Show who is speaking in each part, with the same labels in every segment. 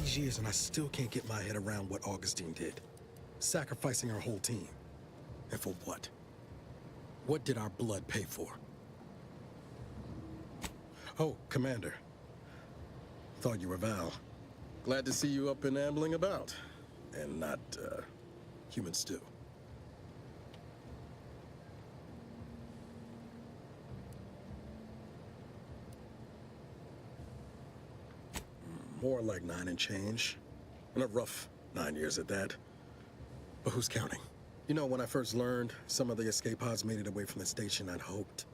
Speaker 1: these years and I still can't get my head around what Augustine did. Sacrificing our whole team. And for what? What did our blood pay for? Oh, Commander. Thought you were Val. Glad to see you up and ambling about. And not, human stew. More like 9 and change. And a rough 9 years at that. But who's counting? You know, when I first learned some of the escape pods made it away from the station, I'd hoped.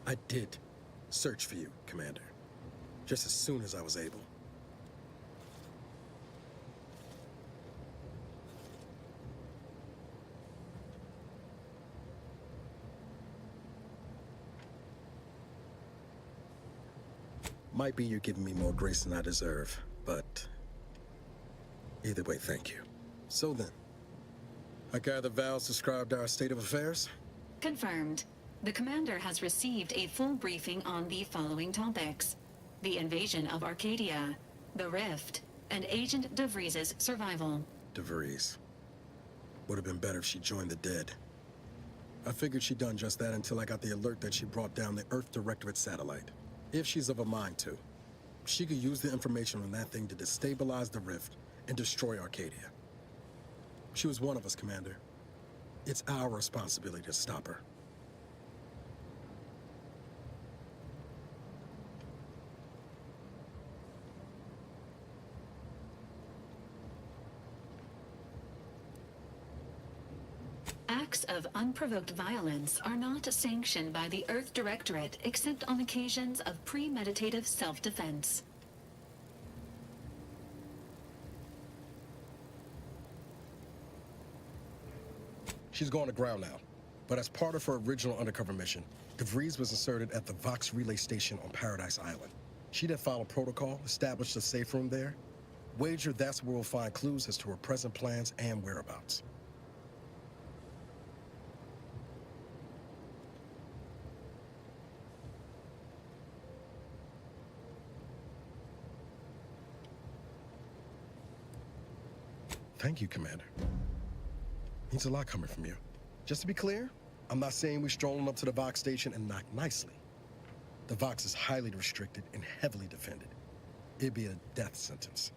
Speaker 1: I did search for you, Commander. Just as soon as I was able. Might be you're giving me more grace than I deserve, but either way, thank you. So then, I gather Val's described our state of affairs?
Speaker 2: Confirmed. The Commander has received a full briefing on the following topics: the invasion of Arcadia, the Rift, and Agent DeVries' survival.
Speaker 1: DeVries. Would have been better if she joined the dead. I figured she'd done just that until I got the alert that she brought down the Earth Directorate satellite. If she's of a mind to, she could use the information on that thing to destabilize the Rift and destroy Arcadia. She was one of us, Commander. It's our responsibility to stop her.
Speaker 2: Acts of unprovoked violence are not sanctioned by the Earth Directorate except on occasions of premeditative self-defense.
Speaker 1: She's going to ground now. But as part of her original undercover mission, DeVries was inserted at the Vox relay station on Paradise Island. She did follow protocol, established a safe room there. Wager that's where we'll find clues as to her present plans and whereabouts. Thank you, Commander. Means a lot coming from you. Just to be clear, I'm not saying we're strolling up to the Vox station and knock nicely. The Vox is highly restricted and heavily defended. It'd be a death sentence.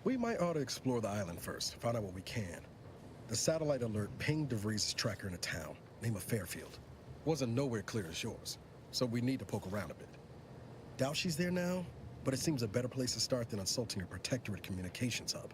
Speaker 1: We might ought to explore the island first, find out what we can. The satellite alert pinged DeVries' tracker in a town, name of Fairfield. Wasn't nowhere clear as yours, so we need to poke around a bit. Doubt she's there now, but it seems a better place to start than insulting her Protectorate communications hub.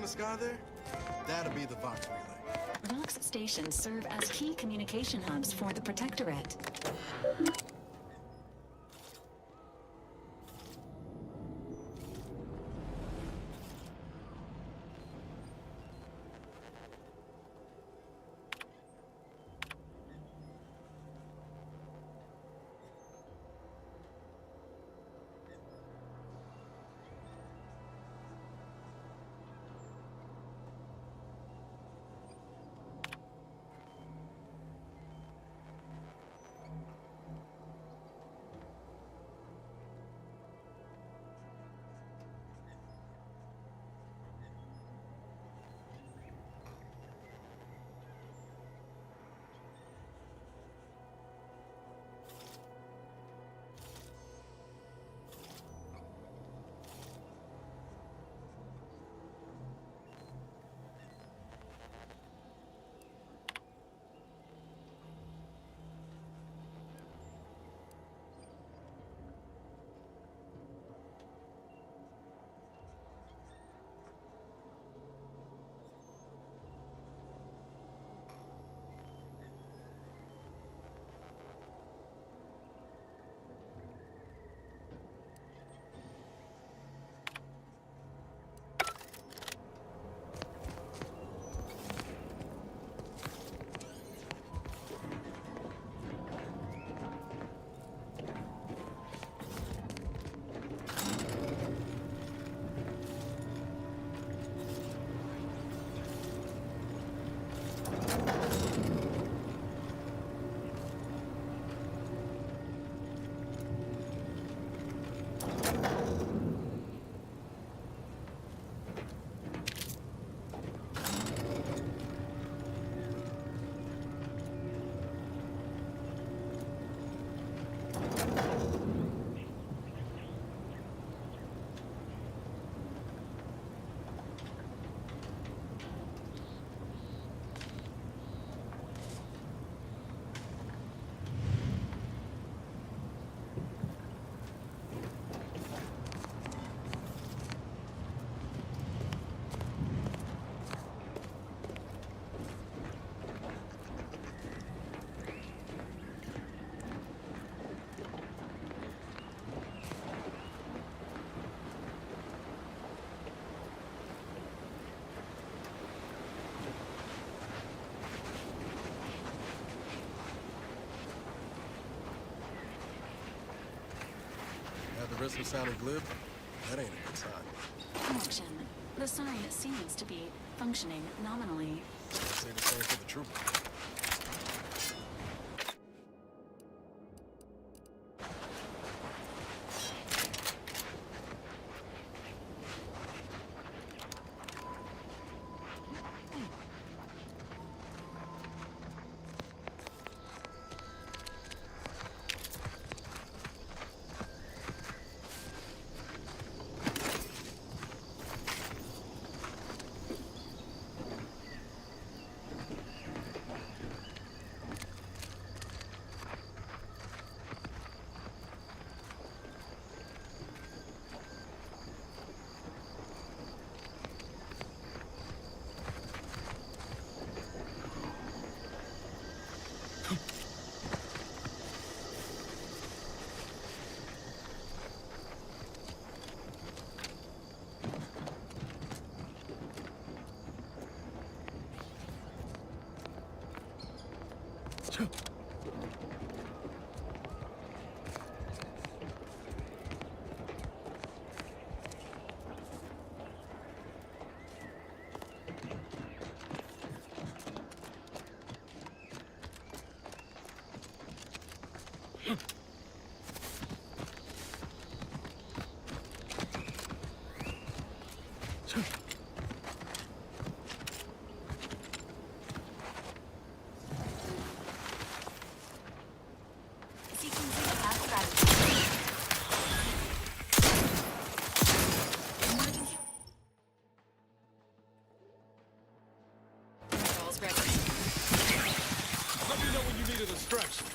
Speaker 1: the sky there? That'll be the Vox relay.
Speaker 2: Vox stations serve as key communication hubs for the Protectorate.
Speaker 1: At the risk of sounding glib, that ain't a good sign.
Speaker 2: Connection. The sign seems to be functioning nominally.
Speaker 1: I'd say the same for the trooper.
Speaker 3: Let me know when you need a distraction.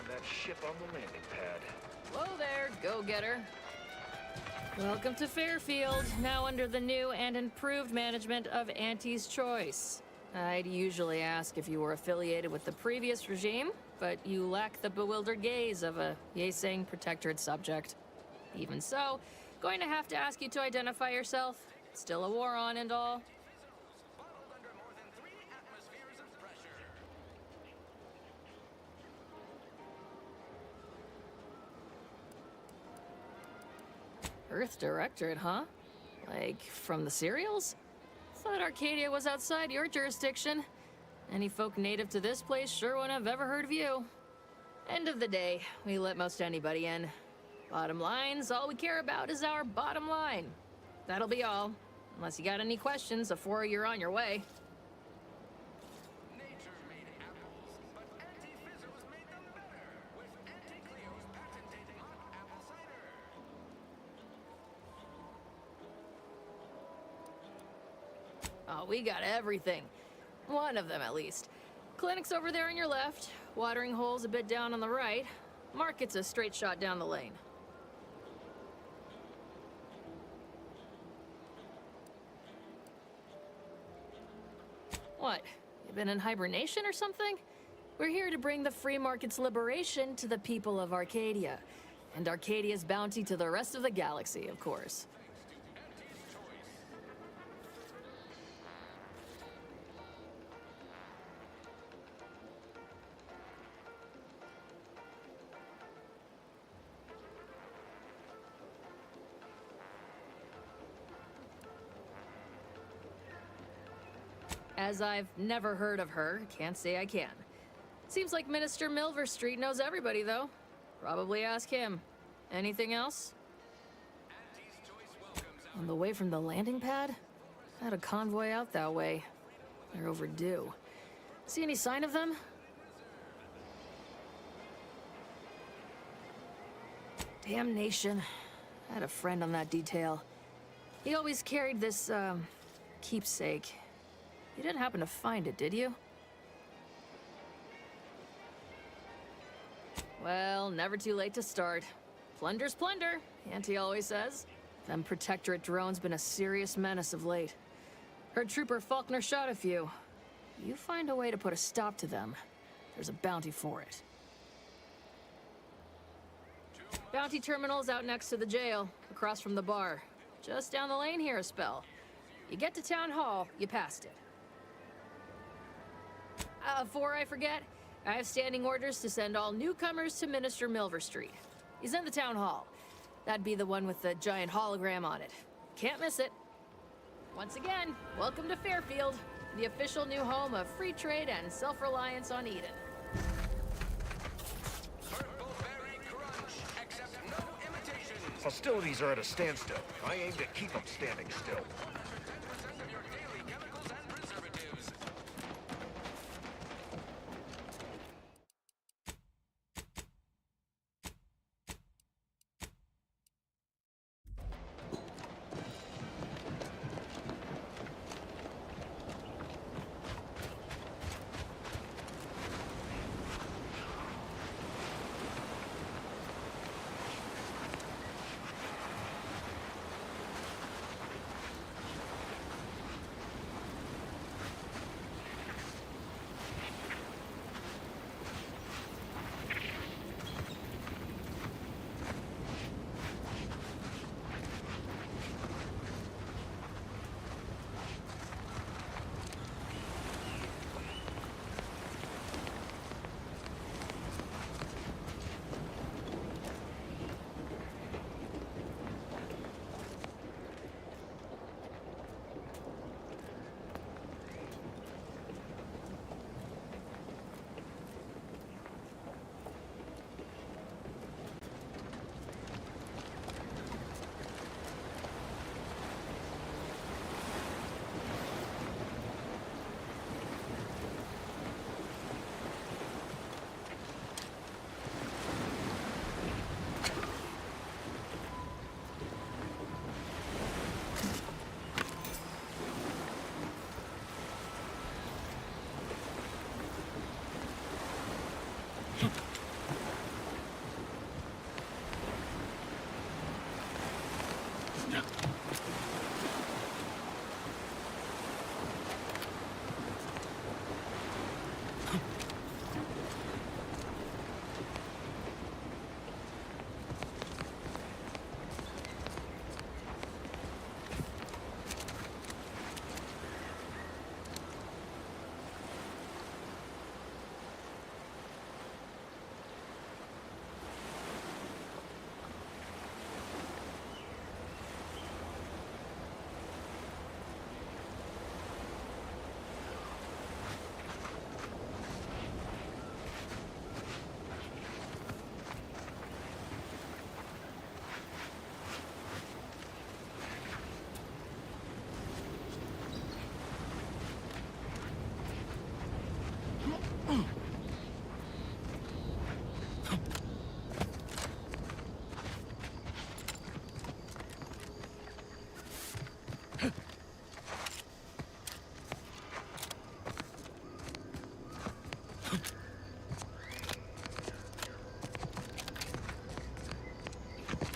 Speaker 4: that ship on the landing pad.
Speaker 5: Hello there, go-getter. Welcome to Fairfield, now under the new and improved management of Auntie's Choice. I'd usually ask if you were affiliated with the previous regime, but you lack the bewildered gaze of a Yeseng protectorate subject. Even so, going to have to ask you to identify yourself. Still a war on and all. Earth Directorate, huh? Like, from the serials? Thought Arcadia was outside your jurisdiction. Any folk native to this place sure wouldn't have ever heard of you. End of the day, we let most anybody in. Bottom line's all we care about is our bottom line. That'll be all. Unless you got any questions before you're on your way.
Speaker 4: Nature made apples, but Auntie Fizzos made them better with Auntie Cleo's patented hot apple cider.
Speaker 5: Oh, we got everything. One of them, at least. Clinic's over there on your left. Watering hole's a bit down on the right. Market's a straight shot down the lane. What? You been in hibernation or something? We're here to bring the free market's liberation to the people of Arcadia. And Arcadia's bounty to the rest of the galaxy, of course. As I've never heard of her, can't say I can. Seems like Minister Milverstreet knows everybody, though. Probably ask him. Anything else? On the way from the landing pad? Had a convoy out that way. They're overdue. See any sign of them? Damnation. I had a friend on that detail. He always carried this, keepsake. You didn't happen to find it, did you? Well, never too late to start. Plunder's plunder, Auntie always says. Them Protectorate drones been a serious menace of late. Heard Trooper Faulkner shot a few. You find a way to put a stop to them, there's a bounty for it. Bounty terminal's out next to the jail, across from the bar. Just down the lane here a spell. You get to Town Hall, you passed it. Before I forget, I have standing orders to send all newcomers to Minister Milverstreet. He's in the town hall. That'd be the one with the giant hologram on it. Can't miss it. Once again, welcome to Fairfield, the official new home of free trade and self-reliance on Eden.
Speaker 4: Purple-berry crunch, except no imitations.
Speaker 6: Hostilities are at a standstill. I aim to keep them standing still.
Speaker 4: 110% of your daily chemicals and preservatives.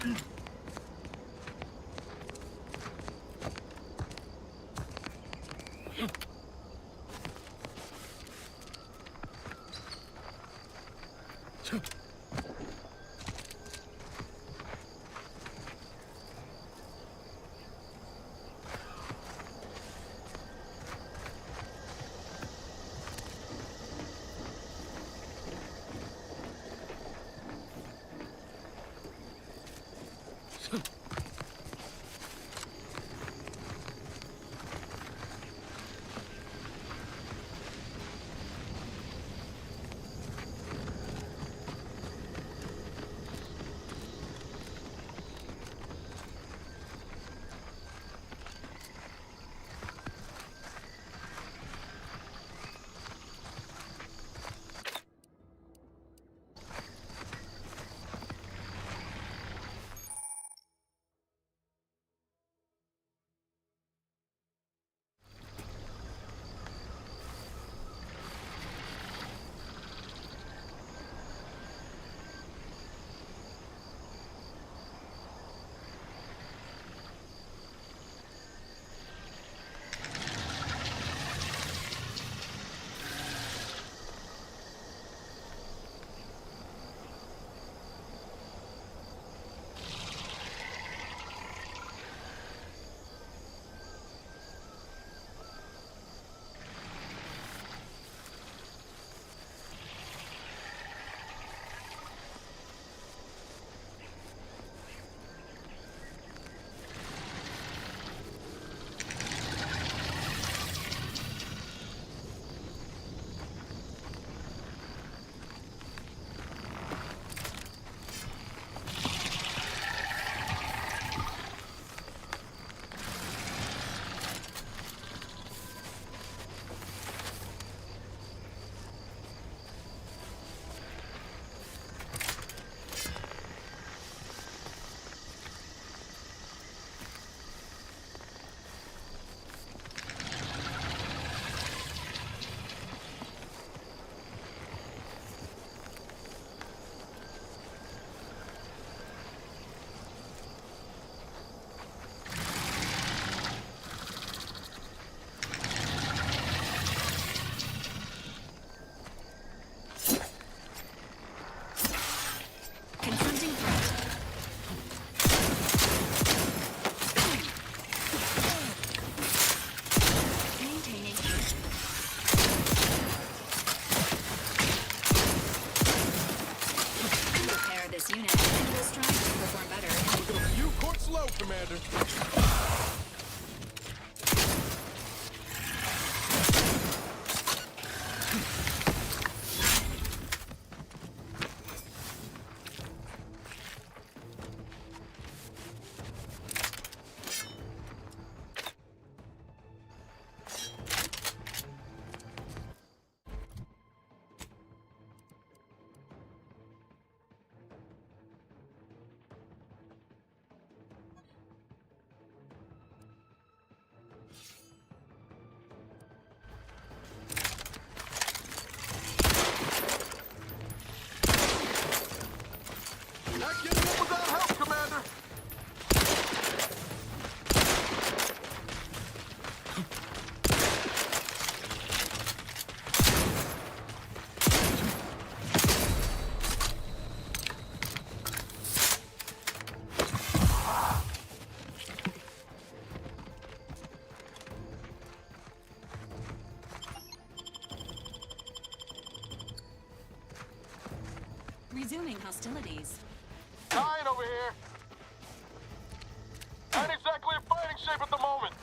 Speaker 3: Commander.
Speaker 6: Not getting up without help, Commander.
Speaker 2: Resuming hostilities.
Speaker 6: Dying over here. Not exactly in fighting shape at the moment.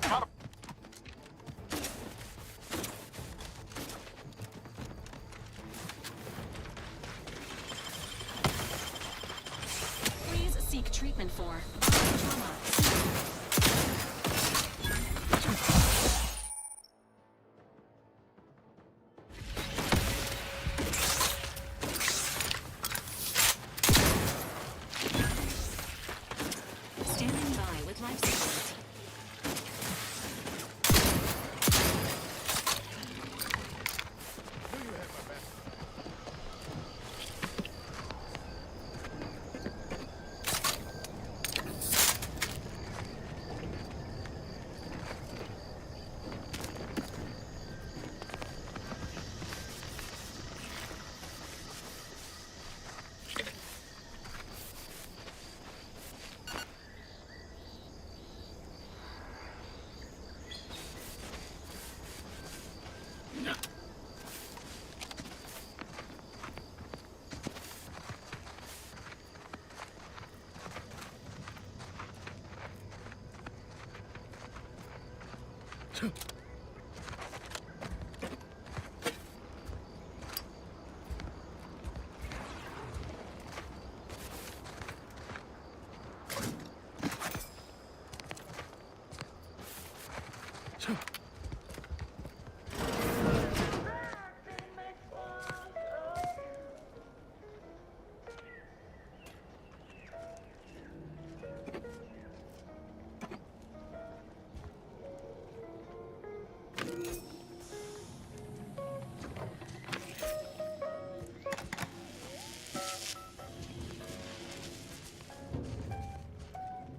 Speaker 6: Gotta
Speaker 2: Please seek treatment for trauma. Standing by with life support.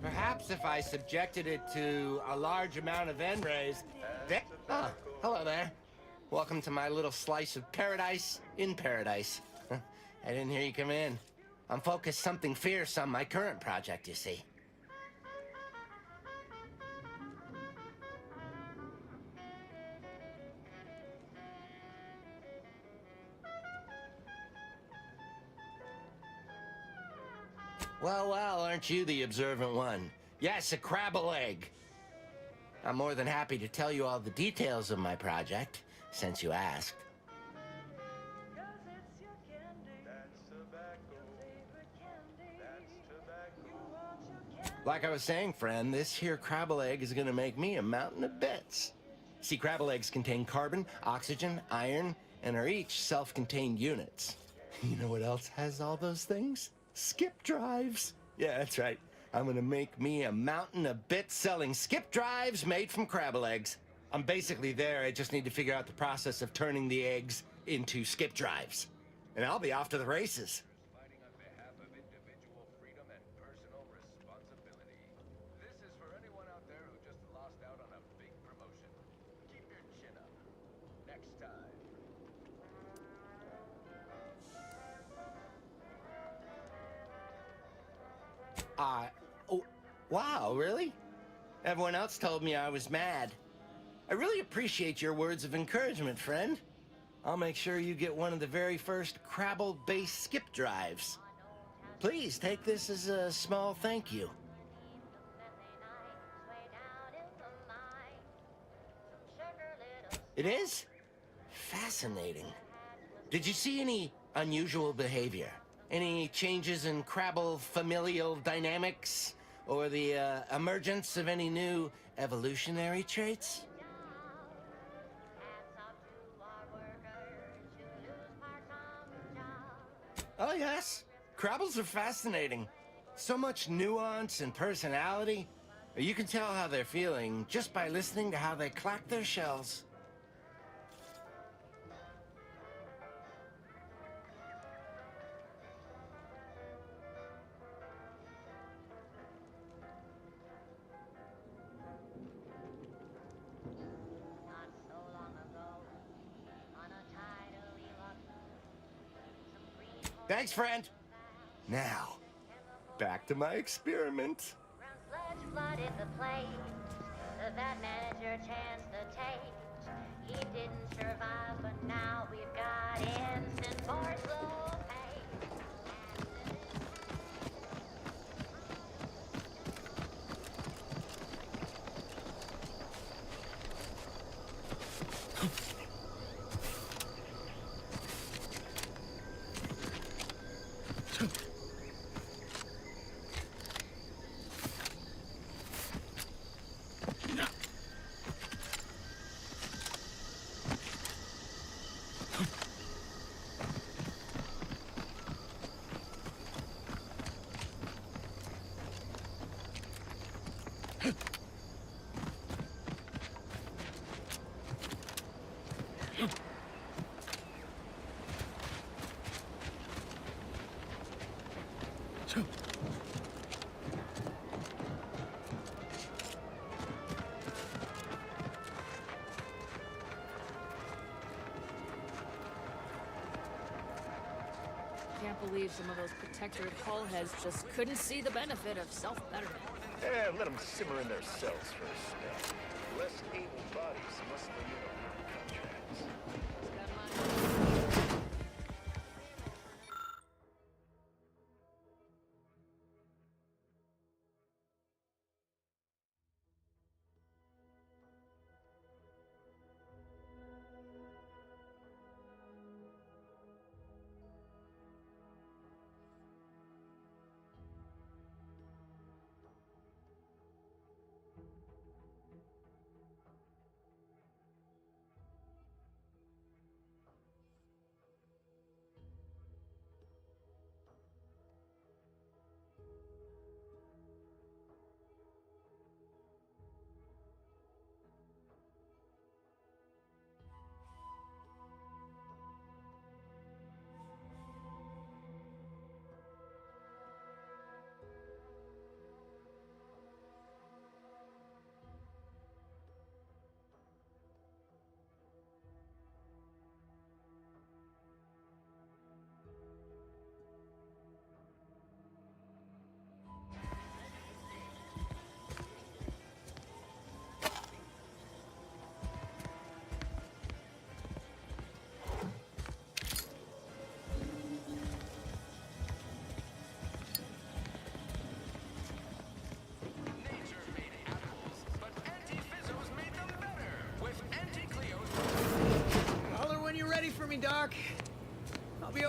Speaker 7: Perhaps if I subjected it to a large amount of N-rays... Oh, hello there. Welcome to my little slice of paradise in paradise. I didn't hear you come in. I'm focused something fierce on my current project, you see. Well, aren't you the observant one? Yes, a crabble egg. I'm more than happy to tell you all the details of my project, since you asked. Like I was saying, friend, this here crabble egg is gonna make me a mountain of bits. See, crabble eggs contain carbon, oxygen, iron, and are each self-contained units. You know what else has all those things? Skip drives. Yeah, that's right. I'm gonna make me a mountain of bits selling skip drives made from crabble eggs. I'm basically there. I just need to figure out the process of turning the eggs into skip drives. And I'll be off to the races.
Speaker 4: Fighting on behalf of individual freedom and personal responsibility. This is for anyone out there who just lost out on a big promotion. Keep your chin up. Next time.
Speaker 7: Oh, wow, really? Everyone else told me I was mad. I really appreciate your words of encouragement, friend. I'll make sure you get one of the very first Crabble-based skip drives. Please take this as a small thank you. It is? Fascinating. Did you see any unusual behavior? Any changes in Crabble familial dynamics? Or the emergence of any new evolutionary traits? Oh, yes. Crabbles are fascinating. So much nuance and personality. You can tell how they're feeling just by listening to how they clack their shells. Thanks, friend. Now, back to my experiment.
Speaker 8: Sludge flooded the place. The vet manager chanced the taste. He didn't survive, but now we've got instant for slow pace.
Speaker 5: Can't believe some of those protectorate hull heads just couldn't see the benefit of self-betterment.
Speaker 6: Yeah, let them simmer in their cells for a spell. Less able bodies muscling in on contracts.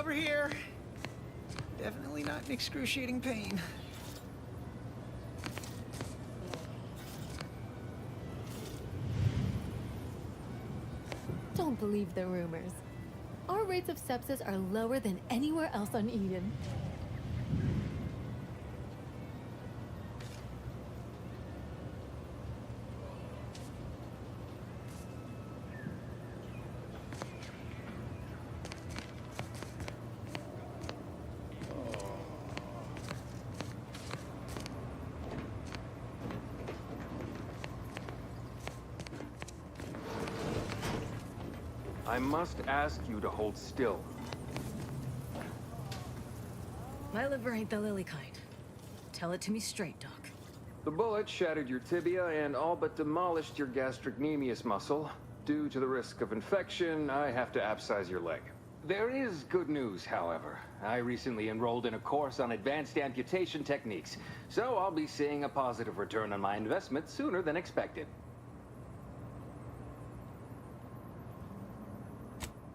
Speaker 9: over here. Definitely not in excruciating pain.
Speaker 10: Don't believe the rumors. Our rates of sepsis are lower than anywhere else on Eden.
Speaker 11: I must ask you to hold still.
Speaker 12: My liver ain't the lily kind. Tell it to me straight, Doc.
Speaker 11: The bullet shattered your tibia and all but demolished your gastrocnemius muscle. Due to the risk of infection, I have to abscise your leg. There is good news, however. I recently enrolled in a course on advanced amputation techniques, so I'll be seeing a positive return on my investment sooner than expected.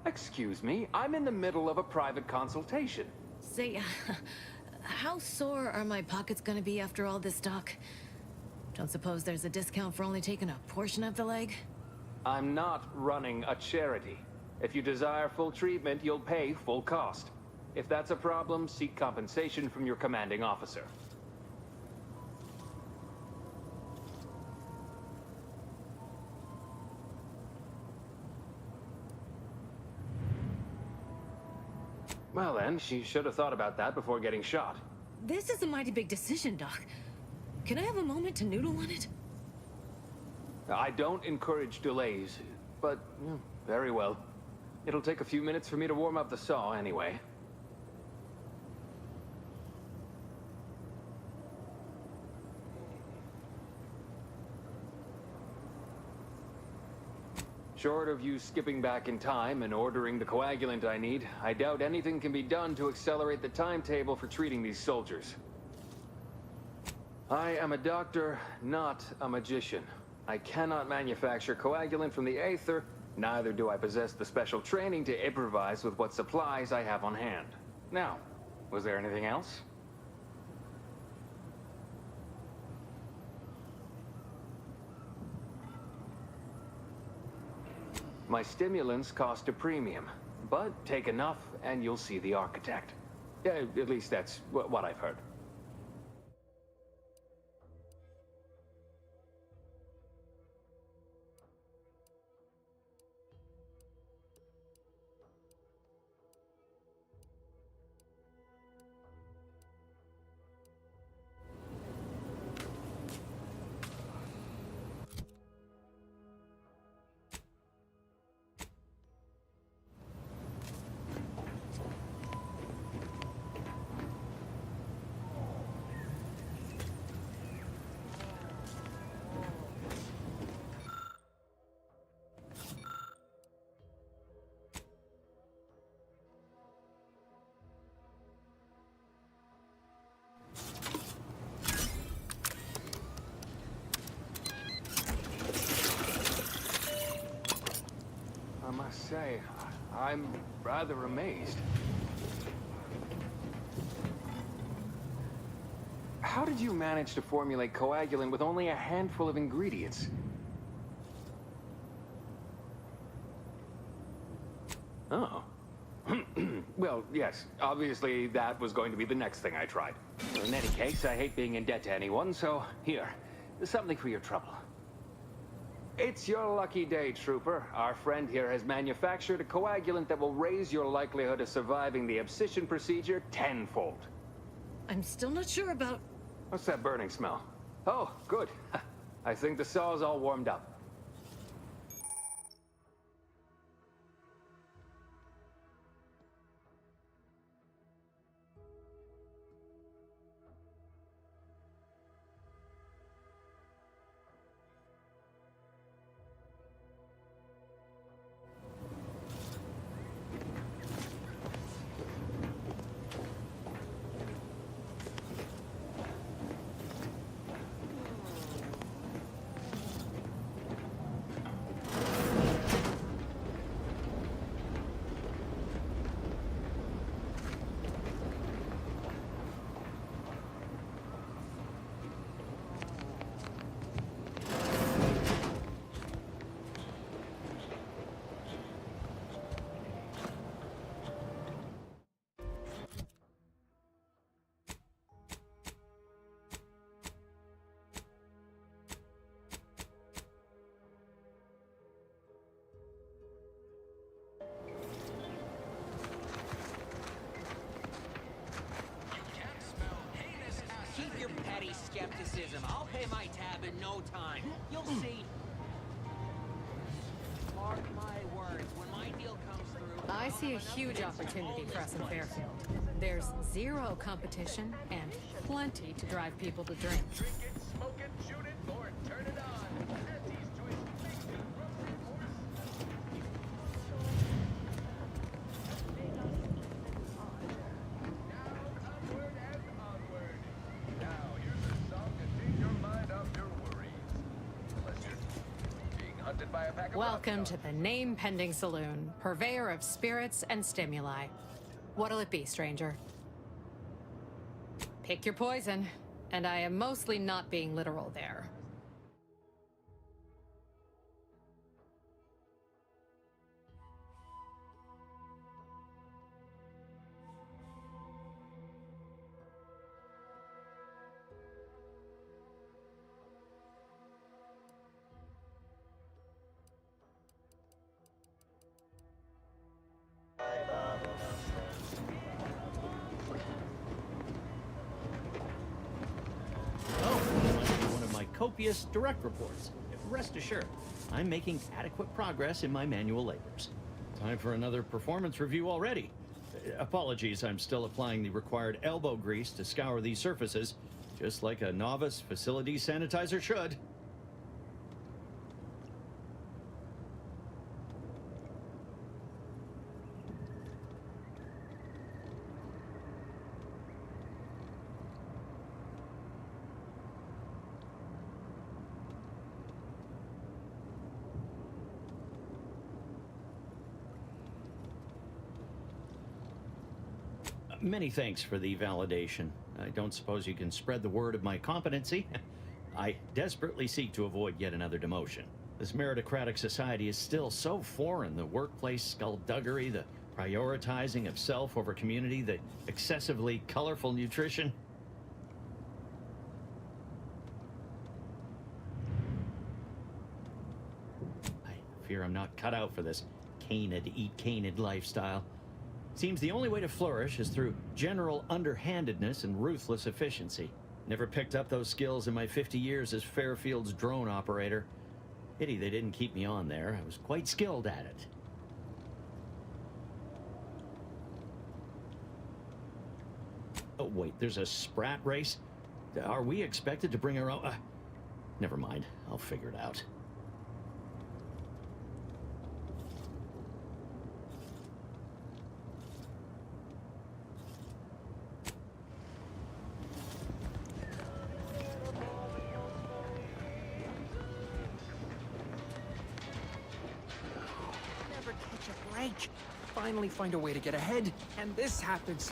Speaker 11: Excuse me, I'm in the middle of a private consultation.
Speaker 12: Say, how sore are my pockets gonna be after all this, Doc? Don't suppose there's a discount for only taking a portion of the leg?
Speaker 11: I'm not running a charity. If you desire full treatment, you'll pay full cost. If that's a problem, seek compensation from your commanding officer. Well then, she should have thought about that before getting shot.
Speaker 12: This is a mighty big decision, Doc. Can I have a moment to noodle on it?
Speaker 11: I don't encourage delays, but very well. It'll take a few minutes for me to warm up the saw anyway. Short of you skipping back in time and ordering the coagulant I need, I doubt anything can be done to accelerate the timetable for treating these soldiers. I am a doctor, not a magician. I cannot manufacture coagulant from the aether, neither do I possess the special training to improvise with what supplies I have on hand. Now, was there anything else? My stimulants cost a premium, but take enough and you'll see the architect. At least that's what I've heard. I must say, I'm rather amazed. How did you manage to formulate coagulant with only a handful of ingredients? Oh. Well, yes, obviously that was going to be the next thing I tried. In any case, I hate being in debt to anyone, so here, something for your trouble. It's your lucky day, Trooper. Our friend here has manufactured a coagulant that will raise your likelihood of surviving the abscission procedure tenfold.
Speaker 12: I'm still not sure about...
Speaker 11: What's that burning smell? Oh, good. I think the saw's all warmed up.
Speaker 13: skepticism. I'll pay my tab in no time. You'll see. Mark my words, when my deal comes through...
Speaker 12: I see a huge opportunity for us in Fairfield. There's zero competition and plenty to drive people to drink.
Speaker 4: Drink it, smoke it, shoot it, or turn it on. Auntie's Choice makes the grocery horse. Now onward and onward. Now here's a song to take your mind off your worries. Unless you're being hunted by a pack of
Speaker 12: Welcome
Speaker 4: rock
Speaker 12: to the Name Pending Saloon, purveyor of spirits and stimuli. What'll it be, stranger? Pick your poison, and I am mostly not being literal there.
Speaker 14: One of my copious direct reports. Rest assured, I'm making adequate progress in my manual labors. Time for another performance review already. Apologies, I'm still applying the required elbow grease to scour these surfaces, just like a novice facility sanitizer should. Many thanks for the validation. I don't suppose you can spread the word of my competency. I desperately seek to avoid yet another demotion. This meritocratic society is still so foreign. The workplace skullduggery, the prioritizing of self over community, the excessively colorful nutrition. I fear I'm not cut out for this canid, eat canid lifestyle. Seems the only way to flourish is through general underhandedness and ruthless efficiency. Never picked up those skills in my 50 years as Fairfield's drone operator. Pity they didn't keep me on there. I was quite skilled at it. Oh, wait, there's a sprat race? Are we expected to bring our own... never mind, I'll figure it out.
Speaker 15: Finally find a way to get ahead, and this happens.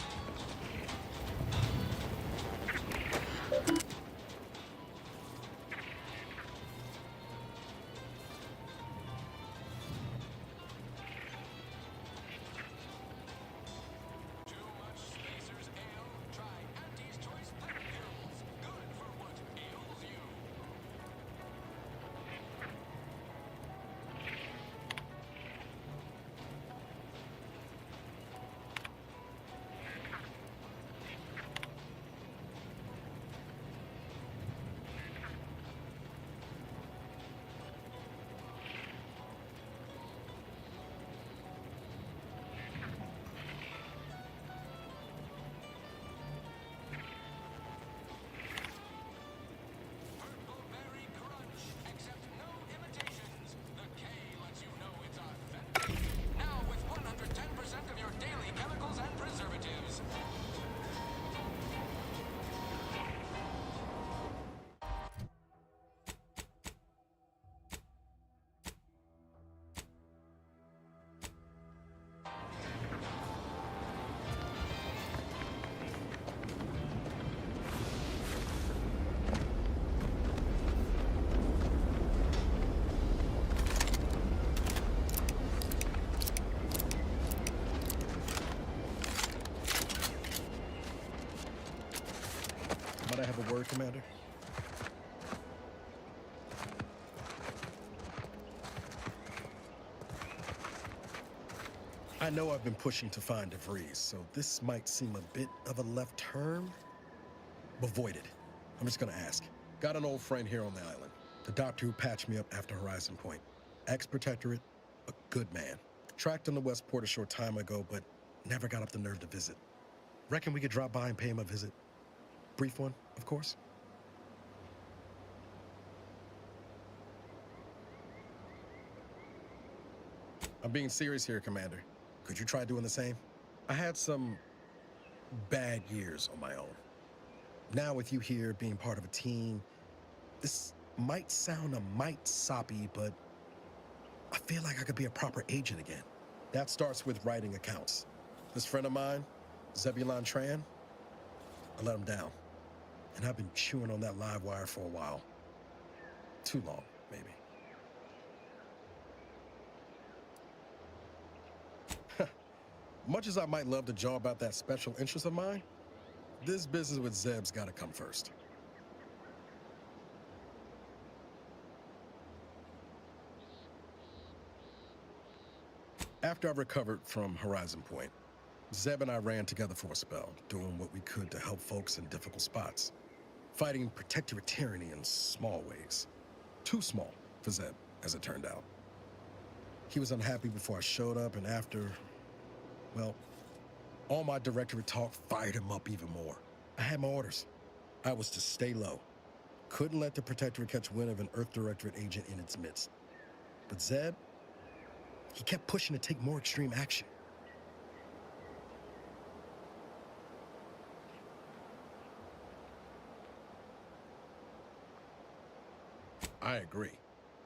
Speaker 1: Might I have a word, Commander? I know I've been pushing to find DeVries, so this might seem a bit of a left turn, but void it. I'm just gonna ask. Got an old friend here on the island. The doctor who patched me up after Horizon Point. Ex-protectorate, a good man. Tracked him to Westport a short time ago, but never got up the nerve to visit. Reckon we could drop by and pay him a visit? Brief one, of course. I'm being serious here, Commander. Could you try doing the same? I had some bad years on my own. Now with you here, being part of a team, this might sound a mite soppy, but I feel like I could be a proper agent again. That starts with writing accounts. This friend of mine, Zebulon Tran, I let him down. And I've been chewing on that live wire for a while. Too long, maybe. Much as I might love to jaw about that special interest of mine, this business with Zeb's gotta come first. After I recovered from Horizon Point, Zeb and I ran together for a spell, doing what we could to help folks in difficult spots. Fighting protectorate tyranny in small ways. Too small for Zeb, as it turned out. He was unhappy before I showed up, and after, well, all my directorate talk fired him up even more. I had my orders. I was to stay low. Couldn't let the protectorate catch wind of an Earth Directorate agent in its midst. But Zeb, he kept pushing to take more extreme action. I agree.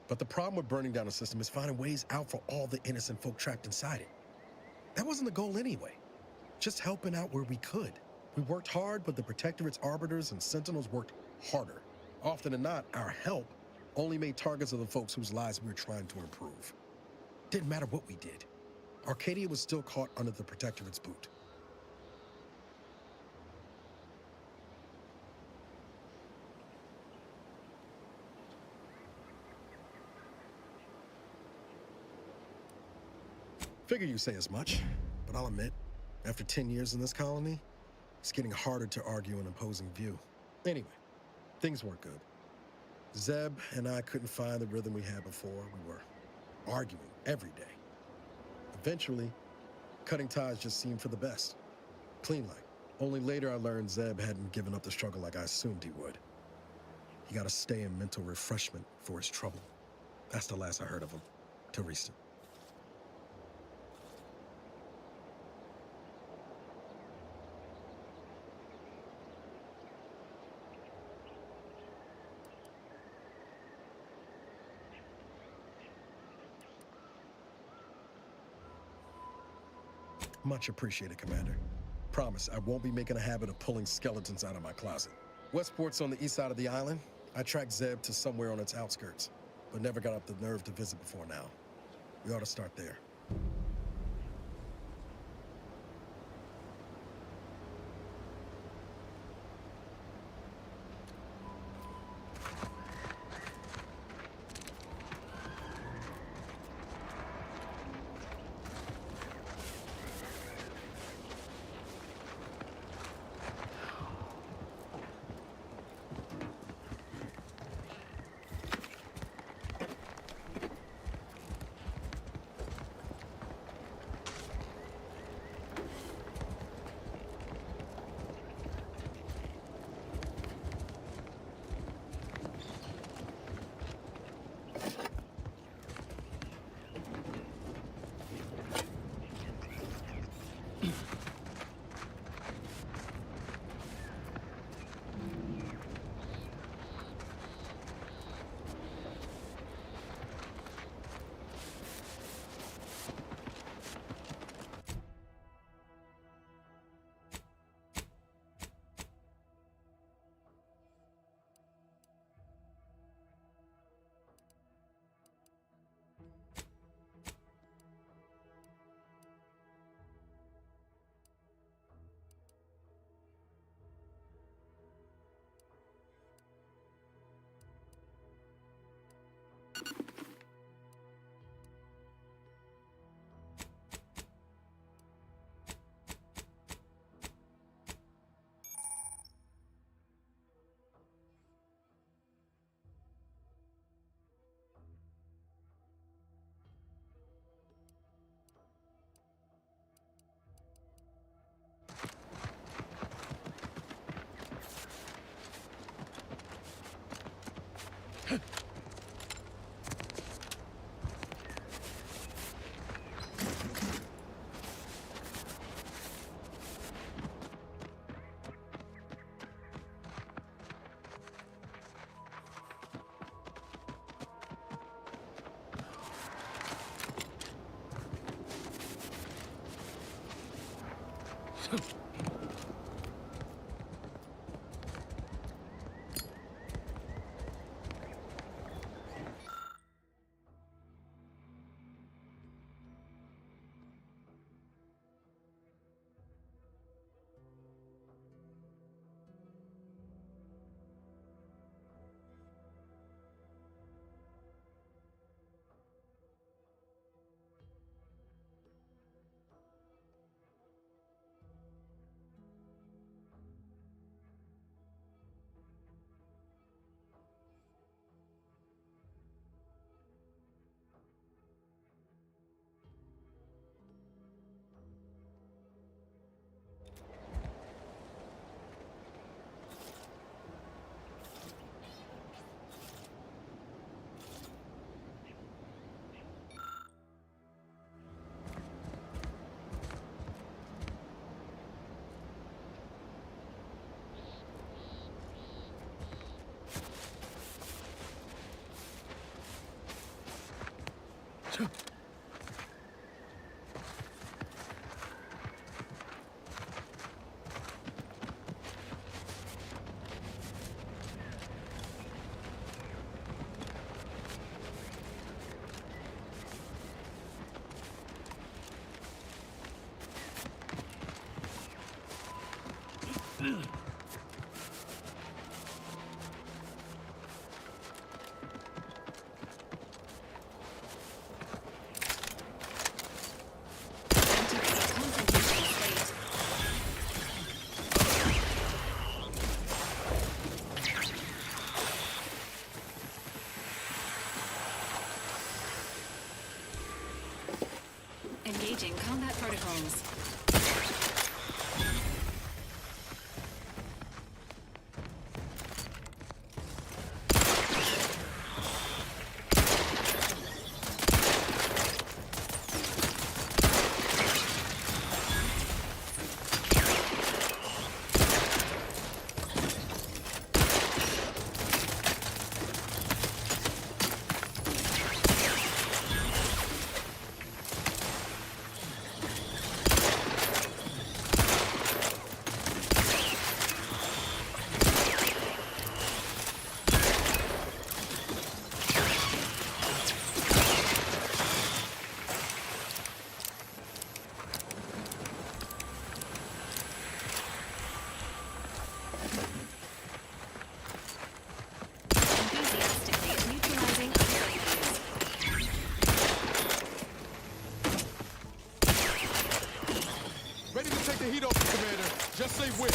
Speaker 1: But the problem with burning down a system is finding ways out for all the innocent folk trapped inside it. That wasn't the goal anyway. Just helping out where we could. We worked hard, but the Protectorate's arbiters and sentinels worked harder. Often than not, our help only made targets of the folks whose lives we were trying to improve. Didn't matter what we did. Arcadia was still caught under the Protectorate's boot. Figure you say as much, but I'll admit, after 10 years in this colony, it's getting harder to argue an opposing view. Anyway, things weren't good. Zeb and I couldn't find the rhythm we had before. We were arguing every day. Eventually, cutting ties just seemed for the best. Clean like. Only later I learned Zeb hadn't given up the struggle like I assumed he would. He got to stay in mental refreshment for his trouble. That's the last I heard of him, till recent. Much appreciated, Commander. Promise, I won't be making a habit of pulling skeletons out of my closet. Westport's on the east side of the island. I tracked Zeb to somewhere on its outskirts, but never got up the nerve to visit before now. We ought to start there.
Speaker 2: Engaging combat protocols. Enthusiastically neutralizing abilities.
Speaker 3: Ready to take the heat off you, Commander. Just say when.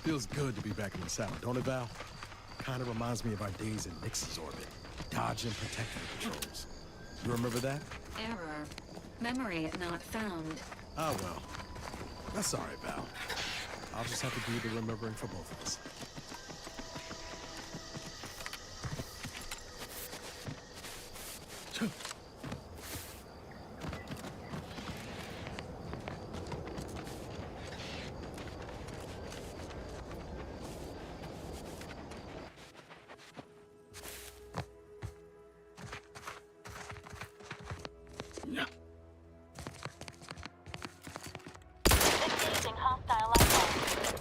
Speaker 1: Feels good to be back in the saddle, don't it, Val? Kind of reminds me of our days in Nix's orbit, dodging protector patrols. You remember that?
Speaker 2: Error. Memory not found.
Speaker 1: Ah, well. That's all right, Val. I'll just have to do the remembering for both of us.
Speaker 8: Engaging hostile life forms.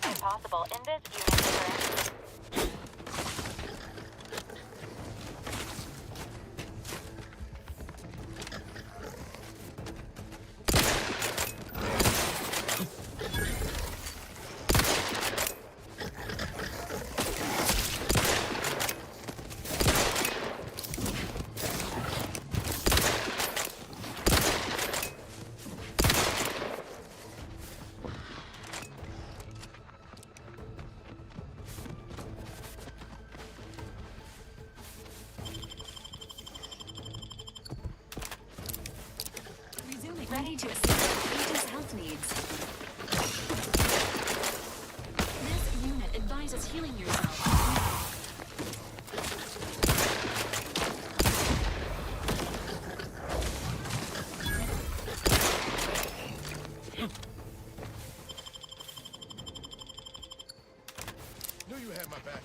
Speaker 8: Impossible in this unit, sir.
Speaker 2: Resuming. Ready to assist agent's health needs. This unit advises healing yourself.
Speaker 3: Knew you had my back.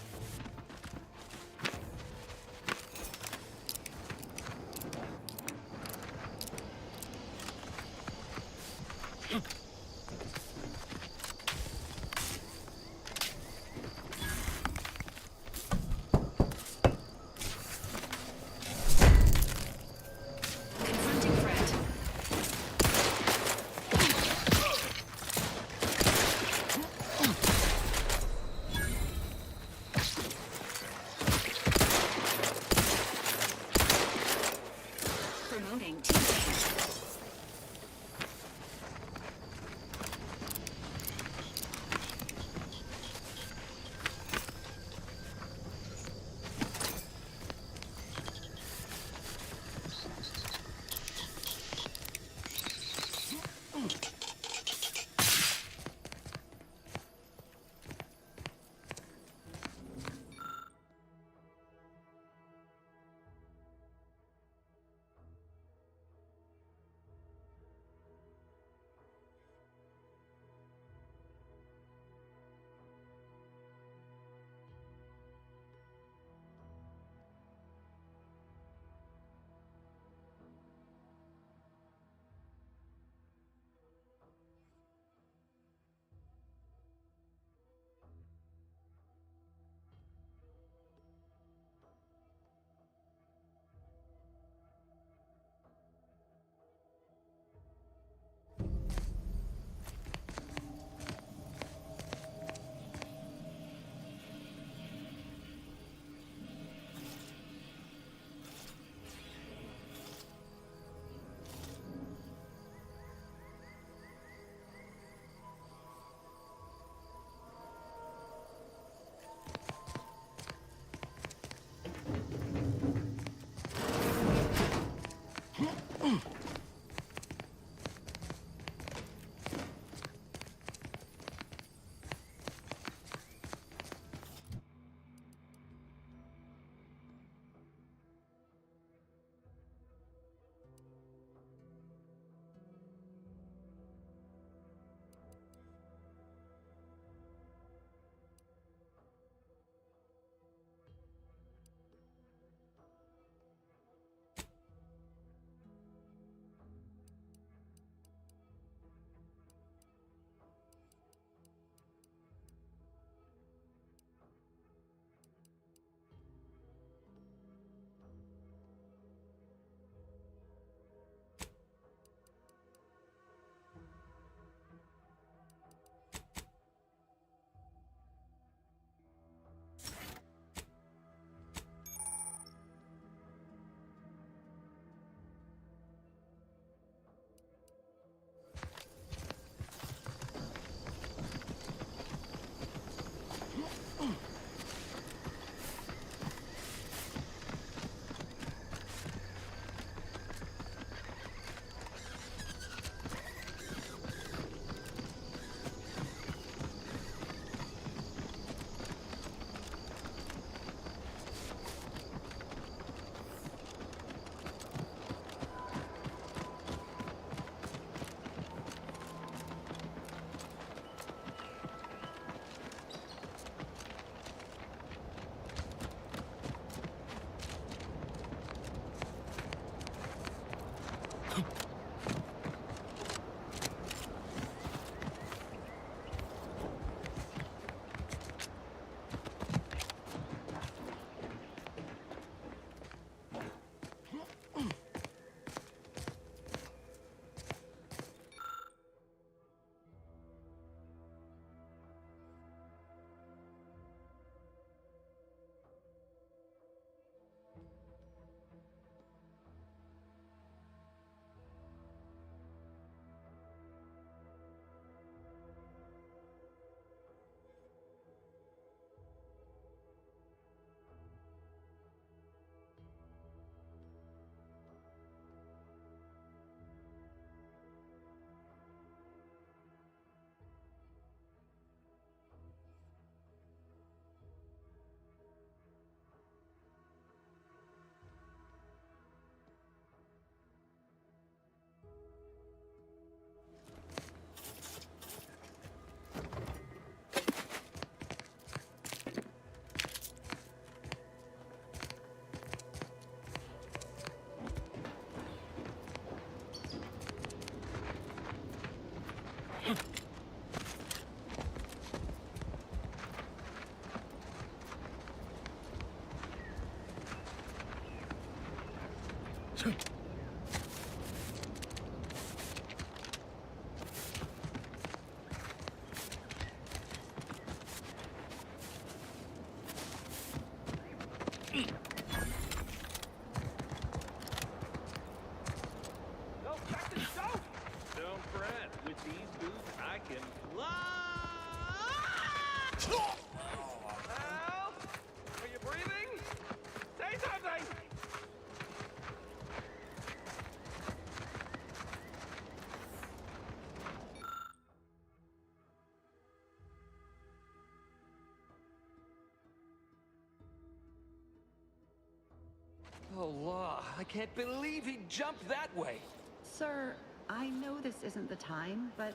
Speaker 11: Oh, law. I can't believe he jumped that way.
Speaker 16: Sir, I know this isn't the time, but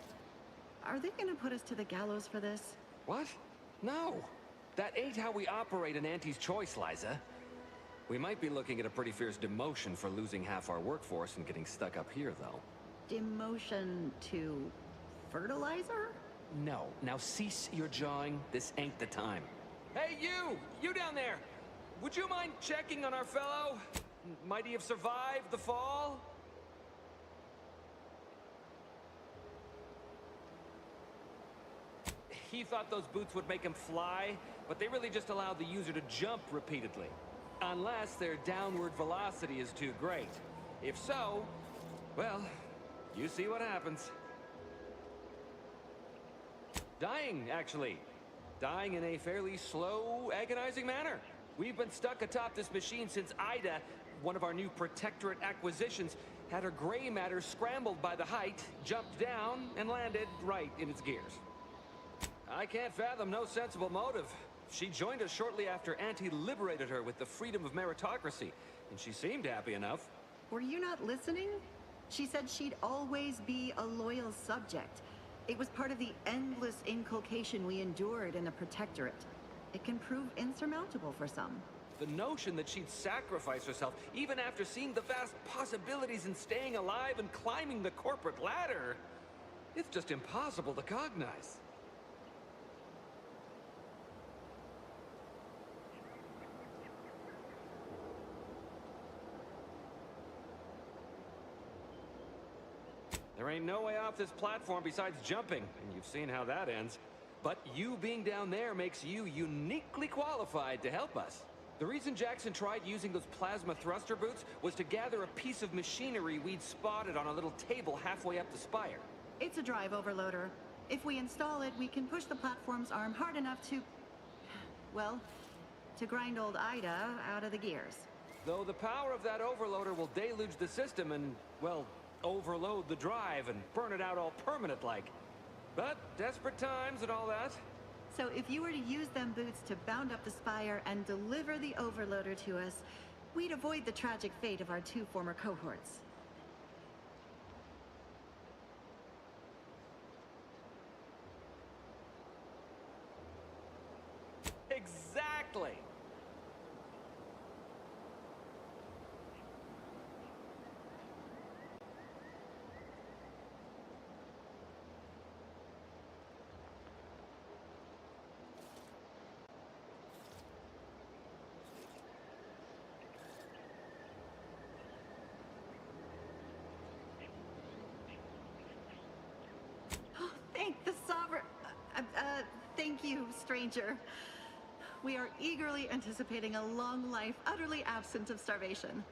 Speaker 16: are they gonna put us to the gallows for this?
Speaker 11: What? No. That ain't how we operate in Auntie's Choice, Liza. We might be looking at a pretty fierce demotion for losing half our workforce and getting stuck up here, though.
Speaker 16: Demotion to fertilizer?
Speaker 11: No. Now cease your jawing. This ain't the time. Hey, you! You down there! Would you mind checking on our fellow? Might he have survived the fall? He thought those boots would make him fly, but they really just allow the user to jump repeatedly. Unless their downward velocity is too great. If so, well, you see what happens. Dying, actually. Dying in a fairly slow, agonizing manner. We've been stuck atop this machine since Ida, one of our new Protectorate acquisitions, had her gray matter scrambled by the height, jumped down, and landed right in its gears. I can't fathom no sensible motive. She joined us shortly after Auntie liberated her with the freedom of meritocracy, and she seemed happy enough.
Speaker 16: Were you not listening? She said she'd always be a loyal subject. It was part of the endless inculcation we endured in the Protectorate. It can prove insurmountable for some.
Speaker 11: The notion that she'd sacrifice herself, even after seeing the vast possibilities in staying alive and climbing the corporate ladder, it's just impossible to cognize. There ain't no way off this platform besides jumping, and you've seen how that ends. But you being down there makes you uniquely qualified to help us. The reason Jackson tried using those plasma thruster boots was to gather a piece of machinery we'd spotted on a little table halfway up the spire.
Speaker 16: It's a drive overloader. If we install it, we can push the platform's arm hard enough to... well, to grind old Ida out of the gears.
Speaker 11: Though the power of that overloader will deluge the system and, well, overload the drive and burn it out all permanent-like. But desperate times and all that.
Speaker 16: So if you were to use them boots to bound up the spire and deliver the overloader to us, we'd avoid the tragic fate of our 2 former cohorts.
Speaker 11: Exactly!
Speaker 16: Thank the Sovereign... thank you, stranger. We are eagerly anticipating a long life utterly absent of starvation.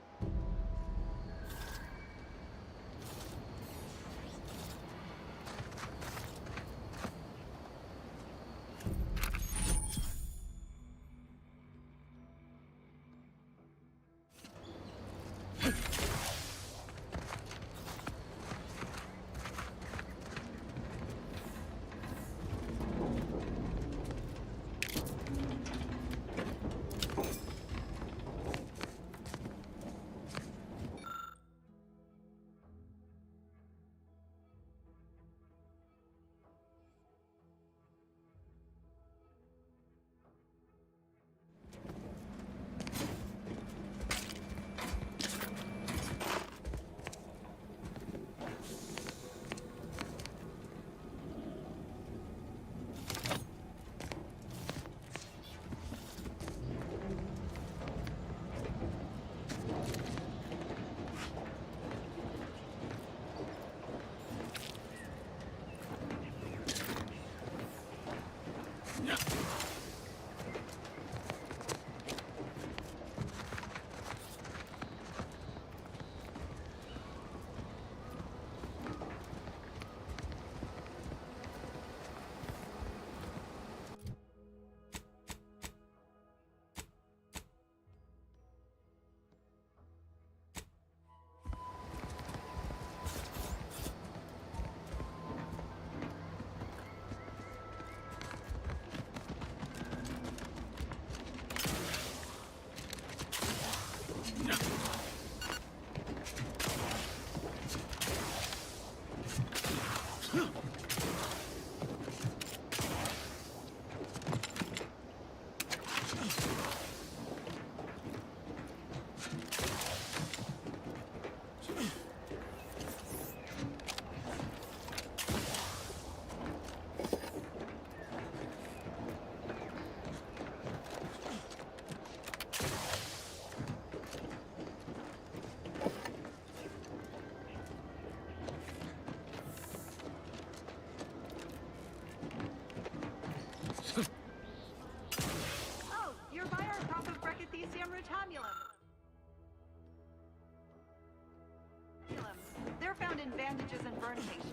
Speaker 16: bandages and burn tinctures.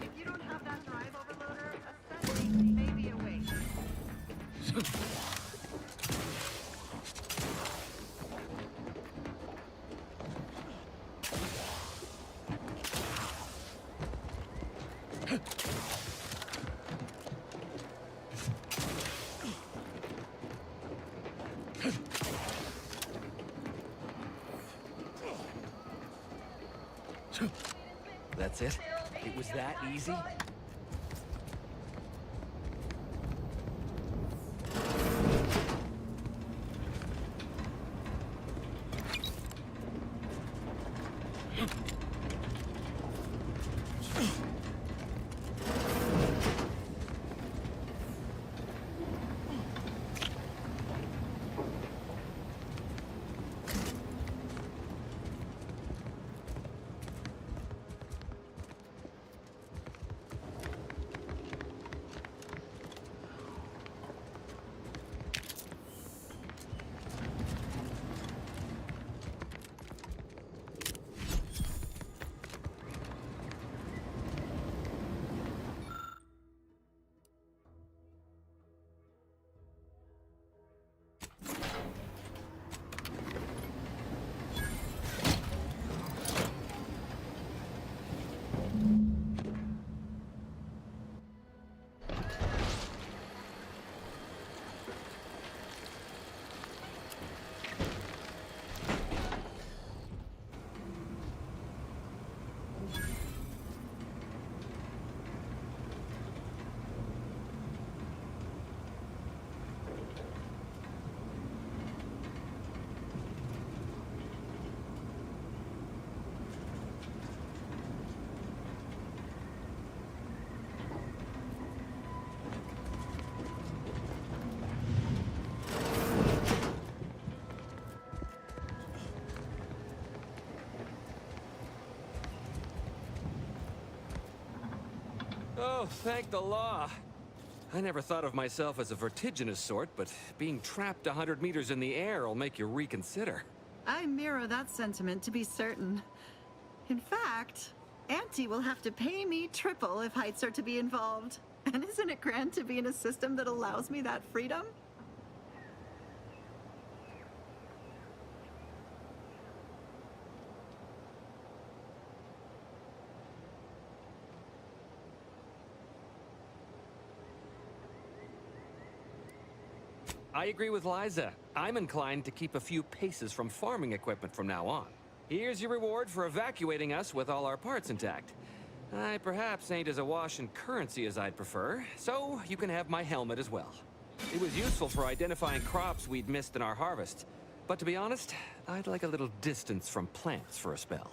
Speaker 16: If you don't have that drive overloader, a setting may be a waste.
Speaker 15: That's it? It was that easy?
Speaker 17: Oh, thank the law. I never thought of myself as a vertiginous sort, but being trapped 100 meters in the air will make you reconsider.
Speaker 16: I mirror that sentiment, to be certain. In fact, Auntie will have to pay me triple if heights are to be involved. And isn't it grand to be in a system that allows me that freedom?
Speaker 17: I agree with Liza. I'm inclined to keep a few paces from farming equipment from now on. Here's your reward for evacuating us with all our parts intact. I perhaps ain't as awash in currency as I'd prefer, so you can have my helmet as well. It was useful for identifying crops we'd missed in our harvest. But to be honest, I'd like a little distance from plants for a spell.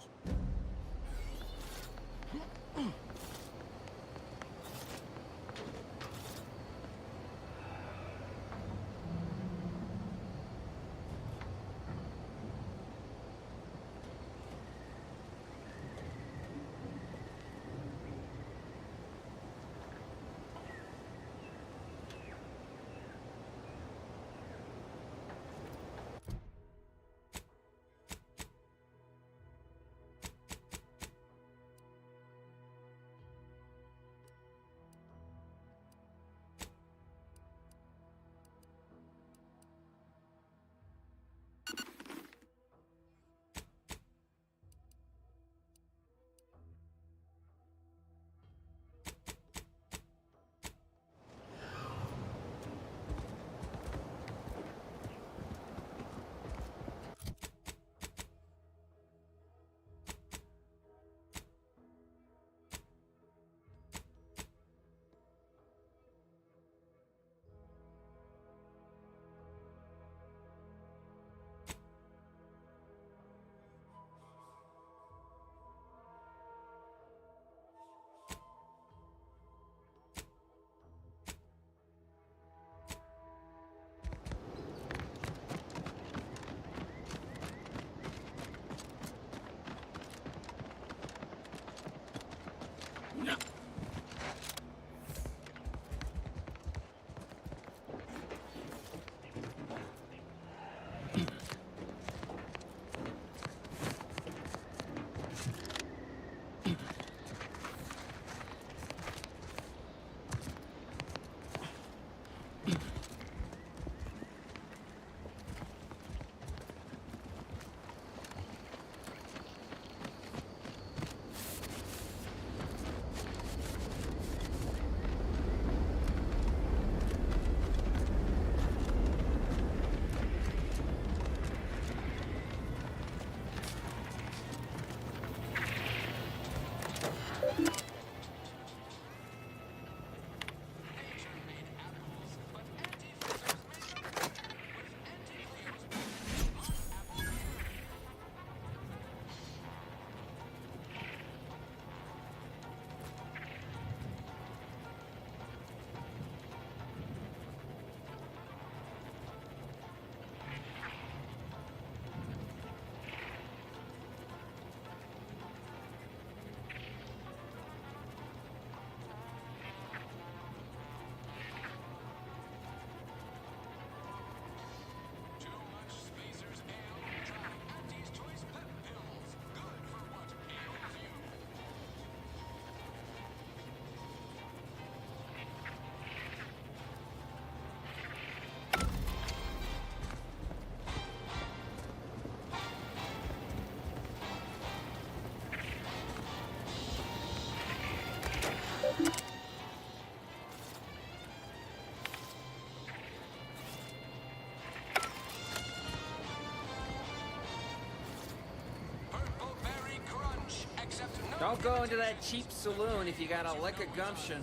Speaker 13: Don't go into that cheap saloon if you got a lick of gumption.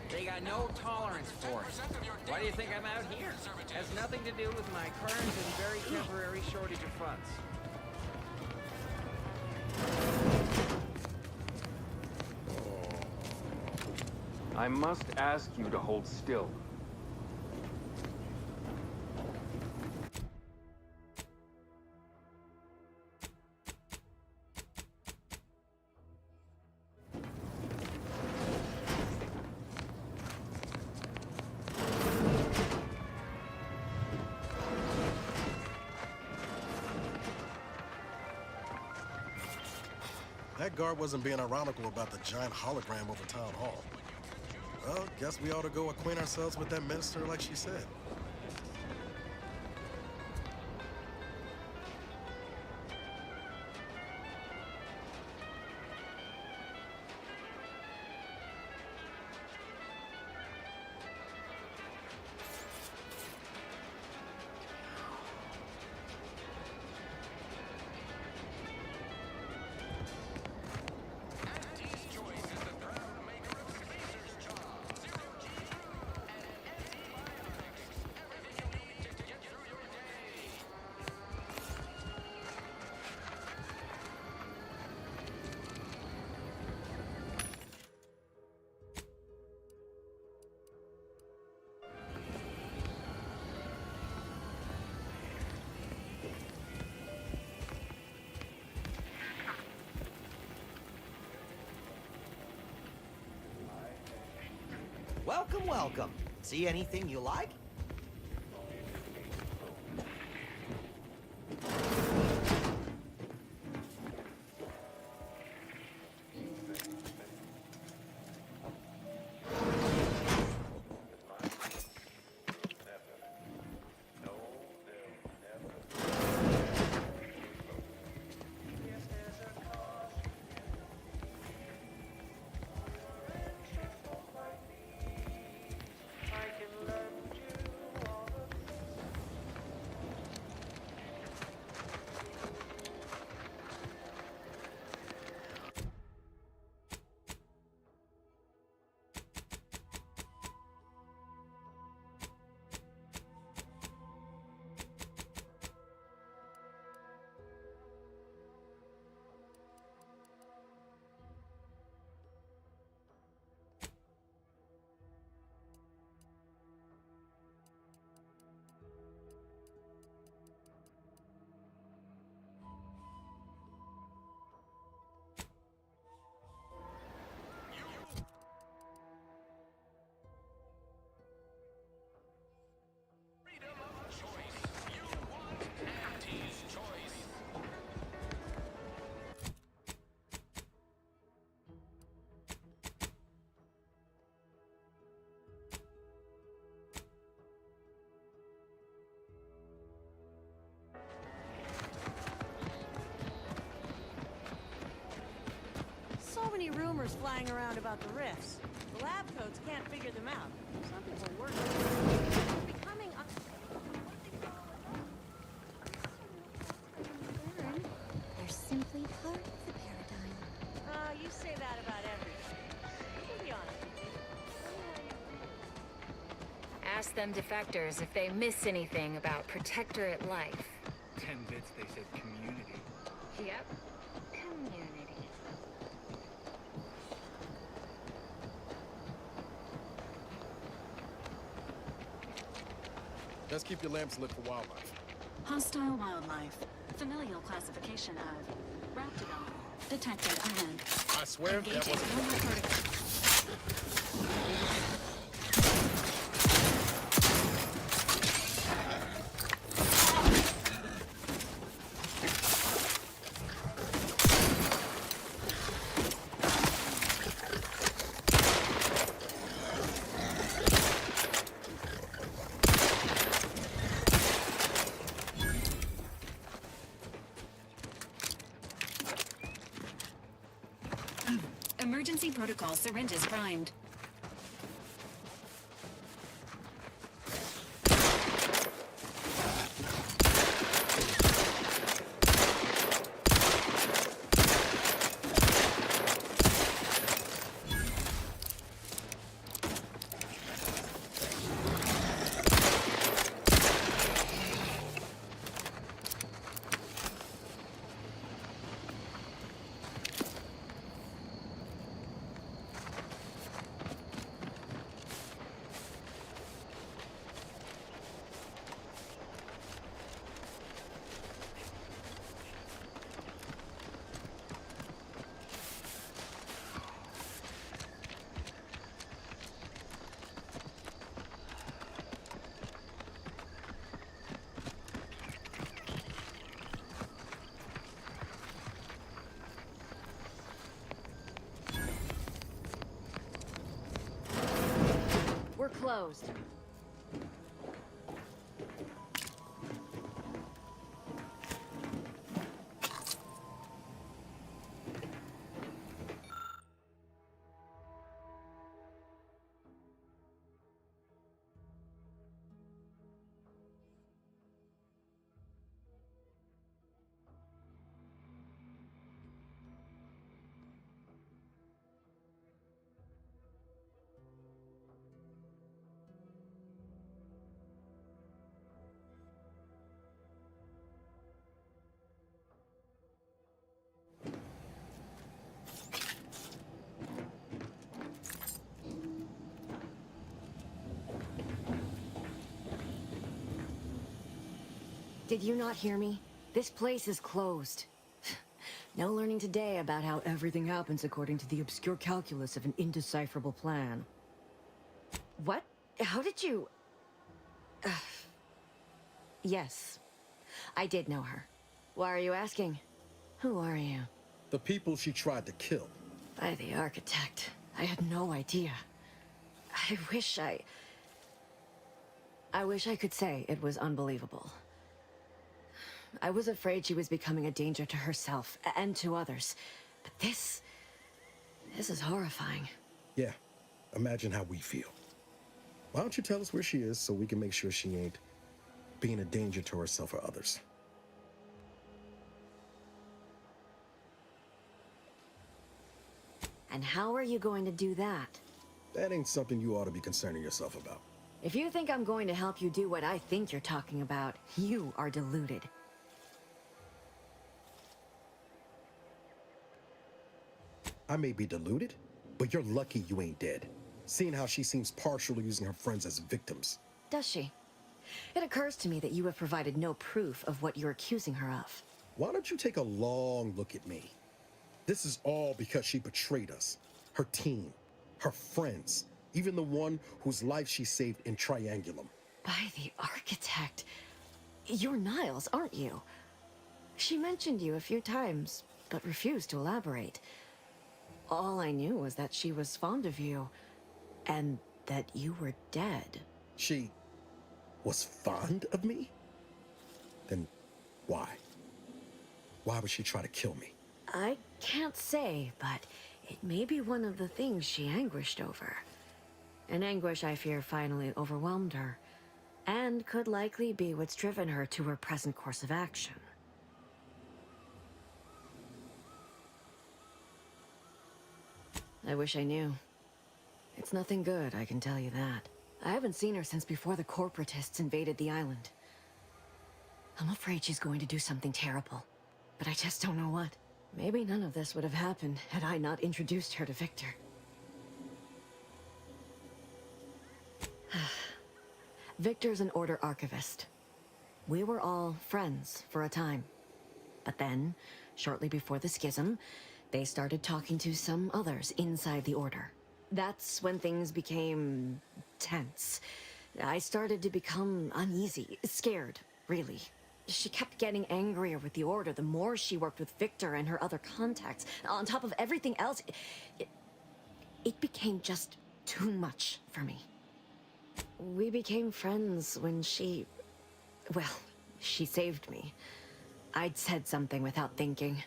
Speaker 13: They got no tolerance for it. Why do you think I'm out here? Has nothing to do with my current and very temporary shortage of funds.
Speaker 11: I must ask you to hold still.
Speaker 1: That guard wasn't being ironical about the giant hologram over town hall. Well, guess we ought to go acquaint ourselves with that minister like she said.
Speaker 18: Welcome, welcome. See anything you like?
Speaker 19: So many rumors flying around about the rifts. The lab coats can't figure them out. Some people work. They're becoming
Speaker 8: They're simply part of the paradigm.
Speaker 19: you say that about everything. To be honest with you.
Speaker 20: Ask them defectors if they miss anything about Protectorate life.
Speaker 15: 10 bits, they said community.
Speaker 20: Yep. Community.
Speaker 1: Let's keep your lamps lit for wildlife.
Speaker 2: Hostile wildlife. Familial classification of Raptidon. Detected ahead.
Speaker 1: I swear that wasn't.
Speaker 2: Emergency protocol syringes primed.
Speaker 20: closed.
Speaker 21: Did you not hear me? This place is closed. No learning today about how everything happens according to the obscure calculus of an indecipherable plan. What? How did you... Yes, I did know her. Why are you asking? Who are you?
Speaker 1: The people she tried to kill.
Speaker 21: By the architect. I had no idea. I wish I could say it was unbelievable. I was afraid she was becoming a danger to herself and to others. But this is horrifying.
Speaker 1: Yeah, imagine how we feel. Why don't you tell us where she is so we can make sure she ain't being a danger to herself or others?
Speaker 21: And how are you going to do that?
Speaker 1: That ain't something you ought to be concerning yourself about.
Speaker 21: If you think I'm going to help you do what I think you're talking about, you are deluded.
Speaker 1: I may be deluded, but you're lucky you ain't dead. Seeing how she seems partial to using her friends as victims.
Speaker 21: Does she? It occurs to me that you have provided no proof of what you're accusing her of.
Speaker 1: Why don't you take a long look at me? This is all because she betrayed us. Her team, her friends, even the one whose life she saved in Triangulum.
Speaker 21: By the architect. You're Niles, aren't you? She mentioned you a few times, but refused to elaborate. All I knew was that she was fond of you, and that you were dead.
Speaker 1: She was fond of me? Then why? Why would she try to kill me?
Speaker 21: I can't say, but it may be one of the things she anguished over. An anguish I fear finally overwhelmed her, and could likely be what's driven her to her present course of action. I wish I knew. It's nothing good, I can tell you that. I haven't seen her since before the corporatists invaded the island. I'm afraid she's going to do something terrible, but I just don't know what. Maybe none of this would have happened had I not introduced her to Victor. Victor's an Order archivist. We were all friends for a time. But then, shortly before the schism, they started talking to some others inside the Order. That's when things became tense. I started to become uneasy, scared, really. She kept getting angrier with the Order the more she worked with Victor and her other contacts. On top of everything else, it became just too much for me. We became friends when she saved me. I'd said something without thinking.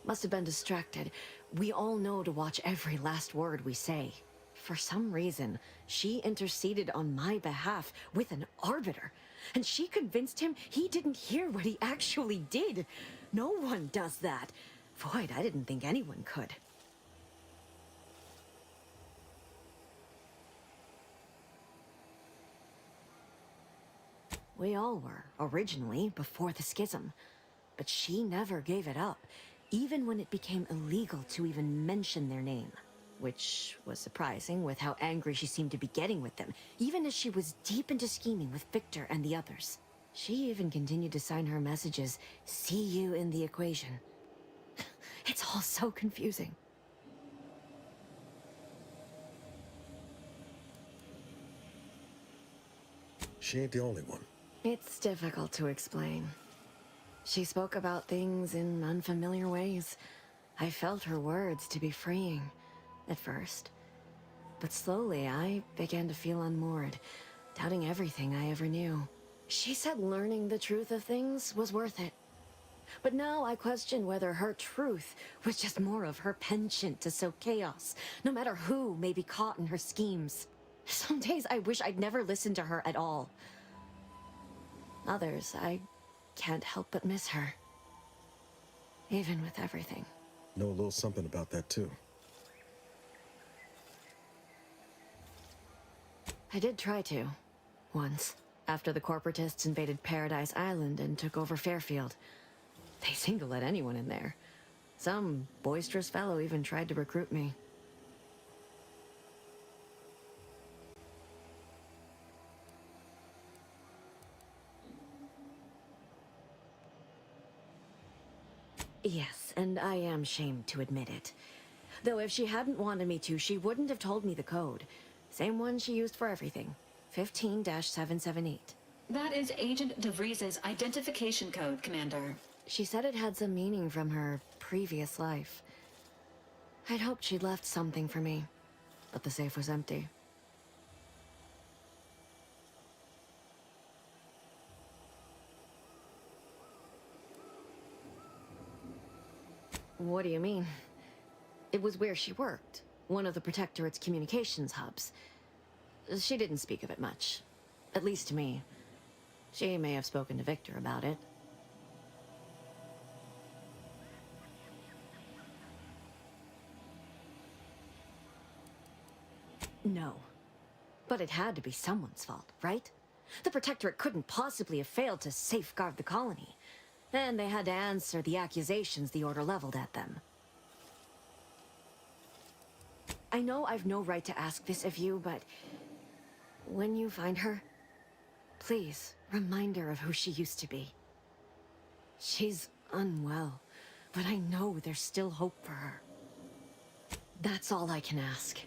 Speaker 21: Must have been distracted. We all know to watch every last word we say. For some reason, she interceded on my behalf with an arbiter. And she convinced him he didn't hear what he actually did. No one does that. Void, I didn't think anyone could. We all were, originally, before the schism. But she never gave it up, even when it became illegal to even mention their name. Which was surprising with how angry she seemed to be getting with them, even as she was deep into scheming with Victor and the others. She even continued to sign her messages, "See you in the equation." It's all so confusing.
Speaker 1: She ain't the only one.
Speaker 21: It's difficult to explain. She spoke about things in unfamiliar ways. I felt her words to be freeing at first. But slowly, I began to feel unmoored, doubting everything I ever knew. She said learning the truth of things was worth it. But now I question whether her truth was just more of her penchant to sow chaos, no matter who may be caught in her schemes. Some days I wish I'd never listened to her at all. Others, I can't help but miss her. Even with everything.
Speaker 1: Know a little something about that, too.
Speaker 21: I did try to. Once. After the corporatists invaded Paradise Island and took over Fairfield. They seemed to let anyone in there. Some boisterous fellow even tried to recruit me. Yes, and I am shamed to admit it. Though if she hadn't wanted me to, she wouldn't have told me the code. Same one she used for everything. 15-778.
Speaker 2: That is Agent DeVries' identification code, Commander.
Speaker 21: She said it had some meaning from her previous life. I'd hoped she'd left something for me, but the safe was empty. What do you mean? It was where she worked, one of the Protectorate's communications hubs. She didn't speak of it much, at least to me. She may have spoken to Victor about it. No. But it had to be someone's fault, right? The Protectorate couldn't possibly have failed to safeguard the colony. And they had to answer the accusations the Order leveled at them. I know I've no right to ask this of you, but when you find her, please remind her of who she used to be. She's unwell, but I know there's still hope for her. That's all I can ask.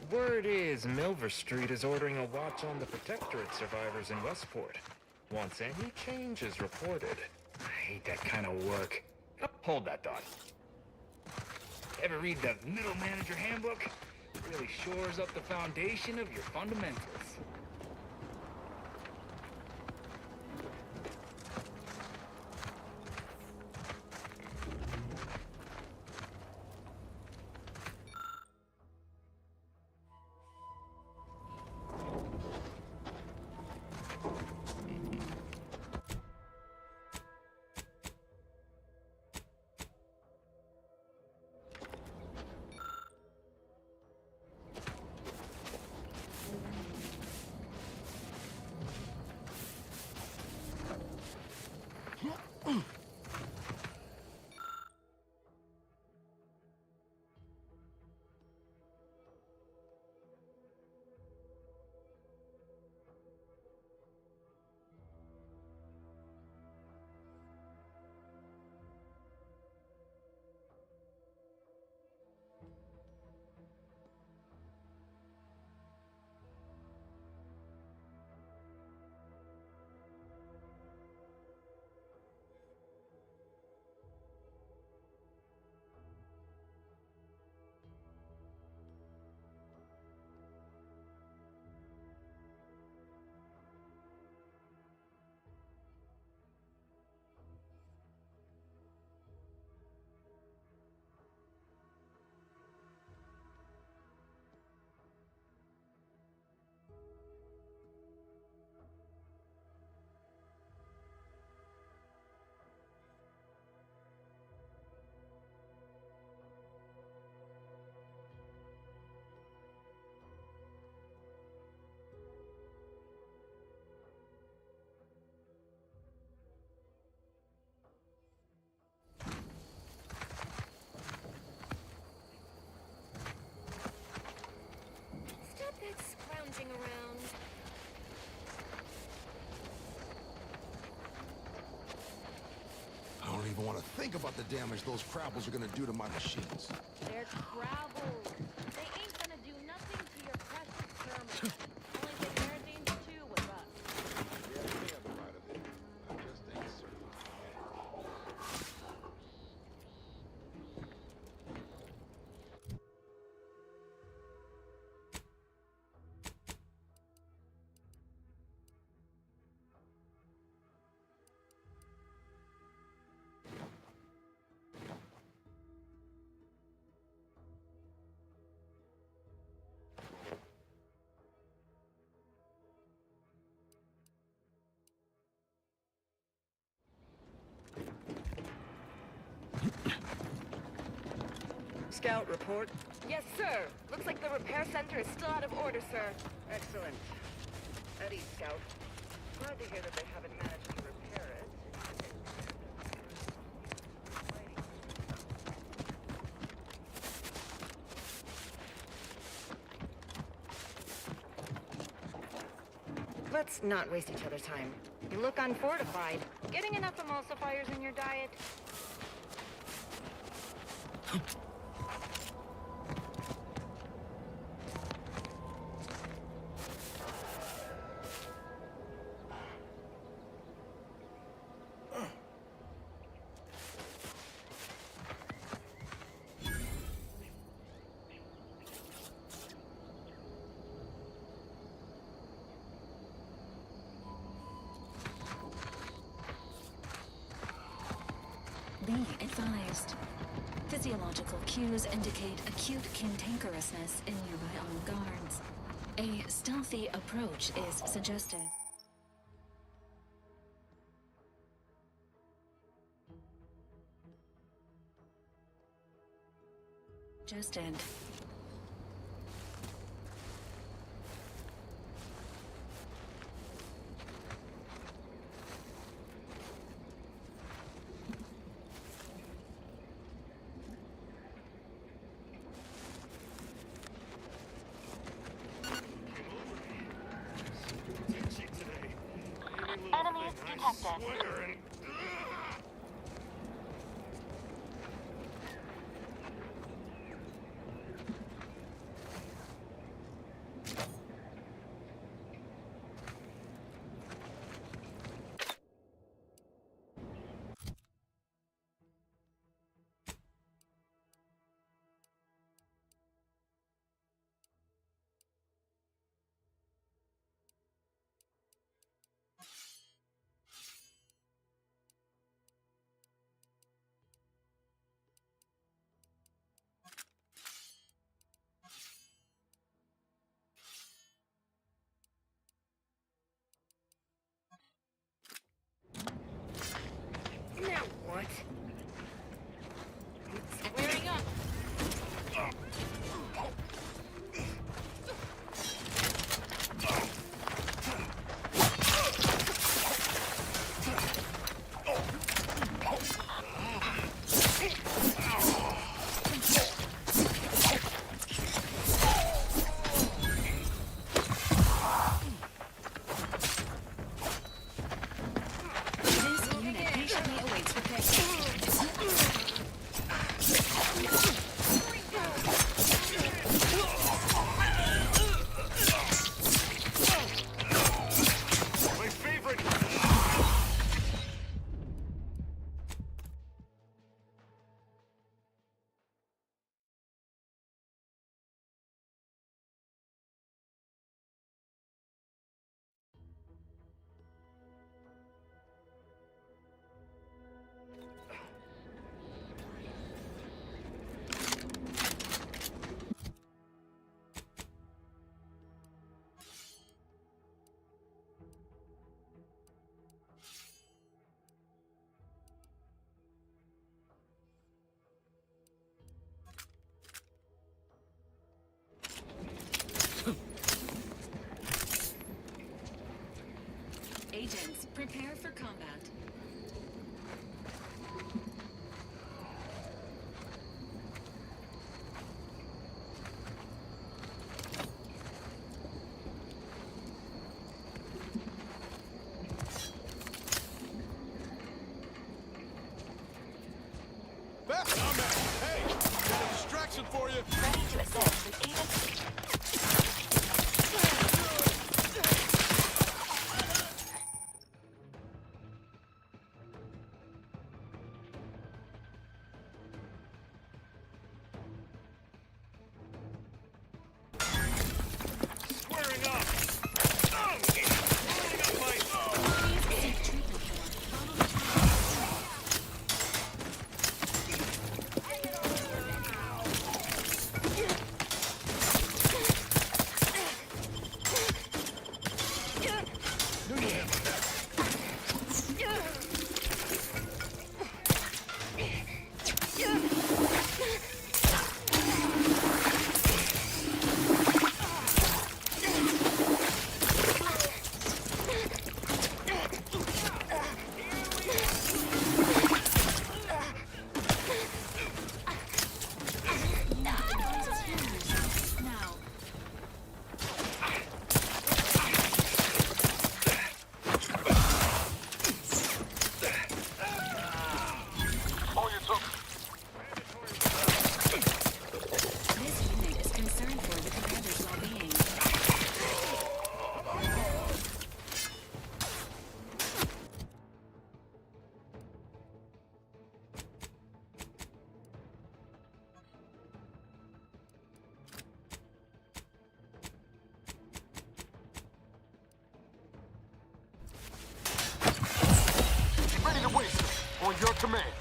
Speaker 15: Word is Milver Street is ordering a watch on the Protectorate survivors in Westport. Once any change is reported. I hate that kind of work. Oh, hold that thought. Ever read the Middle Manager Handbook? It really shores up the foundation of your fundamentals.
Speaker 3: even want to think about the damage those Krabbles are gonna do to my machines.
Speaker 19: They're Krabbles. They ain't gonna do nothing to your precious terminal. Only thing they're in danger too with us.
Speaker 3: Yeah, they have the right of it. I just ain't certain.
Speaker 7: Scout report.
Speaker 22: Yes, sir. Looks like the repair center is still out of order, sir.
Speaker 7: Excellent. Eddie, Scout. Glad to hear that they haven't managed to repair it.
Speaker 22: Let's not waste each other's time. You look unfortified. Getting enough emulsifiers in your diet?
Speaker 2: Be advised. Physiological cues indicate acute cantankerousness in nearby armed guards. A stealthy approach is suggested. Suggested.
Speaker 8: Enemies detected.
Speaker 22: Now what? Squaring up.
Speaker 2: This unit patiently awaits repair.
Speaker 15: My favorite!
Speaker 2: Agents, prepare for combat.
Speaker 3: Knew you had my back.
Speaker 2: This unit is concerned for the commander's well-being.
Speaker 3: Ready to waste it. On your command.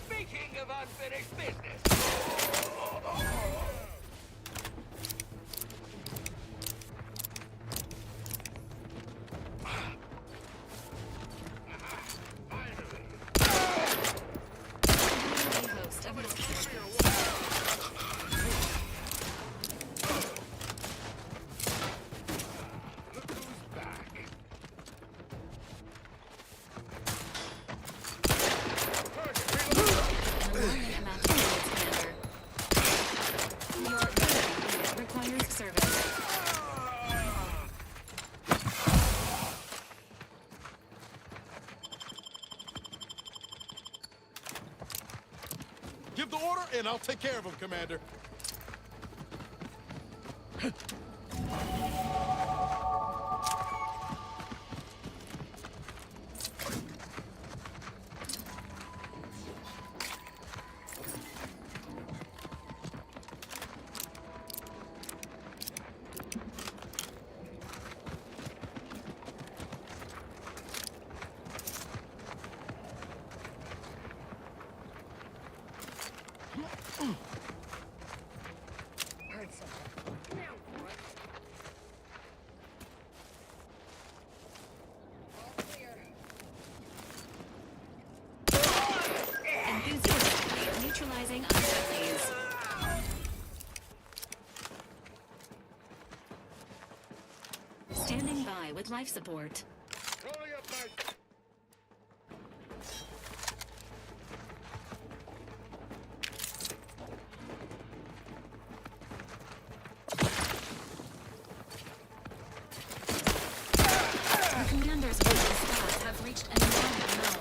Speaker 4: Speaking of unfinished business.
Speaker 2: Host of this requires service.
Speaker 3: Give the order, and I'll take care of him, Commander.
Speaker 22: Heard something. Now what?
Speaker 2: Enthusiastically neutralizing undeadlies. Standing by with life support.
Speaker 3: Rolling up my...
Speaker 2: The commander's weapon stocks have reached an alarming low.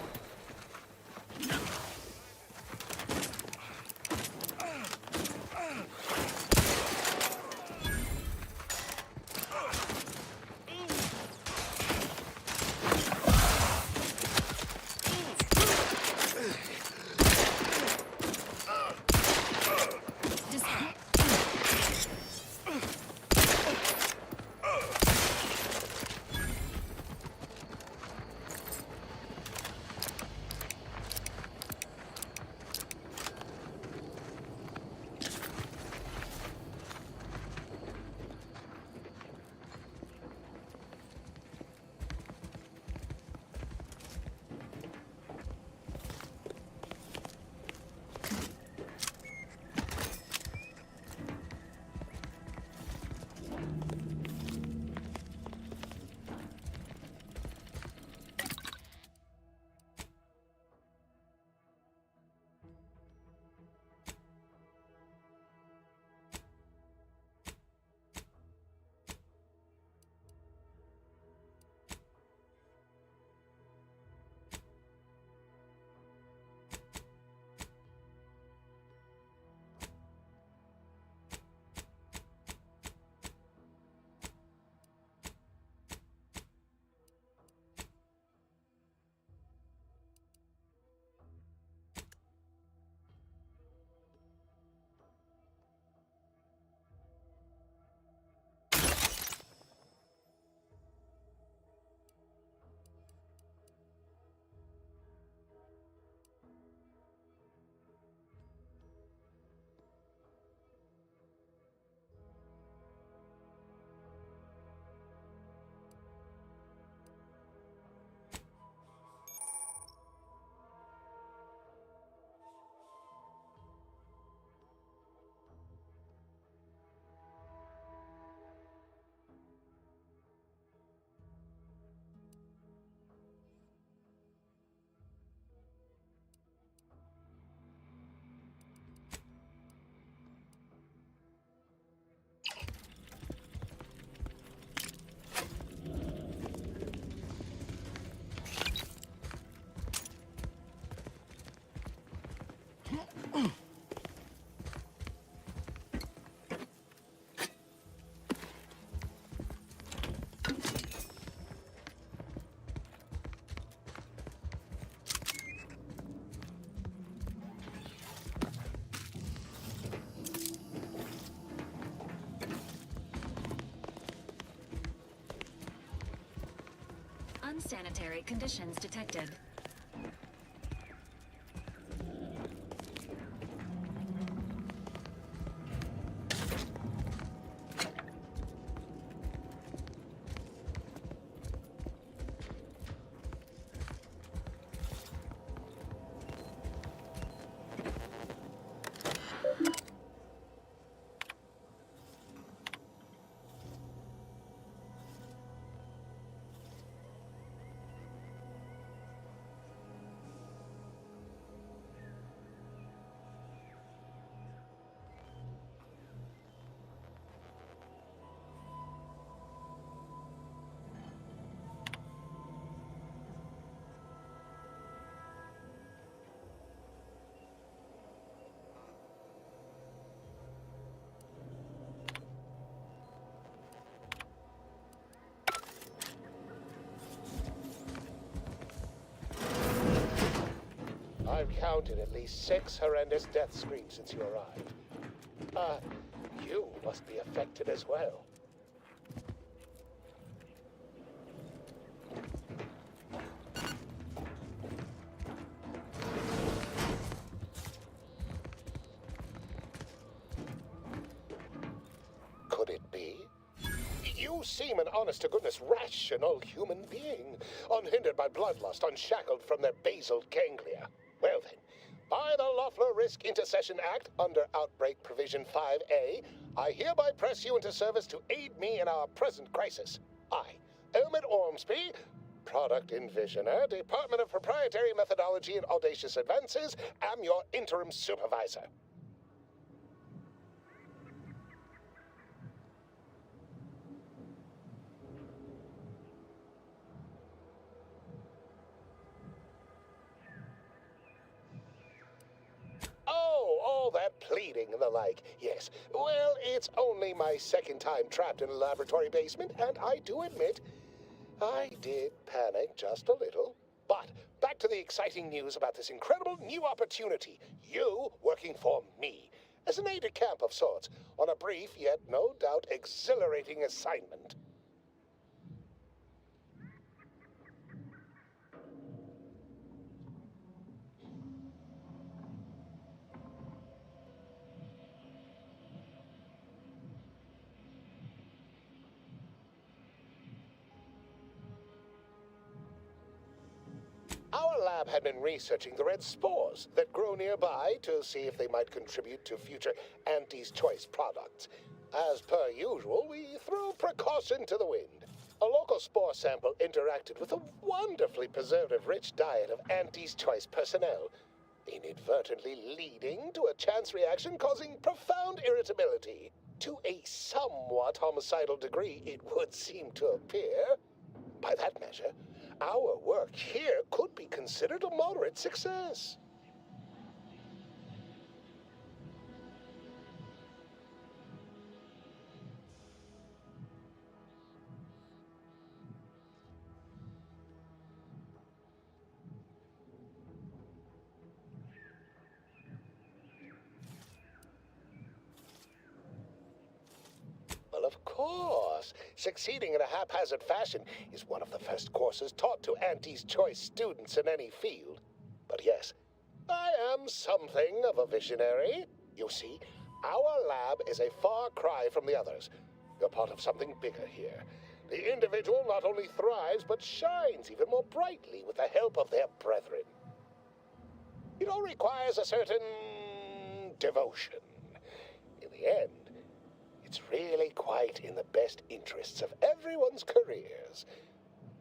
Speaker 2: unsanitary conditions detected.
Speaker 5: I've counted at least 6 horrendous death screams since you arrived. You must be affected as well. Could it be? You seem an honest-to-goodness rational human being, unhindered by bloodlust, unshackled from their basal ganglia. Well then, by the Loeffler Risk Intercession Act, under Outbreak Provision 5A, I hereby press you into service to aid me in our present crisis. I, Elmet Ormsby, Product Envisioner, Department of Proprietary Methodology and Audacious Advances, am your interim supervisor. Oh, all that pleading and the like. Yes. Well, it's only my second time trapped in a laboratory basement, and I do admit, I did panic just a little. But back to the exciting news about this incredible new opportunity. You working for me, as an aide-de-camp of sorts, on a brief yet no doubt exhilarating assignment. Our lab had been researching the red spores that grow nearby to see if they might contribute to future Auntie's Choice products. As per usual, we threw precaution to the wind. A local spore sample interacted with a wonderfully preservative-rich diet of Auntie's Choice personnel, inadvertently leading to a chance reaction causing profound irritability. To a somewhat homicidal degree, it would seem to appear. By that measure, our work here could be considered a moderate success. Well, of course. Succeeding in a haphazard fashion is one of the first courses taught to Auntie's Choice students in any field. But yes, I am something of a visionary. You see, our lab is a far cry from the others. You're part of something bigger here. The individual not only thrives, but shines even more brightly with the help of their brethren. It all requires a certain devotion. In the end, it's really quite in the best interests of everyone's careers.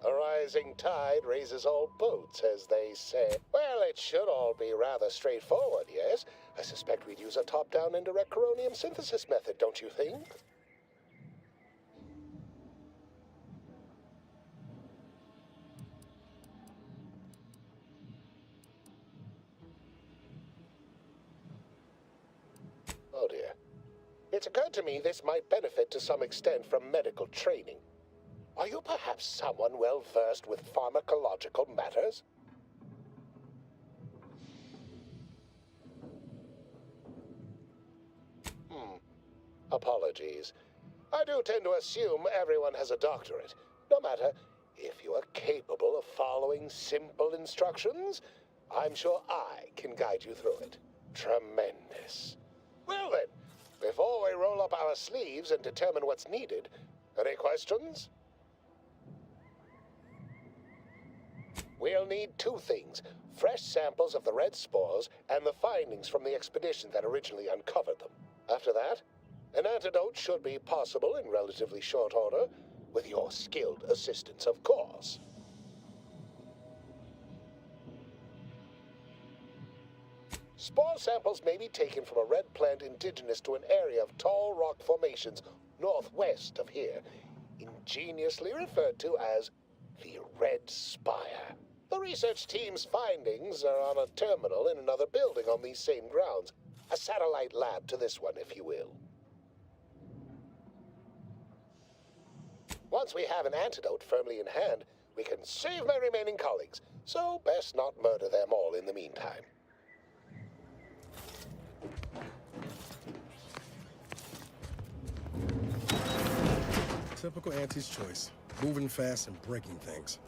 Speaker 5: A rising tide raises all boats, as they say. Well, it should all be rather straightforward, yes? I suspect we'd use a top-down indirect coronium synthesis method, don't you think? Oh dear. It's occurred to me this might benefit to some extent from medical training. Are you perhaps someone well versed with pharmacological matters? Apologies. I do tend to assume everyone has a doctorate. No matter. If you are capable of following simple instructions, I'm sure I can guide you through it. Tremendous. Well then, before we roll up our sleeves and determine what's needed, any questions? We'll need two things: fresh samples of the red spores and the findings from the expedition that originally uncovered them. After that, an antidote should be possible in relatively short order, with your skilled assistance, of course. Spore samples may be taken from a red plant indigenous to an area of tall rock formations northwest of here, ingeniously referred to as the Red Spire. The research team's findings are on a terminal in another building on these same grounds. A satellite lab to this one, if you will. Once we have an antidote firmly in hand, we can save my remaining colleagues, so best not murder them all in the meantime.
Speaker 1: Typical Auntie's choice. Moving fast and breaking things.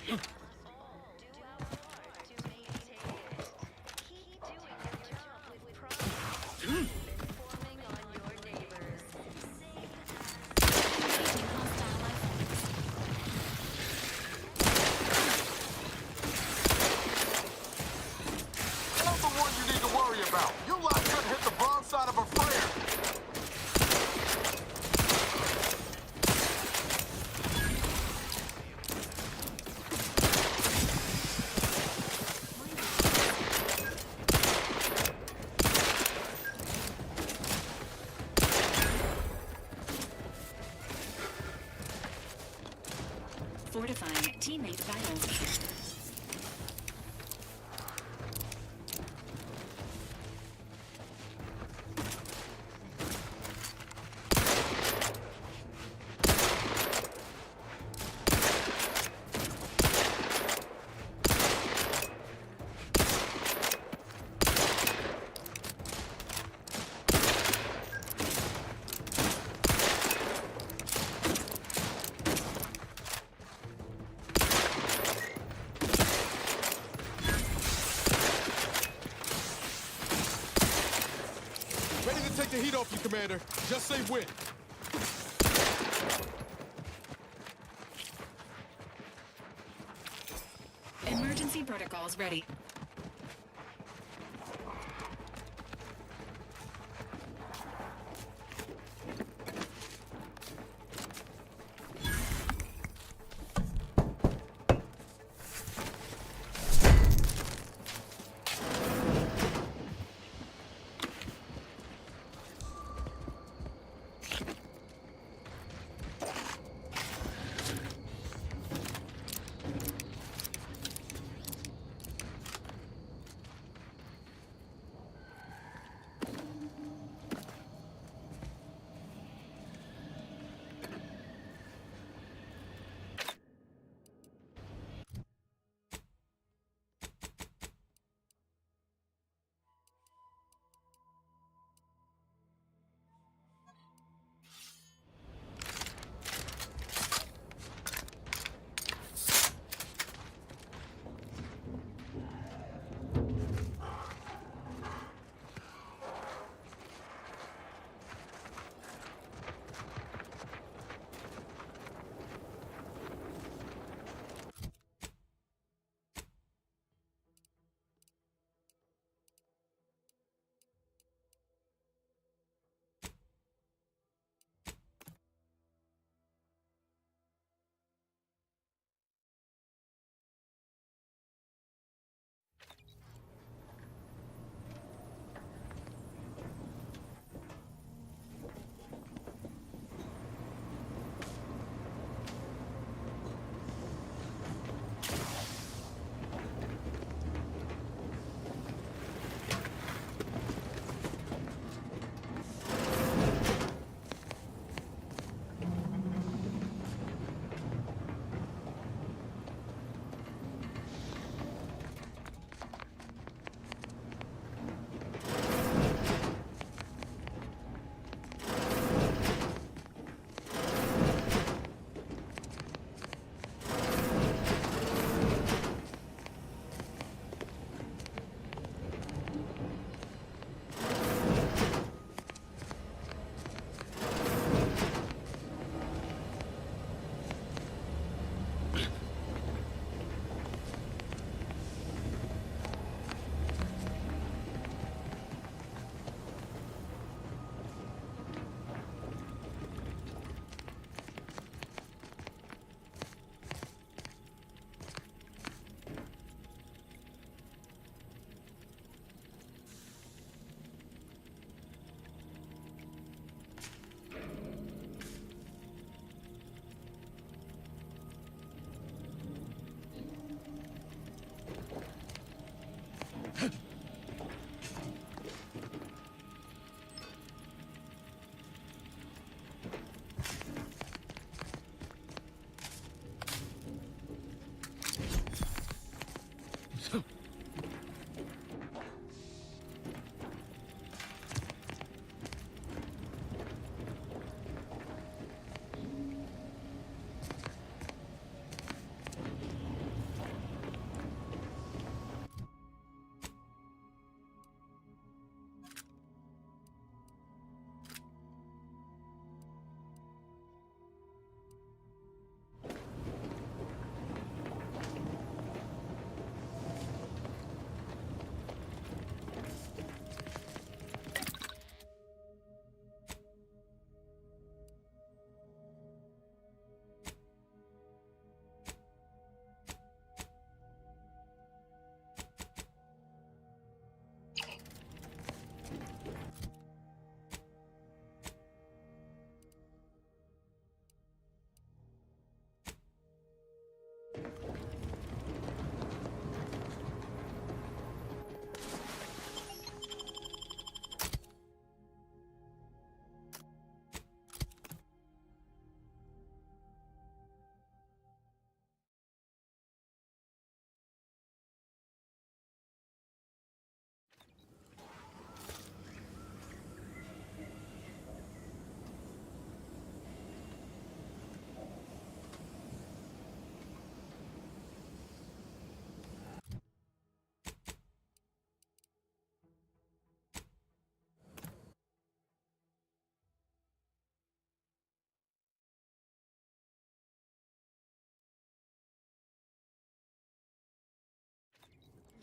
Speaker 3: I'm the one you need to worry about. You lot couldn't hit the broadside of a flare.
Speaker 2: Fortifying teammate vitals.
Speaker 3: Ready to take the heat off you, Commander. Just say when.
Speaker 2: Emergency protocols ready.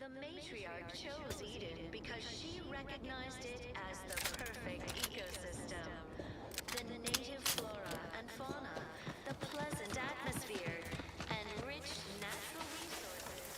Speaker 6: The matriarch chose Eden because she recognized it as the perfect ecosystem. The native flora and fauna, the pleasant atmosphere, and rich natural resources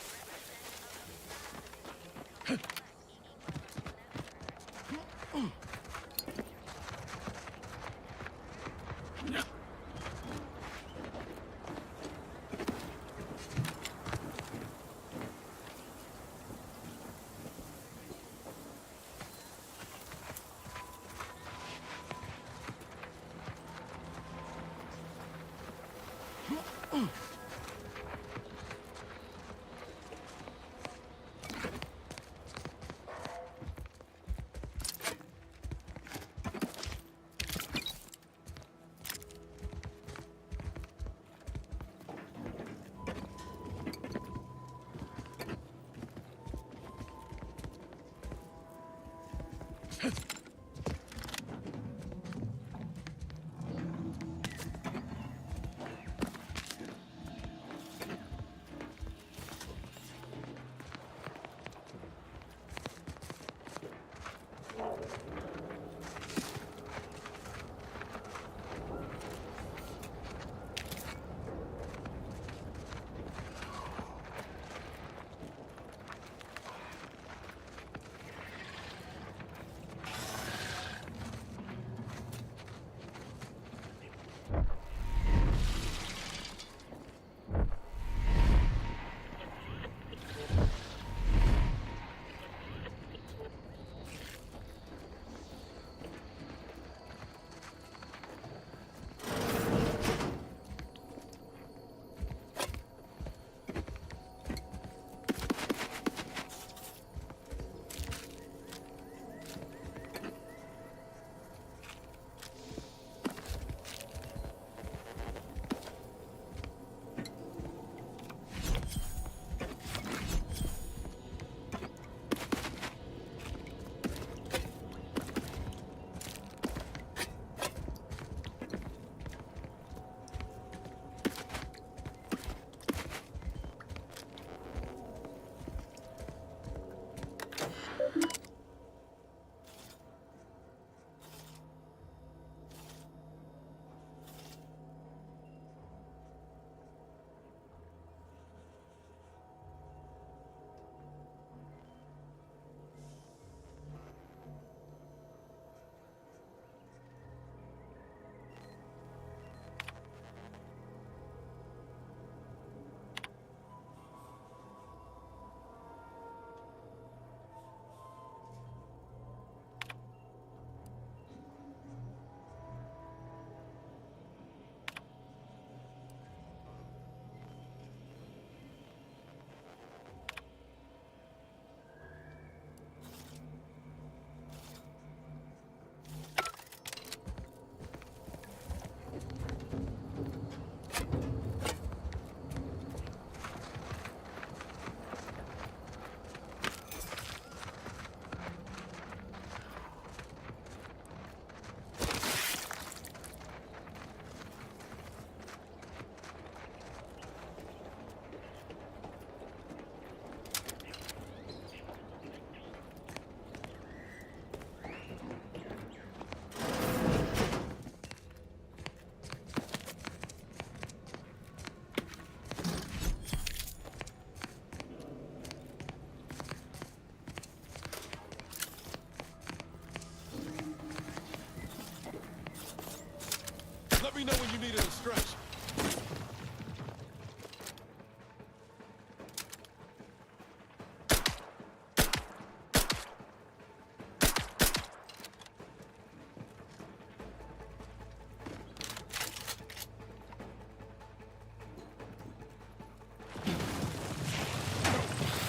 Speaker 3: Let me know when you need a stretch.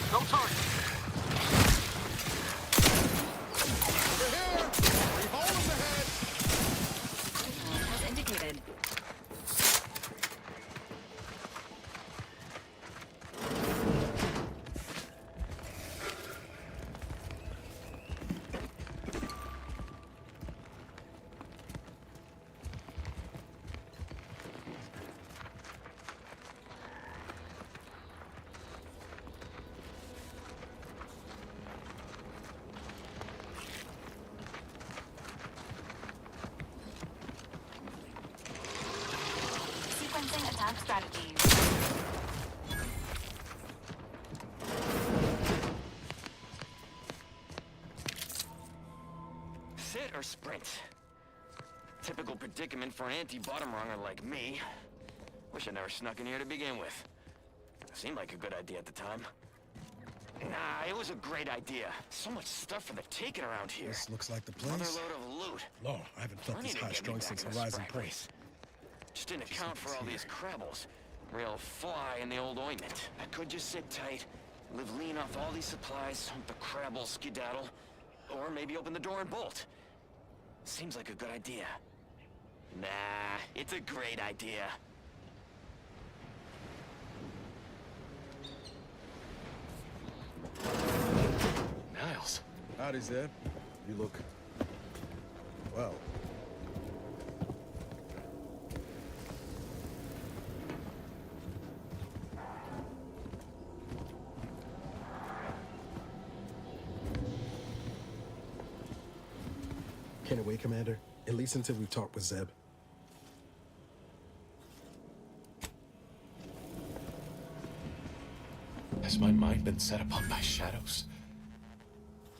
Speaker 4: No target.
Speaker 3: Over here. We hole in the head.
Speaker 2: As indicated.
Speaker 20: Tab strategies.
Speaker 9: Sit or sprint? Typical predicament for an anti-bottom runger like me. Wish I never snuck in here to begin with. Seemed like a good idea at the time. Nah, it was a great idea. So much stuff for the taking around here.
Speaker 1: This looks like the
Speaker 9: Another
Speaker 1: place.
Speaker 9: load of loot.
Speaker 1: Lord, I haven't felt
Speaker 9: Plenty
Speaker 1: this
Speaker 9: to
Speaker 1: high
Speaker 9: get me
Speaker 1: strung
Speaker 9: back
Speaker 1: since
Speaker 9: in the
Speaker 1: Horizon
Speaker 9: sprite
Speaker 1: Point.
Speaker 9: race. Just didn't account for all these crabbles. Real fly in the old ointment. I could just sit tight, live lean off all these supplies, hope the crabbles skedaddle, or maybe open the door and bolt. Seems like a good idea. Nah, it's a great idea.
Speaker 3: Niles.
Speaker 1: Howdy, Zeb. You look... well. Can't wait, Commander. At least until we talk with Zeb.
Speaker 3: Has my mind been set upon by shadows?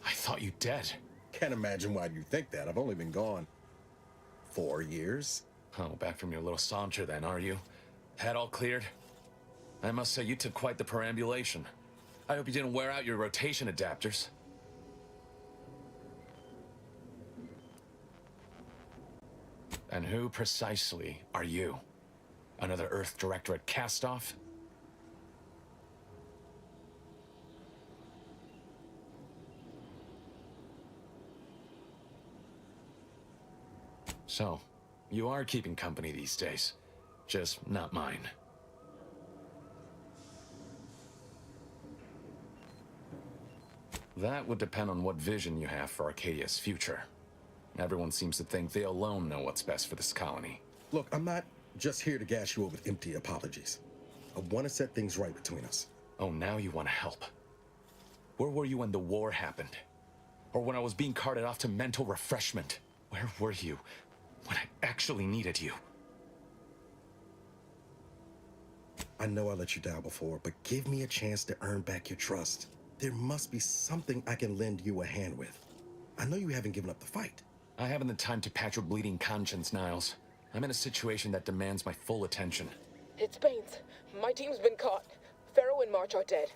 Speaker 3: I thought you dead.
Speaker 1: Can't imagine why you think that. I've only been gone 4 years.
Speaker 3: Oh, back from your little saunter then, are you? Head all cleared? I must say, you took quite the perambulation. I hope you didn't wear out your rotation adapters. And who precisely are you? Another Earth Directorate cast-off? So, you are keeping company these days. Just not mine. That would depend on what vision you have for Arcadia's future. Everyone seems to think they alone know what's best for this colony.
Speaker 1: Look, I'm not just here to gas you up with empty apologies. I want to set things right between us.
Speaker 3: Oh, now you want to help. Where were you when the war happened? Or when I was being carted off to mental refreshment? Where were you when I actually needed you?
Speaker 1: I know I let you down before, but give me a chance to earn back your trust. There must be something I can lend you a hand with. I know you haven't given up the fight.
Speaker 3: I haven't the time to patch your bleeding conscience, Niles. I'm in a situation that demands my full attention.
Speaker 10: It's Baines. My team's been caught. Pharaoh and March are dead.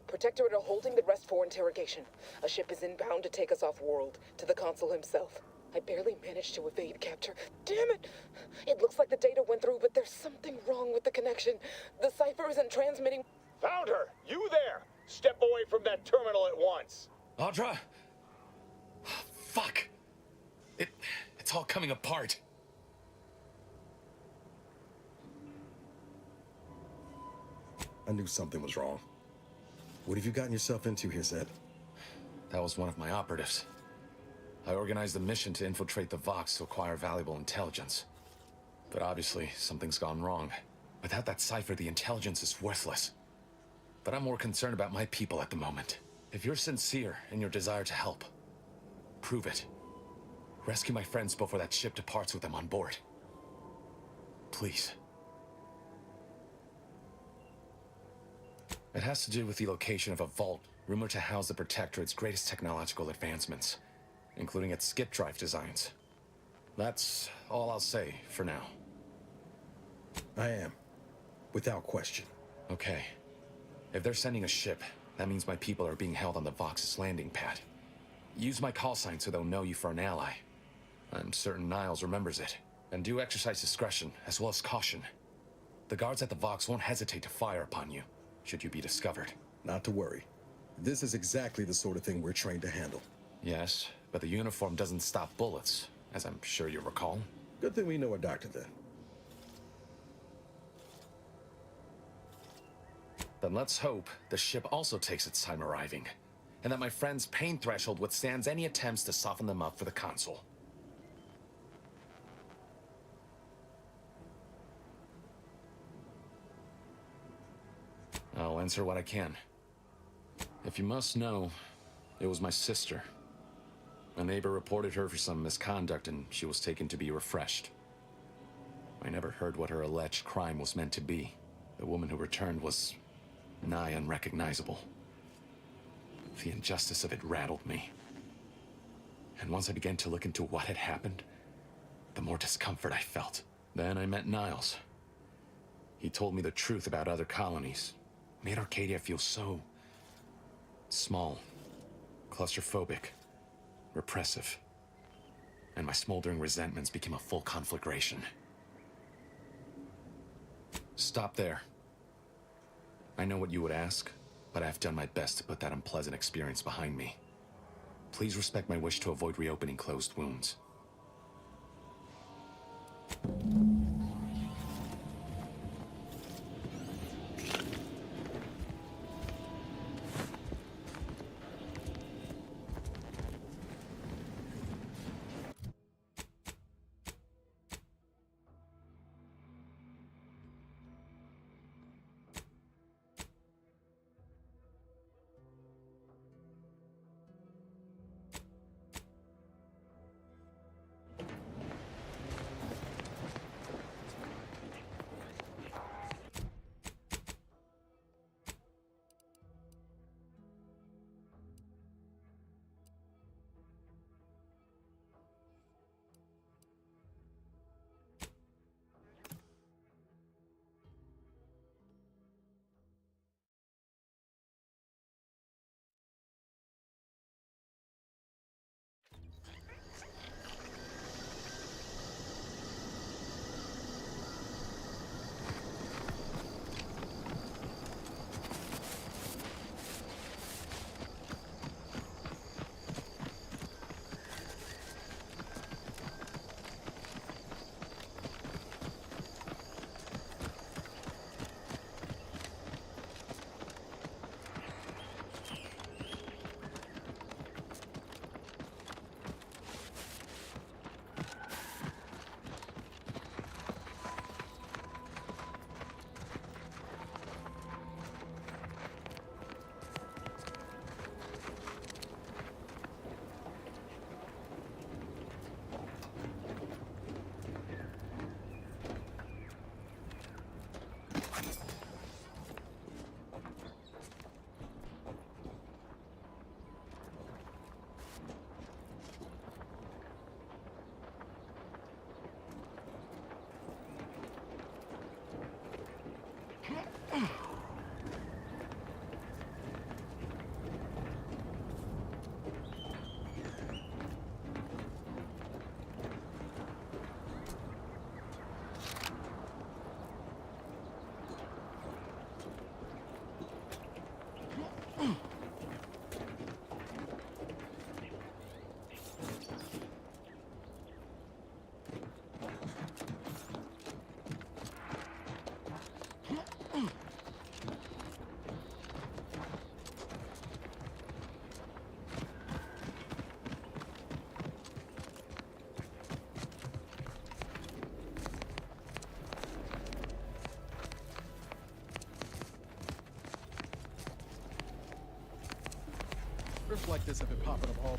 Speaker 10: Protectorate are holding the rest for interrogation. A ship is inbound to take us off-world, to the Consul himself. I barely managed to evade capture. Damn it! It looks like the data went through, but there's something wrong with the connection. The cipher isn't transmitting.
Speaker 5: Found her! You there! Step away from that terminal at once!
Speaker 3: Audra! Fuck! It's all coming apart.
Speaker 1: I knew something was wrong. What have you gotten yourself into here, Zeb?
Speaker 3: That was one of my operatives. I organized a mission to infiltrate the Vox to acquire valuable intelligence. But obviously, something's gone wrong. Without that cipher, the intelligence is worthless. But I'm more concerned about my people at the moment. If you're sincere in your desire to help, prove it. Rescue my friends before that ship departs with them on board. Please. It has to do with the location of a vault rumored to house the Protectorate's greatest technological advancements, including its skip drive designs. That's all I'll say for now.
Speaker 1: I am. Without question.
Speaker 3: Okay. If they're sending a ship, that means my people are being held on the Vox's landing pad. Use my call sign so they'll know you for an ally. I'm certain Niles remembers it. And do exercise discretion, as well as caution. The guards at the Vox won't hesitate to fire upon you, should you be discovered.
Speaker 1: Not to worry. This is exactly the sort of thing we're trained to handle.
Speaker 3: Yes, but the uniform doesn't stop bullets, as I'm sure you recall.
Speaker 1: Good thing we know a doctor then.
Speaker 3: Then let's hope the ship also takes its time arriving, and that my friend's pain threshold withstands any attempts to soften them up for the Consul. I'll answer what I can. If you must know, it was my sister. A neighbor reported her for some misconduct and she was taken to be refreshed. I never heard what her alleged crime was meant to be. The woman who returned was nigh unrecognizable. The injustice of it rattled me. And once I began to look into what had happened, the more discomfort I felt. Then I met Niles. He told me the truth about other colonies. Made Arcadia feel so small, claustrophobic, repressive. And my smoldering resentments became a full conflagration. Stop there. I know what you would ask, but I've done my best to put that unpleasant experience behind me. Please respect my wish to avoid reopening closed wounds.
Speaker 1: Rifts like this have been popping up all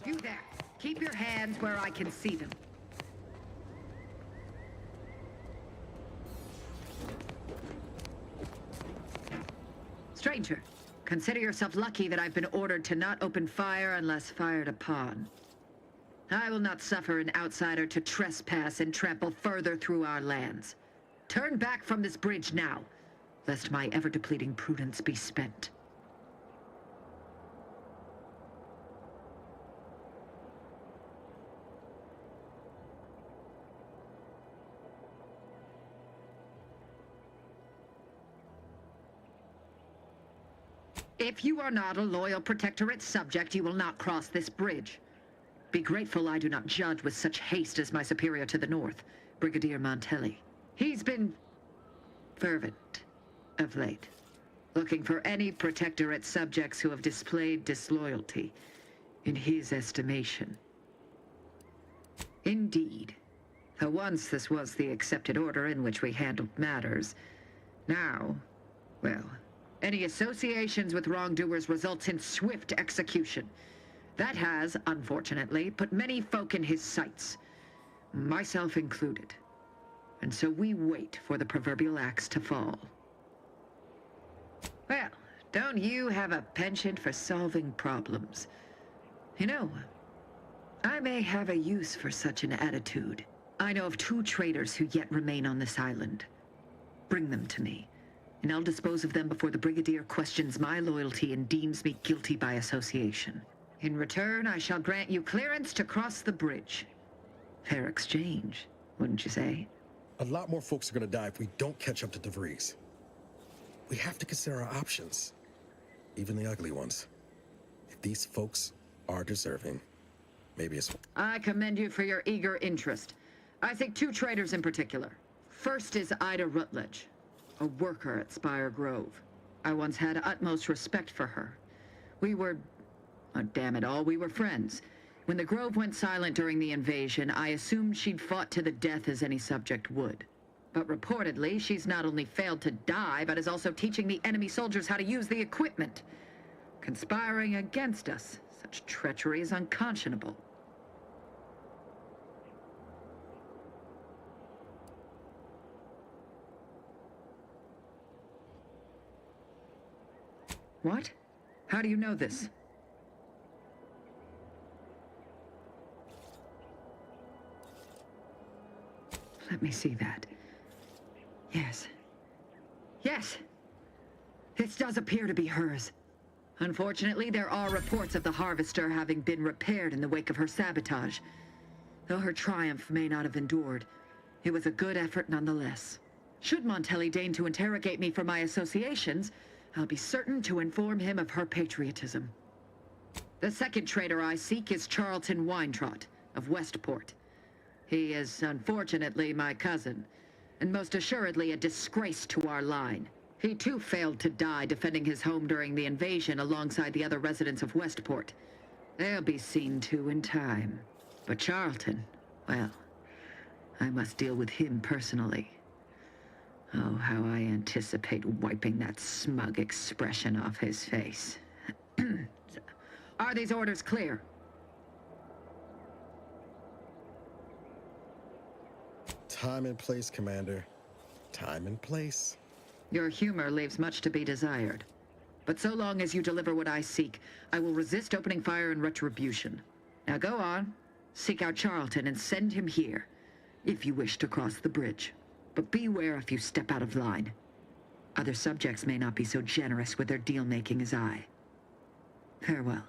Speaker 12: You there. Keep your hands where I can see them. Stranger, consider yourself lucky that I've been ordered to not open fire unless fired upon. I will not suffer an outsider to trespass and trample further through our lands. Turn back from this bridge now, lest my ever-depleting prudence be spent. If you are not a loyal Protectorate subject, you will not cross this bridge. Be grateful I do not judge with such haste as my superior to the north, Brigadier Montelli. He's been fervent of late, looking for any Protectorate subjects who have displayed disloyalty in his estimation. Indeed, though once this was the accepted order in which we handled matters, now, well, any associations with wrongdoers results in swift execution. That has, unfortunately, put many folk in his sights, myself included. And so we wait for the proverbial axe to fall. Well, don't you have a penchant for solving problems? You know, I may have a use for such an attitude. I know of 2 traitors who yet remain on this island. Bring them to me, and I'll dispose of them before the Brigadier questions my loyalty and deems me guilty by association. In return, I shall grant you clearance to cross the bridge. Fair exchange, wouldn't you say?
Speaker 1: A lot more folks are gonna die if we don't catch up to DeVries. We have to consider our options, even the ugly ones. If these folks are deserving, maybe it's...
Speaker 12: I commend you for your eager interest. I think 2 traitors in particular. First is Ida Rutledge, a worker at Spire Grove. I once had utmost respect for her. We were... oh, damn it all, we were friends. When the Grove went silent during the invasion, I assumed she'd fought to the death as any subject would. But reportedly, she's not only failed to die, but is also teaching the enemy soldiers how to use the equipment. Conspiring against us. Such treachery is unconscionable. What? How do you know this? Let me see that. Yes. Yes! This does appear to be hers. Unfortunately, there are reports of the Harvester having been repaired in the wake of her sabotage. Though her triumph may not have endured, it was a good effort nonetheless. Should Montelli deign to interrogate me for my associations, I'll be certain to inform him of her patriotism. The second traitor I seek is Charlton Weintraut of Westport. He is, unfortunately, my cousin, and most assuredly a disgrace to our line. He too failed to die defending his home during the invasion alongside the other residents of Westport. They'll be seen to in time. But Charlton, well, I must deal with him personally. Oh, how I anticipate wiping that smug expression off his face. Are these orders clear?
Speaker 1: Time and place, Commander. Time and place.
Speaker 12: Your humor leaves much to be desired. But so long as you deliver what I seek, I will resist opening fire in retribution. Now go on. Seek out Charlton and send him here, if you wish to cross the bridge. But beware if you step out of line. Other subjects may not be so generous with their deal-making as I. Farewell.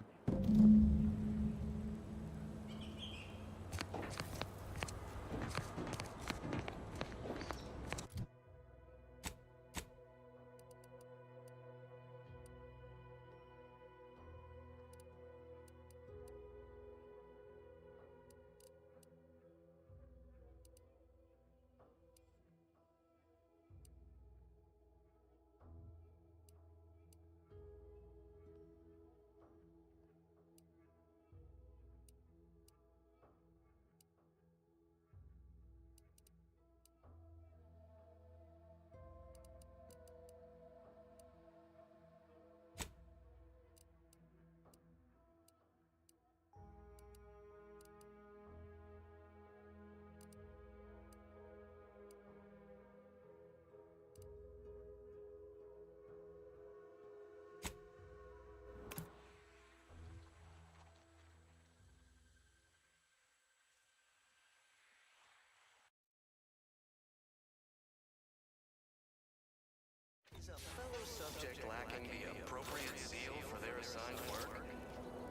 Speaker 9: Is a fellow subject lacking the appropriate zeal for their assigned work?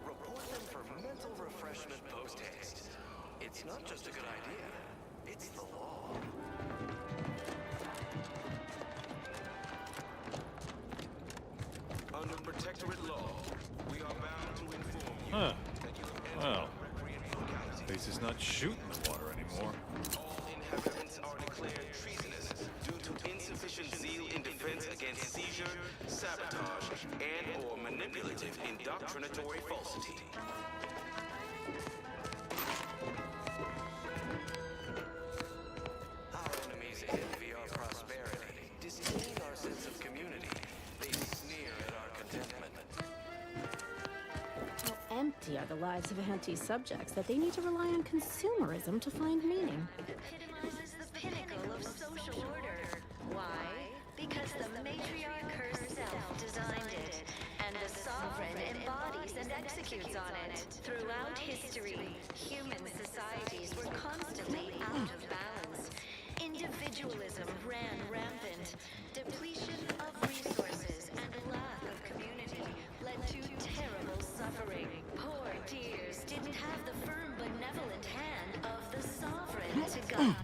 Speaker 9: Report them for mental refreshment post-haste. It's not just a good idea, it's the law.
Speaker 14: Under Protectorate law, we are bound to inform you
Speaker 16: Huh.
Speaker 14: that you have
Speaker 16: Well,
Speaker 14: entered a recreant locality.
Speaker 16: place is not shooting the water anymore.
Speaker 14: All inhabitants are declared treasonous due to insufficient zeal in defense against seizure, sabotage, and/or manipulative indoctrinatory falsity.
Speaker 9: Our enemies envy our prosperity, disdain our sense of community. They sneer at our contentment.
Speaker 23: How empty are the lives of anti-subjects that they need to rely on consumerism to find meaning?
Speaker 6: Epitomizes the pinnacle of social order. Why? Because the matriarch herself designed it, and the sovereign embodies and executes on it. Throughout history, human societies were constantly out of balance. Individualism ran rampant. Depletion of resources and lack of community led to terrible suffering. Poor dears didn't have the firm, benevolent hand of the sovereign to guide.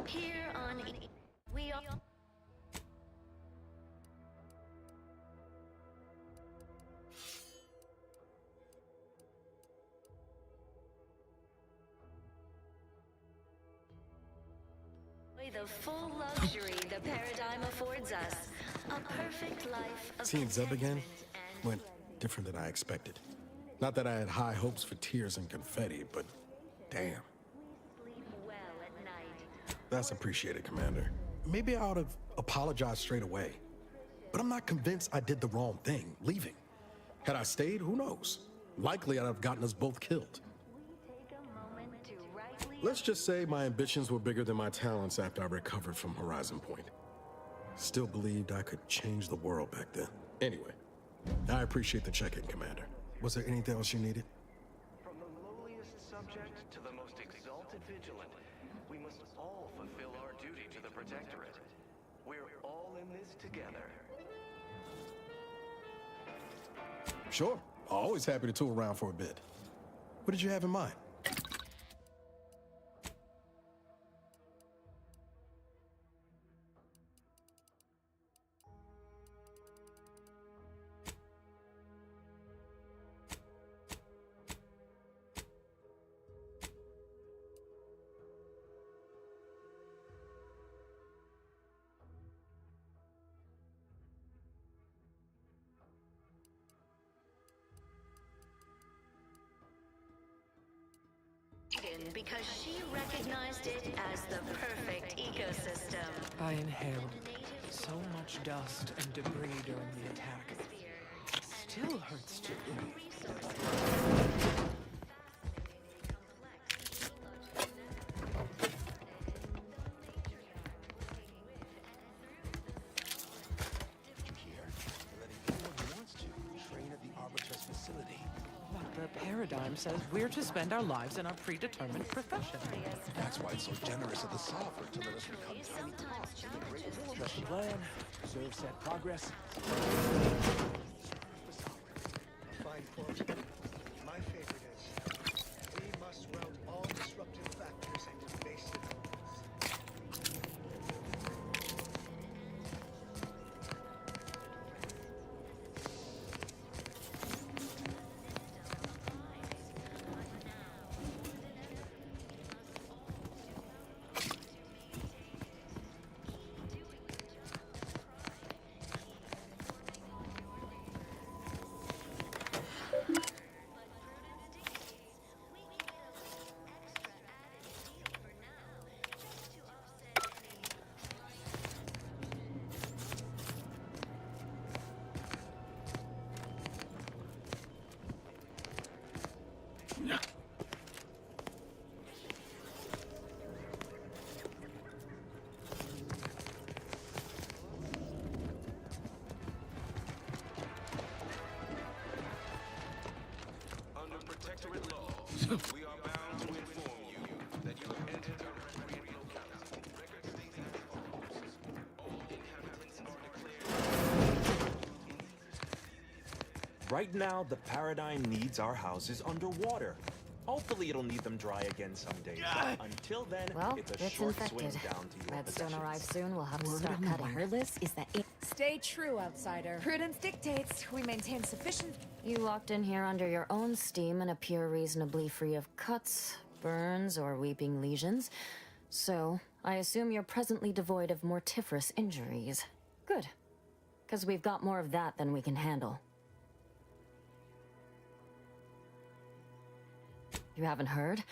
Speaker 6: Here on we are. The full luxury the paradigm affords us. A perfect life of
Speaker 1: Seeing Zeb again
Speaker 6: contentment
Speaker 1: went different than I expected. Not that I had high hopes for tears and confetti, but damn.
Speaker 6: sleep well at night.
Speaker 1: That's appreciated, Commander. Maybe I ought have apologized straight away. But I'm not convinced I did the wrong thing, leaving. Had I stayed, who knows? Likely I'd have gotten us both killed.
Speaker 6: Take a moment to rightly
Speaker 1: Let's just say my ambitions were bigger than my talents after I recovered from Horizon Point. Still believed I could change the world back then. Anyway, I appreciate the check-in, Commander. Was there anything else you needed?
Speaker 14: From the lowliest subject to the most exalted vigilant, we must all fulfill our duty to the Protectorate. We're all in this together.
Speaker 1: Sure. Always happy to tool around for a bit. What did you have in mind?
Speaker 6: because she recognized it as the perfect ecosystem.
Speaker 11: I inhaled so much dust and debris during the attack. Still hurts to breathe. The paradigm says we're to spend our lives in our predetermined profession.
Speaker 13: That's why it's so generous of the Sovereign to let us become tiny parts of the great world.
Speaker 11: Trust the plan, observe set progress.
Speaker 17: Fine quote. My favorite is, we must rout all disruptive factors and invasive elements.
Speaker 14: Under Protectorate law, we are bound to inform you that you have entered a recreant locality. Records state as follows. All inhabitants are declared...
Speaker 24: Right now, the Paradigm needs our houses underwater. Hopefully it'll need them dry again someday. But until then,
Speaker 21: Well,
Speaker 24: it's a
Speaker 21: it's
Speaker 24: short
Speaker 21: infected.
Speaker 24: swing down to your
Speaker 21: Redstone
Speaker 24: possessions.
Speaker 21: arrives soon. We'll have to
Speaker 25: Word
Speaker 21: start
Speaker 25: on the
Speaker 21: cutting.
Speaker 25: wireless is that Stay true, outsider. Prudence dictates we maintain sufficient...
Speaker 21: You walked in here under your own steam and appear reasonably free of cuts, burns, or weeping lesions. So, I assume you're presently devoid of mortiferous injuries. Good. Because we've got more of that than we can handle. You haven't heard?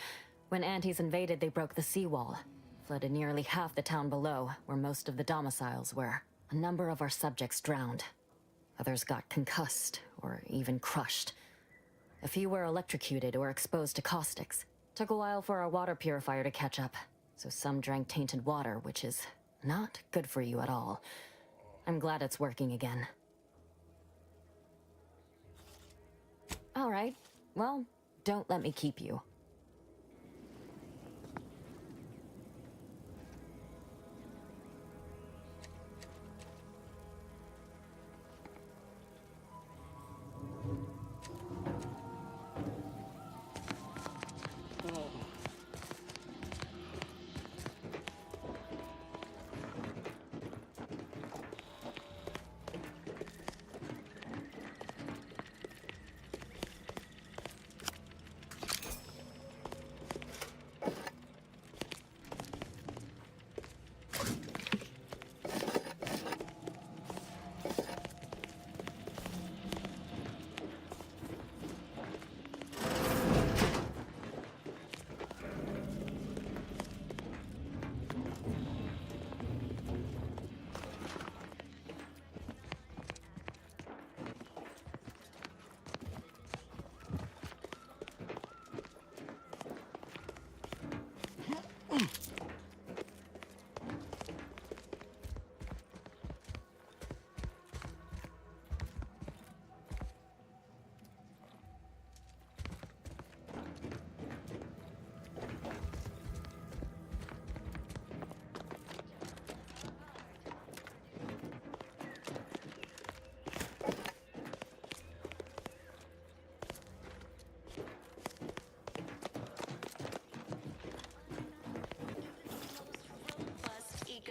Speaker 21: When Antes invaded, they broke the seawall. Flooded nearly half the town below, where most of the domiciles were. A number of our subjects drowned. Others got concussed, or even crushed. A few were electrocuted or exposed to caustics. Took a while for our water purifier to catch up, so some drank tainted water, which is not good for you at all. I'm glad it's working again. All right, well, don't let me keep you.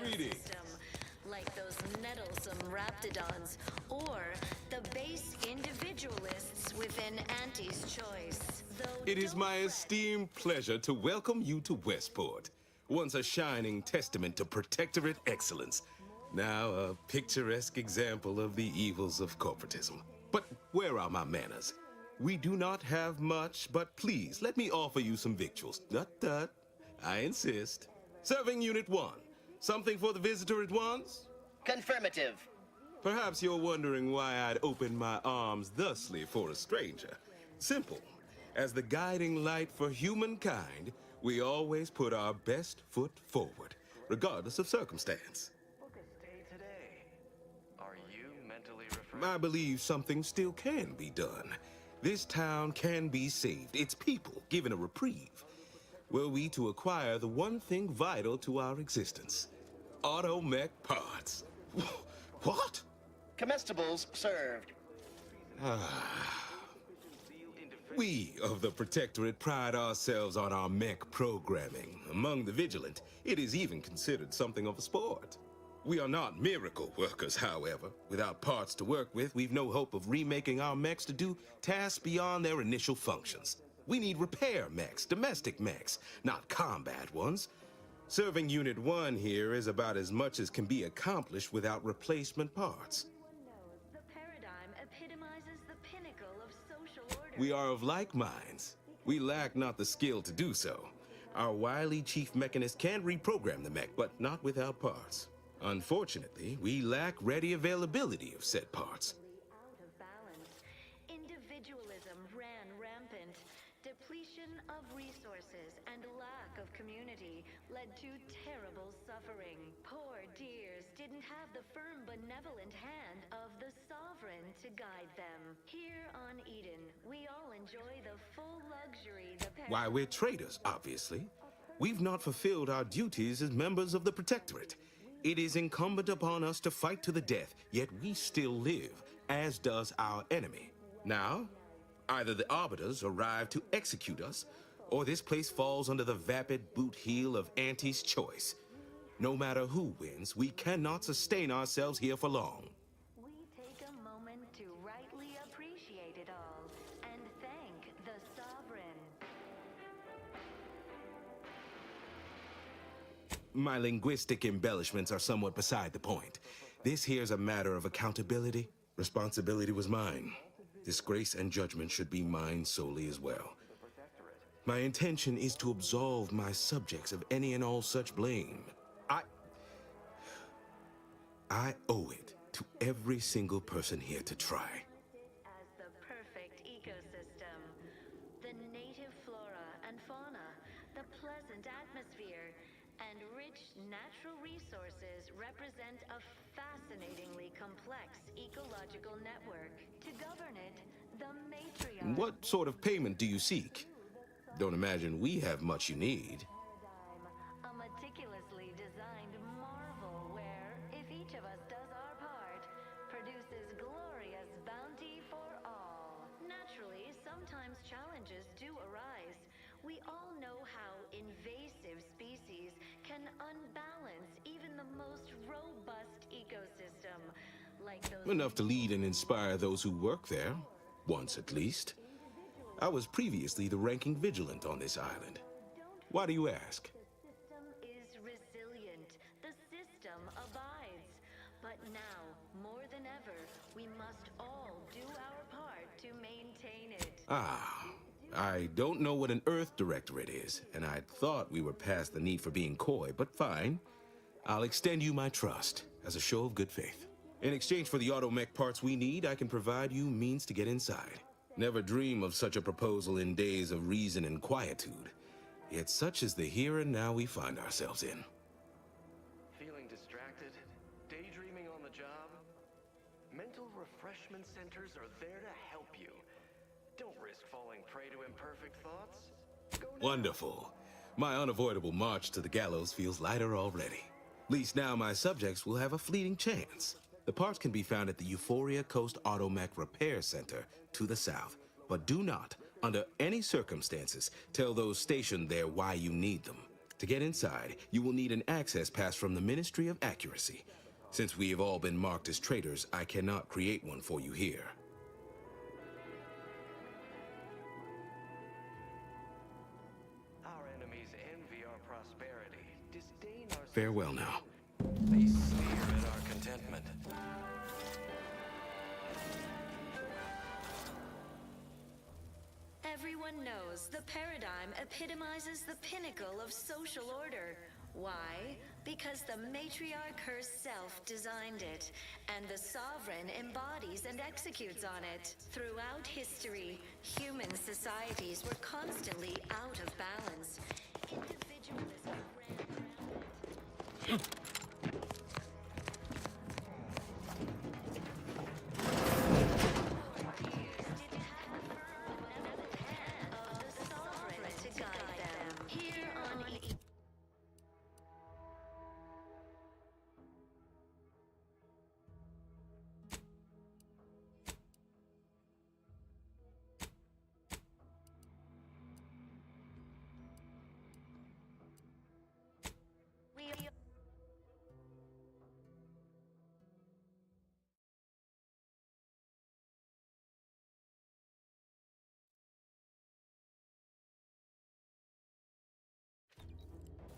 Speaker 14: Greetings.
Speaker 6: ecosystem, like those nettlesome raptidons, or the base individualists within Auntie's Choice. Though
Speaker 14: It is my esteemed pleasure to welcome you to Westport, once a shining testament to protectorate excellence, now a picturesque example of the evils of corporatism. But where are my manners? We do not have much, but please let me offer you some victuals. Tut. I insist. Serving Unit 1. Something for the visitor at once?
Speaker 7: Confirmative.
Speaker 14: Perhaps you're wondering why I'd open my arms thusly for a stranger. Simple. As the guiding light for humankind, we always put our best foot forward, regardless of circumstance.
Speaker 9: Are you mentally refreshed?
Speaker 14: I believe something still can be done. This town can be saved, its people given a reprieve. Were we to acquire the one thing vital to our existence, automech parts. What?
Speaker 7: Comestibles served.
Speaker 14: We of the Protectorate pride ourselves on our mech programming. Among the vigilant, it is even considered something of a sport. We are not miracle workers, however. Without parts to work with, we've no hope of remaking our mechs to do tasks beyond their initial functions. We need repair mechs, domestic mechs, not combat ones. Serving Unit 1 here is about as much as can be accomplished without replacement parts.
Speaker 6: The paradigm epitomizes the pinnacle of social order.
Speaker 14: We are of like minds. We lack not the skill to do so. Our wily chief mechanist can reprogram the mech, but not without parts. Unfortunately, we lack ready availability of said parts.
Speaker 6: Out of balance. Individualism ran rampant. Depletion of resources and lack of community led to terrible suffering. Poor dears didn't have the firm, benevolent hand of the Sovereign to guide them. Here on Eden, we all enjoy the full luxury the
Speaker 14: Why, we're traitors, obviously. We've not fulfilled our duties as members of the Protectorate. It is incumbent upon us to fight to the death, yet we still live, as does our enemy. Now, either the Arbiters arrive to execute us, or this place falls under the vapid boot heel of Auntie's Choice. No matter who wins, we cannot sustain ourselves here for long.
Speaker 6: We take a moment to rightly appreciate it all and thank the Sovereign.
Speaker 14: My linguistic embellishments are somewhat beside the point. This here's a matter of accountability. Responsibility was mine. Disgrace and judgment should be mine solely as well. My intention is to absolve my subjects of any and all such blame. I owe it to every single person here to try.
Speaker 6: As the perfect ecosystem, the native flora and fauna, the pleasant atmosphere, and rich natural resources represent a fascinatingly complex ecological network. To govern it, the matriarch...
Speaker 14: What sort of payment do you seek? Don't imagine we have much you need.
Speaker 6: A meticulously designed marvel where, if each of us does our part, produces glorious bounty for all. Naturally, sometimes challenges do arise. We all know how invasive species can unbalance even the most robust ecosystem, like those...
Speaker 14: Enough to lead and inspire those who work there, once at least. I was previously the ranking vigilant on this island. Why do you ask?
Speaker 6: The system is resilient. The system abides. But now, more than ever, we must all do our part to maintain it.
Speaker 14: I don't know what an Earth Directorate is, and I thought we were past the need for being coy, but fine. I'll extend you my trust as a show of good faith. In exchange for the automech parts we need, I can provide you means to get inside. Never dream of such a proposal in days of reason and quietude. Yet such is the here and now we find ourselves in.
Speaker 9: Feeling distracted? Daydreaming on the job? Mental refreshment centers are there to help you. Don't risk falling prey to imperfect thoughts.
Speaker 14: Wonderful. My unavoidable march to the gallows feels lighter already. At least now my subjects will have a fleeting chance. The parts can be found at the Euphoria Coast Automech Repair Center to the south. But do not, under any circumstances, tell those stationed there why you need them. To get inside, you will need an access pass from the Ministry of Accuracy. Since we have all been marked as traitors, I cannot create one for you here.
Speaker 4: Our enemies envy our prosperity, disdain our
Speaker 14: Farewell now.
Speaker 4: They sneer at our contentment.
Speaker 6: Everyone knows the paradigm epitomizes the pinnacle of social order. Why? Because the matriarch herself designed it, and the sovereign embodies and executes on it. Throughout history, human societies were constantly out of balance. Individualism ran rampant.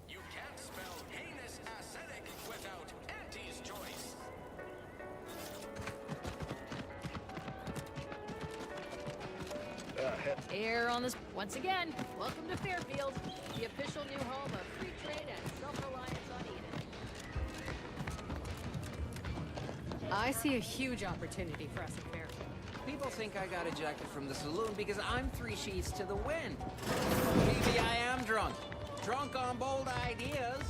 Speaker 4: You can't spell heinous ascetic without Auntie's choice.
Speaker 8: Here on this, once again, welcome to Fairfield, the official new home of free trade and self-reliance on Eden. I see a huge opportunity for us at Fairfield.
Speaker 15: People think I got ejected from the saloon because I'm 3 sheets to the wind. Maybe I am drunk. Drunk on bold ideas.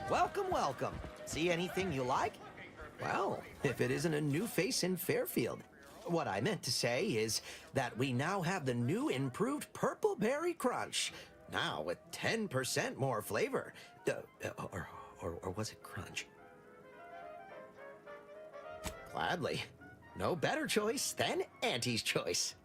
Speaker 18: Welcome, welcome. See anything you like? Well, if it isn't a new face in Fairfield. What I meant to say is that we now have the new improved Purple Berry Crunch. Now with 10% more flavor. Or was it crunch? Gladly. No better choice than Auntie's choice.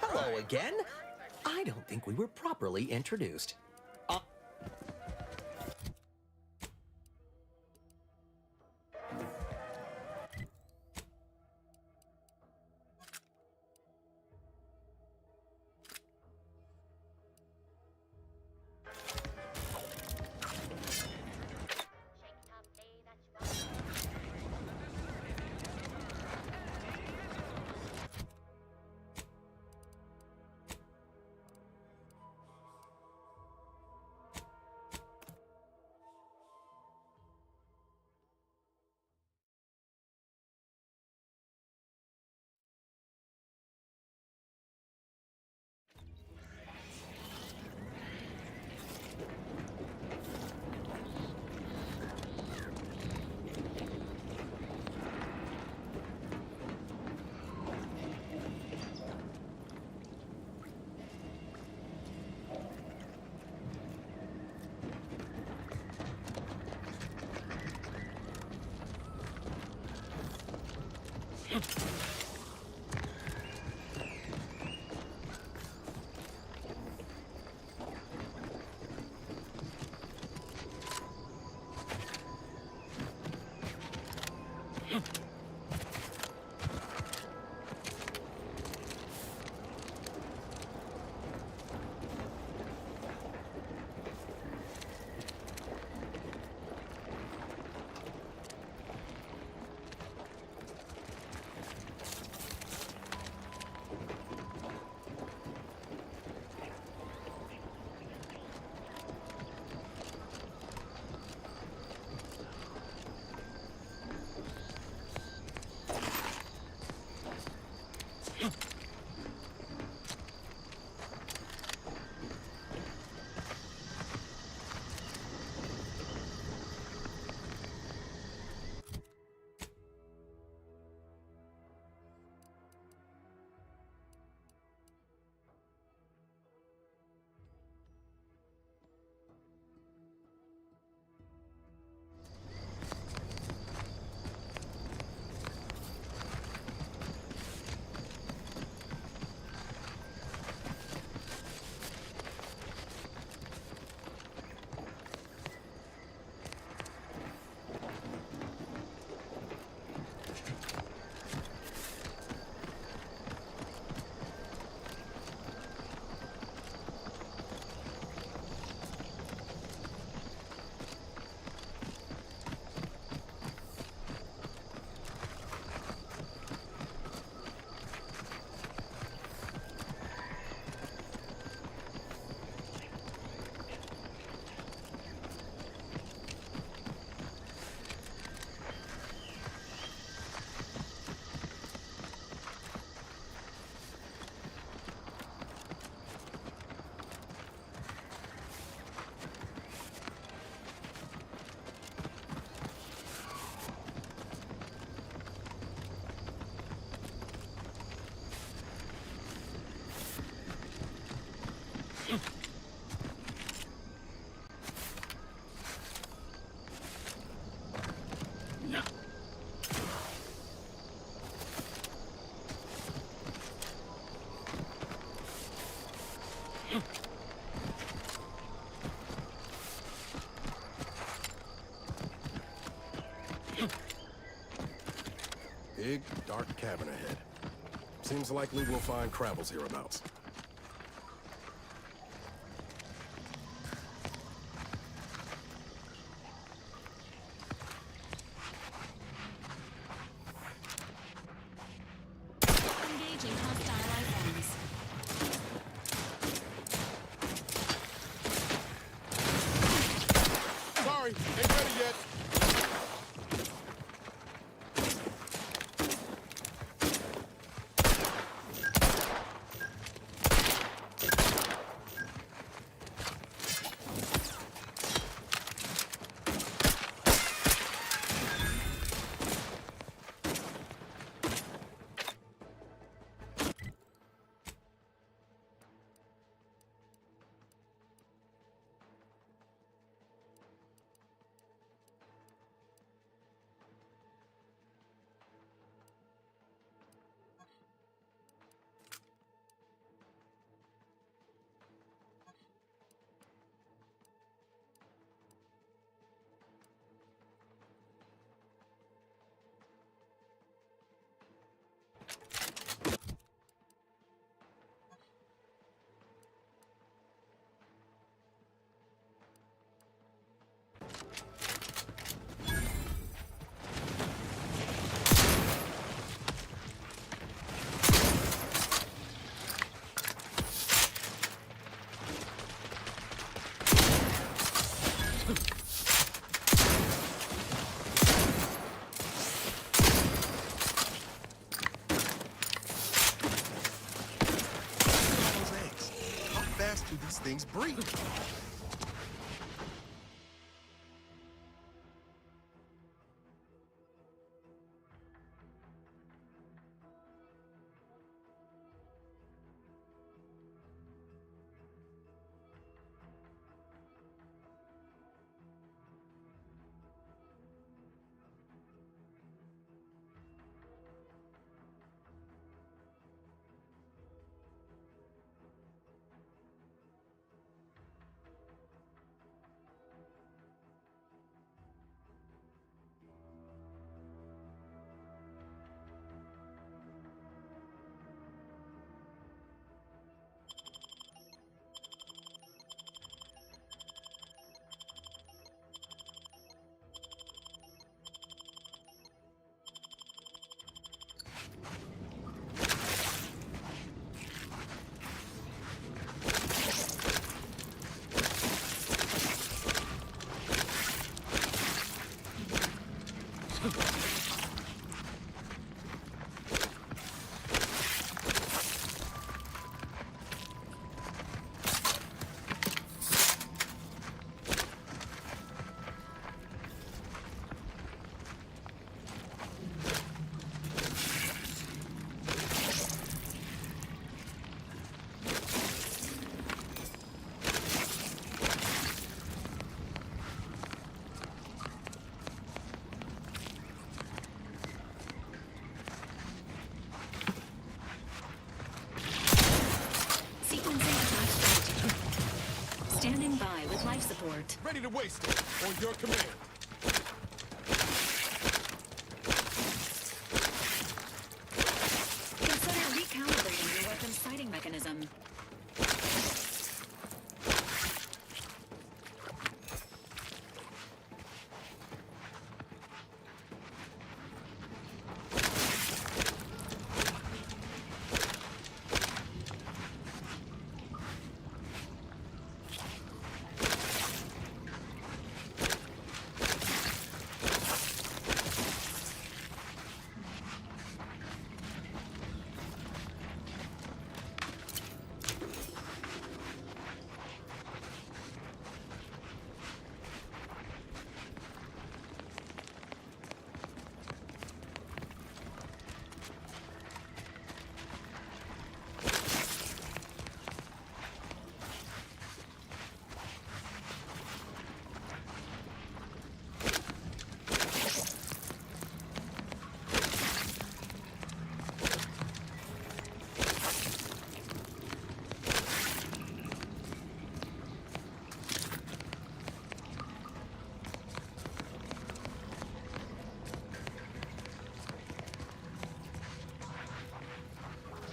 Speaker 18: Hello again. I don't think we were properly introduced.
Speaker 1: Big, dark cabin ahead. Seems likely we'll find Crabbles hereabouts.
Speaker 2: Engaging hostile life forms.
Speaker 13: Sorry, ain't ready yet.
Speaker 1: Do these things breathe?
Speaker 2: Standing by with life support.
Speaker 13: Ready to waste it. On your command.
Speaker 2: Consider recalibrating your weapon's sighting mechanism.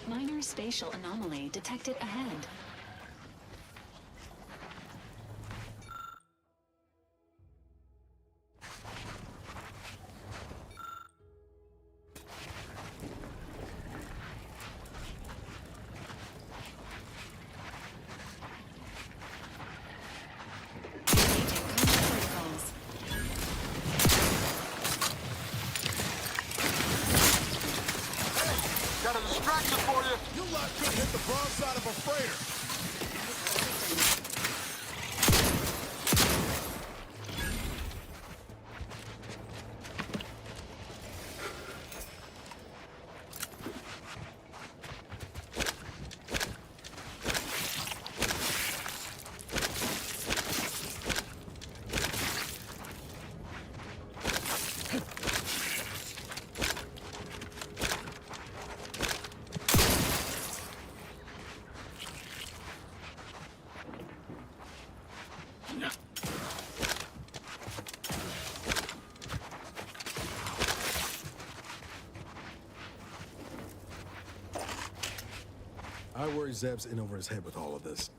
Speaker 2: Minor spatial anomaly detected ahead.
Speaker 13: Got a distraction for you. You lot could hit the broadside of a freighter.
Speaker 1: I worry Zeb's in over his head with all of this.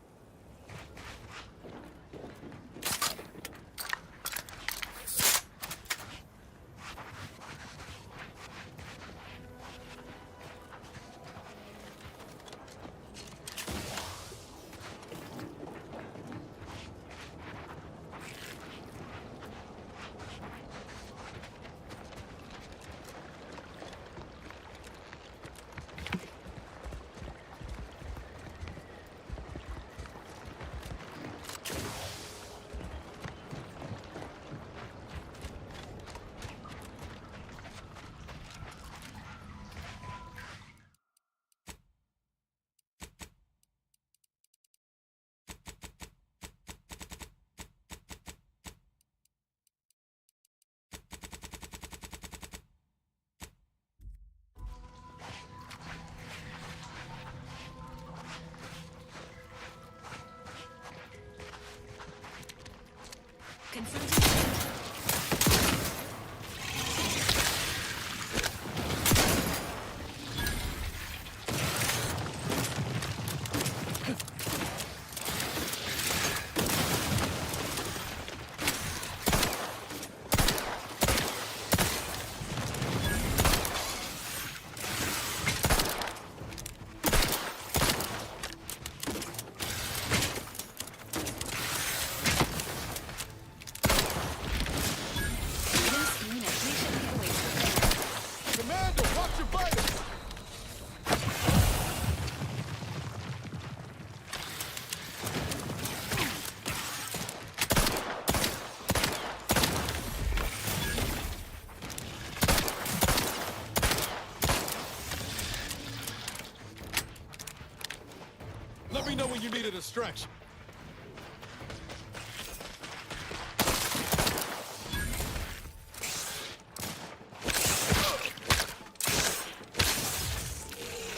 Speaker 1: you need a distraction.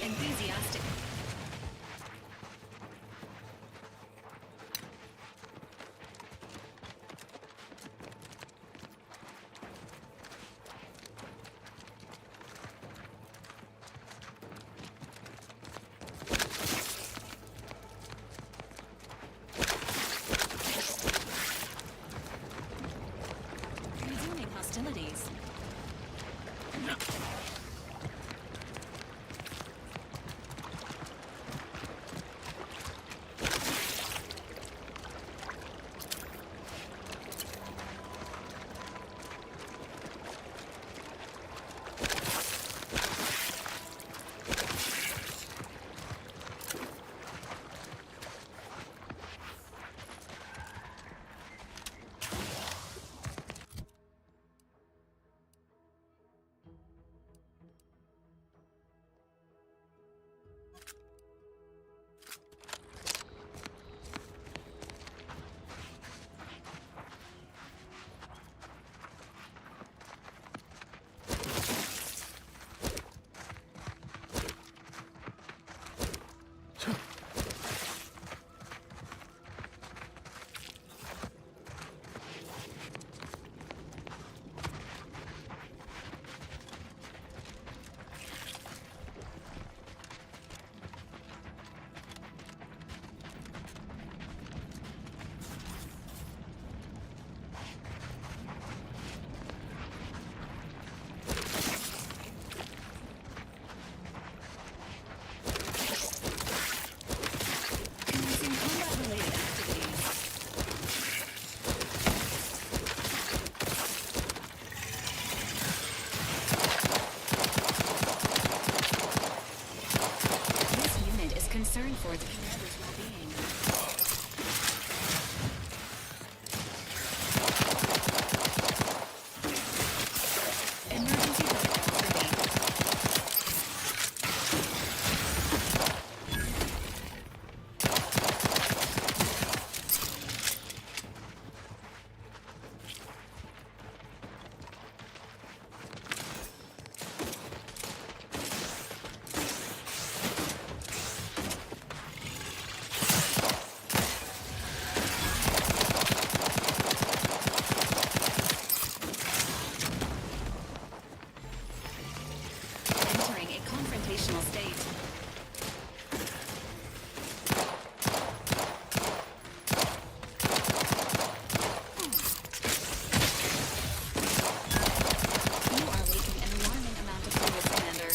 Speaker 2: Enthusiastic. Resuming hostilities. Commencing combat-related activities. This unit is concerned for the commander's well-being. Emergency protocols ready. Entering a confrontational state. You are leaking an alarming amount of fluid, Commander.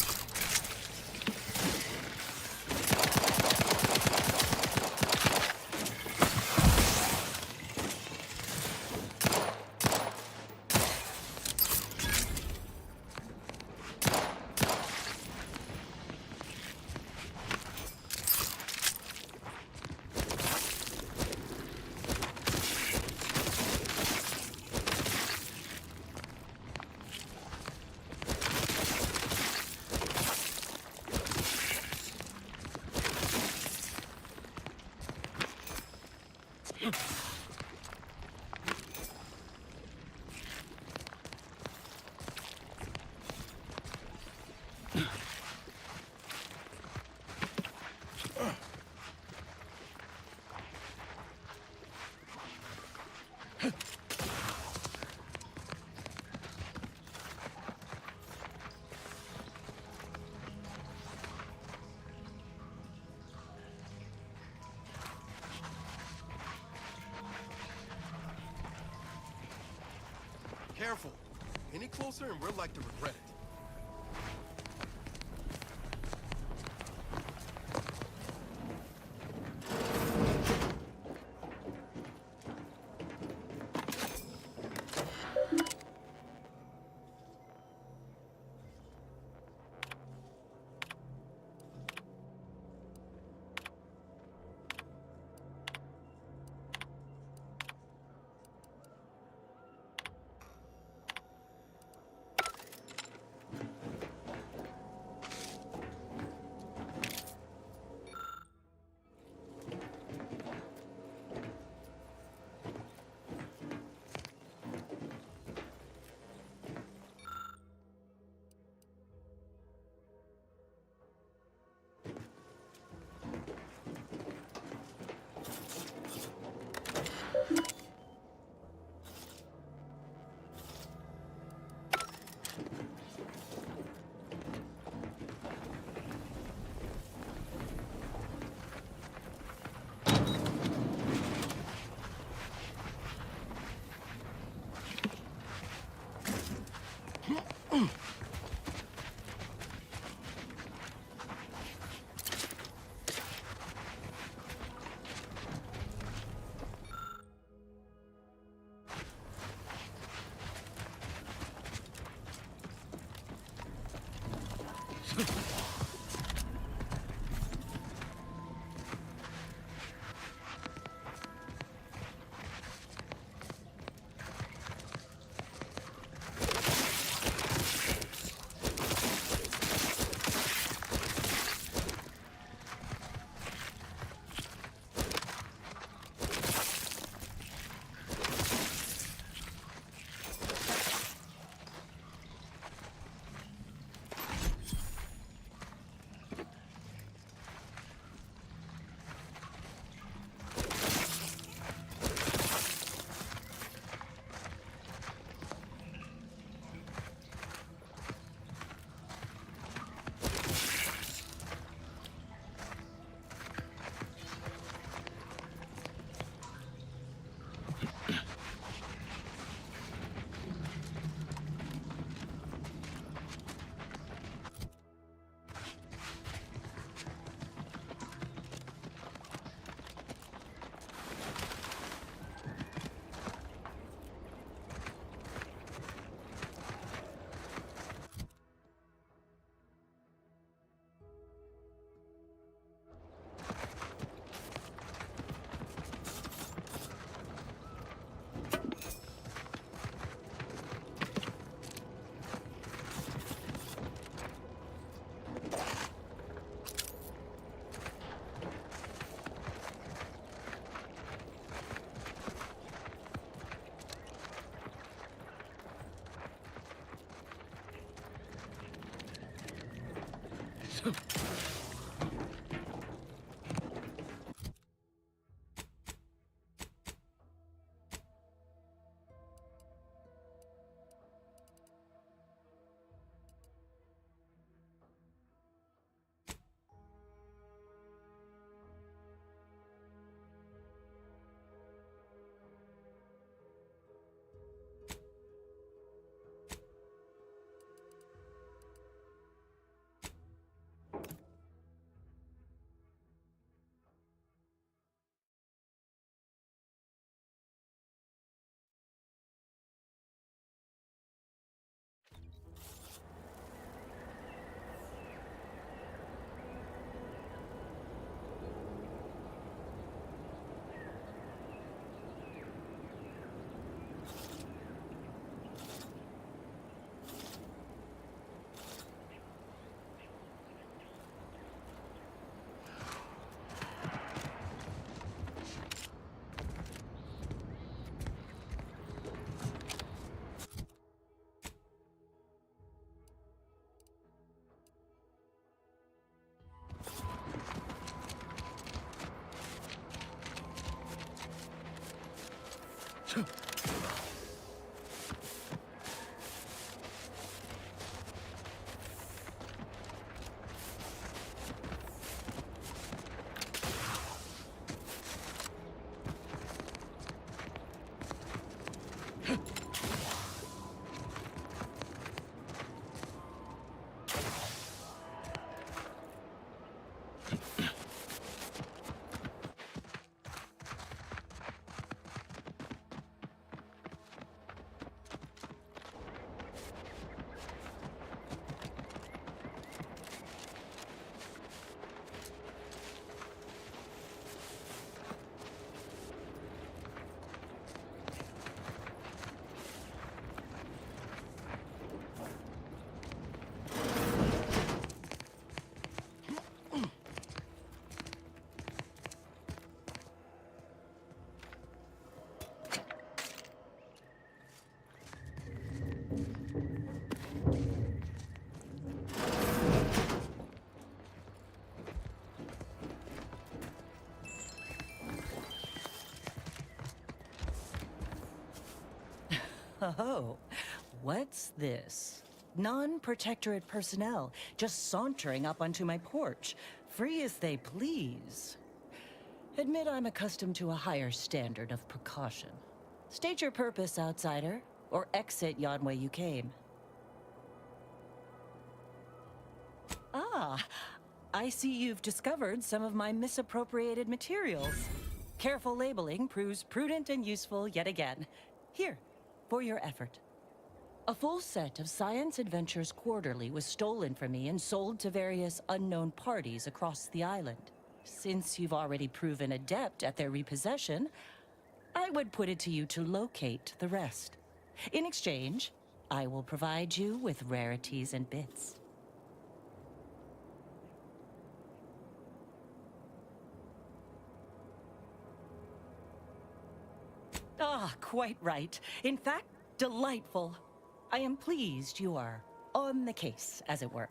Speaker 1: Careful. Any closer and we're like to regret it.
Speaker 5: Oh, what's this? Non-protectorate personnel just sauntering up onto my porch, free as they please. Admit I'm accustomed to a higher standard of precaution. State your purpose, outsider, or exit yon way you came. Ah, I see you've discovered some of my misappropriated materials. Careful labeling proves prudent and useful yet again. Here, for your effort. A full set of Science Adventures Quarterly was stolen from me and sold to various unknown parties across the island. Since you've already proven adept at their repossession, I would put it to you to locate the rest. In exchange, I will provide you with rarities and bits. Ah, quite right. In fact, delightful. I am pleased you are on the case, as it were.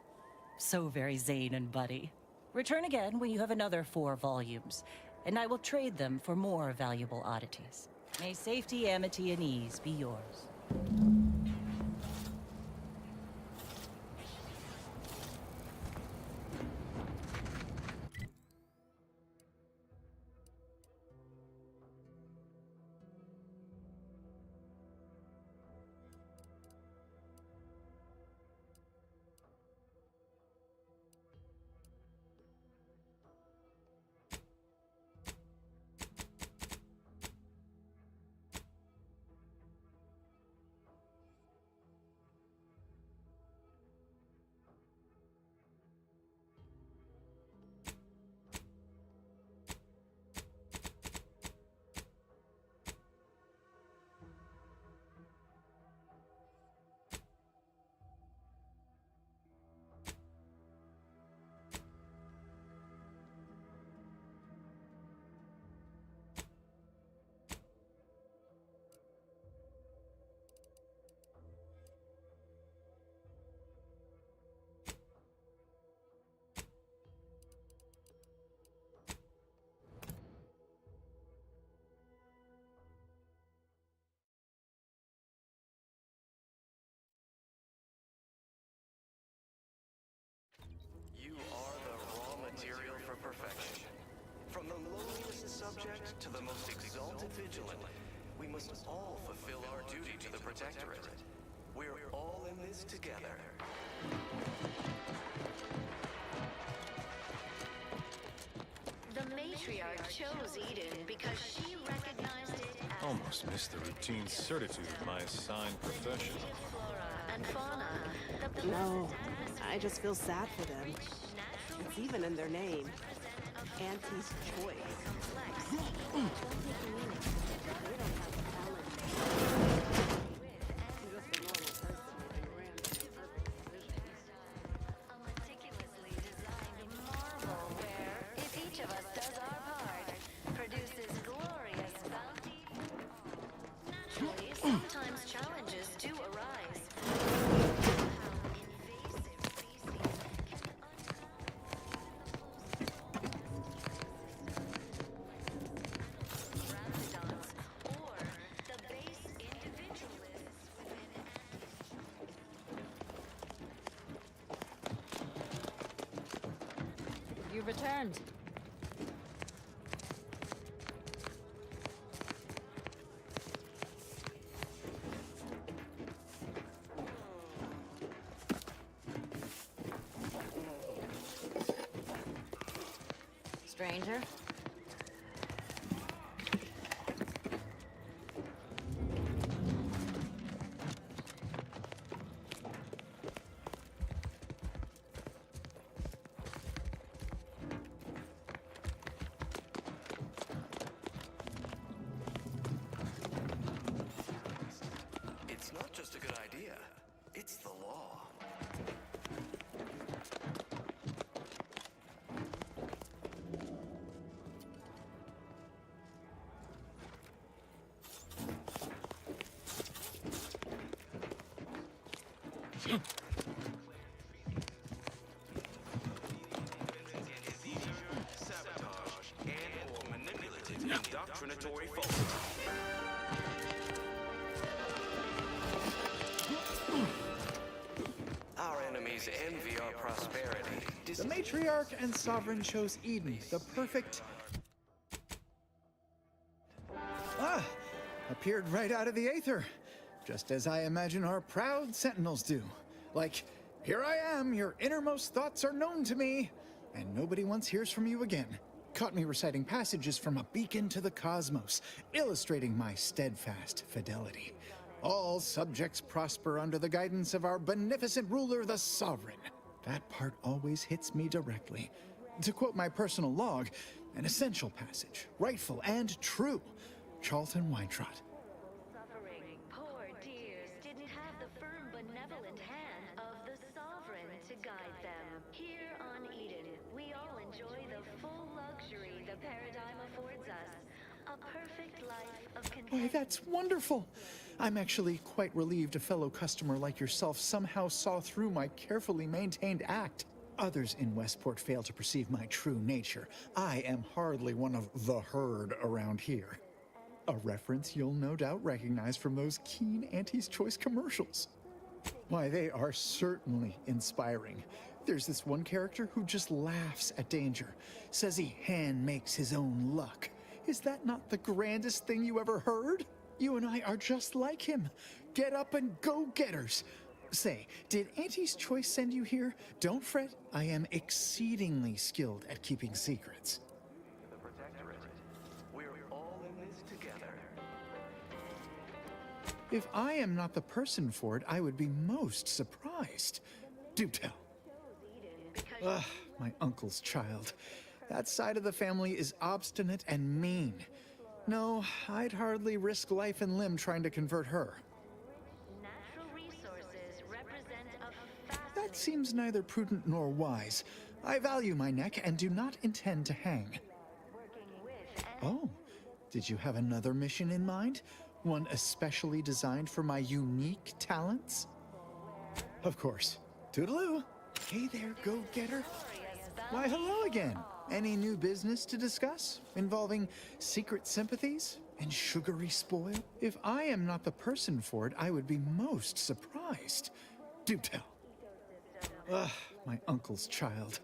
Speaker 5: So very Zane and Buddy. Return again when you have another 4 volumes, and I will trade them for more valuable oddities. May safety, amity, and ease be yours.
Speaker 3: You are the raw material for perfection. From the lowliest subject to the most exalted vigilant, we must all fulfill our duty to the Protectorate. We're all in this together.
Speaker 6: The matriarch chose Eden because she recognized it as
Speaker 16: Almost missed the routine certitude of my assigned profession.
Speaker 6: flora and fauna. The
Speaker 23: No, I just feel sad for them. It's even in their name. Auntie's Choice.
Speaker 6: meticulously designed marvel where, if each of us does our part, produces glorious bounty. Naturally, sometimes challenges do arise.
Speaker 8: You've returned. Stranger?
Speaker 3: It's not just a good idea, it's the law.
Speaker 14: Sabotage and/or manipulative indoctrinatory falsehood.
Speaker 3: Our enemies envy our prosperity.
Speaker 10: The matriarch and sovereign chose Eden, the perfect... appeared right out of the aether. Just as I imagine our proud sentinels do. Like, Here I am, your innermost thoughts are known to me, and nobody once hears from you again. Caught me reciting passages from a beacon to the cosmos, illustrating my steadfast fidelity. All subjects prosper under the guidance of our beneficent ruler, the Sovereign. That part always hits me directly. To quote my personal log, an essential passage, rightful and true. Charlton Weintraut.
Speaker 6: Suffering, poor dears didn't have the firm, benevolent hand of the Sovereign to guide them. Here on Eden, we all enjoy the full luxury the paradigm affords us. A perfect life of
Speaker 10: Why,
Speaker 6: contentment.
Speaker 10: that's wonderful! I'm actually quite relieved a fellow customer like yourself somehow saw through my carefully maintained act. Others in Westport fail to perceive my true nature. I am hardly one of the herd around here. A reference you'll no doubt recognize from those keen Auntie's Choice commercials. Why, they are certainly inspiring. There's this one character who just laughs at danger, says he hand makes his own luck. Is that not the grandest thing you ever heard? You and I are just like him. Get up and go-getters. Say, did Auntie's Choice send you here? Don't fret, I am exceedingly skilled at keeping secrets.
Speaker 3: The Protectorate. We're all in this together.
Speaker 10: If I am not the person for it, I would be most surprised. Do tell. Ugh, my uncle's child. That side of the family is obstinate and mean. No, I'd hardly risk life and limb trying to convert her.
Speaker 6: Natural resources represent a
Speaker 10: That seems neither prudent nor wise. I value my neck and do not intend to hang. Oh, did you have another mission in mind? One especially designed for my unique talents? Of course. Toodaloo. Hey there, go-getter. Why, hello again. Any new business to discuss involving secret sympathies and sugary spoil? If I am not the person for it, I would be most surprised. Do tell. Ugh, my uncle's child.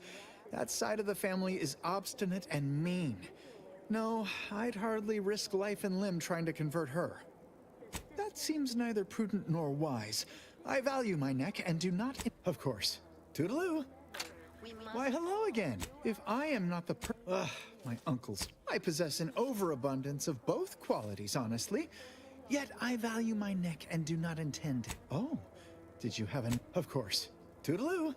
Speaker 10: That side of the family is obstinate and mean. No, I'd hardly risk life and limb trying to convert her. That seems neither prudent nor wise. I value my neck and do not... Of course. Toodaloo. Why, hello again. If I am not the Ugh, my uncle's... I possess an overabundance of both qualities, honestly. Yet I value my neck and do not intend... Oh, did you have an... Of course. Toodaloo.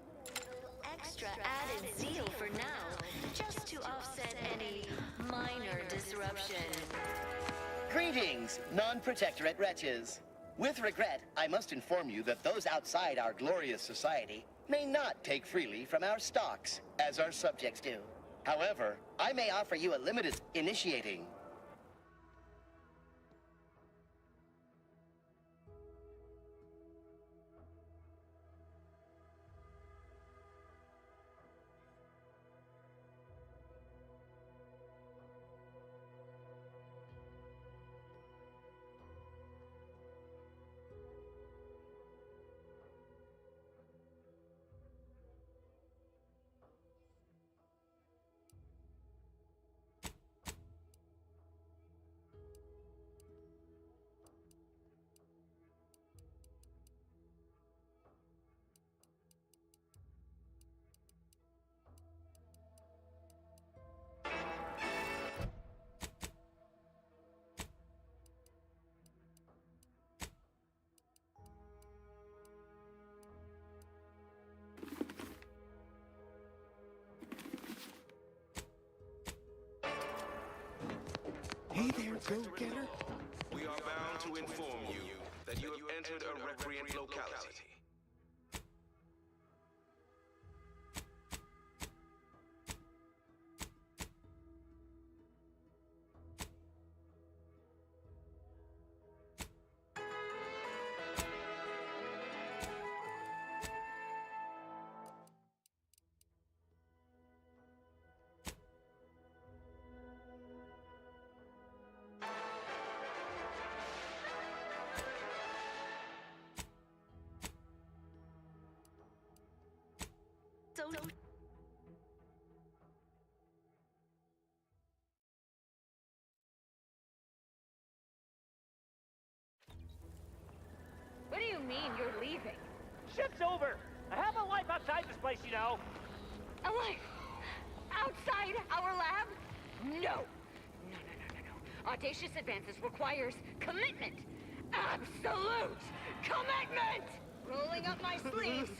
Speaker 6: extra added zeal for now, just to offset any minor disruption.
Speaker 7: Greetings, non-protectorate wretches. With regret, I must inform you that those outside our glorious society may not take freely from our stocks, as our subjects do. However, I may offer you a limited initiating.
Speaker 10: Hey there, go-getter.
Speaker 14: We are bound to inform you that you have entered a recreant locality.
Speaker 8: What do you mean you're leaving?
Speaker 11: Shift's over. I have a life outside this place, you know.
Speaker 12: Alive? Outside our lab? No. Audacious advances requires commitment. Absolute commitment! Rolling up my sleeves.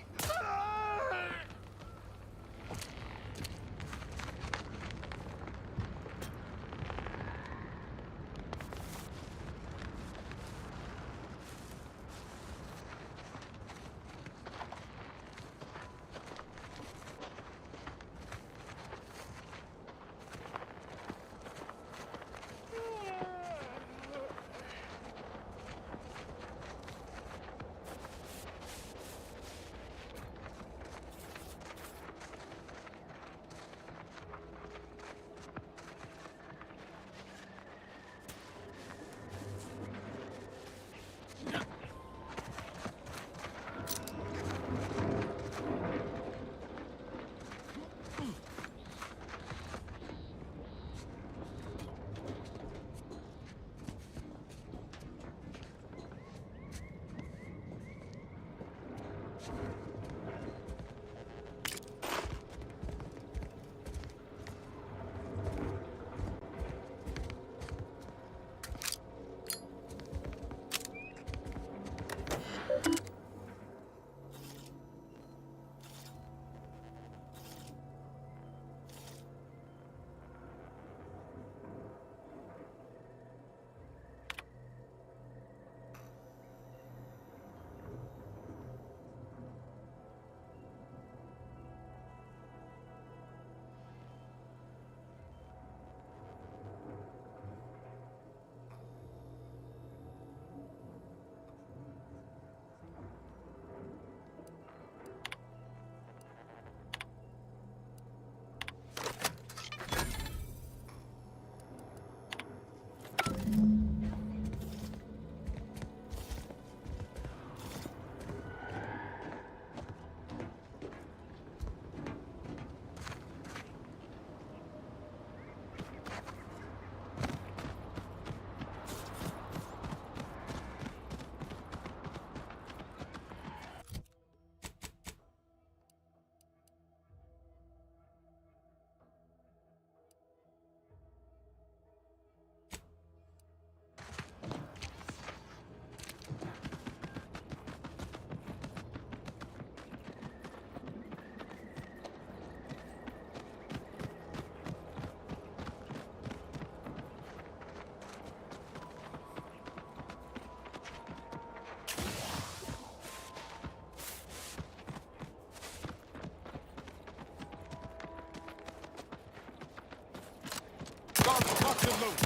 Speaker 16: Lock and load.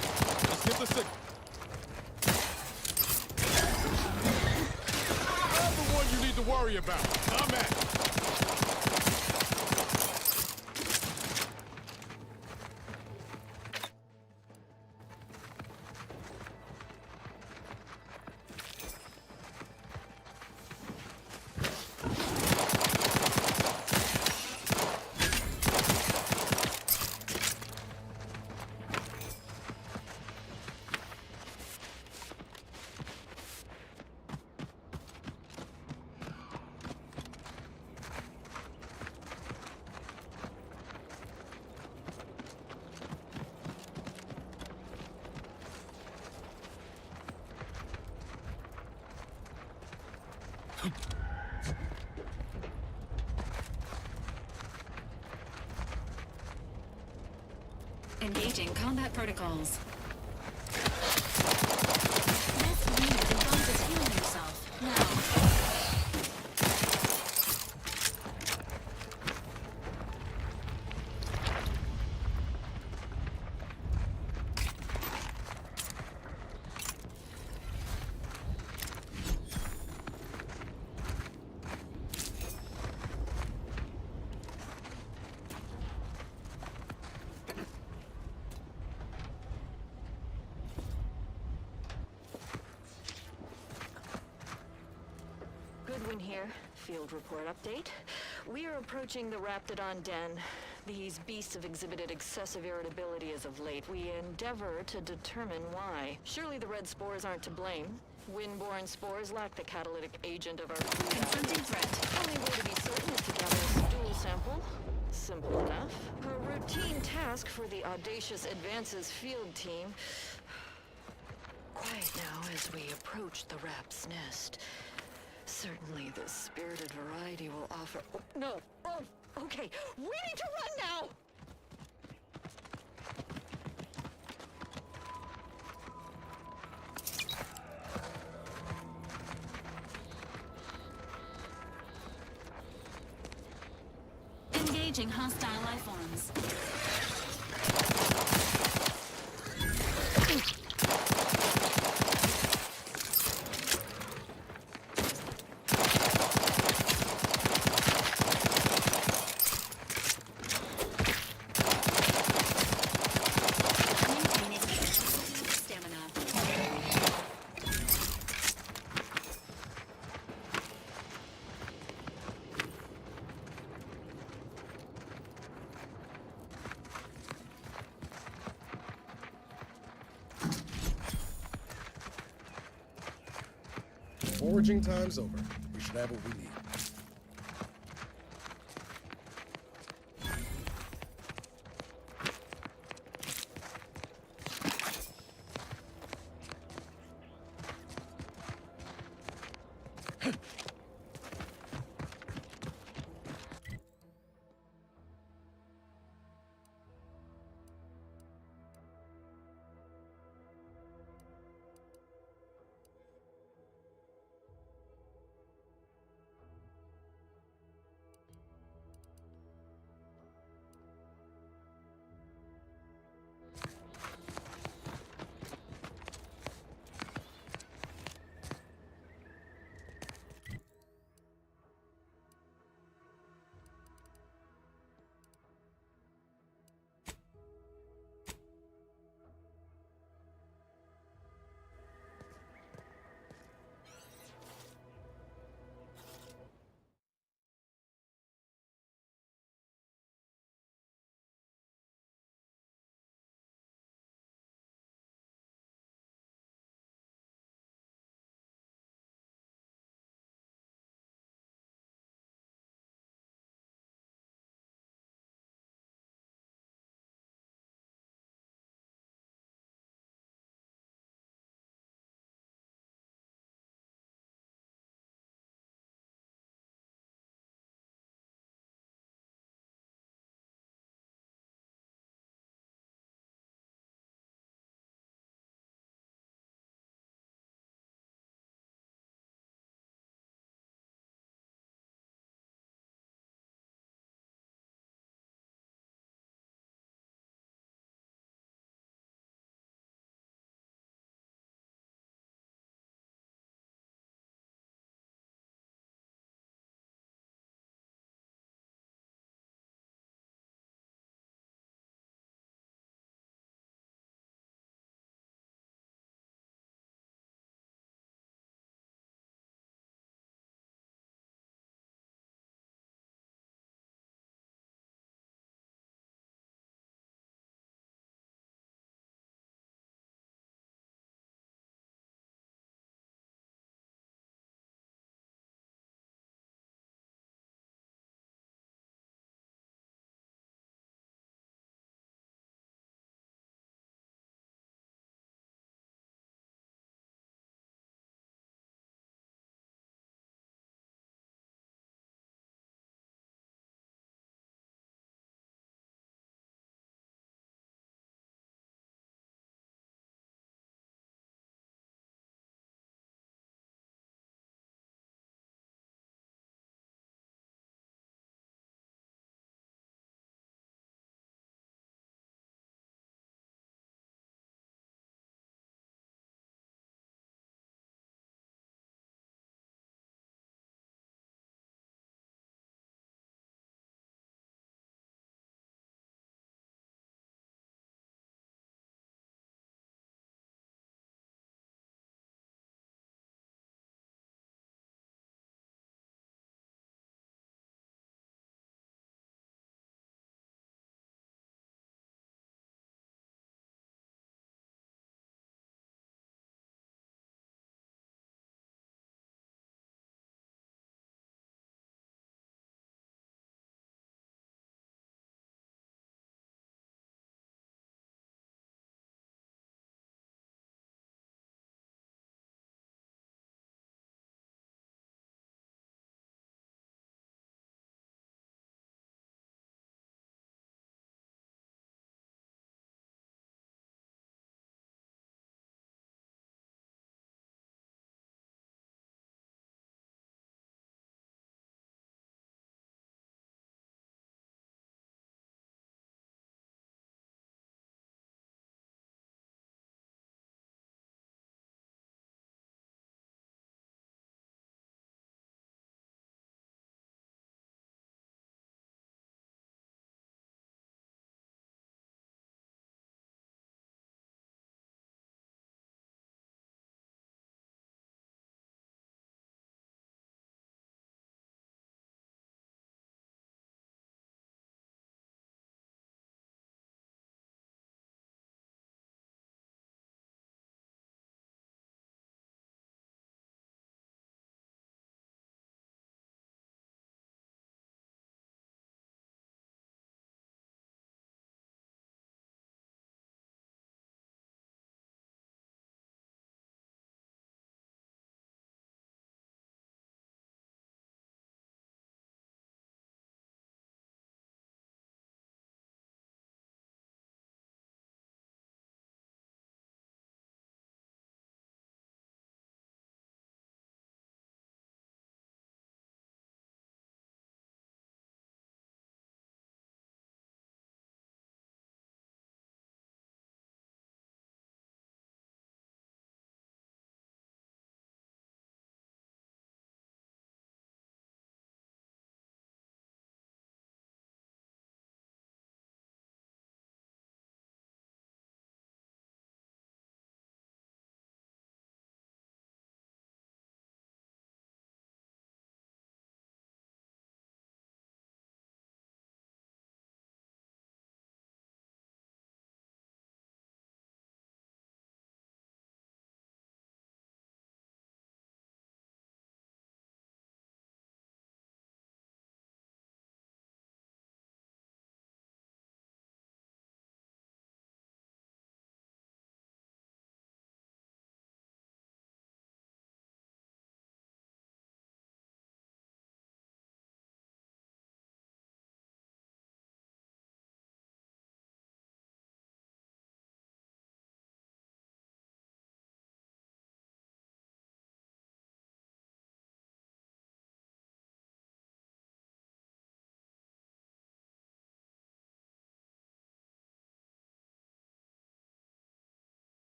Speaker 16: Let's get the signal. I'm the one you need to worry about. I'm at it.
Speaker 2: Engaging combat protocols. Healing himself. Now.
Speaker 19: Goodwin here. Field report update. We are approaching the Raptidon Den. These beasts have exhibited excessive irritability as of late. We endeavor to determine why. Surely the red spores aren't to blame. Windborne spores lack the catalytic agent of our food.
Speaker 2: Confronting threat.
Speaker 19: Only way to be certain is to gather task for the Audacious Advances field team. Quiet now as we approach the rap's nest. Certainly the spirited variety will offer... Oh, no! Oh, okay. We need to run now!
Speaker 2: Engaging hostile life forms.
Speaker 1: Foraging time's over. We should have what we need.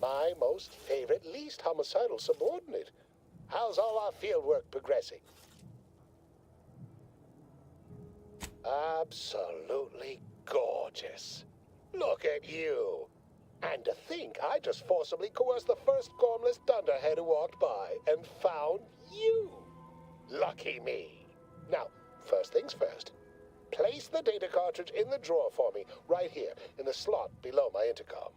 Speaker 11: My most favorite, least homicidal subordinate. How's all our fieldwork progressing? Absolutely gorgeous. Look at you. And to think I just forcibly coerced the first gormless dunderhead who walked by and found you. Lucky me. Now, first things first. Place the data cartridge in the drawer for me, right here, in the slot below my intercom.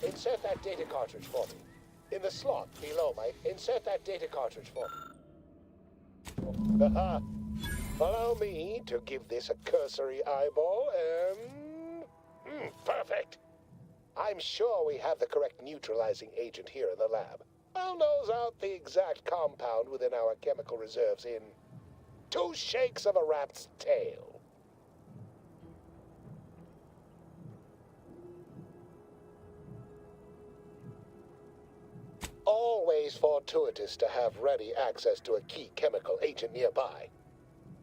Speaker 11: Insert that data cartridge for me. In the slot below my... Insert that data cartridge for me. Allow me to give this a cursory eyeball and... perfect. I'm sure we have the correct neutralizing agent here in the lab. I'll nose out the exact compound within our chemical reserves in 2 shakes of a rat's tail. Always fortuitous to have ready access to a key chemical agent nearby.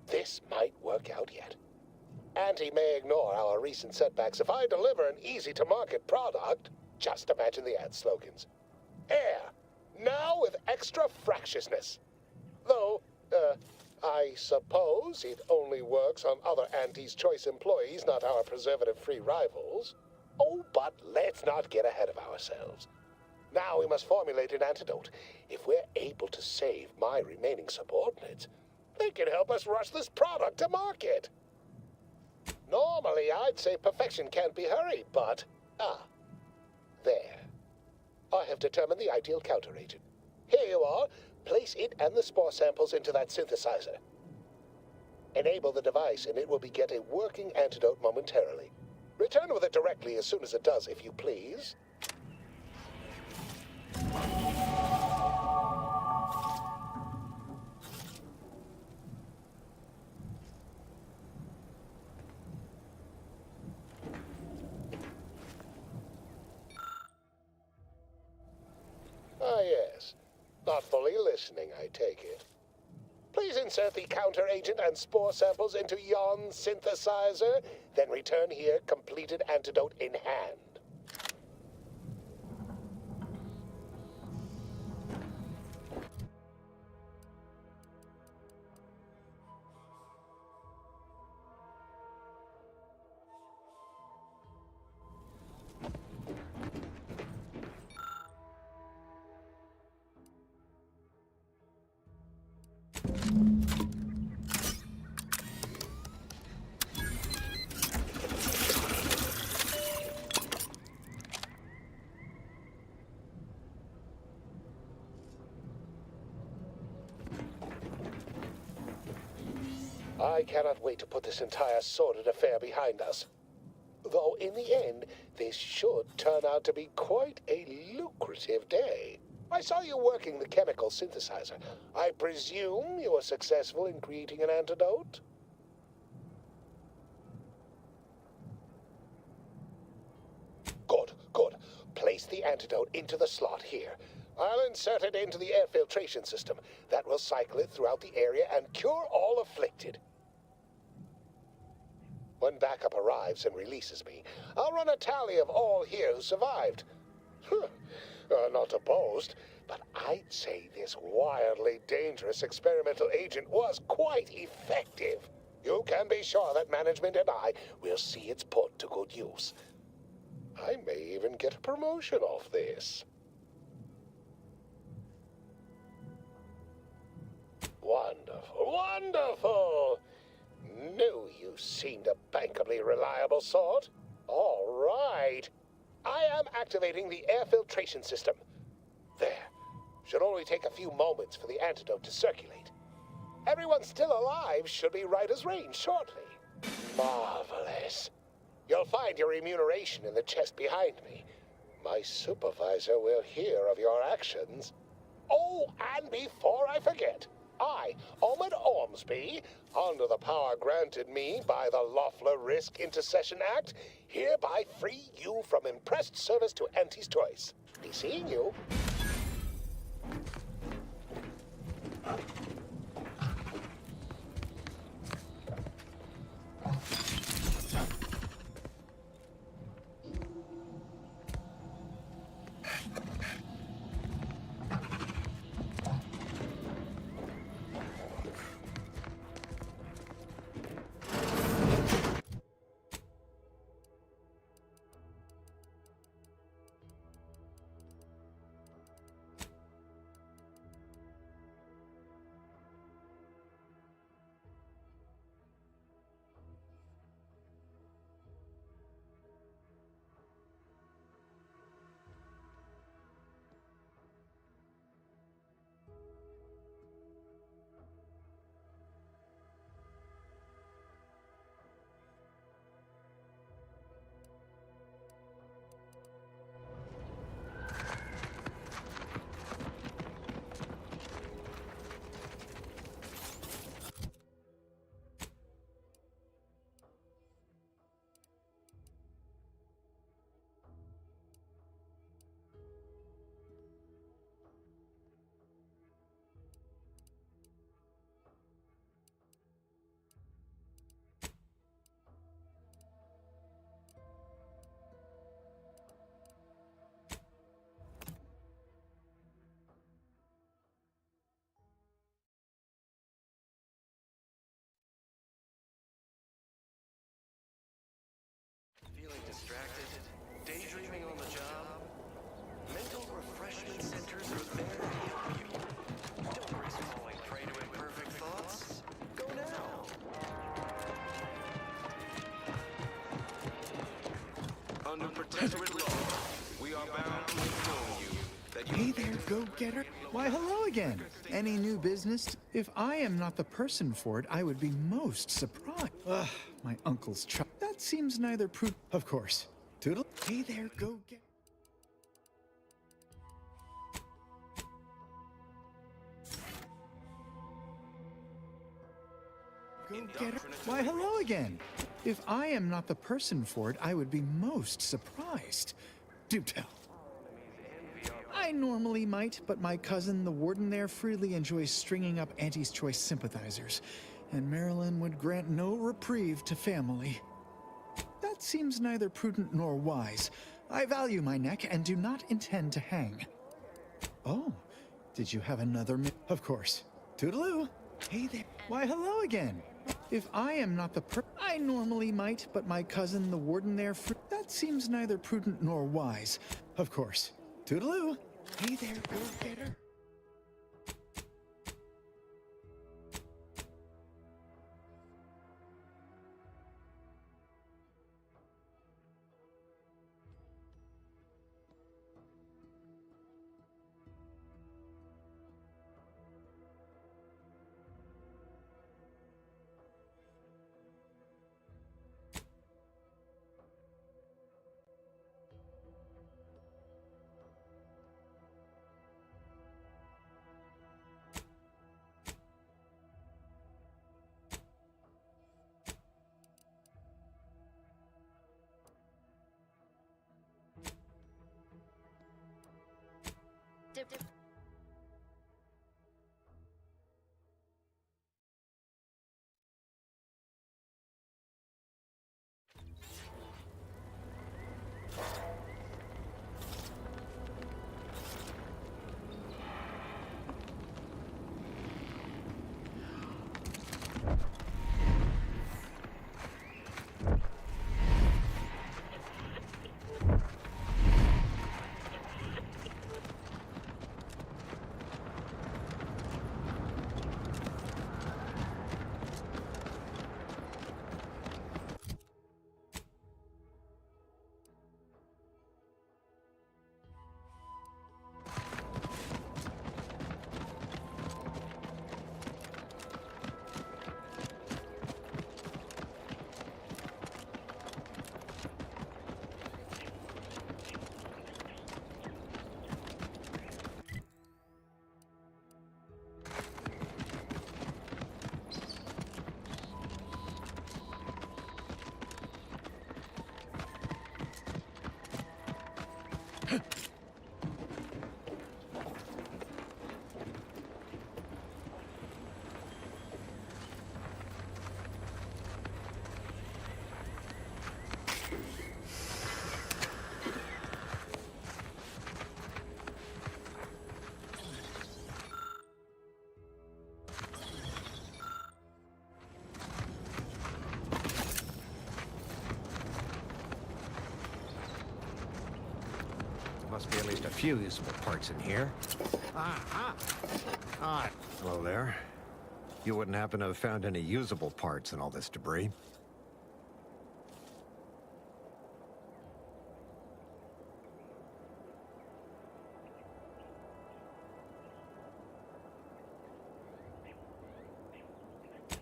Speaker 11: This might work out yet. Auntie may ignore our recent setbacks if I deliver an easy-to-market product. Just imagine the ad slogans. Air, now with extra fractiousness. Though, I suppose it only works on other Auntie's Choice employees, not our preservative-free rivals. Oh, but let's not get ahead of ourselves. Now we must formulate an antidote. If we're able to save my remaining subordinates, they can help us rush this product to market. Normally, I'd say perfection can't be hurried, but... there. I have determined the ideal counteragent. Here you are. Place it and the spore samples into that synthesizer. Enable the device, and it will beget a working antidote momentarily. Return with it directly as soon as it does, if you please. Yes. Not fully listening, I take it. Please insert the counteragent and spore samples into yon synthesizer, then return here, completed antidote in hand. I cannot wait to put this entire sordid affair behind us. Though in the end, this should turn out to be quite a lucrative day. I saw you working the chemical synthesizer. I presume you were successful in creating an antidote? Good, good. Place the antidote into the slot here. I'll insert it into the air filtration system. That will cycle it throughout the area and cure all afflicted. When backup arrives and releases me, I'll run a tally of all here who survived. Not to boast, but I'd say this wildly dangerous experimental agent was quite effective. You can be sure that management and I will see it's put to good use. I may even get a promotion off this. Wonderful, wonderful! Knew you seemed a bankably reliable sort. All right. I am activating the air filtration system. There. Should only take a few moments for the antidote to circulate. Everyone still alive should be right as rain shortly. Marvelous. You'll find your remuneration in the chest behind me. My supervisor will hear of your actions. Oh, and before I forget, I, Omid Ormsby, under the power granted me by the Loeffler Risk Intercession Act, hereby free you from impressed service to Auntie's Choice. Be seeing you.
Speaker 3: Feeling distracted? Daydreaming on the job? Mental refreshment centers are there to help you. Don't risk falling prey to imperfect thoughts. Go now.
Speaker 14: Under protectorate law, we are bound to inform you that you...
Speaker 10: Hey there, go-getter. Why, hello again. Any new business? If I am not the person for it, I would be most surprised. Ugh, my uncle's child. That seems neither prudent. Of course. Toodle. Hey there, go-getter. Go-getter. Why, hello again. If I am not the person for it, I would be most surprised. Do tell. I normally might, but my cousin, the warden there, freely enjoys stringing up Auntie's Choice sympathizers, and Marilyn would grant no reprieve to family. That seems neither prudent nor wise. I value my neck and do not intend to hang. Oh, did you have another Of course. Toodaloo. Hey there. Why, hello again. If I am not the I normally might, but my cousin, the warden there, that seems neither prudent nor wise. Of course. Toodaloo. Hey there, go-getter.
Speaker 17: few usable parts in here. Hello there. You wouldn't happen to have found any usable parts in all this debris?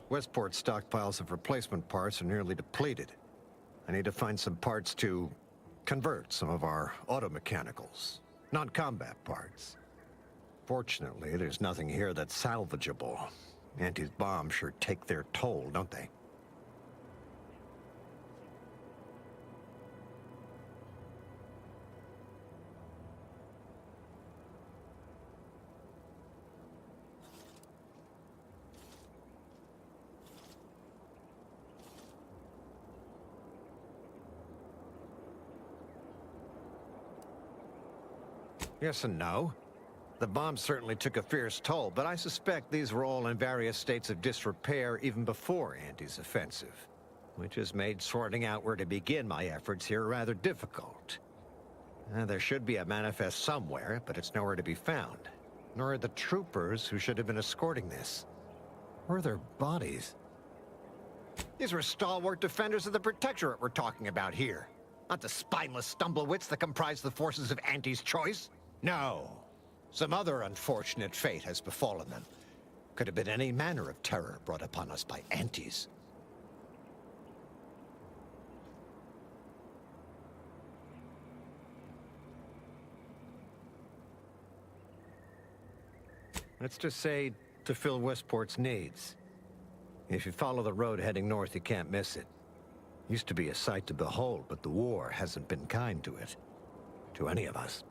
Speaker 17: Westport's stockpiles of replacement parts are nearly depleted. I need to find some parts to convert some of our auto-mechanicals, non-combat parts. Fortunately, there's nothing here that's salvageable. Auntie's bombs sure take their toll, don't they? Yes and no. The bombs certainly took a fierce toll, but I suspect these were all in various states of disrepair even before Auntie's offensive, which has made sorting out where to begin my efforts here rather difficult. There should be a manifest somewhere, but it's nowhere to be found. Nor are the troopers who should have been escorting this. Where are their bodies? These were stalwart defenders of the Protectorate we're talking about here. Not the spineless stumblewits that comprise the forces of Auntie's choice. No. Some other unfortunate fate has befallen them. Could have been any manner of terror brought upon us by Antes. Let's just say to fill Westport's needs. If you follow the road heading north, you can't miss it. Used to be a sight to behold, but the war hasn't been kind to it. To any of us.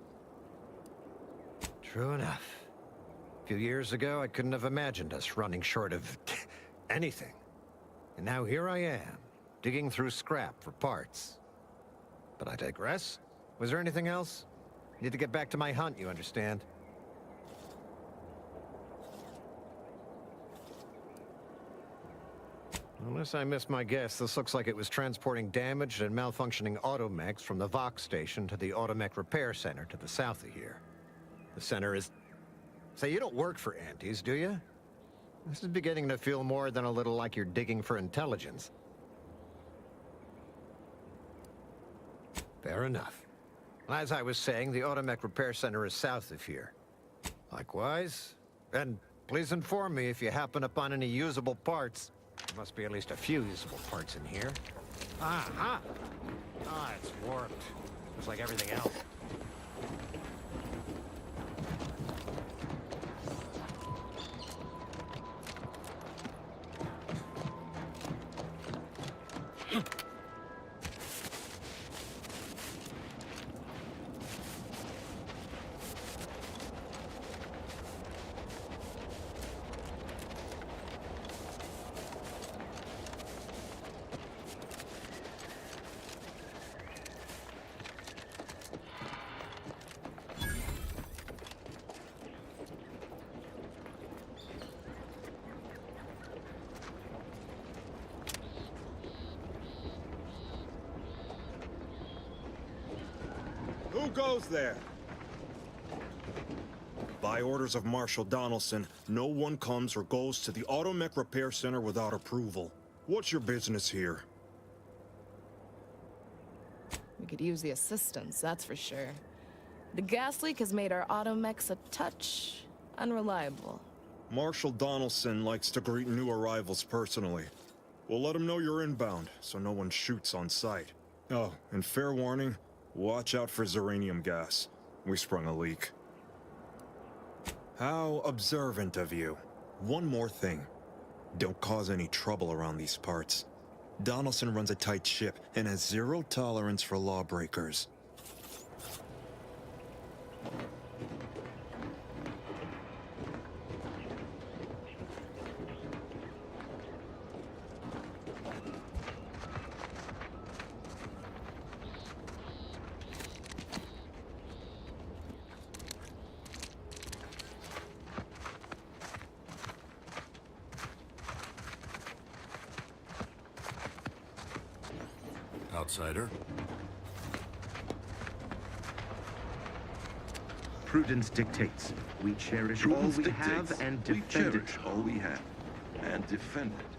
Speaker 17: True enough. A few years ago, I couldn't have imagined us running short of anything. And now here I am, digging through scrap for parts. But I digress. Was there anything else? Need to get back to my hunt, you understand? Unless I missed my guess, this looks like it was transporting damaged and malfunctioning automechs from the Vox station to the Automech Repair Center to the south of here. The center is... Say, you don't work for Antes, do you? This is beginning to feel more than a little like you're digging for intelligence. Fair enough. As I was saying, the Automech Repair Center is south of here. Likewise. And please inform me if you happen upon any usable parts. There must be at least a few usable parts in here. It's warped. Just like everything else.
Speaker 20: Who goes there? By orders of Marshal Donaldson, no one comes or goes to the Automech Repair Center without approval. What's your business here?
Speaker 22: We could use the assistance, that's for sure. The gas leak has made our automechs a touch unreliable.
Speaker 20: Marshal Donaldson likes to greet new arrivals personally. We'll let him know you're inbound, so no one shoots on sight. Oh, and fair warning, watch out for Zeranium gas. We sprung a leak. How observant of you. One more thing. Don't cause any trouble around these parts. Donaldson runs a tight ship and has zero tolerance for lawbreakers.
Speaker 13: Outsider?
Speaker 4: Prudence dictates. We cherish
Speaker 13: Prudence
Speaker 4: all we
Speaker 13: dictates.
Speaker 4: have and
Speaker 13: We
Speaker 4: defend it.
Speaker 13: cherish all we have and defend it.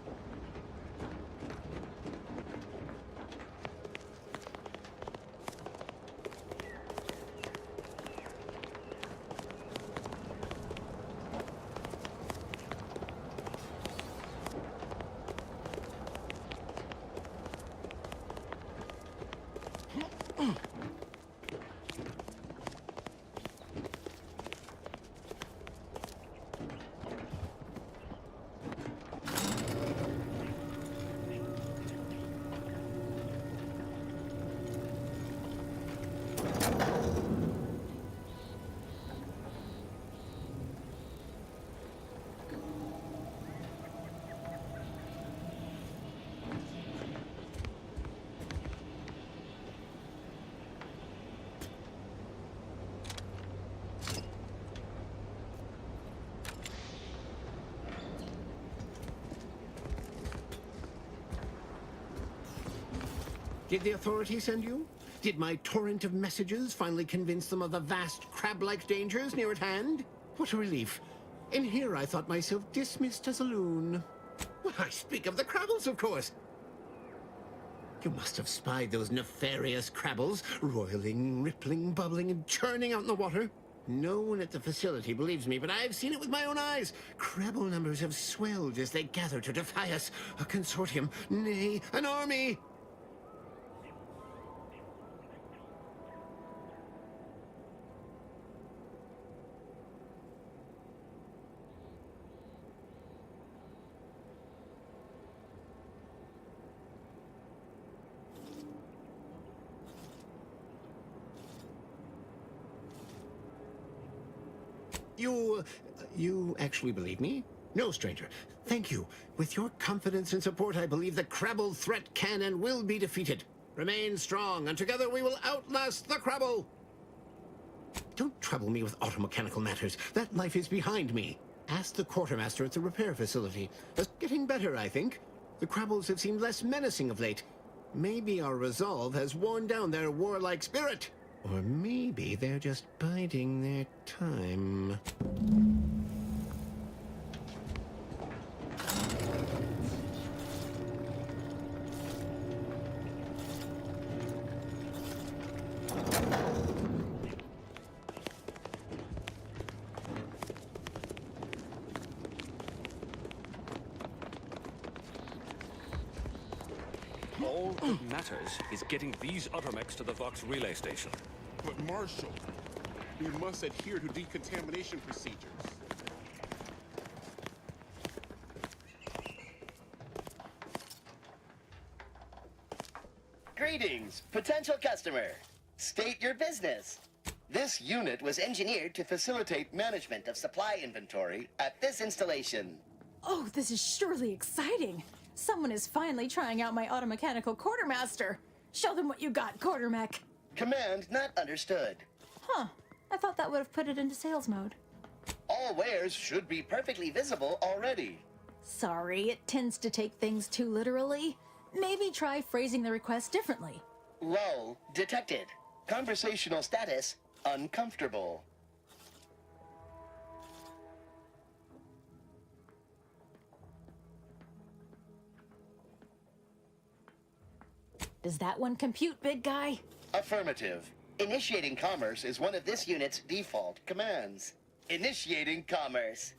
Speaker 9: Did the authorities send you? Did my torrent of messages finally convince them of the vast crab-like dangers near at hand? What a relief. In here I thought myself dismissed as a loon. Well, I speak of the Crabbles, of course. You must have spied those nefarious Crabbles, roiling, rippling, bubbling, and churning out in the water. No one at the facility believes me, but I've seen it with my own eyes. Crabble numbers have swelled as they gather to defy us. A consortium, nay, an army! You actually believe me? No, stranger. Thank you. With your confidence and support, I believe the Crabble threat can and will be defeated. Remain strong, and together we will outlast the Crabble! Don't trouble me with automechanical matters. That life is behind me. Ask the quartermaster at the repair facility. It's getting better, I think. The Crabbles have seemed less menacing of late. Maybe our resolve has worn down their warlike spirit. Or maybe they're just biding their time.
Speaker 16: All that matters is getting these automechs to the Vox relay station.
Speaker 21: But Marshal, we must adhere to decontamination procedures.
Speaker 7: Greetings, potential customer. State your business. This unit was engineered to facilitate management of supply inventory at this installation.
Speaker 24: Oh, this is surely exciting. Someone is finally trying out my automechanical quartermaster. Show them what you got, quartermech.
Speaker 7: Command not understood.
Speaker 24: Huh. I thought that would have put it into sales mode.
Speaker 7: All wares should be perfectly visible already.
Speaker 24: Sorry, it tends to take things too literally. Maybe try phrasing the request differently.
Speaker 7: Lull detected. Conversational status uncomfortable.
Speaker 24: Does that one compute, big guy?
Speaker 7: Affirmative. Initiating commerce is one of this unit's default commands. Initiating commerce.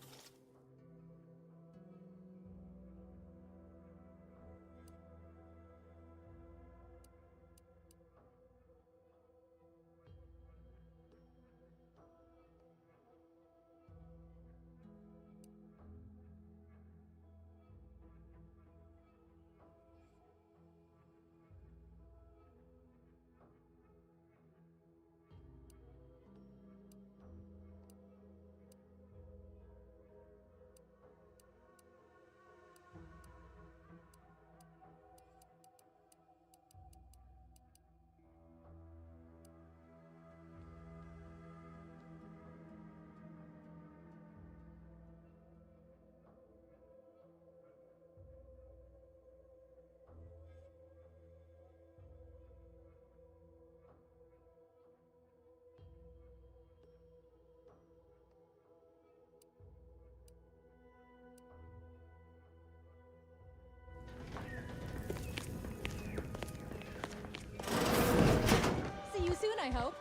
Speaker 24: hope.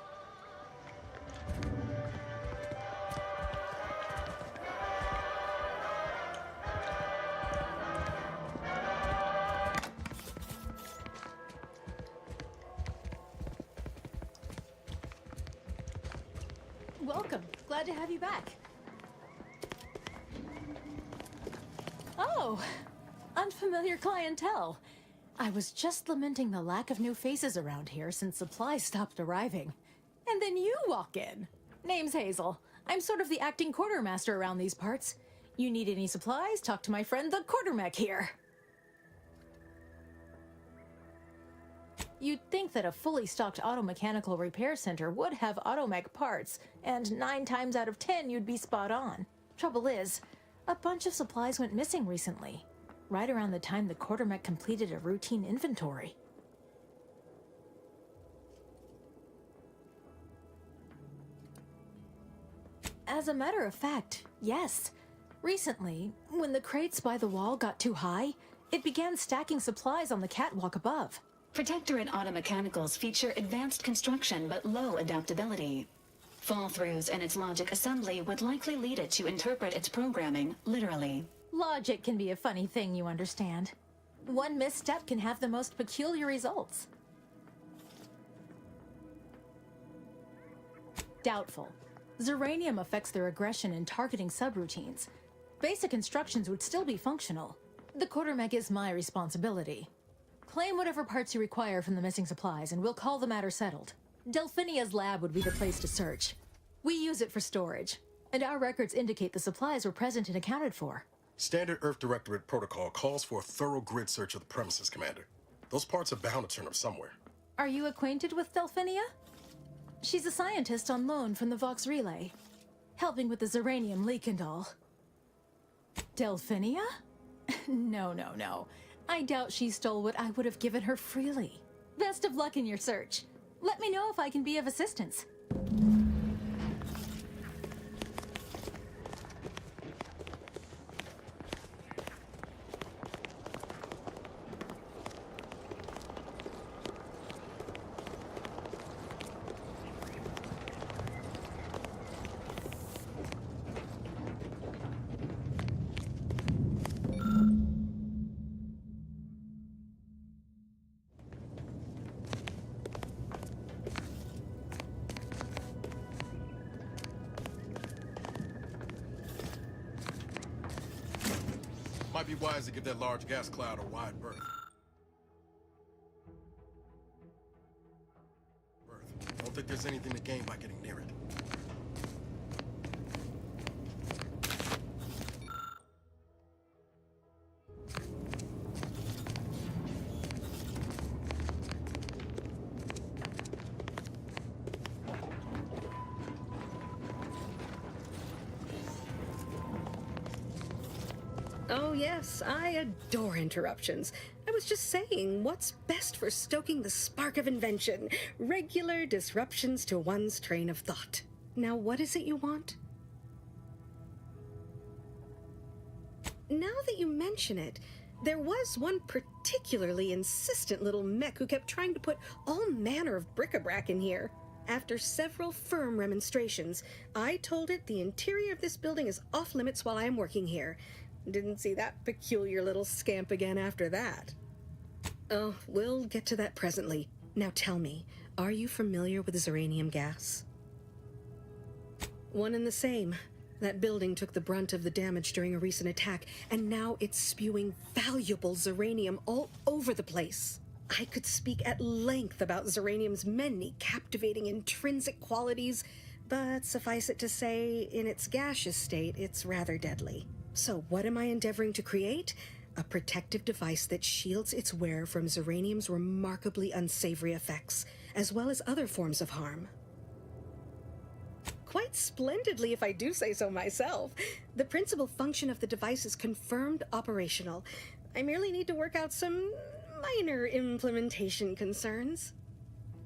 Speaker 24: Welcome. Glad to have you back. Oh, unfamiliar clientele. I was just lamenting the lack of new faces around here since supplies stopped arriving. And then you walk in. Name's Hazel. I'm sort of the acting quartermaster around these parts. You need any supplies? Talk to my friend the quartermech here. You'd think that a fully stocked auto-mechanical repair center would have automech parts, and 9 times out of 10 you'd be spot on. Trouble is, a bunch of supplies went missing recently, right around the time the quartermech completed a routine inventory. As a matter of fact, yes. Recently, when the crates by the wall got too high, it began stacking supplies on the catwalk above.
Speaker 2: Protectorate automechanicals feature advanced construction but low adaptability. Fall-throughs in its logic assembly would likely lead it to interpret its programming literally.
Speaker 24: Logic can be a funny thing, you understand. One misstep can have the most peculiar results. Doubtful. Zeranium affects their aggression in targeting subroutines. Basic instructions would still be functional. The quartermech is my responsibility. Claim whatever parts you require from the missing supplies, and we'll call the matter settled. Delphinia's lab would be the place to search. We use it for storage, and our records indicate the supplies were present and accounted for.
Speaker 1: Standard Earth Directorate protocol calls for a thorough grid search of the premises, Commander. Those parts are bound to turn up somewhere.
Speaker 24: Are you acquainted with Delphinia? She's a scientist on loan from the Vox Relay, helping with the Zeranium leak and all. Delphinia? No. I doubt she stole what I would have given her freely. Best of luck in your search. Let me know if I can be of assistance.
Speaker 1: Might be wise to give that large gas cloud a wide berth. Don't think there's anything to gain by getting near it.
Speaker 5: Oh yes, I adore interruptions. I was just saying, what's best for stoking the spark of invention? Regular disruptions to one's train of thought. Now what is it you want? Now that you mention it, there was one particularly insistent little mech who kept trying to put all manner of bric-a-brac in here. After several firm remonstrations, I told it the interior of this building is off limits while I am working here. Didn't see that peculiar little scamp again after that. Oh, we'll get to that presently. Now tell me, are you familiar with Zeranium gas? One and the same. That building took the brunt of the damage during a recent attack, and now it's spewing valuable Zeranium all over the place. I could speak at length about Zeranium's many captivating intrinsic qualities, but suffice it to say, in its gaseous state, it's rather deadly. So what am I endeavoring to create? A protective device that shields its wearer from Zeranium's remarkably unsavory effects, as well as other forms of harm. Quite splendidly, if I do say so myself. The principal function of the device is confirmed operational. I merely need to work out some minor implementation concerns.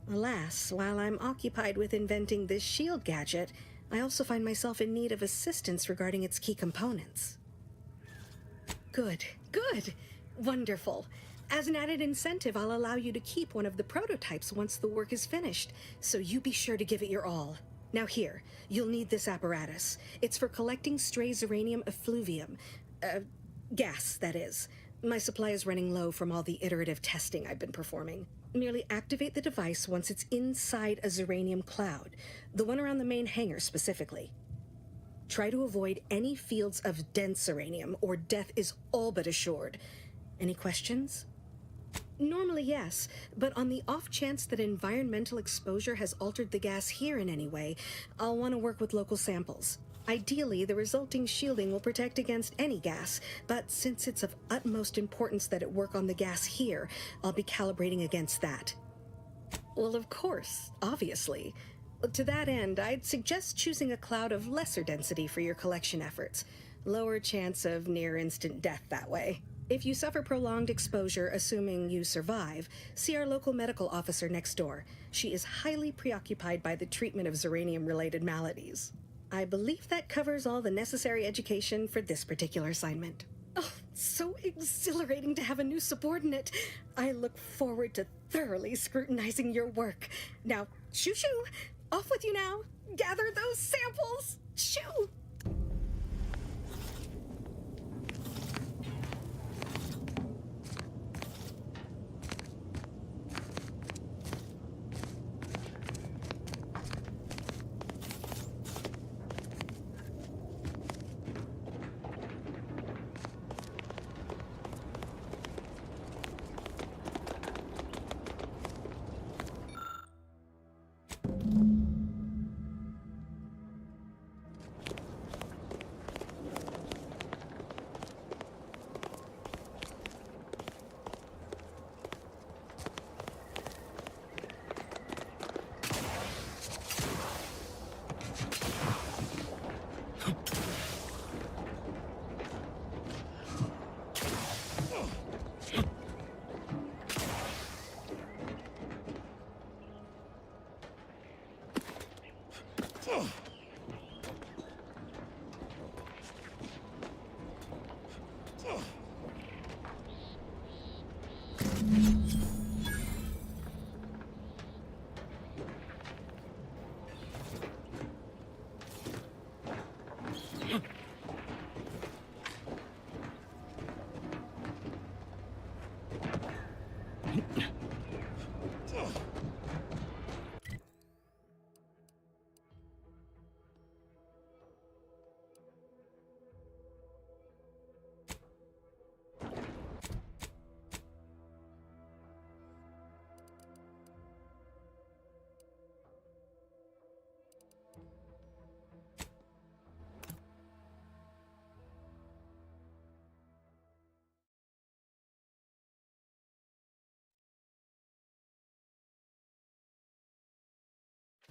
Speaker 5: Alas, while I'm occupied with inventing this shield gadget, I also find myself in need of assistance regarding its key components. Good. Wonderful. As an added incentive, I'll allow you to keep one of the prototypes once the work is finished, so you be sure to give it your all. Now here, you'll need this apparatus. It's for collecting stray Zeranium effluvium. Gas, that is. My supply is running low from all the iterative testing I've been performing. Merely activate the device once it's inside a Zeranium cloud, the one around the main hangar specifically. Try to avoid any fields of dense Zeranium, or death is all but assured. Any questions? Normally, yes, but on the off chance that environmental exposure has altered the gas here in any way, I'll want to work with local samples. Ideally, the resulting shielding will protect against any gas, but since it's of utmost importance that it work on the gas here, I'll be calibrating against that. Well, of course, obviously. To that end, I'd suggest choosing a cloud of lesser density for your collection efforts. Lower chance of near-instant death that way. If you suffer prolonged exposure, assuming you survive, see our local medical officer next door. She is highly preoccupied by the treatment of Zeranium-related maladies. I believe that covers all the necessary education for this particular assignment. Oh, so exhilarating to have a new subordinate. I look forward to thoroughly scrutinizing your work. Now, shoo-shoo! Off with you now! Gather those samples! Shoo!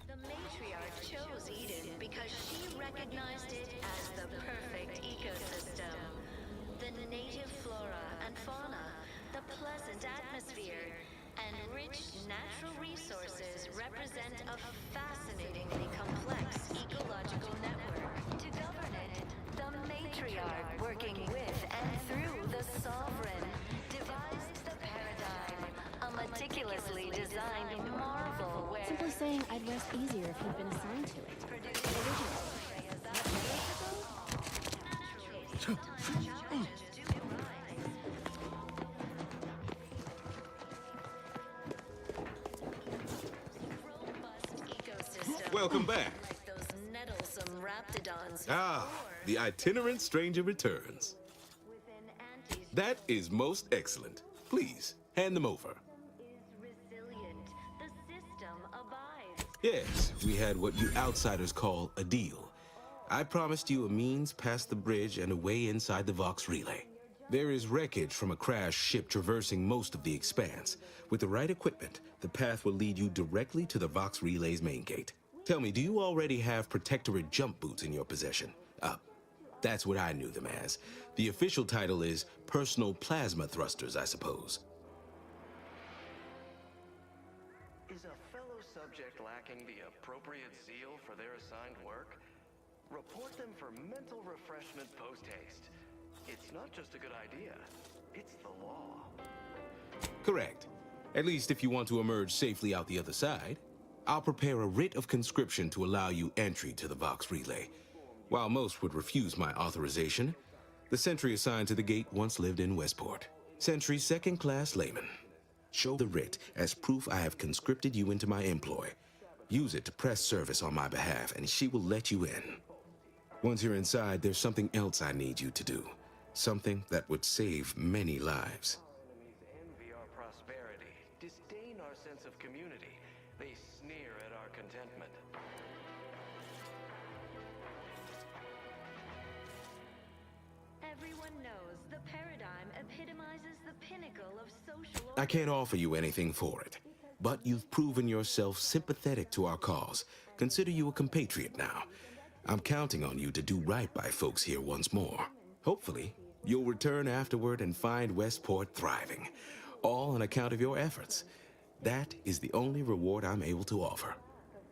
Speaker 6: The matriarch chose Eden because she recognized it as the perfect ecosystem. The native flora and fauna, the pleasant atmosphere, and rich natural resources represent a fascinatingly complex ecological network. To govern it, the matriarch, working with and through the sovereign, devised the paradigm, a meticulously designed marvel where...
Speaker 15: Simply saying I'd rest easier if he'd been assigned to it.
Speaker 14: Welcome back.
Speaker 6: Like those nettlesome raptidons.
Speaker 14: Ah, the itinerant stranger returns. That is most excellent. Please, hand them over.
Speaker 6: Resilient. The system abides.
Speaker 14: Yes, we had what you outsiders call a deal. I promised you a means past the bridge and a way inside the Vox relay. There is wreckage from a crashed ship traversing most of the expanse. With the right equipment, the path will lead you directly to the Vox relay's main gate. Tell me, do you already have Protectorate jump boots in your possession? That's what I knew them as. The official title is Personal Plasma Thrusters, I suppose.
Speaker 3: Is a fellow subject lacking the appropriate zeal for their assigned work? Report them for mental refreshment post-haste. It's not just a good idea, it's the law.
Speaker 14: Correct. At least if you want to emerge safely out the other side. I'll prepare a writ of conscription to allow you entry to the Vox Relay. While most would refuse my authorization, the sentry assigned to the gate once lived in Westport. Sentry second-class layman. Show the writ as proof I have conscripted you into my employ. Use it to press service on my behalf, and she will let you in. Once you're inside, there's something else I need you to do. Something that would save many lives.
Speaker 3: Envy our prosperity, disdain our sense of community. They sneer at our contentment.
Speaker 6: Everyone knows the paradigm epitomizes the pinnacle of social
Speaker 14: I can't offer you anything for it, but you've proven yourself sympathetic to our cause. Consider you a compatriot now. I'm counting on you to do right by folks here once more. Hopefully, you'll return afterward and find Westport thriving, all on account of your efforts. That is the only reward I'm able to offer.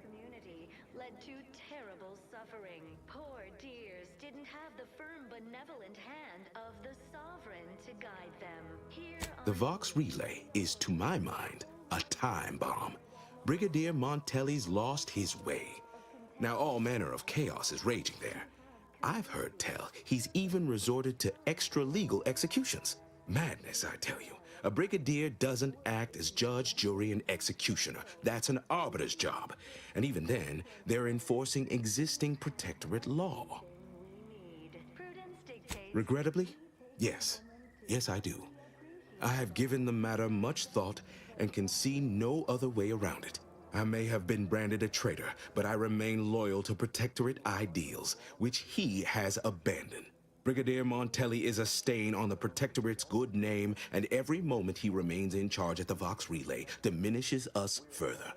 Speaker 6: community led to terrible suffering. Poor dears didn't have the firm, benevolent hand of the sovereign to guide them. Here
Speaker 14: The Vox Relay is, to my mind, a time bomb. Brigadier Montelli's lost his way. Now all manner of chaos is raging there. I've heard tell he's even resorted to extra-legal executions. Madness, I tell you. A brigadier doesn't act as judge, jury, and executioner. That's an arbiter's job. And even then, they're enforcing existing protectorate law. Regrettably, yes. Yes, I do. I have given the matter much thought and can see no other way around it. I may have been branded a traitor, but I remain loyal to protectorate ideals, which he has abandoned. Brigadier Montelli is a stain on the protectorate's good name, and every moment he remains in charge at the Vox Relay diminishes us further.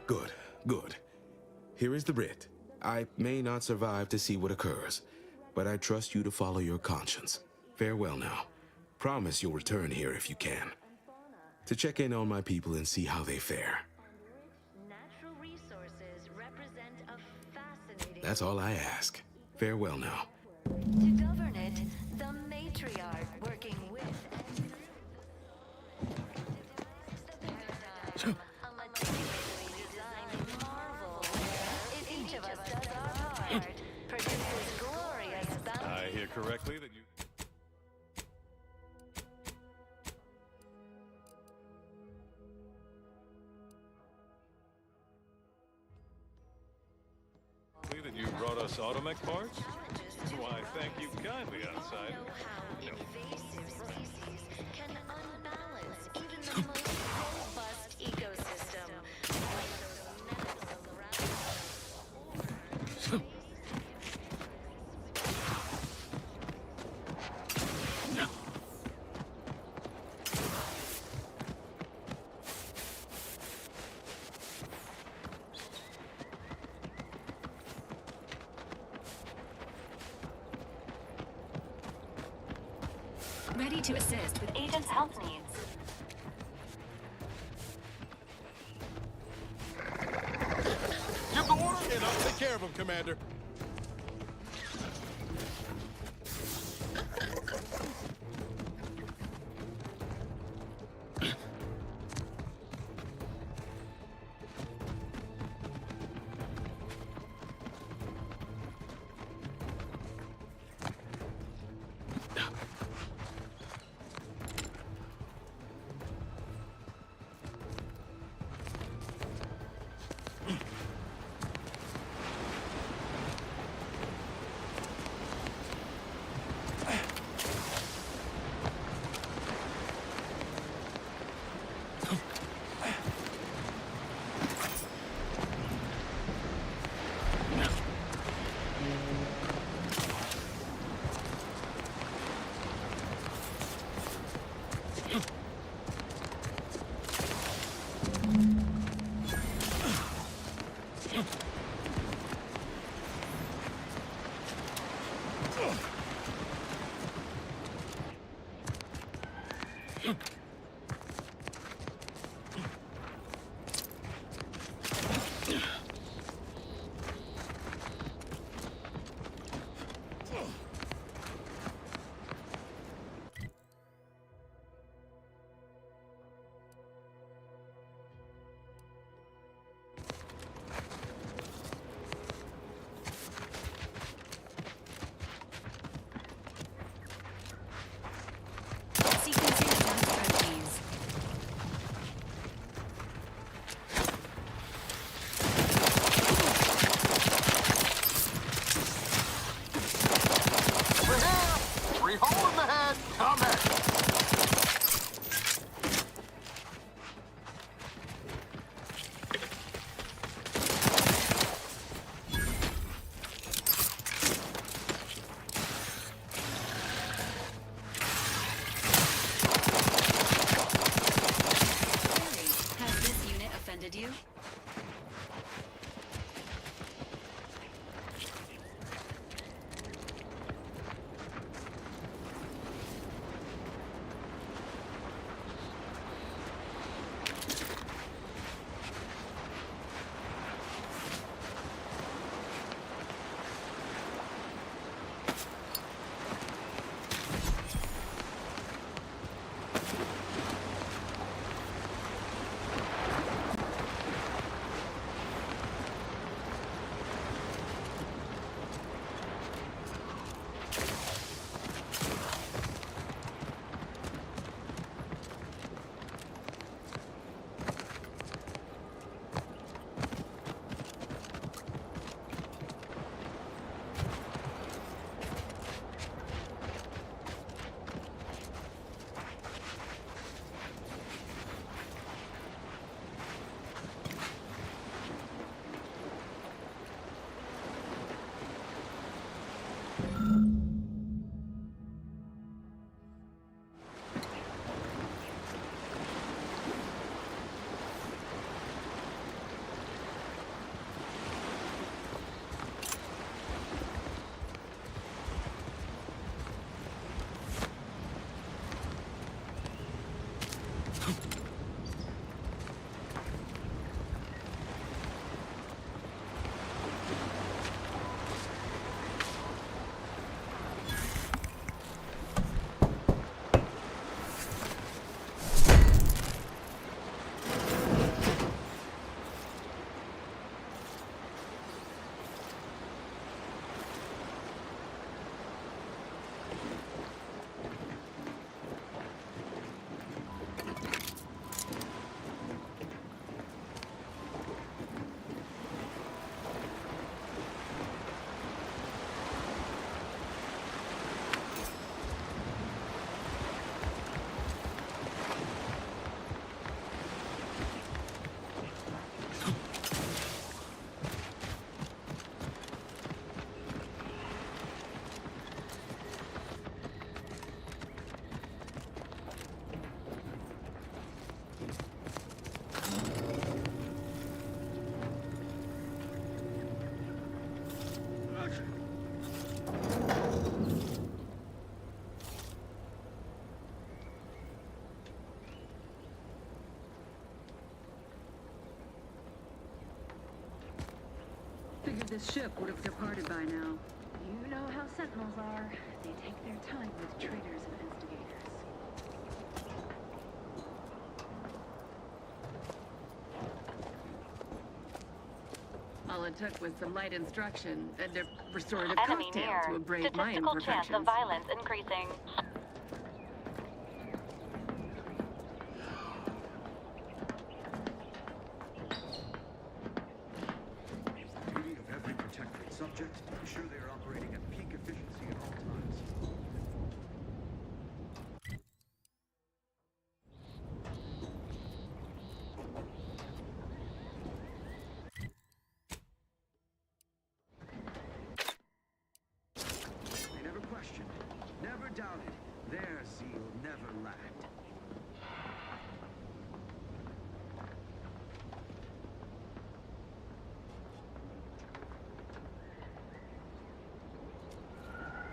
Speaker 14: Good, good. Here is the writ. I may not survive to see what occurs, but I trust you to follow your conscience. Farewell now. Promise you'll return here if you can, to check in on my people and see how they fare.
Speaker 6: natural resources represent a fascinating.
Speaker 14: That's all I ask. Farewell now.
Speaker 6: To govern it, the matriarch working with and through a meticulously designed marvel. If each of us does our part, produces glorious bounty.
Speaker 16: I hear correctly that you... that you brought us automech parts? Why, thank you kindly, outside.
Speaker 6: Know how invasive species can unbalance even the most robust ecosystem. Like those menace around.
Speaker 2: Ready to assist with agent's health needs.
Speaker 21: Give the order, and I'll take care of him, Commander.
Speaker 8: Figured this ship would have departed by now.
Speaker 6: You know how Sentinels are. They take their time with traitors and instigators.
Speaker 8: All it took was some light instruction and a restorative
Speaker 12: Enemy
Speaker 8: cocktail
Speaker 12: near.
Speaker 8: to abrade my
Speaker 12: Statistical chance of
Speaker 8: imperfections.
Speaker 12: violence increasing.
Speaker 4: Duty of every protectorate subject to ensure they are operating at peak efficiency at all times. They never questioned, never doubted. Their zeal never lacked.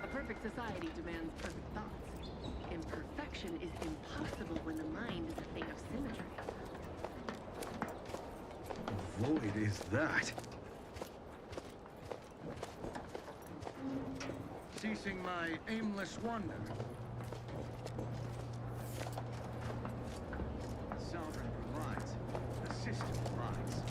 Speaker 8: A perfect society demands perfect thoughts. Imperfection is impossible when the mind is a thing of symmetry.
Speaker 4: Void is that. Ceasing my aimless wander. Sovereign provides. The system provides.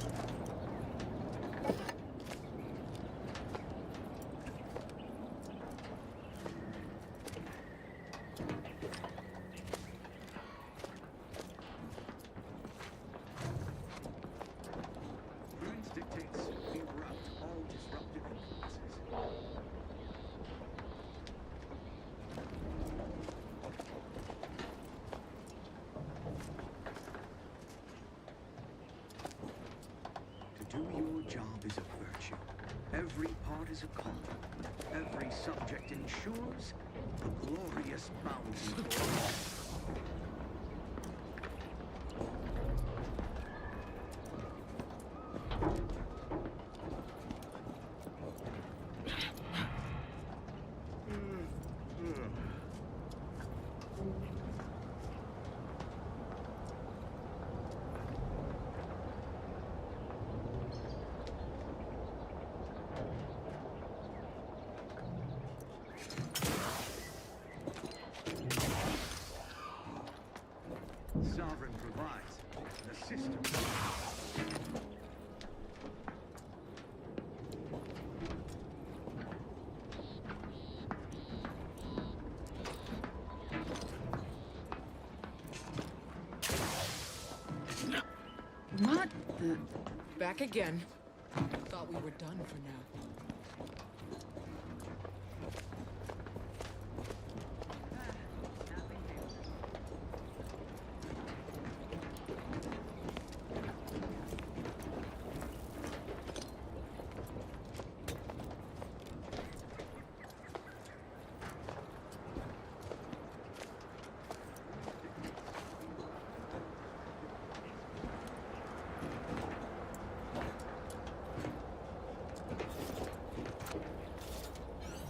Speaker 4: Prudence dictates we rout all disruptive influences. To do your job is a virtue. Every part is a calling. Every subject ensures a glorious bounty for all. Sovereign provides. The system provides.
Speaker 8: What the?
Speaker 18: Back again. Thought we were done for now.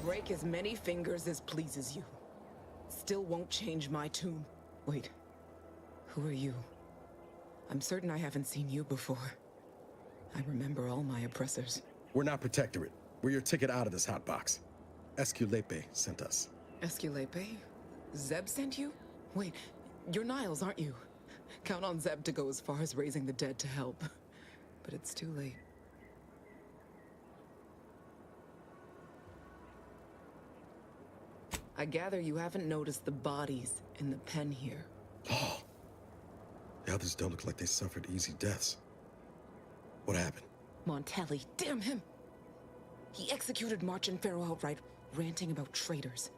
Speaker 18: Break as many fingers as pleases you. Still won't change my tune. Wait. Who are you? I'm certain I haven't seen you before. I remember all my oppressors.
Speaker 1: We're not Protectorate. We're your ticket out of this hotbox. Esculepe sent us.
Speaker 18: Esculepe? Zeb sent you? Wait, you're Niles, aren't you? Count on Zeb to go as far as raising the dead to help. But it's too late. I gather you haven't noticed the bodies in the pen here.
Speaker 1: Oh. The others don't look like they suffered easy deaths. What happened?
Speaker 18: Montelli, damn him! He executed March and Pharaoh outright, ranting about traitors.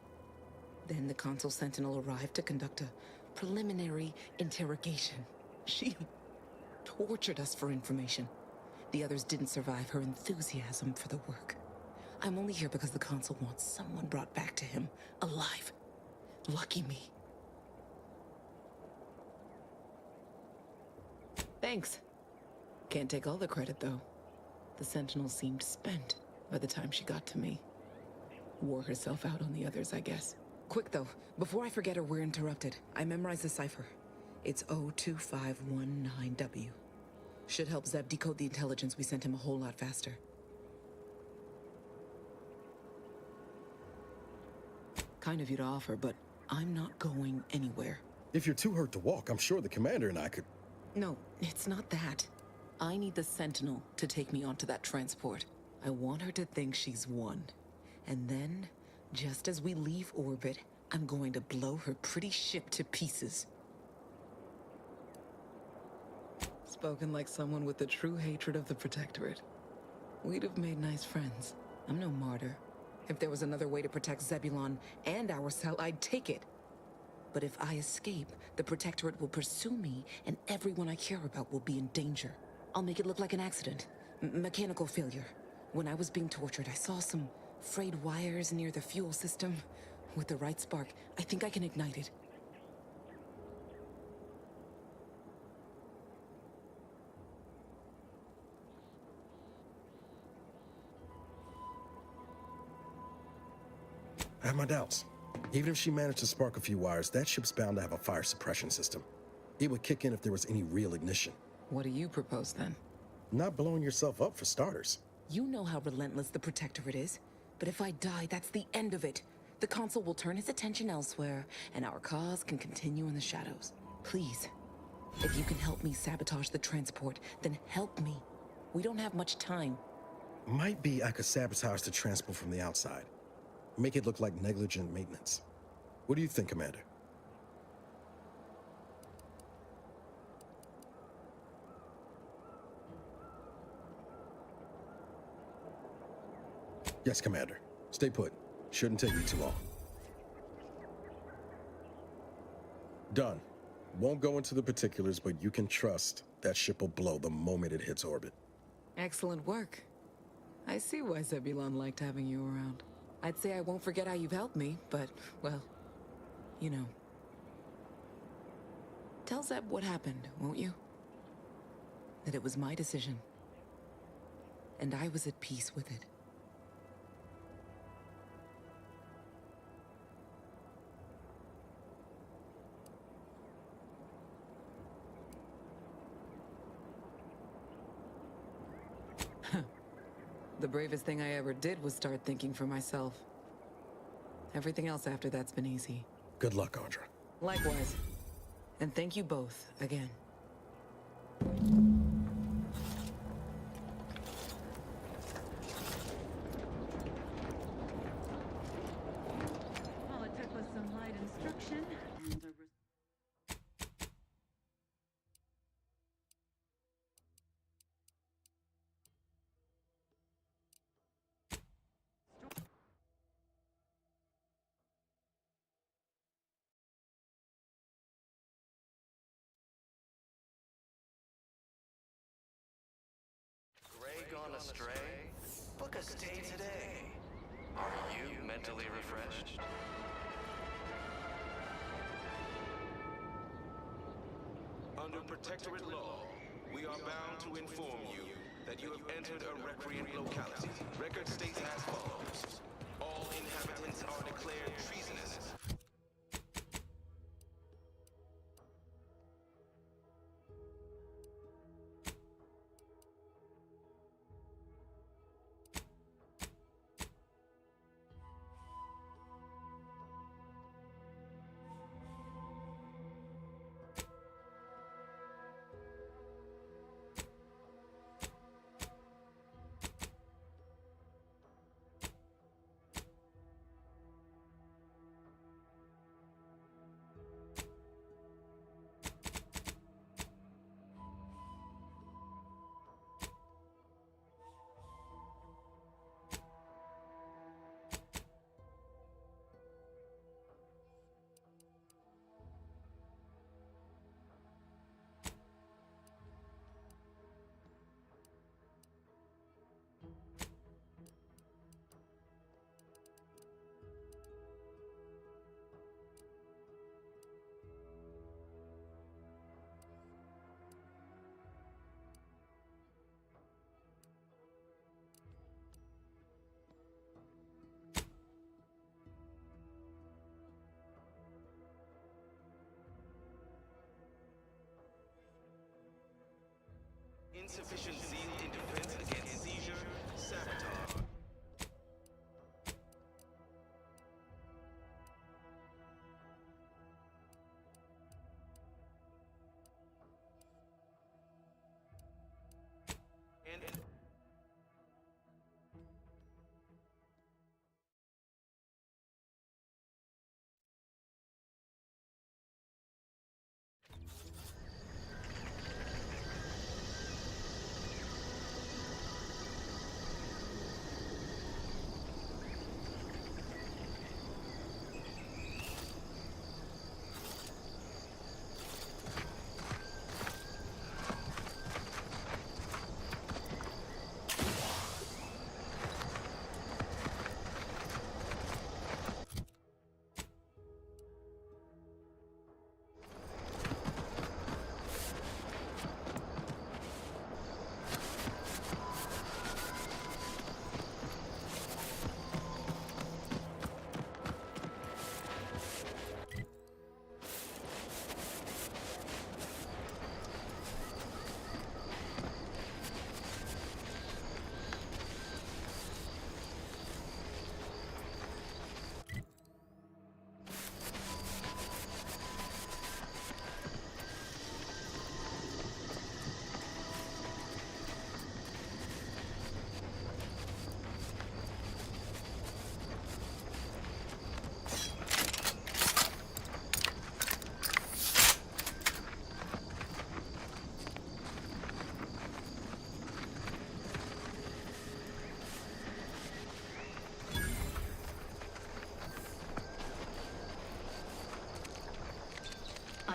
Speaker 18: Then the Consul Sentinel arrived to conduct a preliminary interrogation. She tortured us for information. The others didn't survive her enthusiasm for the work. I'm only here because the Consul wants someone brought back to him, alive. Lucky me. Thanks. Can't take all the credit, though. The Sentinel seemed spent by the time she got to me. Wore herself out on the others, I guess. Quick, though. Before I forget or we're interrupted, I memorized the cipher. It's 02519W. Should help Zeb decode the intelligence we sent him a whole lot faster. Kind of you to offer, but I'm not going anywhere.
Speaker 1: If you're too hurt to walk, I'm sure the commander and I could...
Speaker 18: No, it's not that. I need the Sentinel to take me onto that transport. I want her to think she's won. And then, just as we leave orbit, I'm going to blow her pretty ship to pieces. Spoken like someone with the true hatred of the Protectorate. We'd have made nice friends. I'm no martyr. If there was another way to protect Zebulon and our cell, I'd take it. But if I escape, the Protectorate will pursue me, and everyone I care about will be in danger. I'll make it look like an accident. Mechanical failure. When I was being tortured, I saw some frayed wires near the fuel system. With the right spark, I think I can ignite it.
Speaker 1: I have my doubts. Even if she managed to spark a few wires, that ship's bound to have a fire suppression system. It would kick in if there was any real ignition.
Speaker 18: What do you propose then?
Speaker 1: Not blowing yourself up, for starters.
Speaker 18: You know how relentless the Protectorate is. But if I die, that's the end of it. The Consul will turn his attention elsewhere, and our cause can continue in the shadows. Please, if you can help me sabotage the transport, then help me. We don't have much time.
Speaker 1: Might be I could sabotage the transport from the outside. Make it look like negligent maintenance. What do you think, Commander? Yes, Commander. Stay put. Shouldn't take me too long. Done. Won't go into the particulars, but you can trust that ship will blow the moment it hits orbit.
Speaker 18: Excellent work. I see why Zebulon liked having you around. I'd say I won't forget how you've helped me, but, well, you know. Tell Zeb what happened, won't you? That it was my decision. And I was at peace with it. The bravest thing I ever did was start thinking for myself. Everything else after that's been easy.
Speaker 1: Good luck, Audra.
Speaker 18: Likewise. And thank you both, again.
Speaker 8: All it took was some light instruction.
Speaker 3: Gray gone astray? Book a stay today. Are you mentally refreshed?
Speaker 14: Under Protectorate law, we are bound to inform you that you have entered a recreant locality. Record states as follows. All inhabitants are declared treasonous. Insufficient zeal in defense against seizure, sabotage.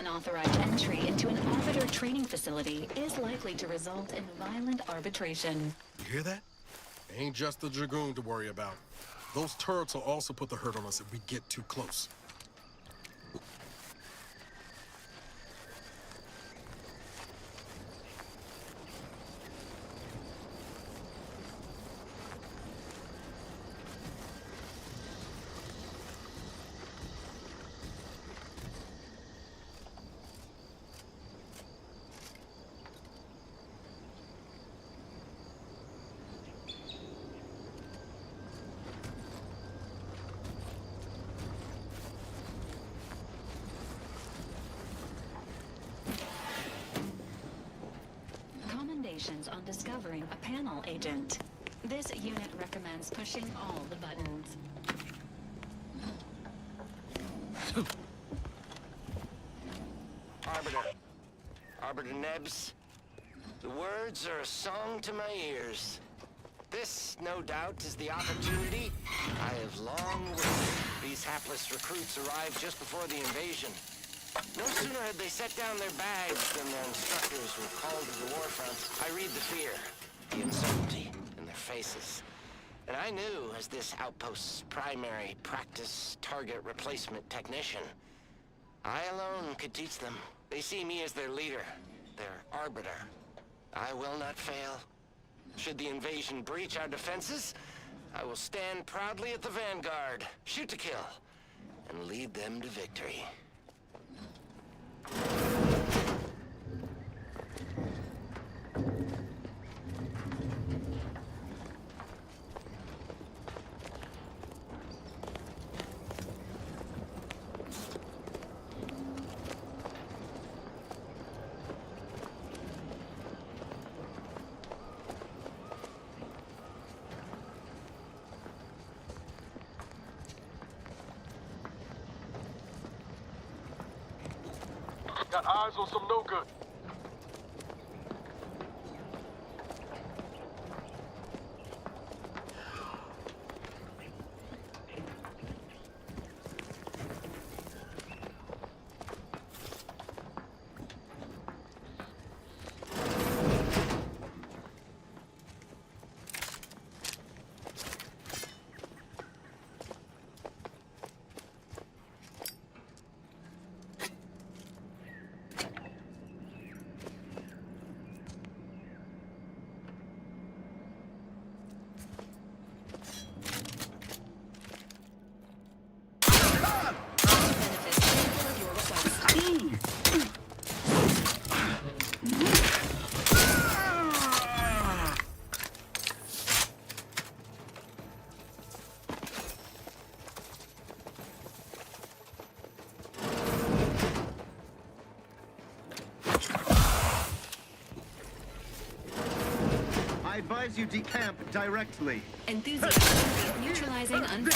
Speaker 2: Unauthorized entry into an arbiter training facility is likely to result in violent arbitration.
Speaker 1: You hear that? Ain't just the Dragoon to worry about. Those turrets will also put the hurt on us if we get too close.
Speaker 2: Commendations on discovering a panel agent. This unit recommends pushing all the buttons.
Speaker 11: Arbiter Nebs, the words are a song to my ears. This, no doubt, is the opportunity I have long waited. These hapless recruits arrived just before the invasion. No sooner had they set down their bags than their instructors were called to the war front. I read the fear, the uncertainty in their faces. And I knew, as this outpost's primary practice target replacement technician, I alone could teach them. They see me as their leader, their arbiter. I will not fail. Should the invasion breach our defenses, I will stand proudly at the vanguard, shoot to kill, and lead them to victory.
Speaker 21: Got eyes on some no good.
Speaker 12: I advise you decamp directly.
Speaker 2: Enthusiasm neutralizing unfit.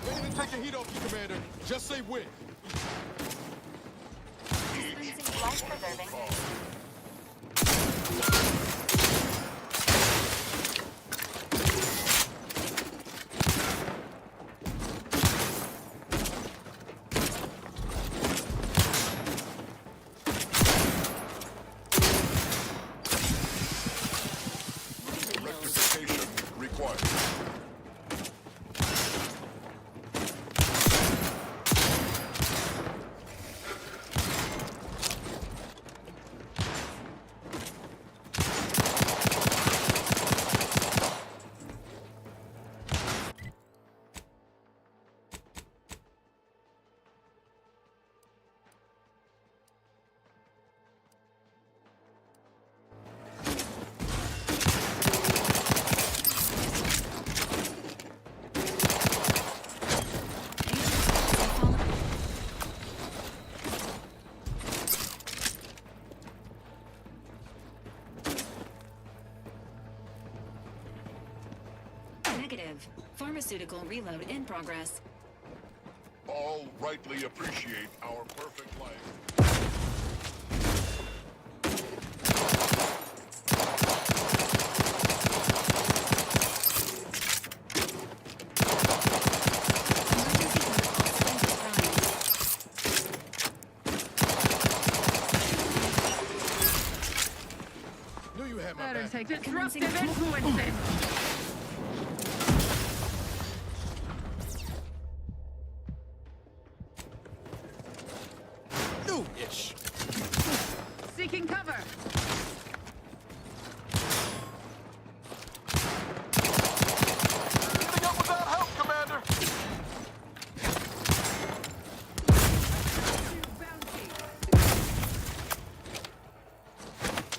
Speaker 21: Ready to take the heat off you, Commander. Just say when.
Speaker 2: Life-preserving.
Speaker 13: Rectification required.
Speaker 2: Negative. Pharmaceutical reload in progress.
Speaker 13: all rightly appreciate our perfect life.
Speaker 21: Knew you had my
Speaker 8: Better
Speaker 21: back.
Speaker 8: take disruptive influences.
Speaker 21: New-ish.
Speaker 8: Seeking cover.
Speaker 21: Getting up without help, Commander.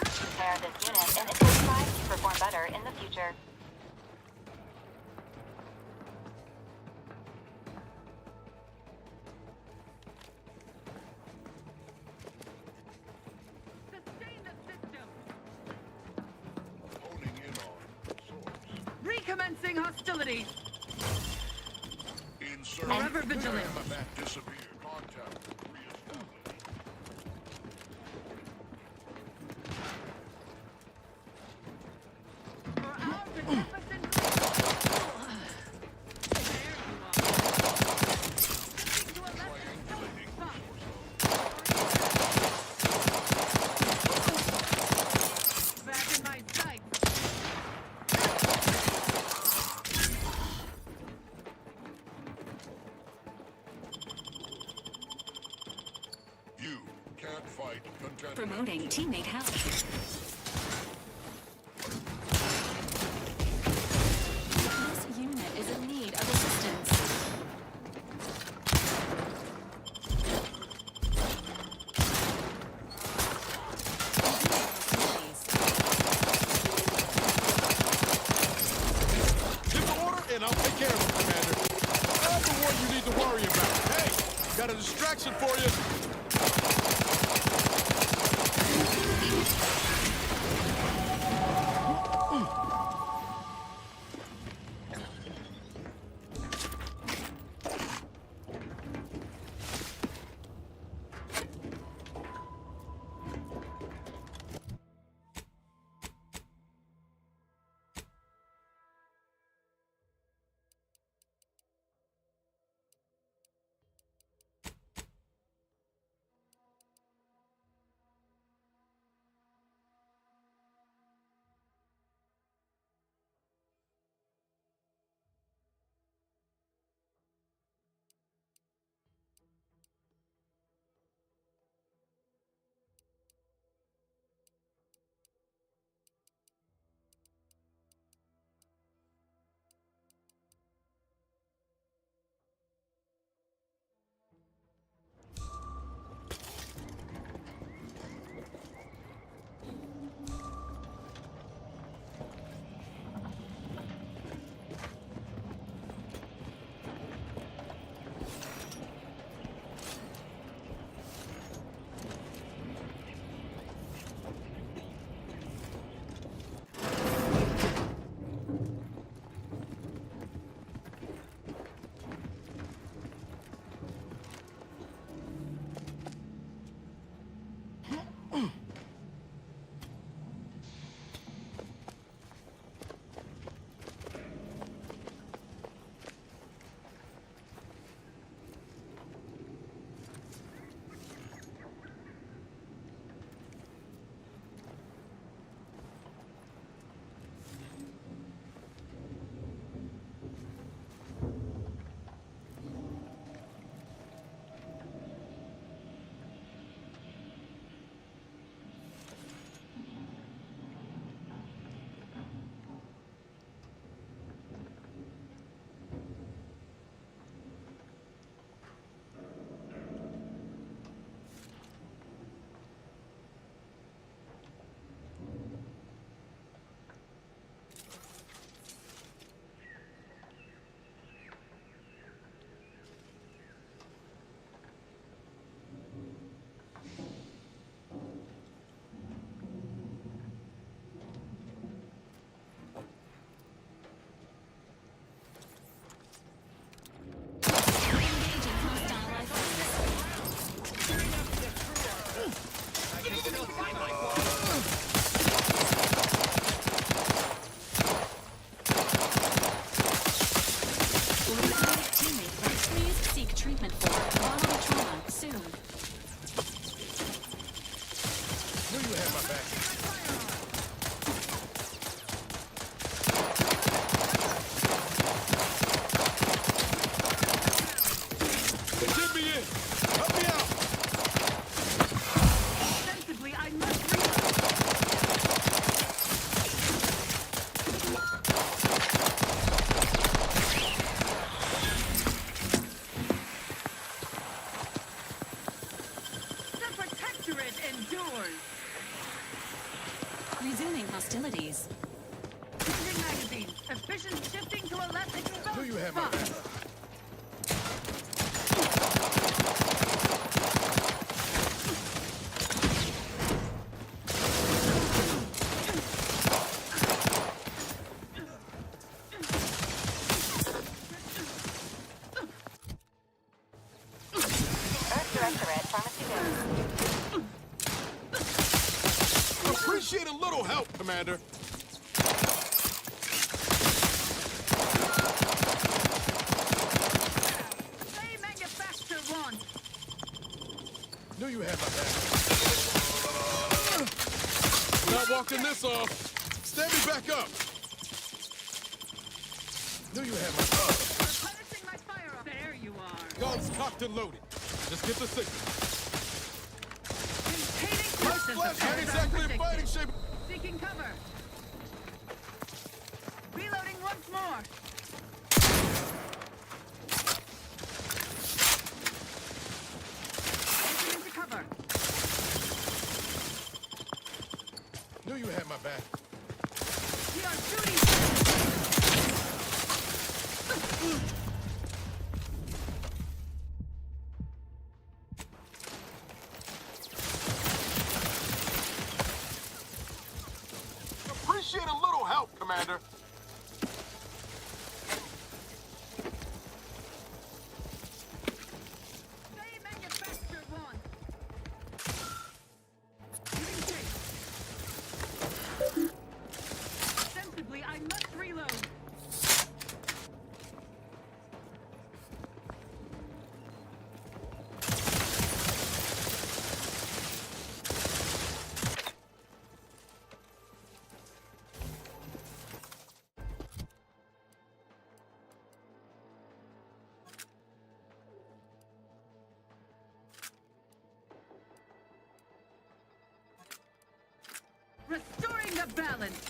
Speaker 2: Prepare this unit and it will strive to perform better in the future.
Speaker 8: Sustain the system.
Speaker 13: Honing in on source.
Speaker 8: Recommencing hostilities.
Speaker 13: Insert.
Speaker 8: Forever vigilant.
Speaker 13: Map disappear. Contact reestablished.
Speaker 8: For our beneficent back in my sights.
Speaker 13: You can't fight contentment.
Speaker 2: Promoting teammate health. This unit is in need of assistance.
Speaker 21: Give the order, and I'll take care of it, Commander. I'm the one you need to worry about. Hey, got a distraction for you.
Speaker 8: a less exposed
Speaker 21: Knew you had my
Speaker 8: spot.
Speaker 21: back. Appreciate a little help, Commander.
Speaker 8: Say manufacture one.
Speaker 21: Knew you had my back. Not walking this off. Stand me back up. Knew you had my back.
Speaker 8: Replenishing my firearm. There you are.
Speaker 21: Guns cocked and loaded. Just get the signal.
Speaker 8: Containing
Speaker 21: My
Speaker 8: forces
Speaker 21: splash ain't exactly in fighting shape.
Speaker 8: Seeking cover. Reloading once more. Entering into cover.
Speaker 21: Knew you had my back.
Speaker 8: We are shooting.
Speaker 21: Appreciate a little help, Commander.
Speaker 8: Say manufacture one. Giving chase. Sensibly, I must reload. Restoring the balance.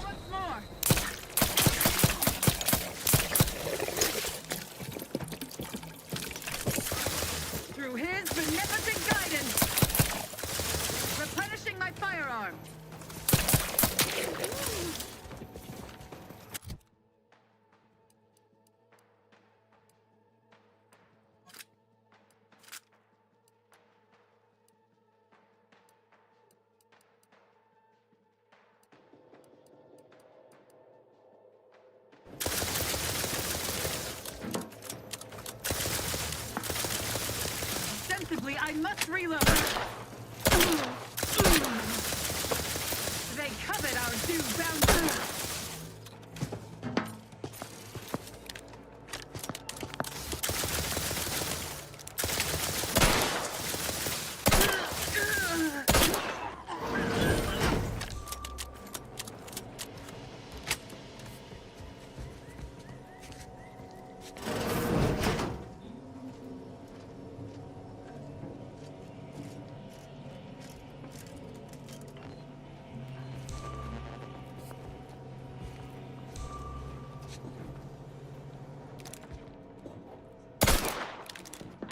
Speaker 8: Once more. Through his beneficent guidance. Replenishing my firearm. Ostensibly, I must reload. They covet our due bounty.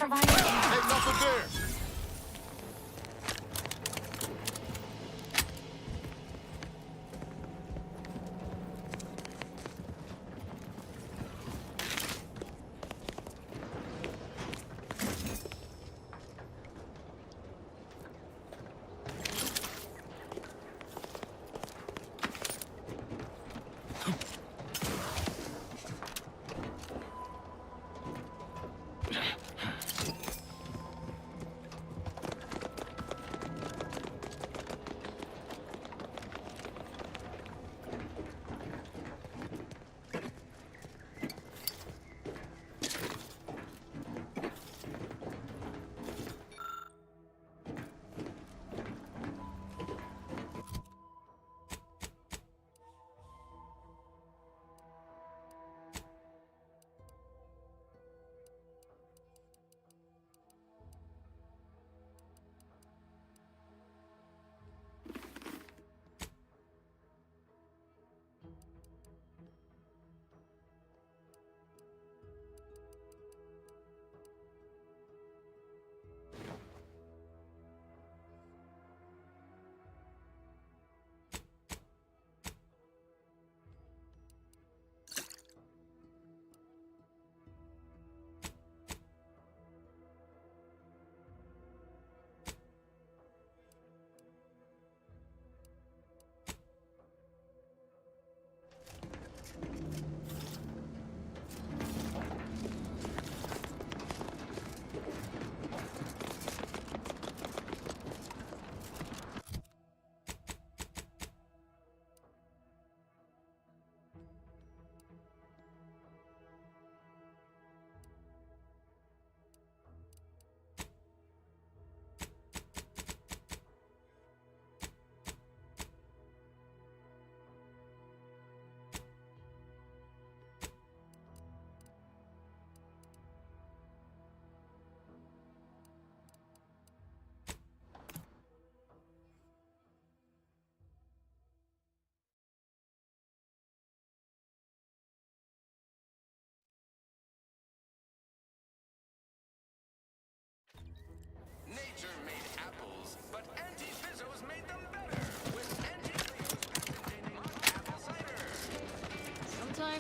Speaker 21: Ain't nothing there.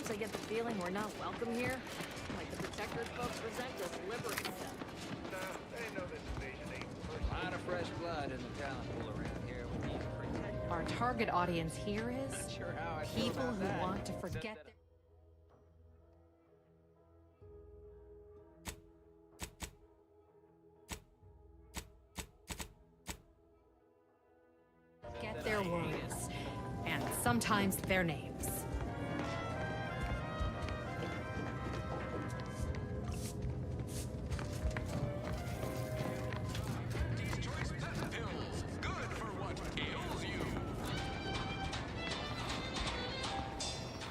Speaker 22: Sometimes I get the feeling we're not welcome here. Like the Protectorate folks resent us liberating them.
Speaker 10: No, they know this invasion ain't first. A lot of fresh blood in the talent pool around here. We need to protect.
Speaker 24: Our target audience here is
Speaker 10: Not sure how I feel
Speaker 24: people
Speaker 10: about
Speaker 24: who
Speaker 10: that.
Speaker 24: want to forget their... Get their worries, and sometimes their names.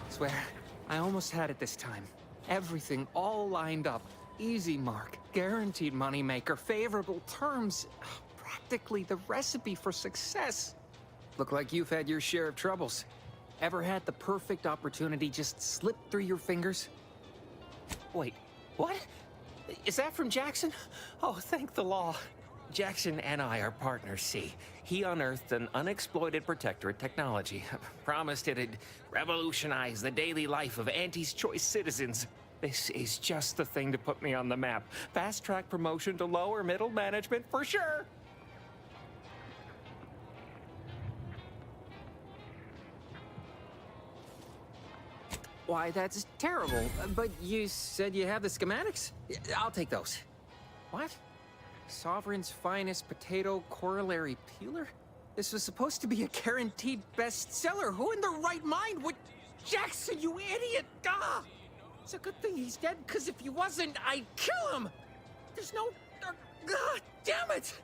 Speaker 17: Swear, I almost had it this time. Everything all lined up. Easy mark, guaranteed moneymaker, favorable terms. Practically the recipe for success. Look like you've had your share of troubles. Ever had the perfect opportunity just slip through your fingers? Wait, what? Is that from Jackson? Oh, thank the law. Jackson and I are partners, see. He unearthed an unexploited Protectorate technology. Promised it'd revolutionize the daily life of Auntie's Choice citizens. This is just the thing to put me on the map. Fast-track promotion to lower middle management for sure. Why, that's terrible. But you said you have the schematics? I'll take those. What? Sovereign's finest potato corollary peeler? This was supposed to be a guaranteed bestseller. Who in their right mind would... Jackson, you idiot! Ah! It's a good thing he's dead, because if he wasn't, I'd kill him! There's no... God damn it!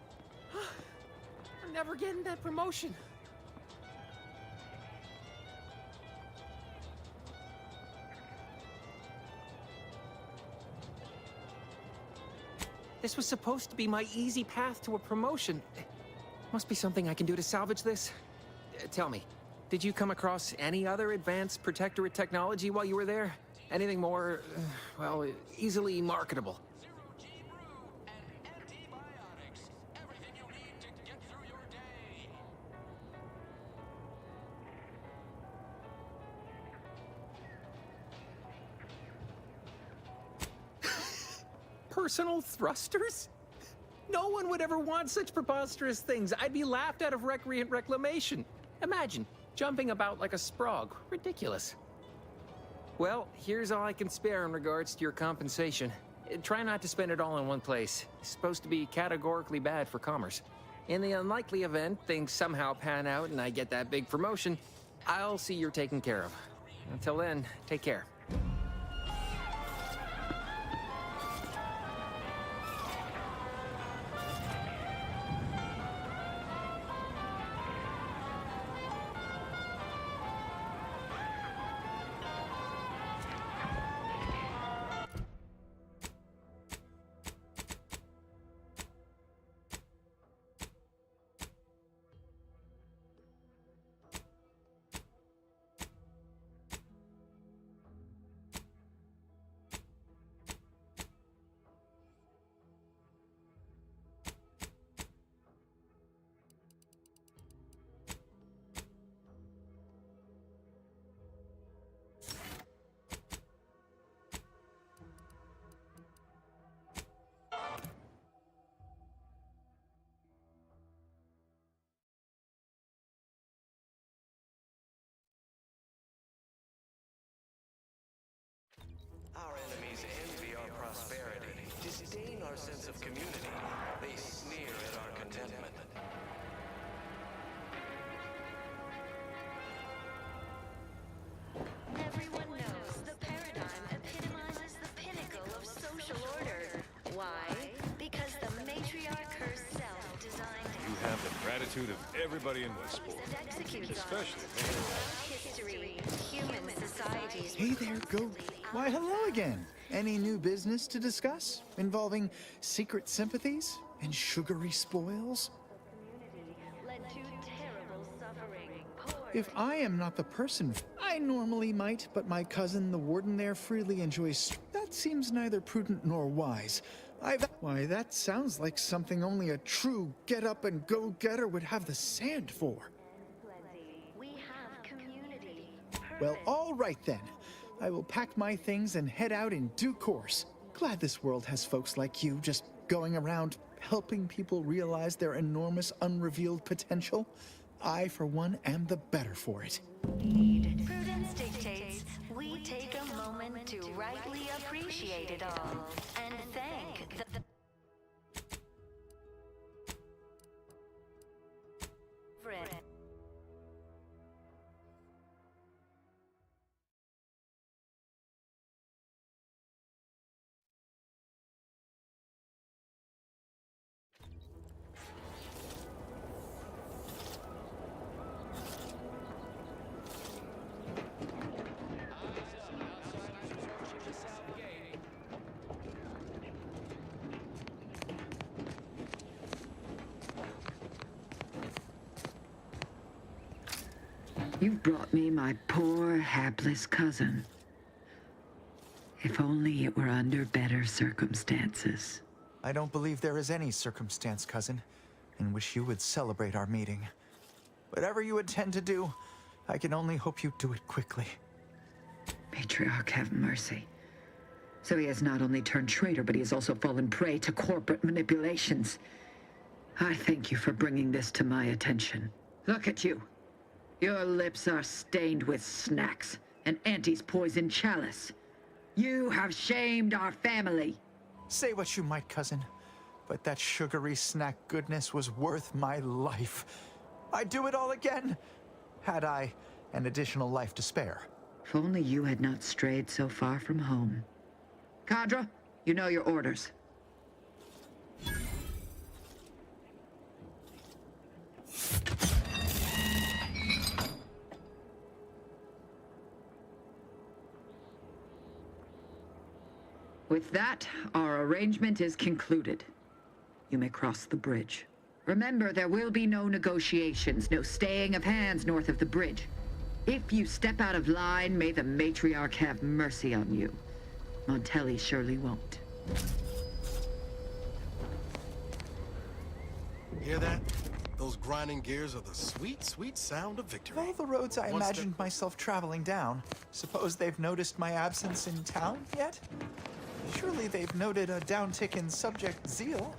Speaker 17: I'm never getting that promotion. This was supposed to be my easy path to a promotion. Must be something I can do to salvage this. Tell me, did you come across any other advanced Protectorate technology while you were there? Anything more, well, easily marketable? Personal thrusters? No one would ever want such preposterous things. I'd be laughed out of recreant reclamation. Imagine, jumping about like a sprog. Ridiculous. Well, here's all I can spare in regards to your compensation. Try not to spend it all in one place. It's supposed to be categorically bad for commerce. In the unlikely event things somehow pan out and I get that big promotion, I'll see you're taken care of. Until then, take care.
Speaker 3: Our enemies envy our prosperity, disdain our sense of community. They sneer at our contentment.
Speaker 6: Everyone knows the paradigm epitomizes the pinnacle of social order. Why? Because the matriarch herself designed it.
Speaker 16: You have the gratitude of everybody in Westport. Especially me.
Speaker 6: History, human societies.
Speaker 19: Hey there, Go. Why, hello again. Any new business to discuss involving secret sympathies and sugary spoils?
Speaker 6: Led to terrible suffering.
Speaker 19: If I am not the person, I normally might, but my cousin, the warden there, freely enjoys. That seems neither prudent nor wise. Why, that sounds like something only a true get-up-and-go-getter would have the sand for.
Speaker 6: We have community.
Speaker 19: Well, all right then. I will pack my things and head out in due course. Glad this world has folks like you just going around helping people realize their enormous unrevealed potential. I, for one, am the better for it.
Speaker 6: Prudence dictates we take a moment to rightly appreciate it all and thank the friend.
Speaker 7: You've brought me my poor, hapless cousin. If only it were under better circumstances.
Speaker 19: I don't believe there is any circumstance, cousin, in which you would celebrate our meeting. Whatever you intend to do, I can only hope you do it quickly.
Speaker 7: Matriarch have mercy. So he has not only turned traitor, but he has also fallen prey to corporate manipulations. I thank you for bringing this to my attention. Look at you. Your lips are stained with snacks and Auntie's poison chalice. You have shamed our family.
Speaker 19: Say what you might, cousin, but that sugary snack goodness was worth my life. I'd do it all again, had I an additional life to spare.
Speaker 7: If only you had not strayed so far from home. Kadra, you know your orders. With that, our arrangement is concluded. You may cross the bridge. Remember, there will be no negotiations, no staying of hands north of the bridge. If you step out of line, may the Matriarch have mercy on you. Montelli surely won't.
Speaker 1: Hear that? Those grinding gears are the sweet, sweet sound of victory.
Speaker 19: Of all the roads I
Speaker 1: One
Speaker 19: imagined myself traveling down, suppose they've noticed my absence in town yet? Surely they've noted a downtick in subject zeal.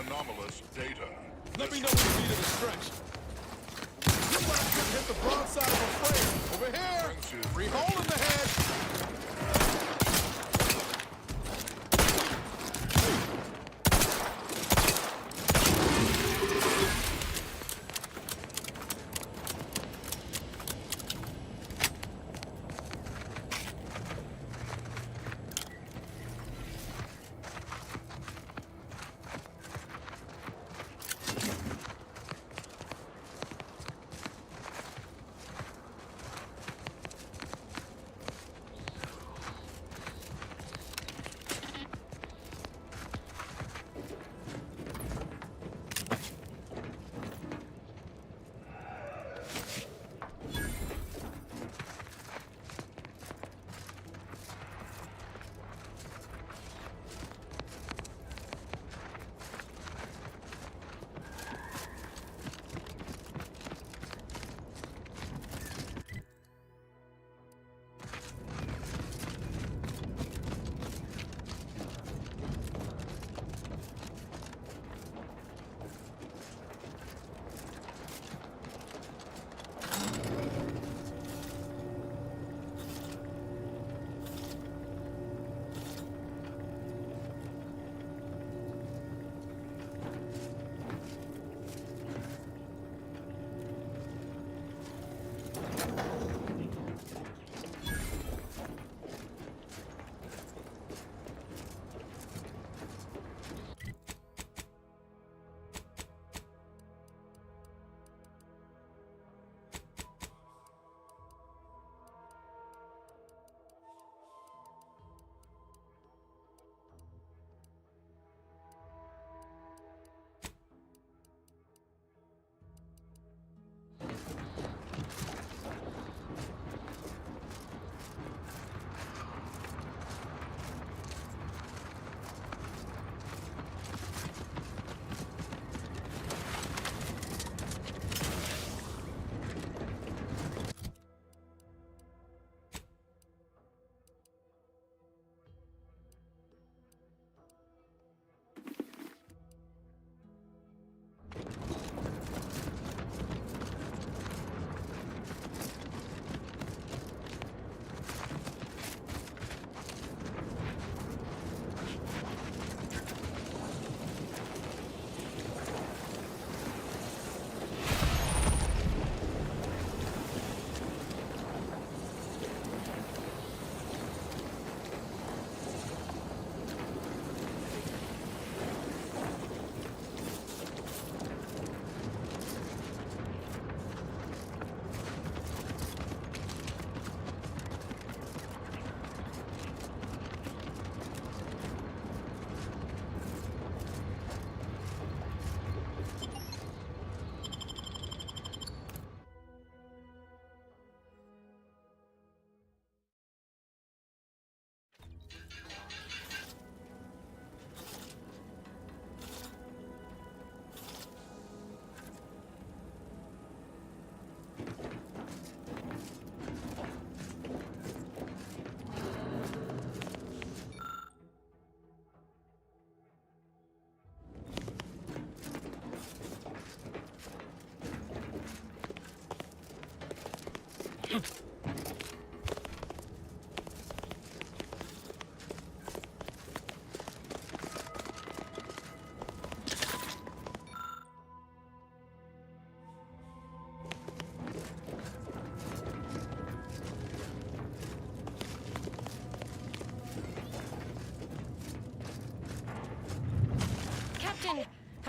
Speaker 21: anomalous data. Let me know when you need a distraction. Look like I couldn't hit the broadside of a frame. Over here! Free hole in the head!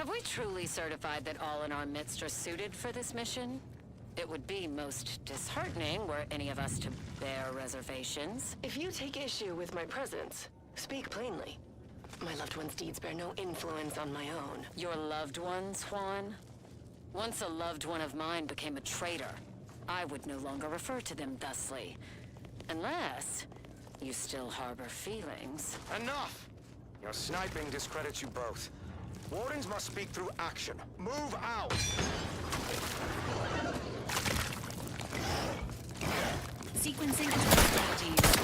Speaker 5: Have we truly certified that all in our midst are suited for this mission? It would be most disheartening were any of us to bear reservations.
Speaker 9: If you take issue with my presence, speak plainly. My loved one's deeds bear no influence on my own.
Speaker 5: Your loved ones, Juan? Once a loved one of mine became a traitor, I would no longer refer to them thusly. Unless you still harbor feelings.
Speaker 11: Enough! Your sniping discredits you both. Wardens must speak through action. Move out!
Speaker 2: Sequencing strategies.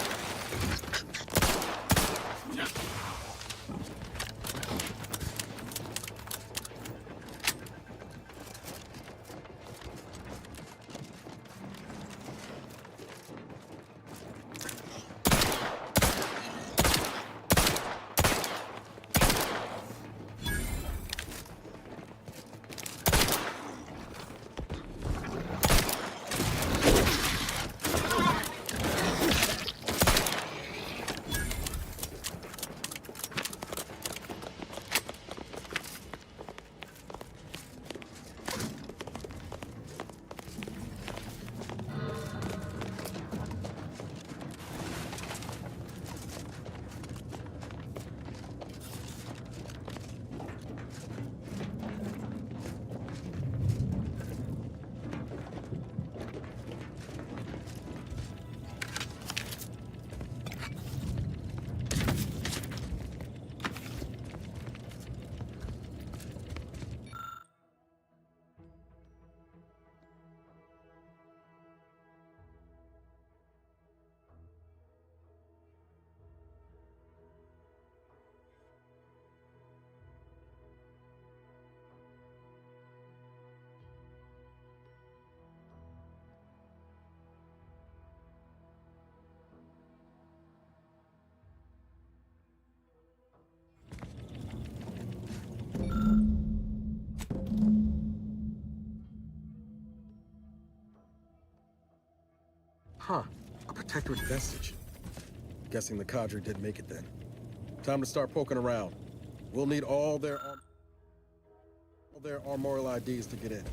Speaker 1: Huh. A Protectorate vestige. Guessing the cadre didn't make it then. Time to start poking around. We'll need all their armorial IDs to get in.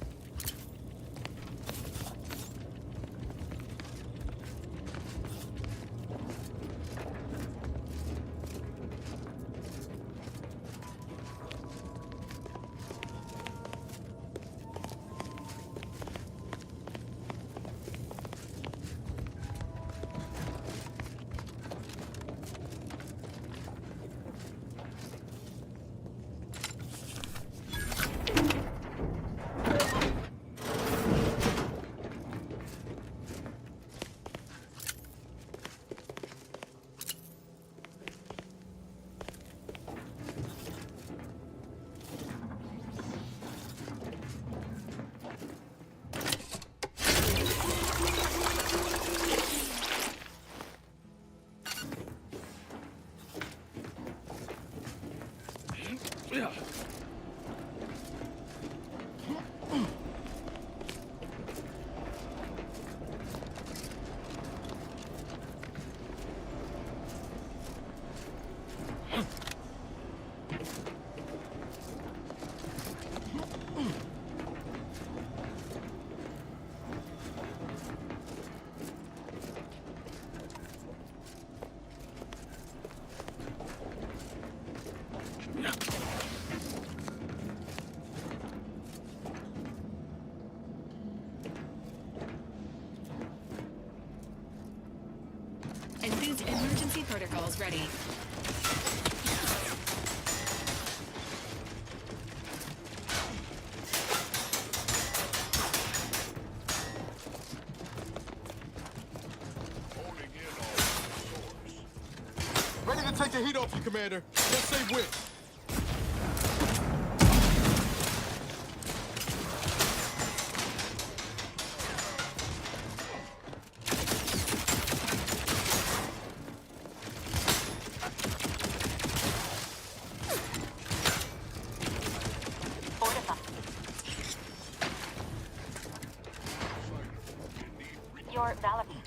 Speaker 2: Emergency protocols ready.
Speaker 21: Ready to take the heat off you, Commander. Just say which.
Speaker 4: Your Valaby.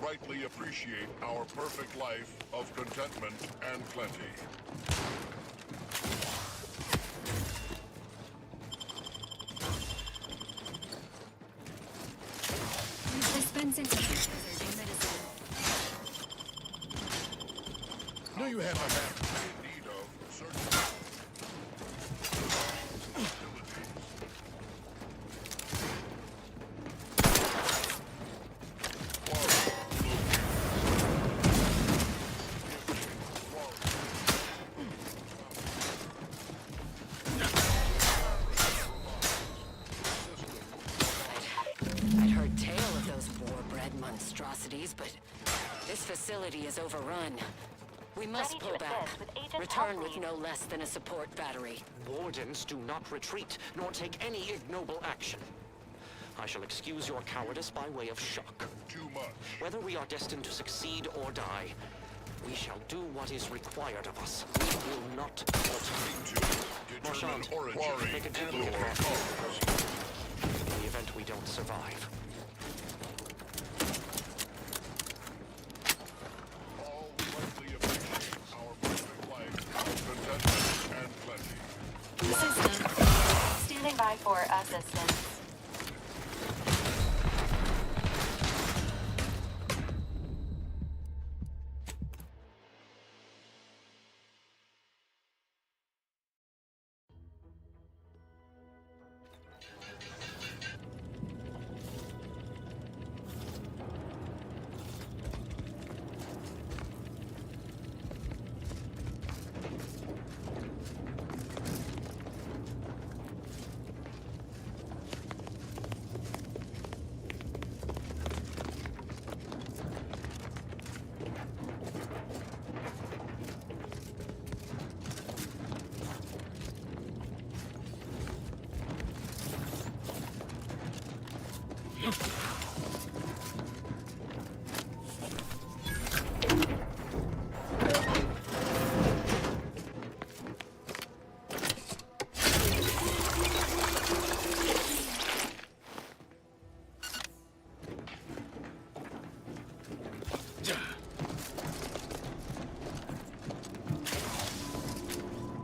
Speaker 21: rightly appreciate our perfect life of contentment and plenty.
Speaker 2: Dispensing medicine.
Speaker 21: Knew you had my back. In need of certain
Speaker 5: I'd heard tale of those war-bred monstrosities, but this facility is overrun. We must
Speaker 4: Ready to
Speaker 5: pull back.
Speaker 4: assist with Agent
Speaker 5: Return
Speaker 4: Help,
Speaker 5: with
Speaker 4: please.
Speaker 5: no less than a support battery.
Speaker 11: Wardens do not retreat, nor take any ignoble action. I shall excuse your cowardice by way of shock.
Speaker 21: too much.
Speaker 11: Whether we are destined to succeed or die, we shall do what is required of us. We will not falter. Marchand,
Speaker 21: Origin
Speaker 11: make a
Speaker 21: and
Speaker 11: duplicate
Speaker 21: or
Speaker 11: of our
Speaker 21: cause.
Speaker 11: in the event we don't survive.
Speaker 21: All rightly appreciate our perfect life of contentment and plenty.
Speaker 2: System.
Speaker 4: Standing by for assistance.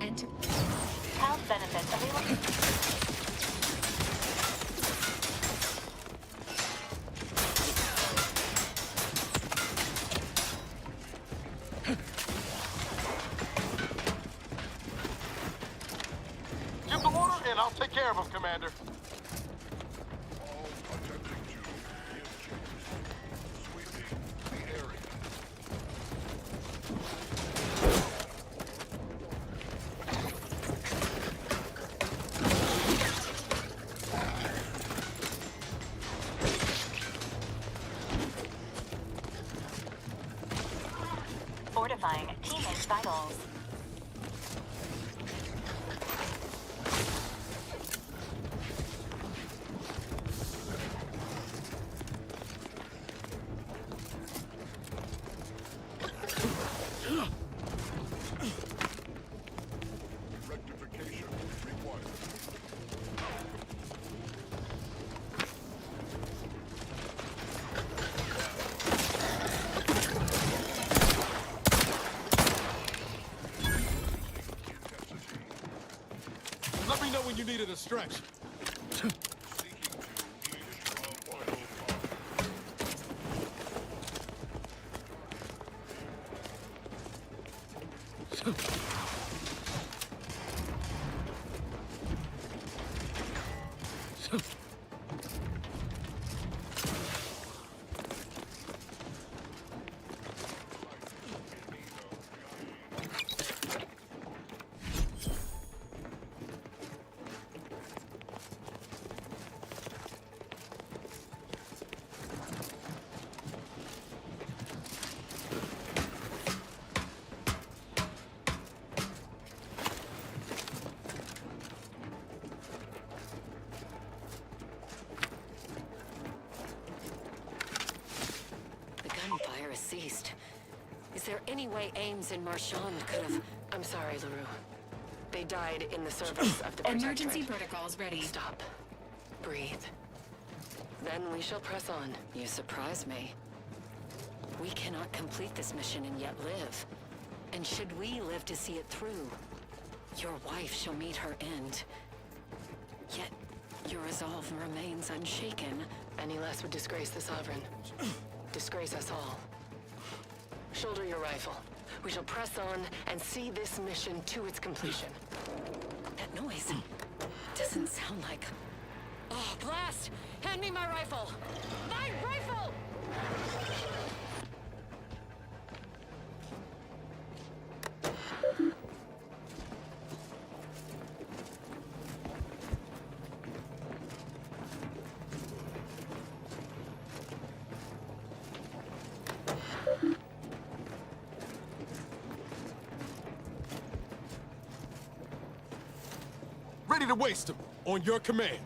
Speaker 2: Enter.
Speaker 4: Health benefits available.
Speaker 21: Give the water and I'll take care of him, Commander. All attempting to give chase. Sweeping the area.
Speaker 4: Fortifying teammates' vitals.
Speaker 21: Rectification required. Let me know when you need a distraction.
Speaker 5: The gunfire has ceased. Is there any way Ames and Marchand could have...
Speaker 9: I'm sorry, LaRue. They died in the service of the
Speaker 2: Emergency
Speaker 9: Protectorate.
Speaker 2: protocols ready.
Speaker 9: Stop. Breathe. Then we shall press on.
Speaker 5: You surprise me. We cannot complete this mission and yet live. And should we live to see it through, your wife shall meet her end. Yet, your resolve remains unshaken.
Speaker 9: Any less would disgrace the Sovereign. Disgrace us all. Shoulder your rifle. We shall press on and see this mission to its completion.
Speaker 5: That noise doesn't sound like... Oh, blast! Hand me my rifle! My rifle!
Speaker 21: Ready to waste them, on your command.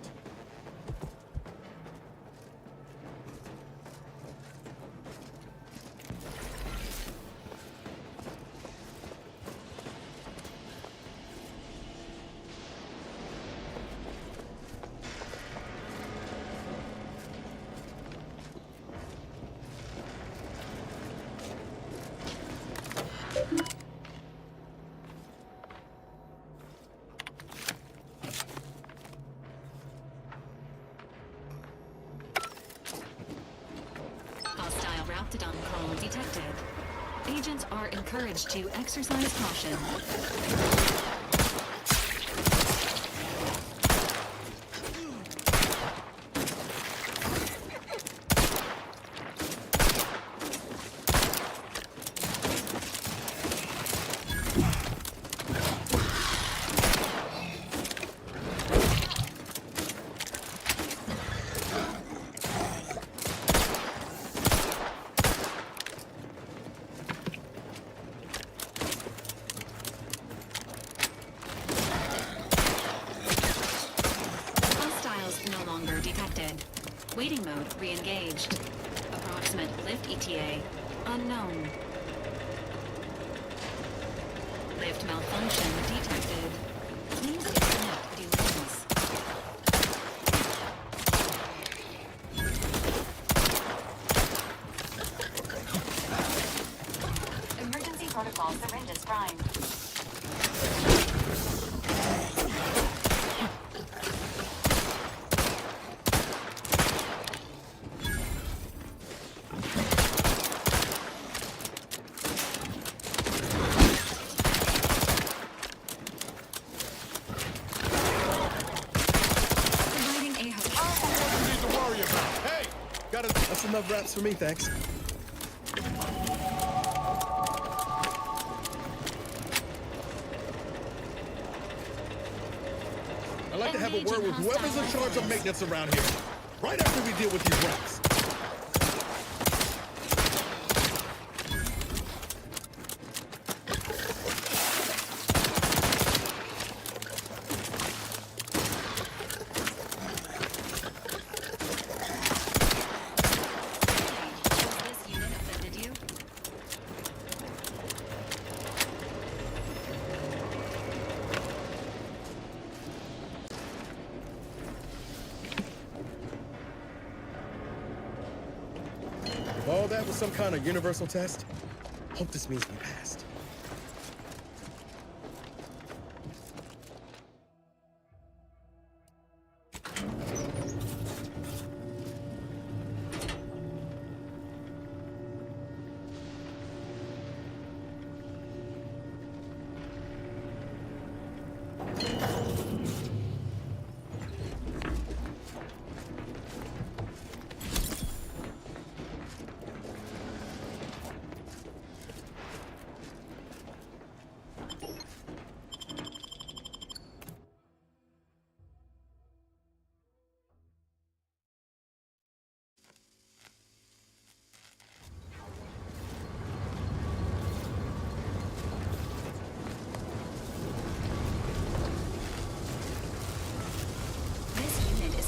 Speaker 2: Hostile Raptidon clone detected. Agents are encouraged to exercise caution. No longer detected. Waiting mode re-engaged. Approximate lift ETA unknown. Lift malfunction detected. Please disconnect delays.
Speaker 4: Emergency protocol syringes primed.
Speaker 1: That's enough wraps for me, thanks. I'd like to have a word with whoever's in charge of maintenance around here, right after we deal with these wraps. If all that was some kind of universal test, hope this means we passed.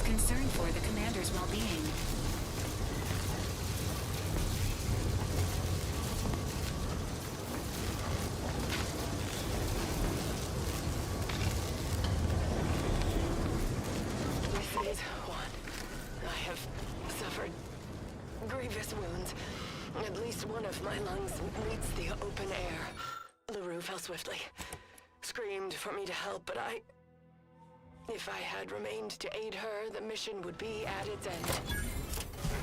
Speaker 2: Concern for the commander's well-being.
Speaker 9: Phase 1. I have suffered grievous wounds, At least one of my lungs meets the open air. LaRue fell swiftly. Screamed for me to help, but if I had remained to aid her, the mission would be at its end.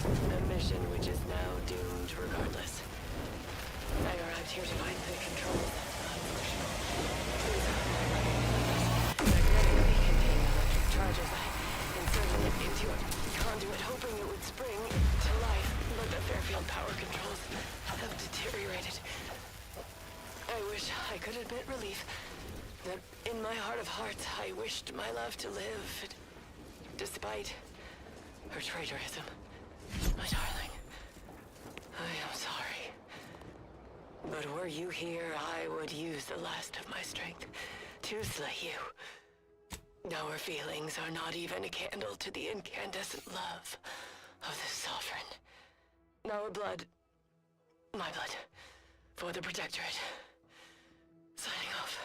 Speaker 9: A mission which is now doomed regardless. I arrived here to find the controls. Magnetically contained electric charges. I inserted it into a conduit, hoping it would spring to life, but the Fairfield power controls have deteriorated. I wish I could admit relief that in my heart of hearts I wished my love to live, despite her traitorism. My darling, I am sorry. But were you here, I would use the last of my strength to slay you. Our feelings are not even a candle to the incandescent love of the Sovereign. Our blood, my blood, for the Protectorate. Signing off.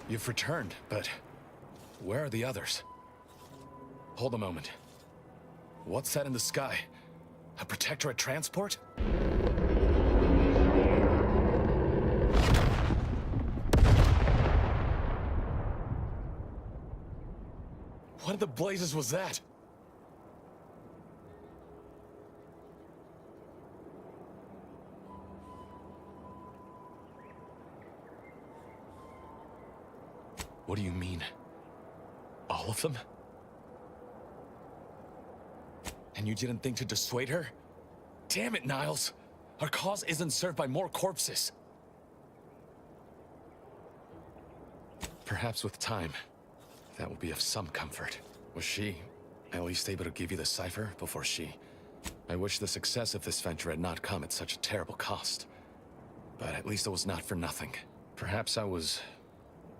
Speaker 15: You've returned, but where are the others? Hold a moment. What's that in the sky? A Protectorate transport? What in the blazes was that? What do you mean? All of them? And you didn't think to dissuade her? Damn it, Niles! Our cause isn't served by more corpses. Perhaps with time, that will be of some comfort. Was she at least able to give you the cipher before she... I wish the success of this venture had not come at such a terrible cost. But at least it was not for nothing. Perhaps I was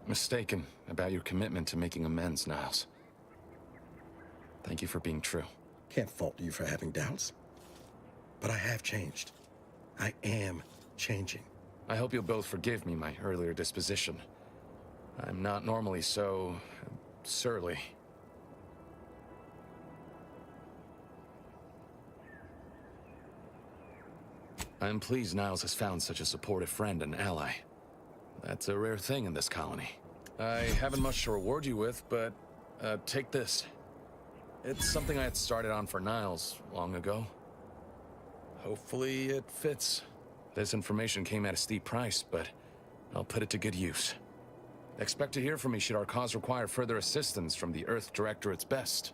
Speaker 15: mistaken about your commitment to making amends, Niles. Thank you for being true.
Speaker 1: Can't fault you for having doubts. But I have changed. I am changing.
Speaker 15: I hope you'll both forgive me my earlier disposition. I'm not normally so... surly. I'm pleased Niles has found such a supportive friend and ally. That's a rare thing in this colony. I haven't much to reward you with, but take this. It's something I had started on for Niles long ago. Hopefully it fits. This information came at a steep price, but I'll put it to good use. Expect to hear from me should our cause require further assistance from the Earth Directorate's best.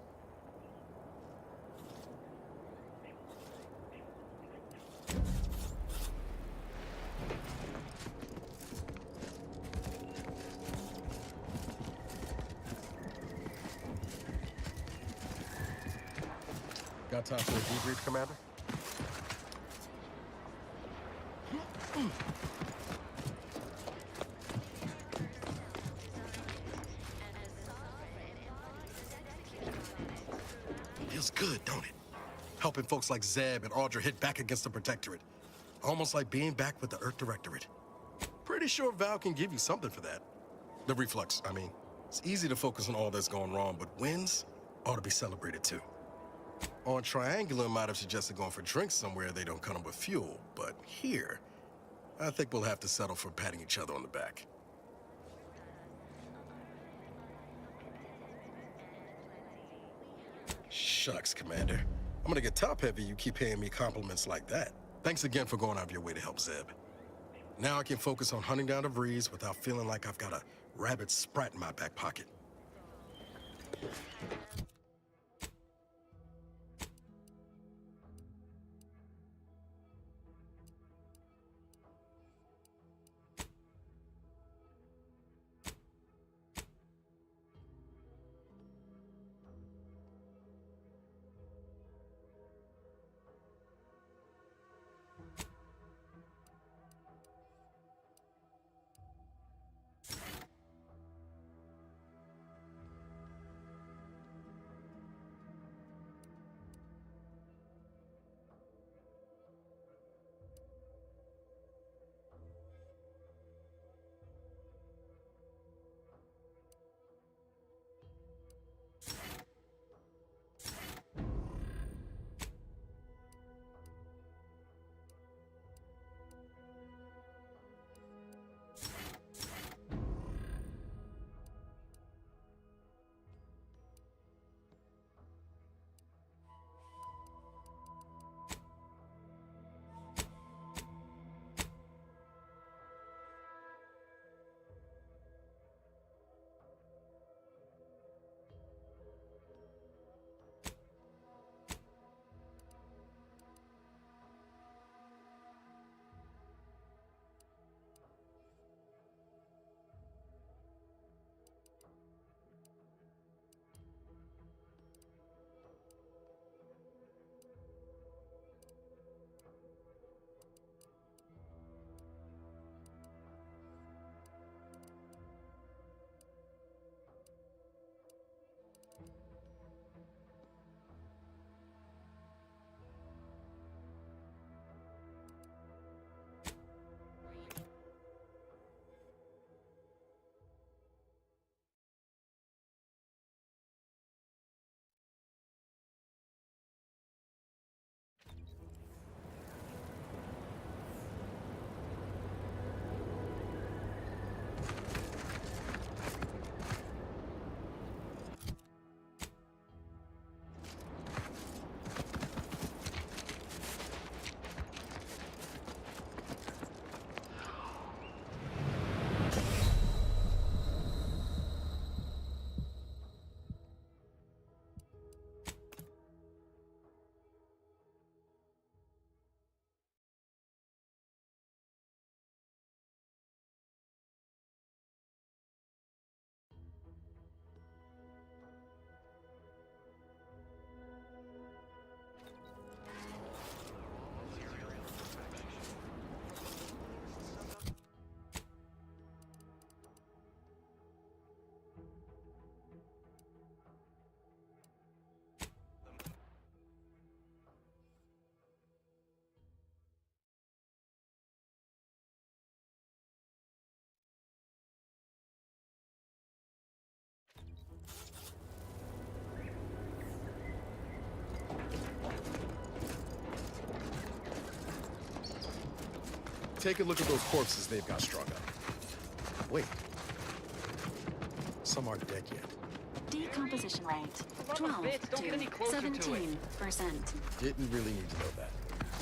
Speaker 1: Got time for a debrief, Commander? Feels good, don't it? Helping folks like Zeb and Audra hit back against the Protectorate. Almost like being back with the Earth Directorate. Pretty sure Val can give you something for that. The reflux, I mean. It's easy to focus on all that's going wrong, but wins ought to be celebrated too. On Triangular might have suggested going for drinks somewhere they don't come with fuel, but here, I think we'll have to settle for patting each other on the back. Shucks, Commander. I'm gonna get top-heavy you keep paying me compliments like that. Thanks again for going out of your way to help Zeb. Now I can focus on hunting down the Vrees without feeling like I've got a rabid sprat in my back pocket. take a look at those corpses they've got strung up. Wait. Some aren't dead yet.
Speaker 2: Decomposition rate 12 to 17%.
Speaker 1: Didn't really need to know that.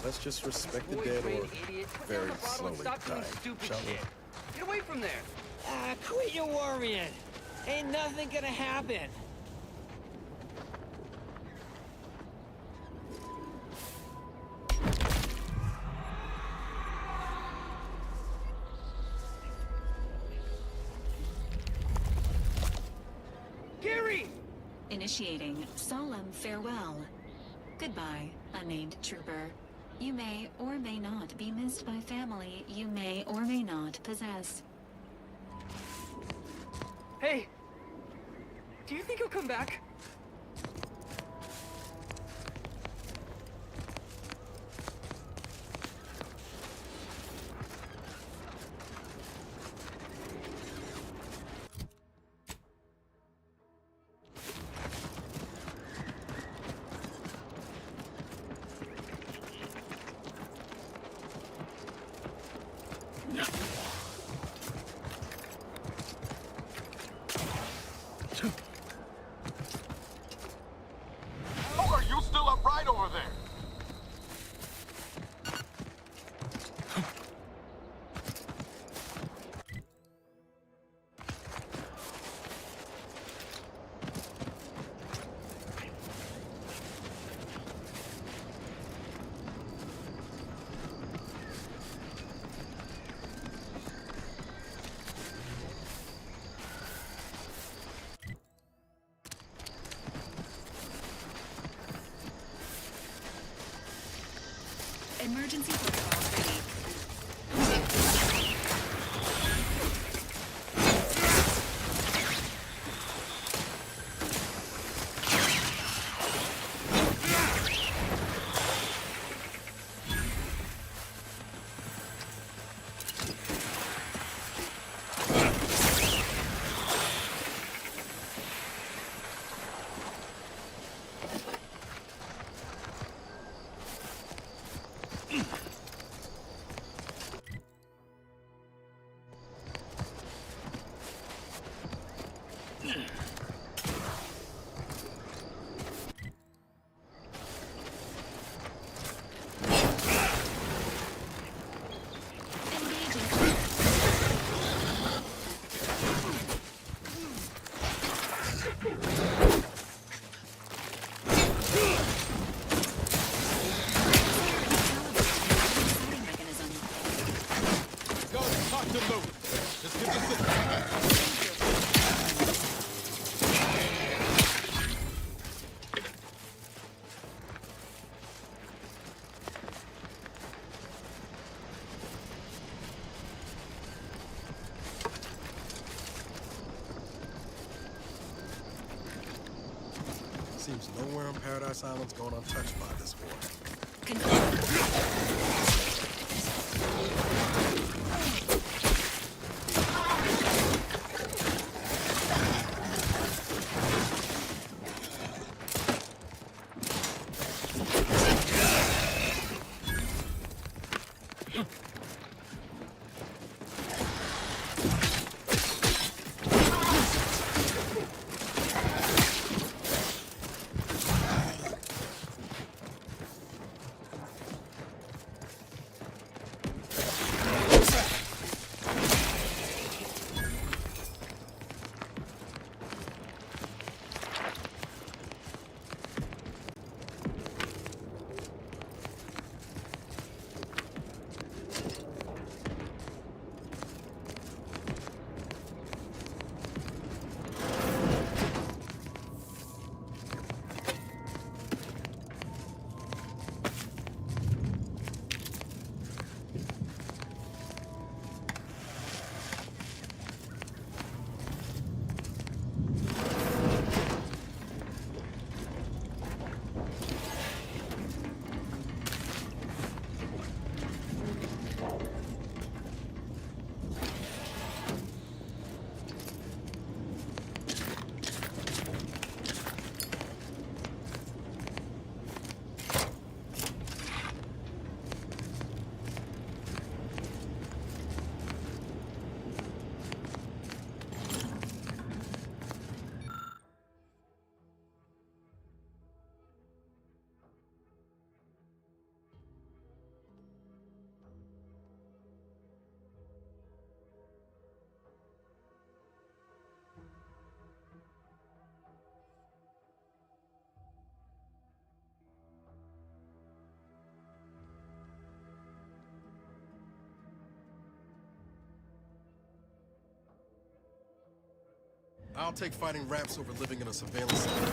Speaker 1: Let's just respect the dead or very slowly die, shall we?
Speaker 10: Get away from there!
Speaker 14: Quit your worrying. Ain't nothing gonna happen.
Speaker 10: Gary!
Speaker 2: Initiating solemn farewell. Goodbye, unnamed trooper. You may or may not be missed by family you may or may not possess.
Speaker 10: Hey! Do you think he'll come back?
Speaker 21: Oh, are you still upright over there?
Speaker 2: Emergency protocol ready.
Speaker 1: Seems nowhere on Paradise Island's going untouched by this war. I'll take fighting raps over living in a surveillance center.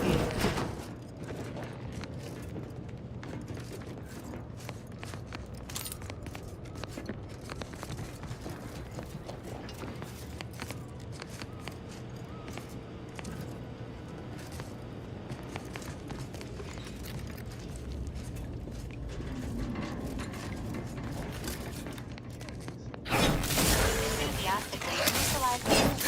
Speaker 4: Enthusiastically initialize.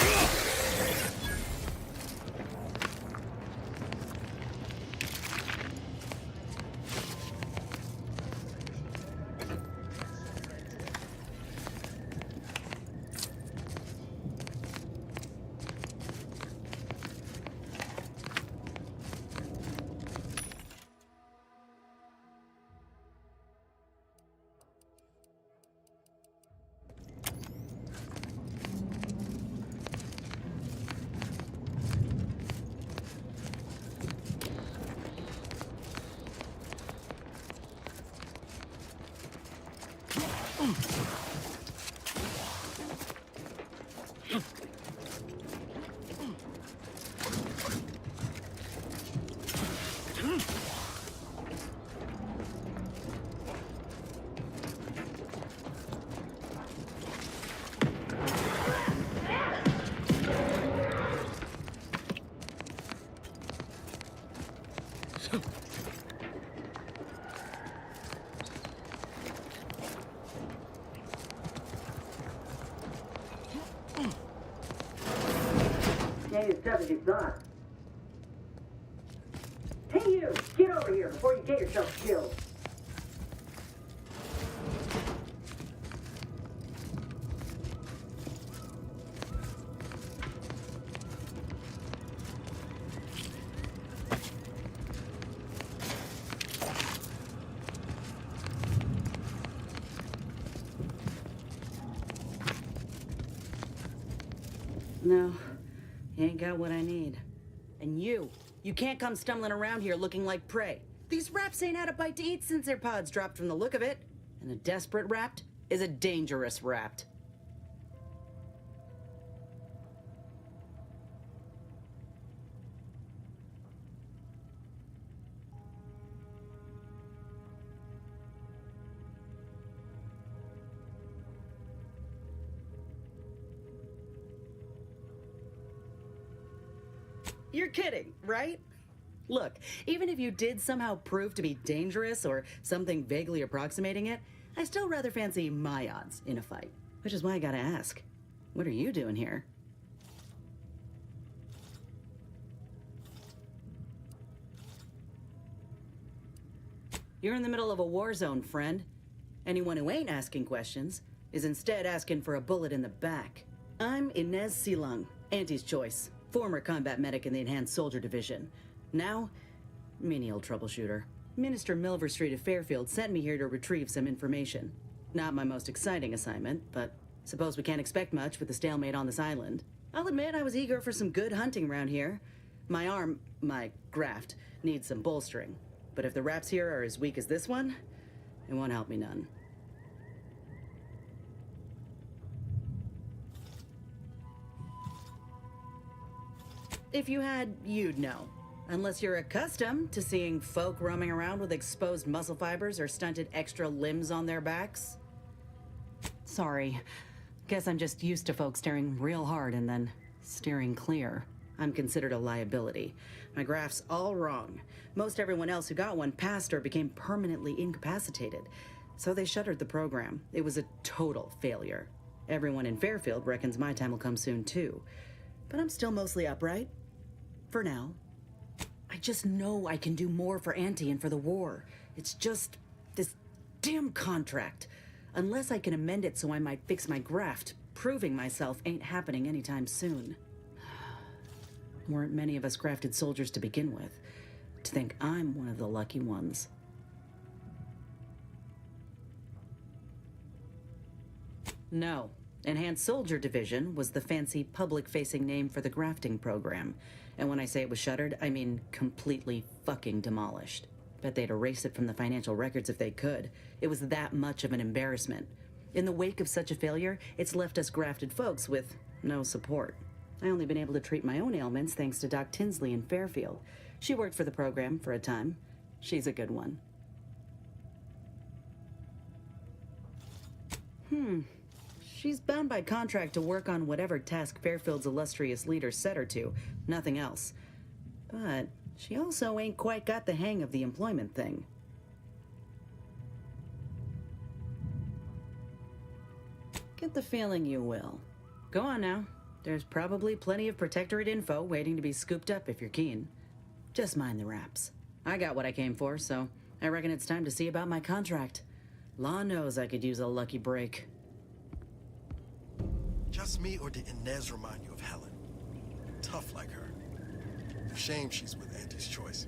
Speaker 12: As tough as you thought. Hey you! Get over here before you get yourself killed!
Speaker 18: No. You ain't got what I need. And you can't come stumbling around here looking like prey. These raps ain't had a bite to eat since their pods dropped from the look of it. And a desperate rapt is a dangerous rapt. You're kidding, right? Look, even if you did somehow prove to be dangerous or something vaguely approximating it, I still rather fancy my odds in a fight. Which is why I gotta ask, what are you doing here? You're in the middle of a war zone, friend. Anyone who ain't asking questions is instead asking for a bullet in the back. I'm Inez Silang, Auntie's choice. Former combat medic in the Enhanced Soldier Division. Now, menial troubleshooter. Minister Milver Street of Fairfield sent me here to retrieve some information. Not my most exciting assignment, but suppose we can't expect much with the stalemate on this island. I'll admit I was eager for some good hunting around here. My arm, my graft, needs some bolstering. But if the raps here are as weak as this one, it won't help me none. If you had, you'd know. Unless you're accustomed to seeing folk roaming around with exposed muscle fibers or stunted extra limbs on their backs. Sorry. Guess I'm just used to folks staring real hard and then steering clear. I'm considered a liability. My graph's all wrong. Most everyone else who got one passed or became permanently incapacitated. So they shuttered the program. It was a total failure. Everyone in Fairfield reckons my time will come soon too. But I'm still mostly upright. For now. I just know I can do more for Auntie and for the war. It's just this damn contract. Unless I can amend it so I might fix my graft, proving myself ain't happening anytime soon. Weren't many of us grafted soldiers to begin with. To think I'm one of the lucky ones. No. Enhanced Soldier Division was the fancy public-facing name for the grafting program. And when I say it was shuttered, I mean completely fucking demolished. Bet they'd erase it from the financial records if they could. It was that much of an embarrassment. In the wake of such a failure, it's left us grafted folks with no support. I only been able to treat my own ailments thanks to Doc Tinsley in Fairfield. She worked for the program for a time. She's a good one. She's bound by contract to work on whatever task Fairfield's illustrious leader set her to, nothing else. But she also ain't quite got the hang of the employment thing. Get the feeling you will. Go on now. There's probably plenty of Protectorate info waiting to be scooped up if you're keen. Just mind the wraps. I got what I came for, so I reckon it's time to see about my contract. Law knows I could use a lucky break.
Speaker 1: Just me, or did Inez remind you of Helen? Tough like her. Shame she's with Auntie's choice.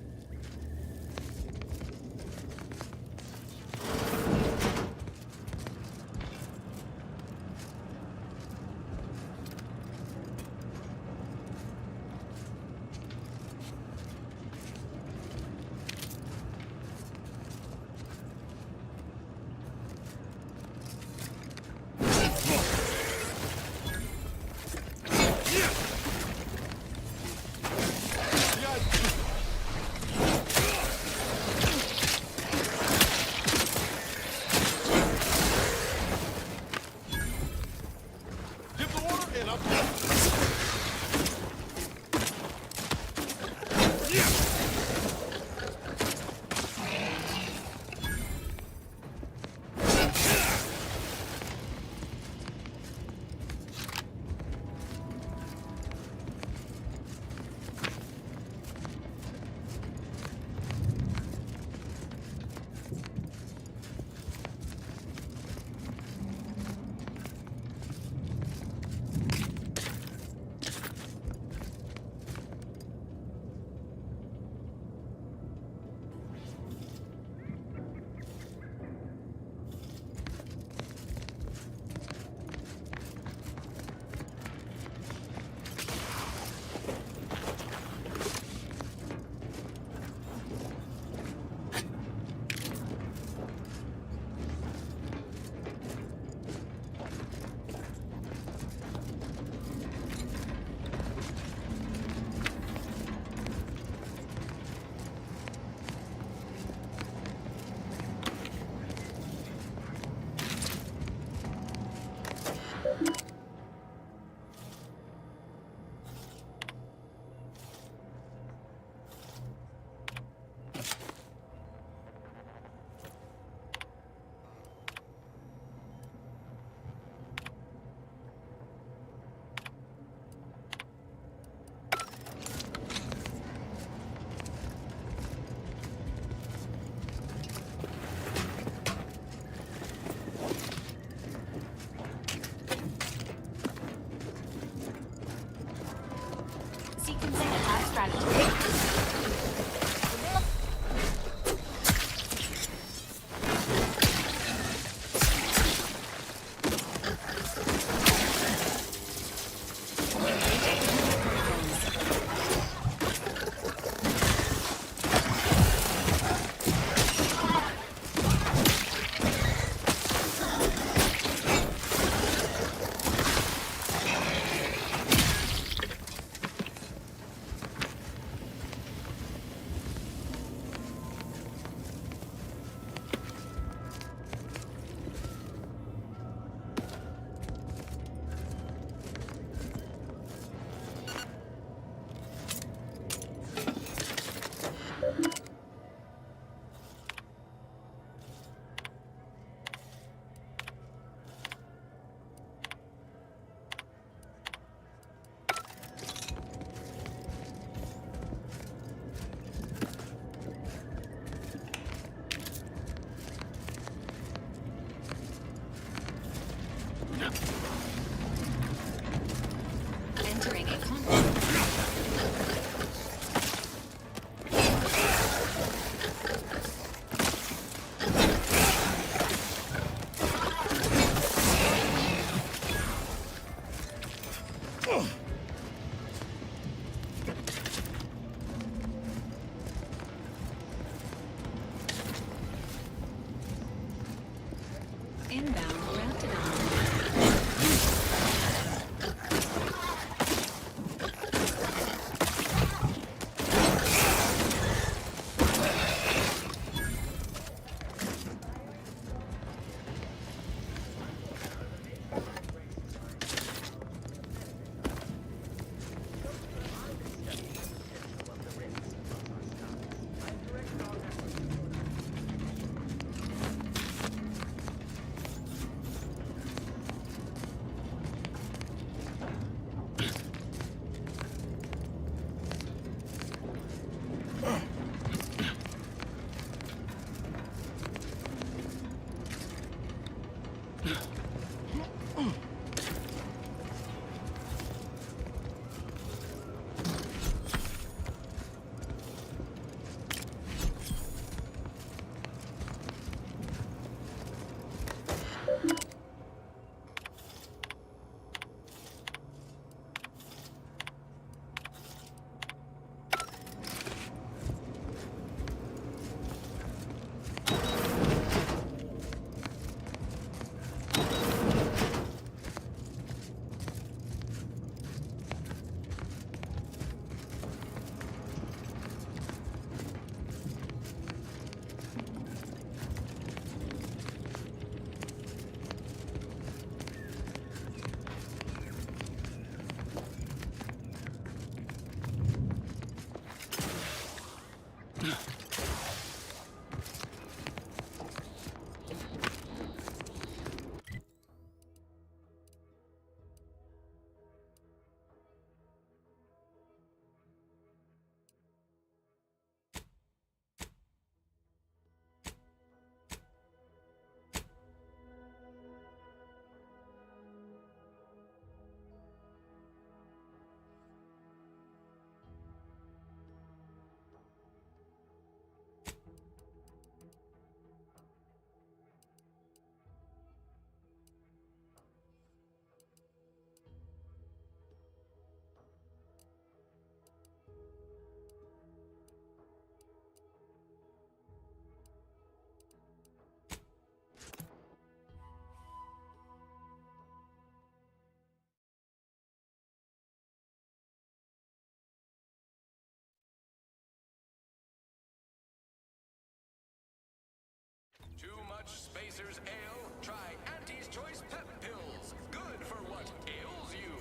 Speaker 8: Chaser's Ale, try Auntie's Choice Pep Pills. Good for what ails you.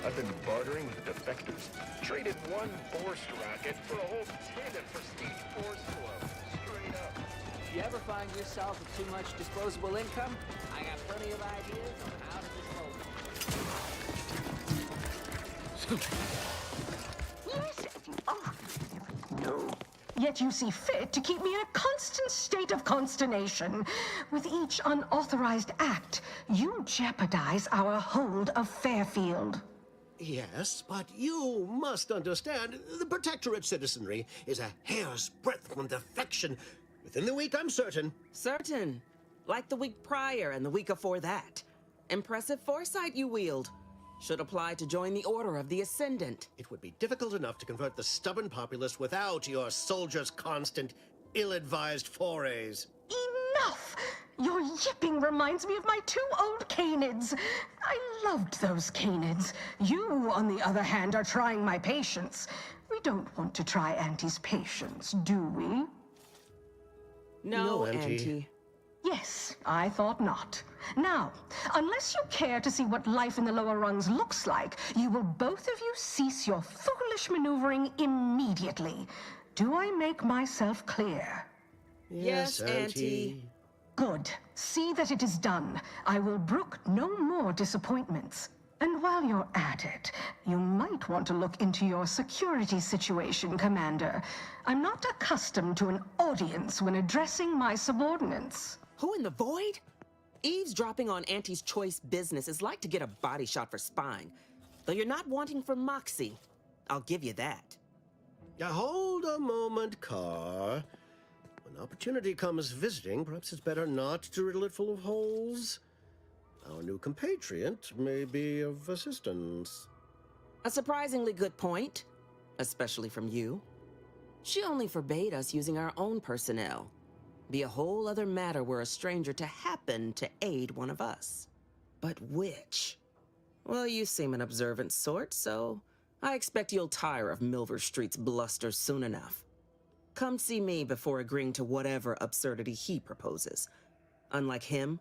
Speaker 11: I've been bartering with defectors. Traded one force rocket for a whole tin of prestige force flow. Straight up.
Speaker 10: You ever find yourself with too much disposable income? I got plenty of ideas on how to dispose
Speaker 13: Yes. Oh, no. Yet you see fit to keep me in a constant state of consternation. With each unauthorized act, you jeopardize our hold of Fairfield.
Speaker 20: Yes, but you must understand, the Protectorate citizenry is a hair's breadth from defection. Within the week, I'm certain.
Speaker 23: Certain. Like the week prior and the week before that. Impressive foresight you wield. Should apply to join the Order of the Ascendant.
Speaker 20: It would be difficult enough to convert the stubborn populace without your soldiers' constant, ill-advised forays.
Speaker 13: Enough! Your yipping reminds me of my 2 old canids. I loved those canids. You, on the other hand, are trying my patience. We don't want to try Auntie's patience, do we?
Speaker 23: No, Auntie.
Speaker 13: Yes, I thought not. Now, unless you care to see what life in the lower rungs looks like, you will both of you cease your foolish maneuvering immediately. Do I make myself clear?
Speaker 23: Yes, Auntie.
Speaker 13: Good. See that it is done. I will brook no more disappointments. And while you're at it, you might want to look into your security situation, Commander. I'm not accustomed to an audience when addressing my subordinates.
Speaker 23: Who in the void? Eavesdropping on Auntie's Choice business is like to get a body shot for spying. Though you're not wanting for moxie. I'll give you that.
Speaker 20: Hold a moment, Carr. When opportunity comes visiting, perhaps it's better not to riddle it full of holes. Our new compatriot may be of assistance.
Speaker 23: A surprisingly good point, especially from you. She only forbade us using our own personnel. Be a whole other matter were a stranger to happen to aid one of us. But which? Well, you seem an observant sort, so I expect you'll tire of Milver Street's bluster soon enough. Come see me before agreeing to whatever absurdity he proposes. Unlike him,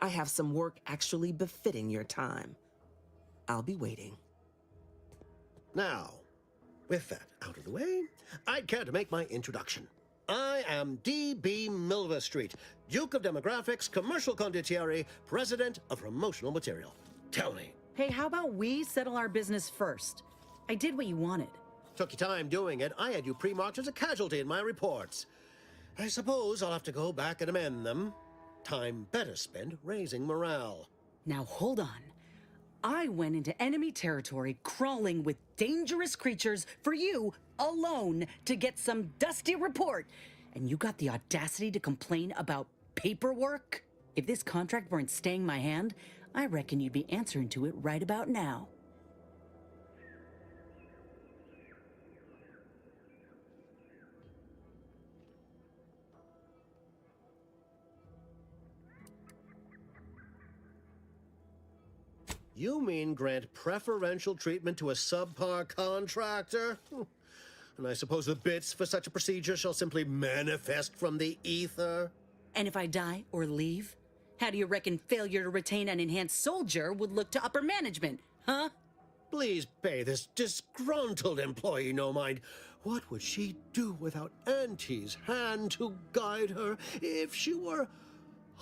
Speaker 23: I have some work actually befitting your time. I'll be waiting.
Speaker 20: Now, with that out of the way, I'd care to make my introduction. I am D.B. Milver Street, Duke of Demographics, Commercial Condottieri, President of Promotional Material. Tell me.
Speaker 18: Hey, how about we settle our business first? I did what you wanted.
Speaker 20: Took you time doing it. I had you pre-marked as a casualty in my reports. I suppose I'll have to go back and amend them. Time better spent raising morale.
Speaker 18: Now hold on. I went into enemy territory crawling with dangerous creatures for you alone to get some dusty report. And you got the audacity to complain about paperwork? If this contract weren't staying my hand, I reckon you'd be answering to it right about now.
Speaker 20: You mean grant preferential treatment to a subpar contractor? And I suppose the bits for such a procedure shall simply manifest from the ether?
Speaker 18: And if I die or leave, how do you reckon failure to retain an enhanced soldier would look to upper management, huh?
Speaker 20: Please pay this disgruntled employee no mind. What would she do without Auntie's hand to guide her if she were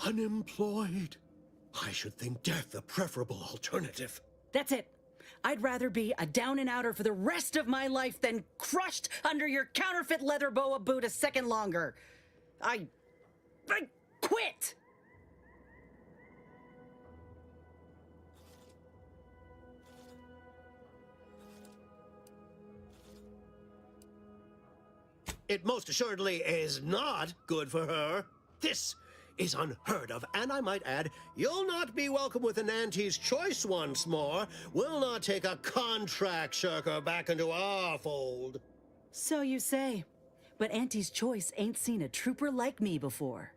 Speaker 20: unemployed? I should think death a preferable alternative.
Speaker 18: That's it. I'd rather be a down-and-outer for the rest of my life than crushed under your counterfeit leather boa boot a second longer. I quit!
Speaker 20: It most assuredly is not good for her. This is unheard of, and I might add, you'll not be welcome with an Auntie's Choice once more. We'll not take a contract shirker back into our fold.
Speaker 18: So you say, but Auntie's Choice ain't seen a trooper like me before.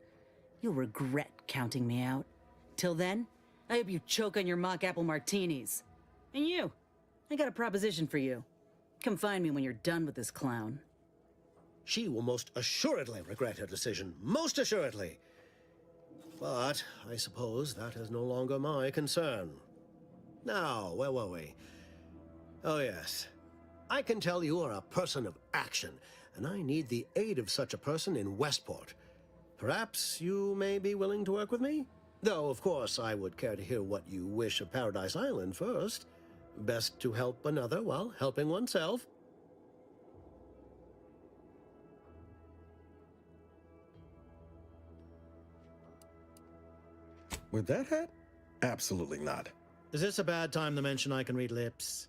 Speaker 18: You'll regret counting me out. Till then, I hope you choke on your mock apple martinis. And you, I got a proposition for you. Come find me when you're done with this clown.
Speaker 20: She will most assuredly regret her decision. Most assuredly. But I suppose that is no longer my concern. Now, where were we? Oh, yes. I can tell you are a person of action, and I need the aid of such a person in Westport. Perhaps you may be willing to work with me? Though, of course, I would care to hear what you wish of Paradise Island first. Best to help another while helping oneself.
Speaker 1: With that hat? Absolutely not.
Speaker 20: Is this a bad time to mention I can read lips?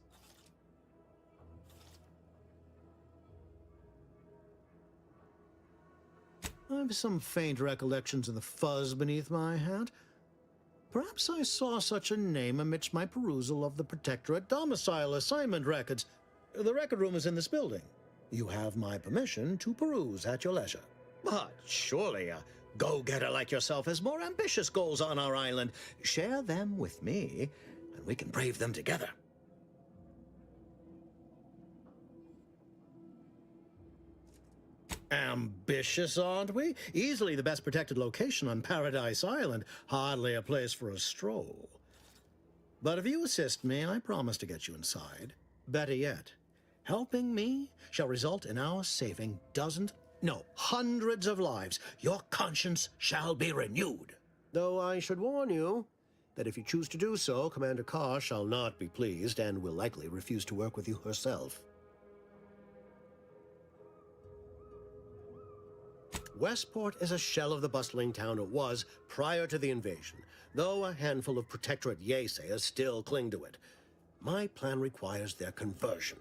Speaker 20: I've some faint recollections of the fuzz beneath my hat. Perhaps I saw such a name amidst my perusal of the Protectorate domicile assignment records. The record room is in this building. You have my permission to peruse at your leisure. But surely a go-getter like yourself has more ambitious goals on our island. Share them with me, and we can brave them together. Ambitious, aren't we? Easily the best protected location on Paradise Island. Hardly a place for a stroll. But if you assist me, I promise to get you inside. Better yet, helping me shall result in our saving dozens, no, hundreds of lives. Your conscience shall be renewed. Though I should warn you that if you choose to do so, Commander Carr shall not be pleased and will likely refuse to work with you herself. Westport is a shell of the bustling town it was prior to the invasion, though a handful of Protectorate Yaysayers still cling to it. My plan requires their conversion.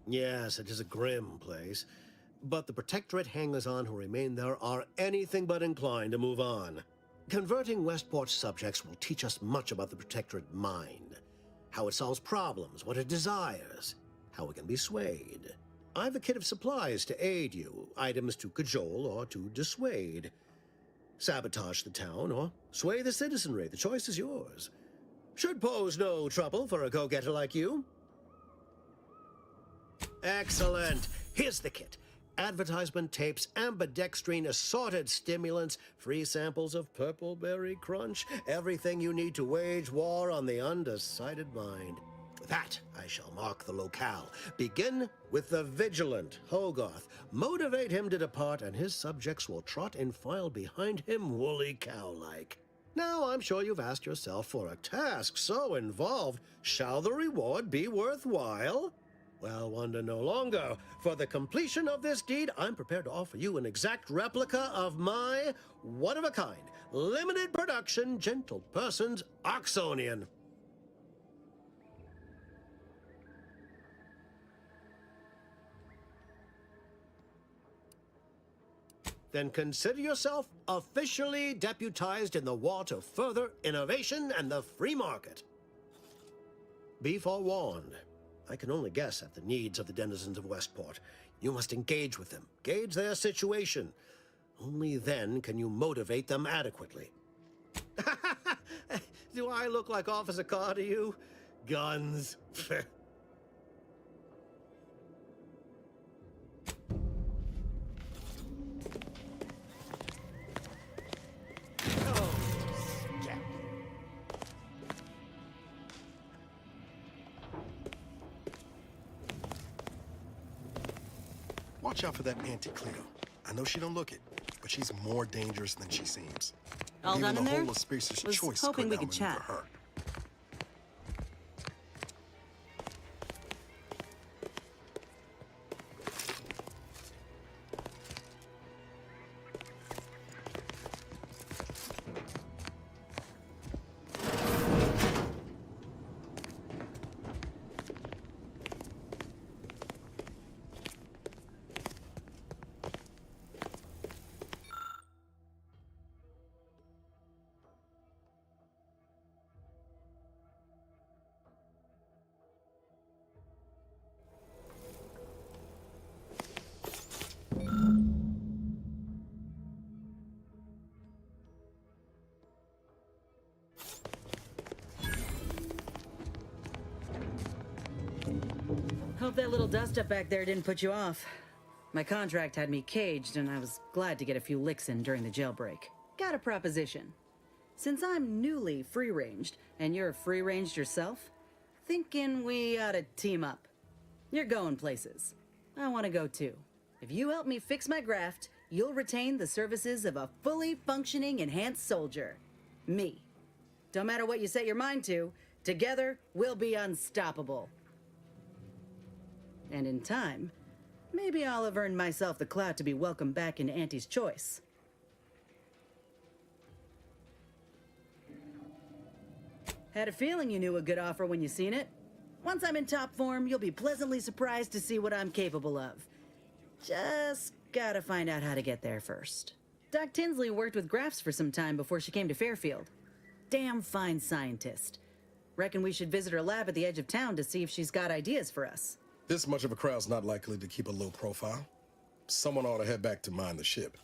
Speaker 20: Yes, it is a grim place, but the Protectorate hangers-on who remain there are anything but inclined to move on. Converting Westport's subjects will teach us much about the Protectorate mind. How it solves problems, what it desires, how it can be swayed. I've a kit of supplies to aid you, items to cajole or to dissuade. Sabotage the town or sway the citizenry, the choice is yours. Should pose no trouble for a go-getter like you. Excellent. Here's the kit. Advertisement tapes, ambidextrine, assorted stimulants, free samples of Purple Berry Crunch, everything you need to wage war on the undecided mind. With that, I shall mark the locale. Begin with the vigilant Hogarth. Motivate him to depart, and his subjects will trot in file behind him woolly cow-like. Now, I'm sure you've asked yourself, for a task so involved, shall the reward be worthwhile? Well, wonder no longer. For the completion of this deed, I'm prepared to offer you an exact replica of my one-of-a-kind, limited production, gentle person's Oxonian. Then consider yourself officially deputized in the war to further innovation and the free market. Be forewarned. I can only guess at the needs of the denizens of Westport. You must engage with them, gauge their situation. Only then can you motivate them adequately. Do I look like Officer Carr to you? Guns.
Speaker 1: Watch out for that Auntie Cleo. I know she don't look it, but she's more dangerous than she seems.
Speaker 3: All
Speaker 1: Even
Speaker 3: done in
Speaker 1: the
Speaker 3: there?
Speaker 1: whole of Spacer's
Speaker 3: Was
Speaker 1: choice
Speaker 3: hoping we
Speaker 1: could
Speaker 3: could chat.
Speaker 1: her.
Speaker 18: Hope that little dust-up back there didn't put you off. My contract had me caged, and I was glad to get a few licks in during the jailbreak. Got a proposition. Since I'm newly free-ranged, and you're free-ranged yourself, thinking we ought to team up. You're going places. I want to go too. If you help me fix my graft, you'll retain the services of a fully functioning enhanced soldier. Me. Don't matter what you set your mind to, together we'll be unstoppable. And in time, maybe I'll have earned myself the clout to be welcomed back into Auntie's Choice. Had a feeling you knew a good offer when you seen it. Once I'm in top form, you'll be pleasantly surprised to see what I'm capable of. Just gotta find out how to get there first. Doc Tinsley worked with Grafs for some time before she came to Fairfield. Damn fine scientist. Reckon we should visit her lab at the edge of town to see if she's got ideas for us.
Speaker 1: This much of a crowd's not likely to keep a low profile. Someone ought to head back to mine the ship.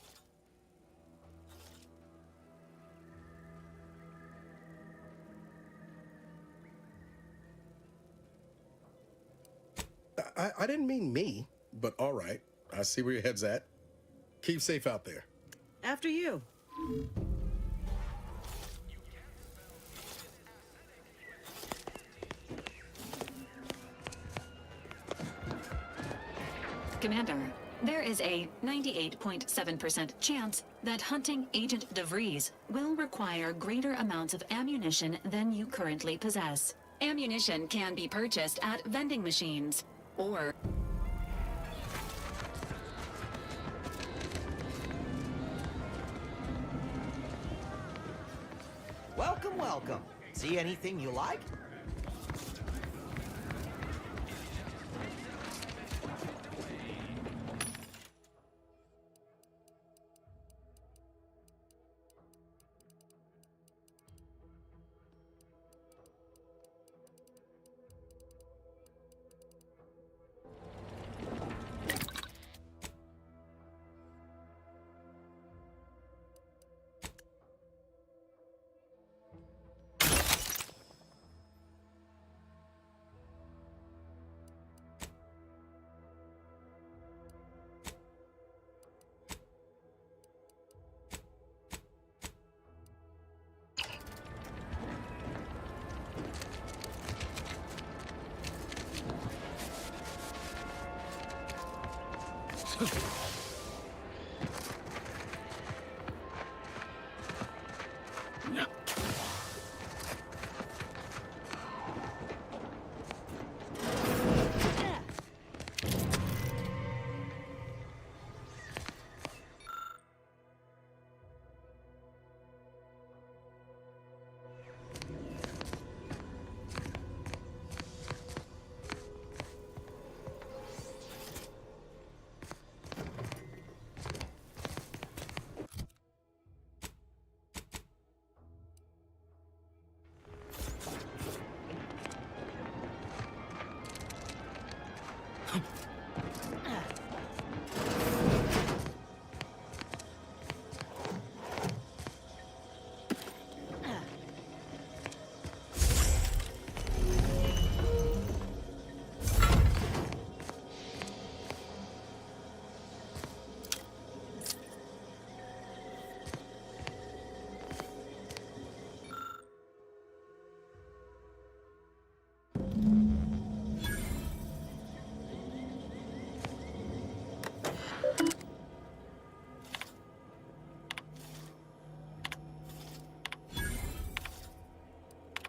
Speaker 1: I didn't mean me, but all right. I see where your head's at. Keep safe out there.
Speaker 18: After you.
Speaker 2: Commander, there is a 98.7% chance that hunting Agent DeVries will require greater amounts of ammunition than you currently possess. Ammunition can be purchased at vending machines, or...
Speaker 3: Welcome, welcome. See anything you like?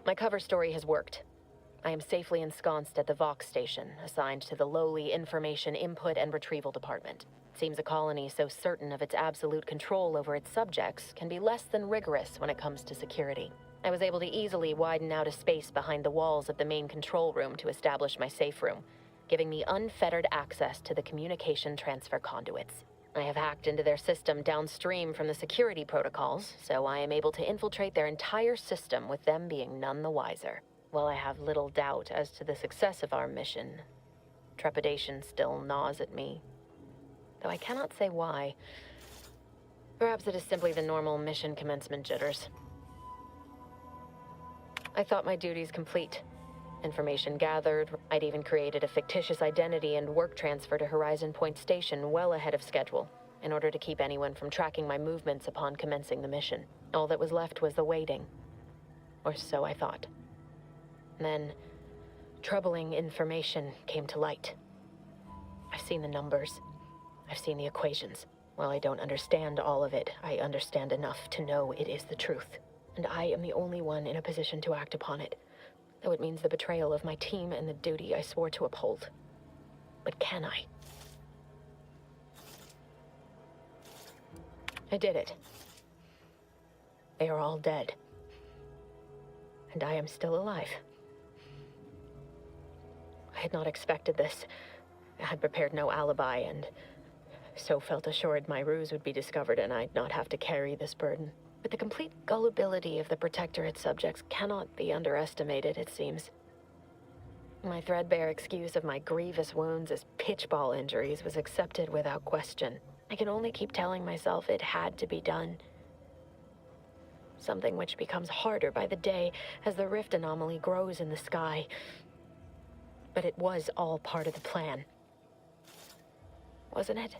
Speaker 17: My cover story has worked. I am safely ensconced at the Vox station, assigned to the lowly Information Input and Retrieval Department. It seems a colony so certain of its absolute control over its subjects can be less than rigorous when it comes to security. I was able to easily widen out a space behind the walls of the main control room to establish my safe room, giving me unfettered access to the communication transfer conduits. I have hacked into their system downstream from the security protocols, so I am able to infiltrate their entire system with them being none the wiser. While I have little doubt as to the success of our mission, trepidation still gnaws at me. Though I cannot say why. Perhaps it is simply the normal mission commencement jitters. I thought my duties complete. Information gathered, I'd even created a fictitious identity and work transfer to Horizon Point Station well ahead of schedule, in order to keep anyone from tracking my movements upon commencing the mission. All that was left was the waiting. Or so I thought. Then, troubling information came to light. I've seen the numbers. I've seen the equations. While I don't understand all of it, I understand enough to know it is the truth. And I am the only one in a position to act upon it. Though it means the betrayal of my team and the duty I swore to uphold. But can I? I did it. They are all dead. And I am still alive. I had not expected this. I had prepared no alibi, and so felt assured my ruse would be discovered and I'd not have to carry this burden. But the complete gullibility of the Protectorate subjects cannot be underestimated, it seems. My threadbare excuse of my grievous wounds as pitchball injuries was accepted without question. I can only keep telling myself it had to be done. Something which becomes harder by the day as the rift anomaly grows in the sky. But it was all part of the plan. Wasn't it?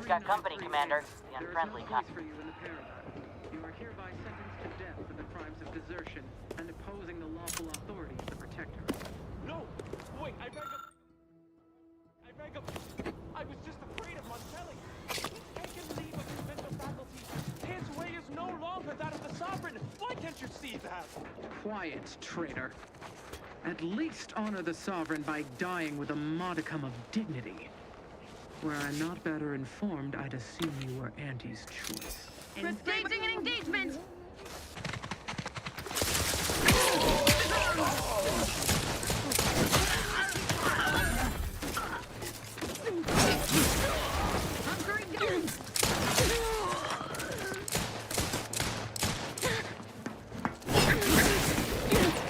Speaker 6: Got company, Commander. The unfriendly kind.
Speaker 16: You are hereby sentenced to death for the crimes of desertion and opposing the lawful authority of the Protectorate.
Speaker 22: No! Wait, I beg of... I was just afraid of Montelli. He's taken leave of his mental faculties. His way is no longer that of the Sovereign. Why can't you see that?
Speaker 16: Quiet, traitor. At least honor the Sovereign by dying with a modicum of dignity. Were I not better informed, I'd assume you were Auntie's choice.
Speaker 24: Staging an engagement!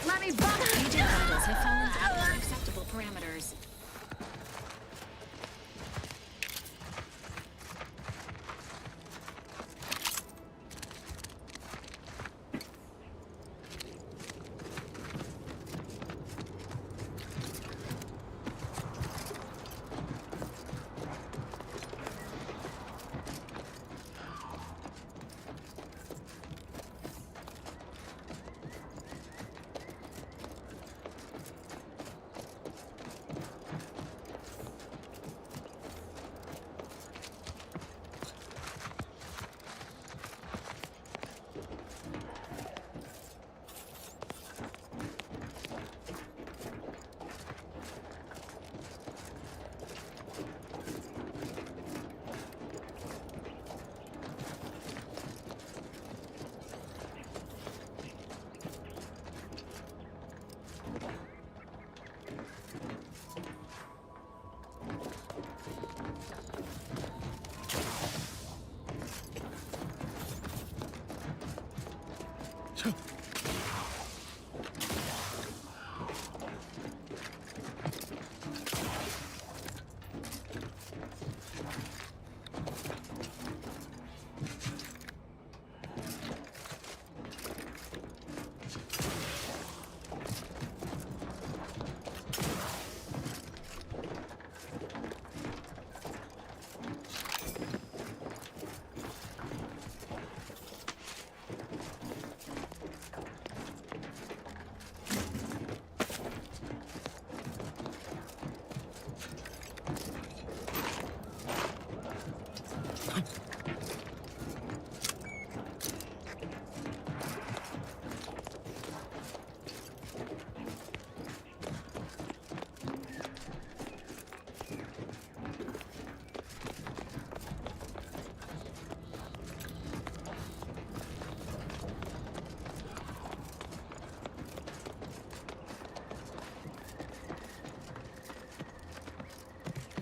Speaker 2: Let me bust! Agent vitals have fallen out of acceptable parameters.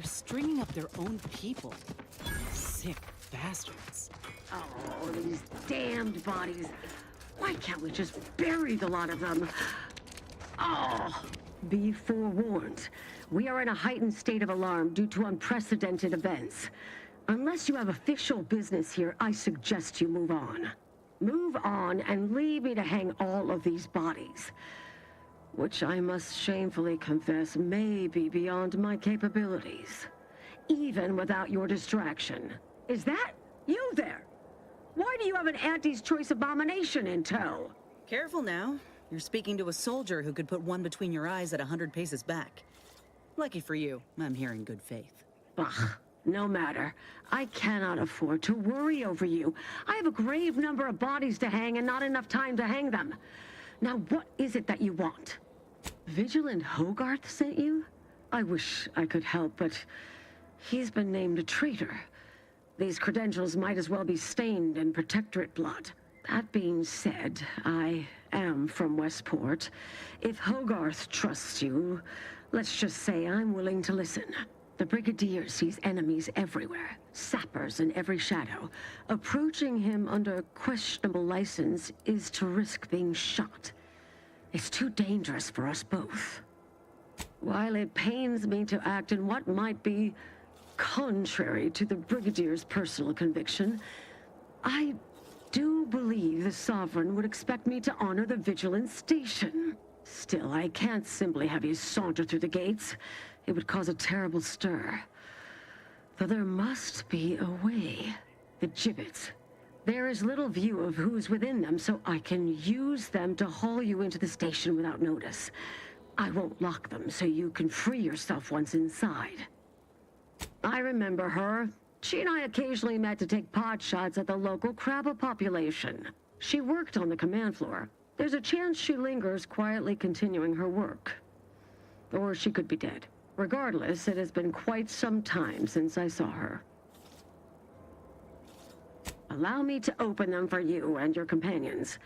Speaker 18: Stringing up their own people. Sick bastards.
Speaker 12: Oh, these damned bodies. Why can't we just bury the lot of them? Oh, be forewarned. We are in a heightened state of alarm due to unprecedented events. Unless you have official business here, I suggest you move on. Move on and leave me to hang all of these bodies. Which I must shamefully confess may be beyond my capabilities. Even without your distraction. Is that you there? Why do you have an Auntie's Choice abomination in tow?
Speaker 18: Careful now. You're speaking to a soldier who could put one between your eyes at 100 paces back. Lucky for you, I'm here in good faith.
Speaker 12: Ugh, no matter. I cannot afford to worry over you. I have a grave number of bodies to hang and not enough time to hang them. Now, what is it that you want? Vigilant Hogarth sent you? I wish I could help, but he's been named a traitor. These credentials might as well be stained in Protectorate blood. That being said, I am from Westport. If Hogarth trusts you, let's just say I'm willing to listen. The Brigadier sees enemies everywhere, sappers in every shadow. Approaching him under questionable license is to risk being shot. It's too dangerous for us both. While it pains me to act in what might be contrary to the Brigadier's personal conviction, I do believe the Sovereign would expect me to honor the Vigilance Station. Still, I can't simply have you saunter through the gates. It would cause a terrible stir. Though there must be a way. The gibbets. There is little view of who's within them, so I can use them to haul you into the station without notice. I won't lock them, so you can free yourself once inside. I remember her. She and I occasionally met to take pot shots at the local Krabba population. She worked on the command floor. There's a chance she lingers, quietly continuing her work. Or she could be dead. Regardless, it has been quite some time since I saw her. Allow me to open them for you and your companions.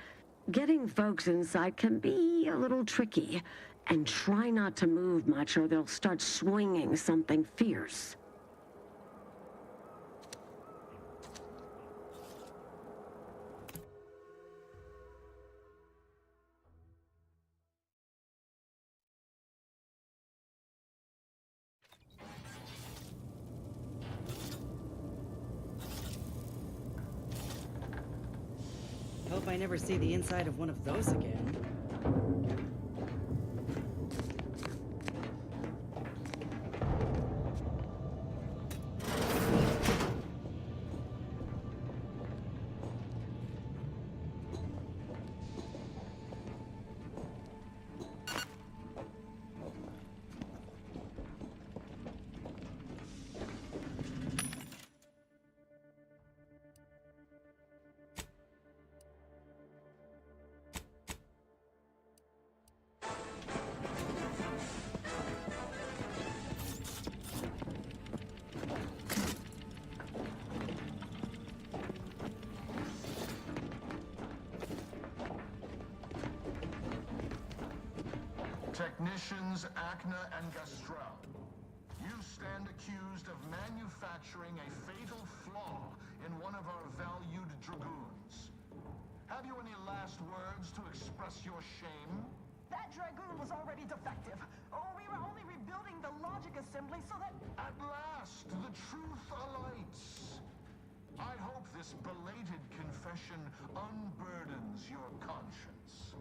Speaker 12: Getting folks inside can be a little tricky, and try not to move much or they'll start swinging something fierce.
Speaker 18: Hope I never see the inside of one of those again.
Speaker 5: Technicians Acna and Gastrell, you stand accused of manufacturing a fatal flaw in one of our valued dragoons. Have you any last last words to express your shame?
Speaker 7: That Dragoon was already defective. Oh, we were only rebuilding the logic assembly so that...
Speaker 5: At last, the truth alights. I hope this belated confession unburdens your conscience,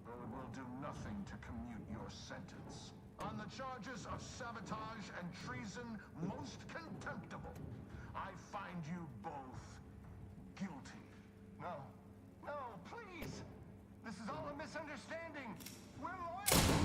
Speaker 5: though it will do nothing to commute your sentence. On the charges of sabotage and treason most contemptible, I find you both guilty.
Speaker 7: No. No, please! This is all a misunderstanding. We're loyal.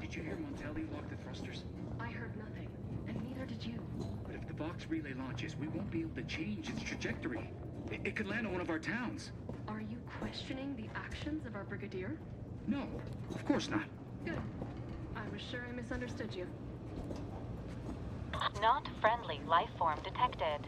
Speaker 9: Did you hear Montelli lock the thrusters?
Speaker 12: I heard nothing, and neither did you.
Speaker 9: But if the Vox relay launches, we won't be able to change its trajectory. It could land on one of our towns.
Speaker 12: Are you questioning the actions of our brigadier?
Speaker 9: No, of course not.
Speaker 12: Good. I was sure I misunderstood you.
Speaker 4: Not friendly life form detected.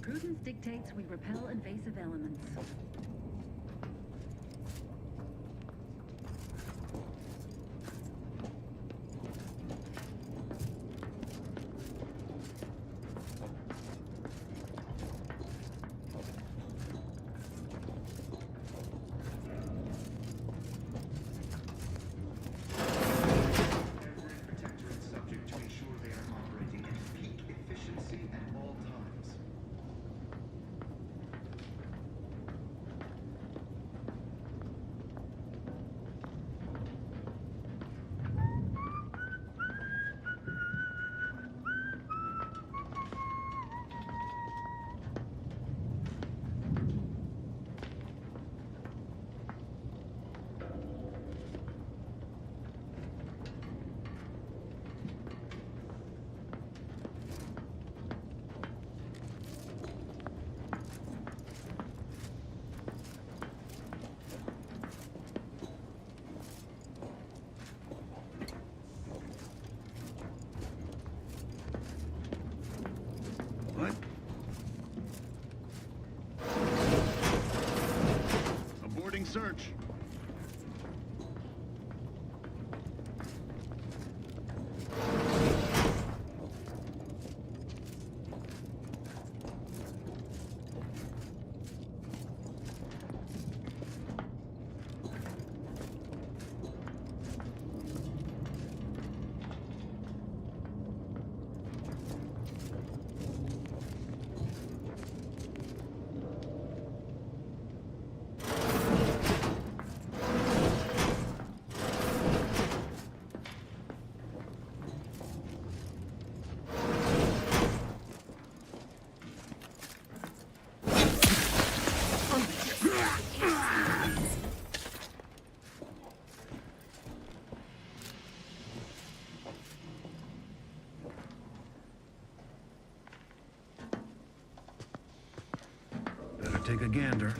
Speaker 12: Prudence dictates we repel invasive elements.
Speaker 14: search. Better take a gander.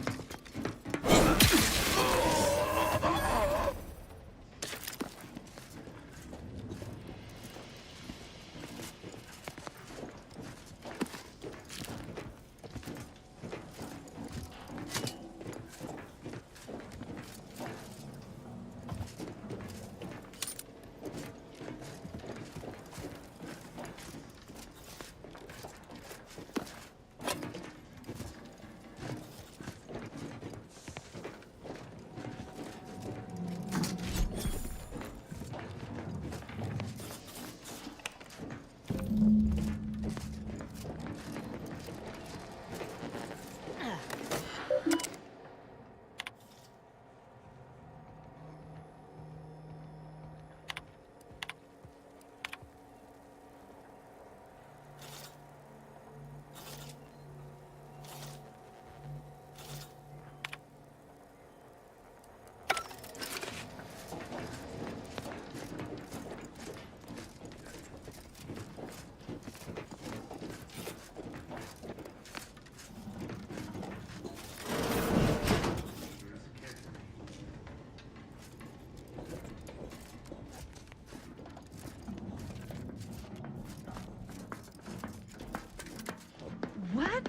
Speaker 12: What?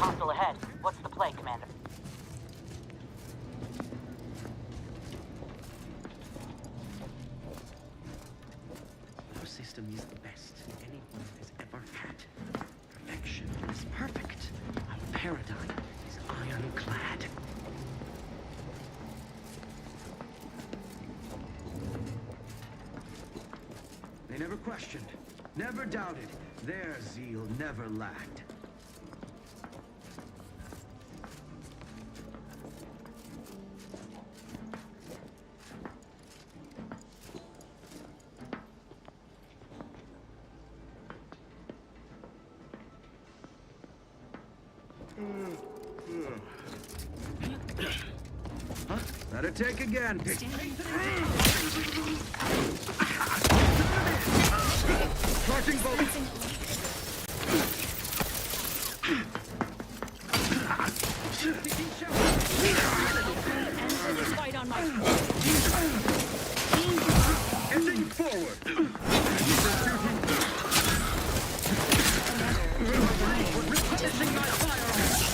Speaker 6: Hostile ahead. What's the play, Commander?
Speaker 16: Our system is the best anyone has ever had. Perfection is perfect. Our paradigm is ironclad. They never questioned.
Speaker 14: Never doubted. Their zeal never lacked. Huh? Better take again, Pick. Charging bolt.
Speaker 2: Fight on my
Speaker 14: Edging forward. Replenishing my firearms.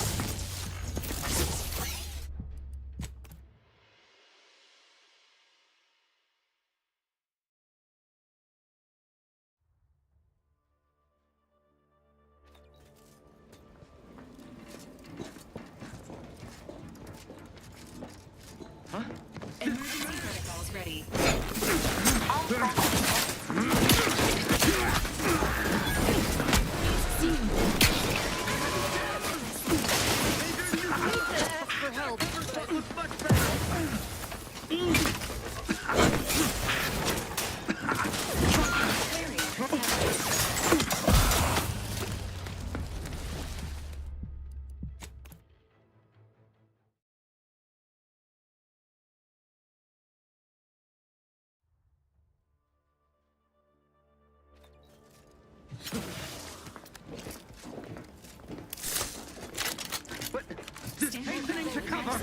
Speaker 2: emergency protocols ready.
Speaker 24: For help.
Speaker 14: Hastening to cover.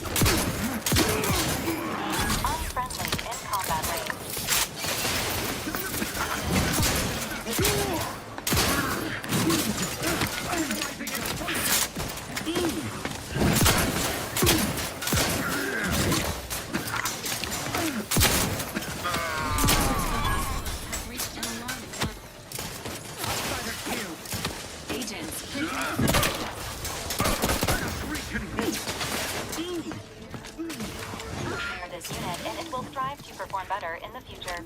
Speaker 4: Unfriendly in combat range.
Speaker 2: Agents,
Speaker 4: Prepare this unit, and it will strive to perform better in the future.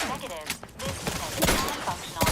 Speaker 4: Negative. This unit is non-functional.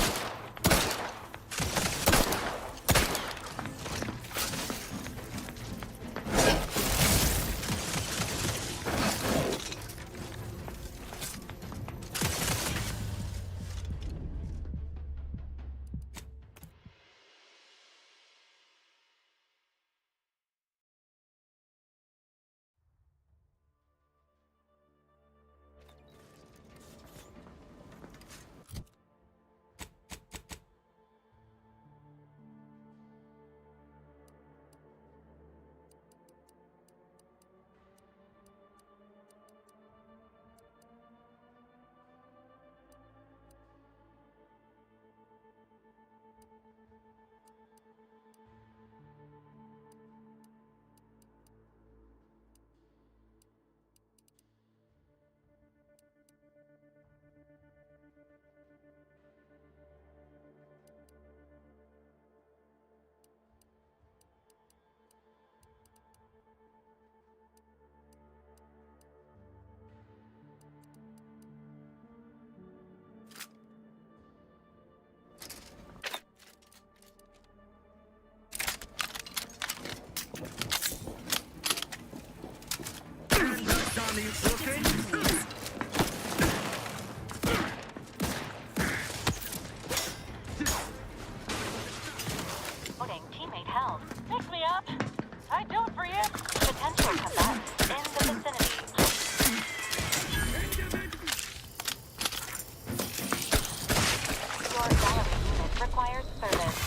Speaker 4: requires service.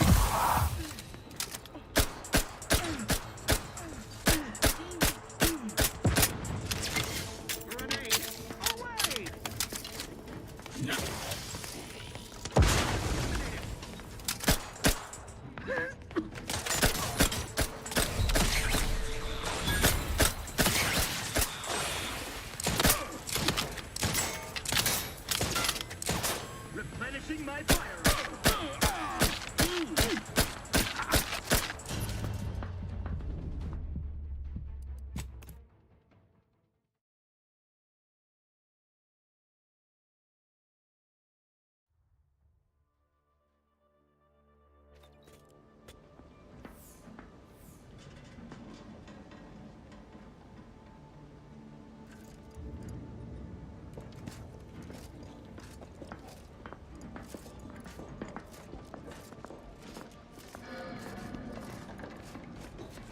Speaker 9: Replenishing my fire.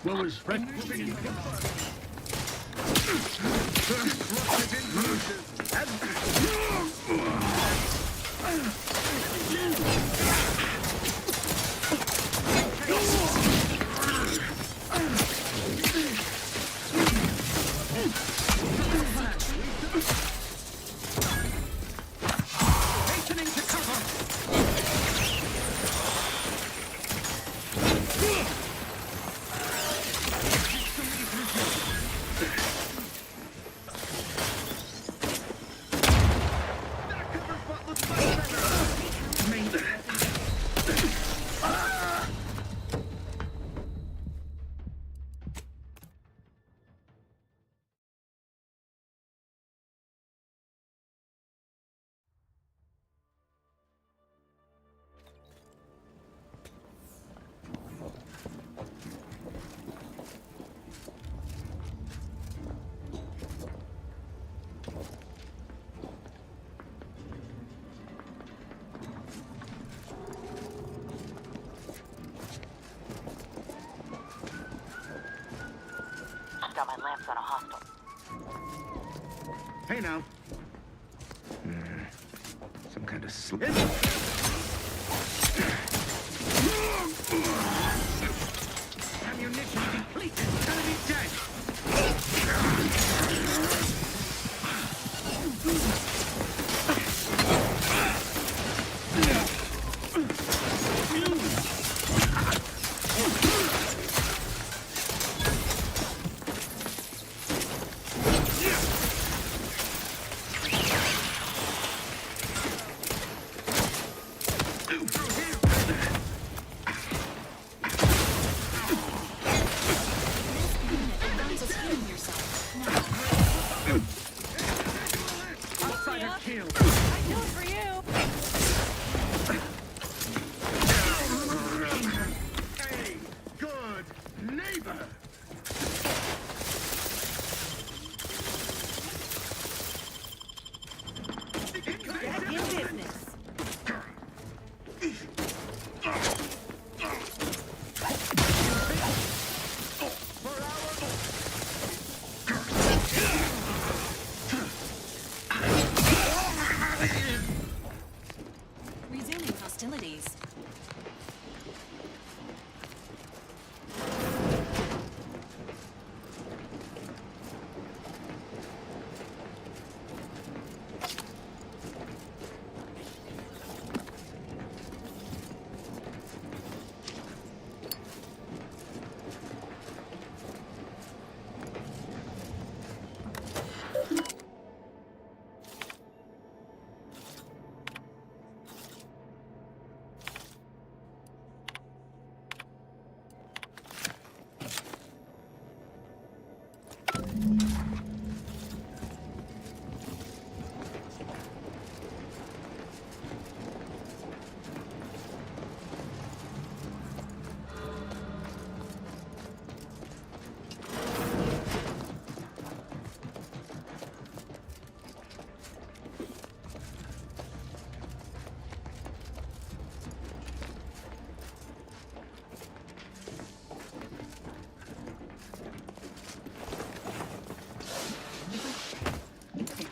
Speaker 9: What was moving in hastening to cover.
Speaker 6: Got my lamps on a hostile.
Speaker 9: Hey now. Some kind of slip. Ammunition depleted. Enemy dead. Outsider killed.
Speaker 24: I do it for you.
Speaker 9: Hey, good neighbor.
Speaker 24: Back in business.
Speaker 2: Resuming hostilities.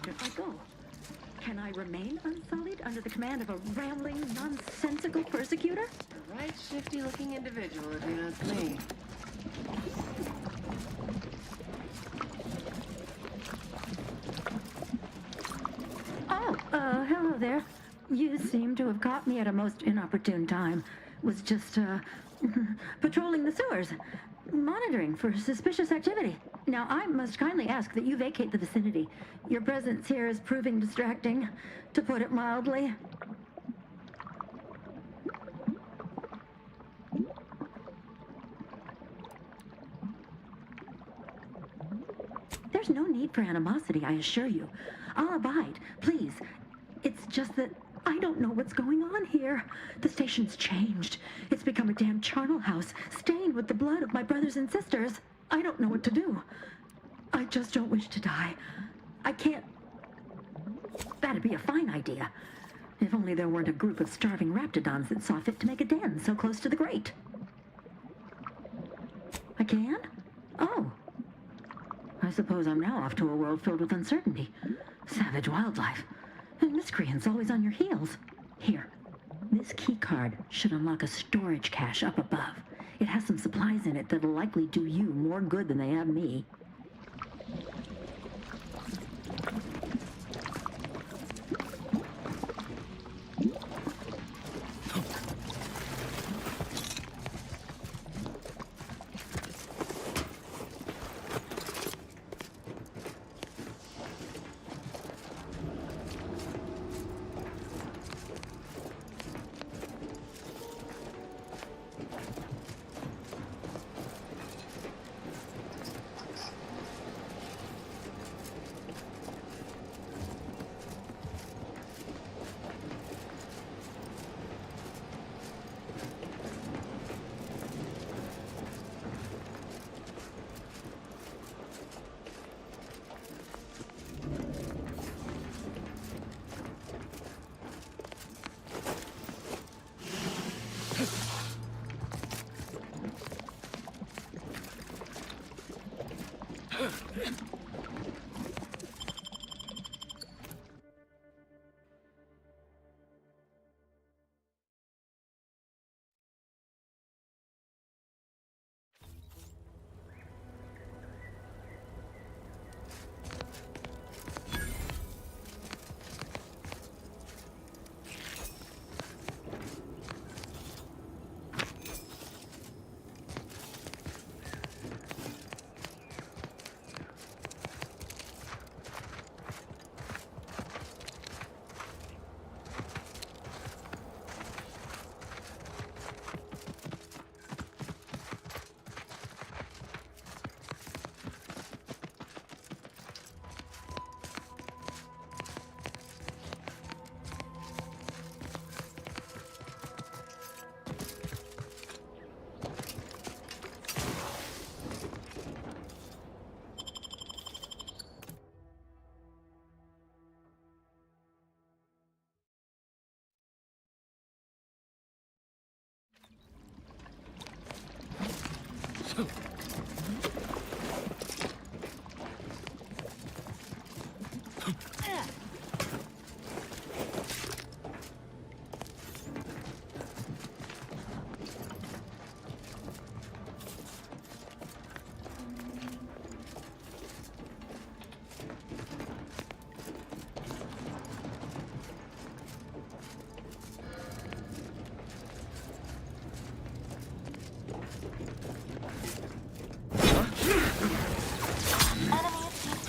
Speaker 12: If I go, can I remain unsullied under the command of a rambling, nonsensical persecutor?
Speaker 16: A right shifty-looking individual, if you ask me.
Speaker 12: Oh, hello there. You seem to have caught me at a most inopportune time. Was just, patrolling the sewers, monitoring for suspicious activity. Now, I must kindly ask that you vacate the vicinity. Your presence here is proving distracting, to put it mildly. There's no need for animosity, I assure you. I'll abide, please. It's just that I don't know what's going on here. The station's changed. It's become a damn charnel house, stained with the blood of my brothers and sisters. I don't know what to do. I just don't wish to die. I can't... That'd be a fine idea. If only there weren't a group of starving raptidons that saw fit to make a den so close to the grate. I can? Oh. I suppose I'm now off to a world filled with uncertainty. Savage wildlife. And miscreants always on your heels. Here. This key card should unlock a storage cache up above. It has some supplies in it that'll likely do you more good than they have me.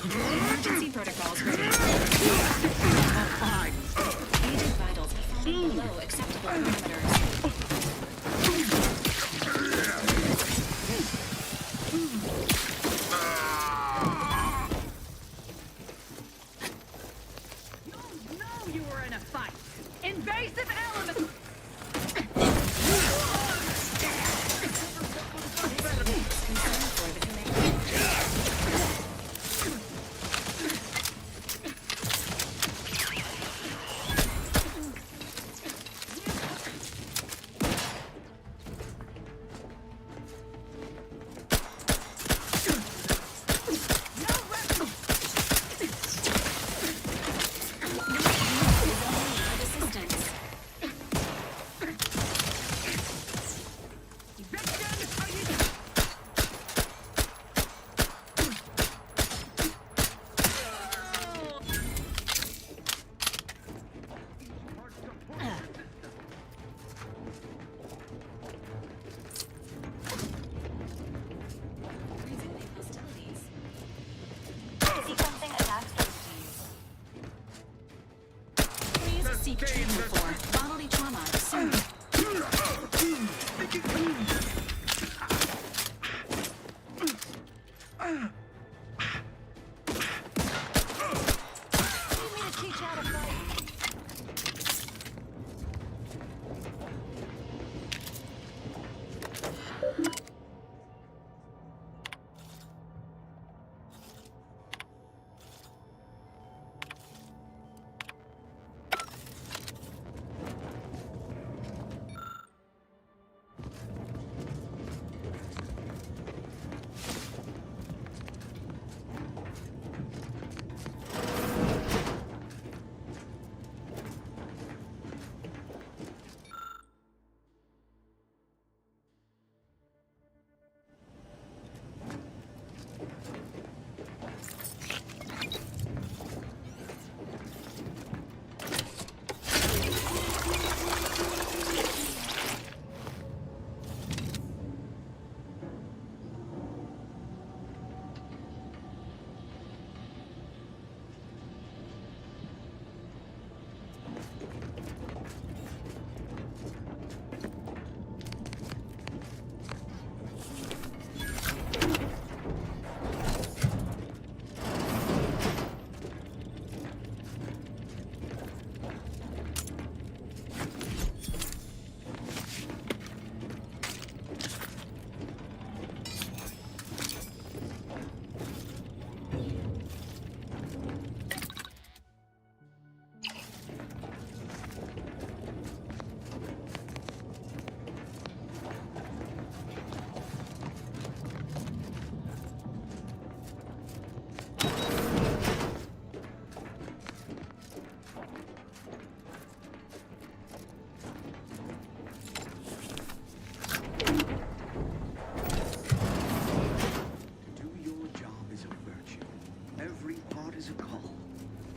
Speaker 2: Emergency protocols ready. Agent vitals falling below acceptable parameters.
Speaker 24: You know you were in a fight. Invasive element.
Speaker 2: more bodily trauma soon.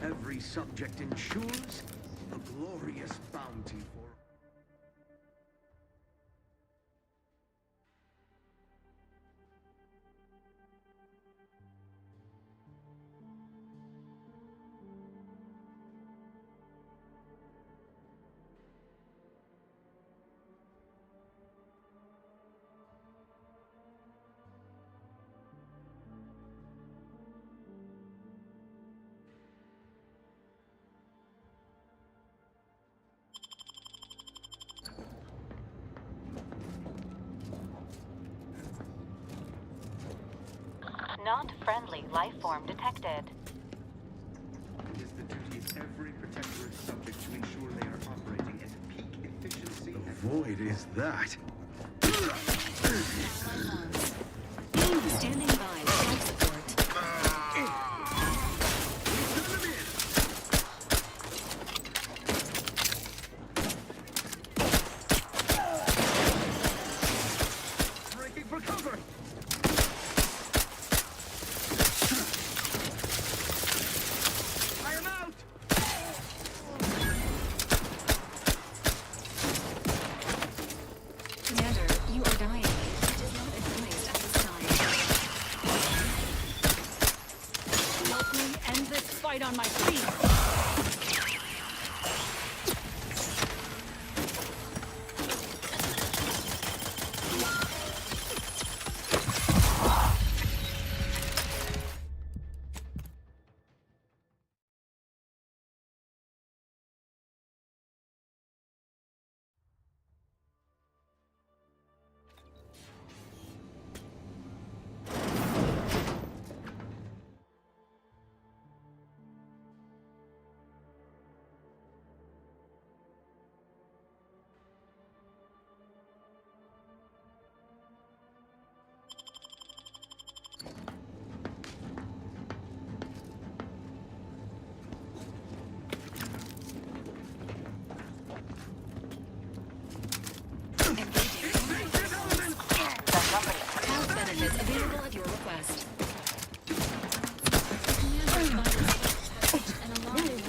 Speaker 14: Every subject ensures a glorious bounty for...
Speaker 4: Not friendly life form detected.
Speaker 14: It is the duty of every protectorate subject to ensure they are operating at peak efficiency. The void is that.
Speaker 2: Standing by for life support.
Speaker 14: Breaking for cover!
Speaker 2: Commander, you are dying. It is not advised at this time.
Speaker 24: Help me end this fight on my feet.
Speaker 2: Health benefits available at your request. Commander's vitals packaged and alive.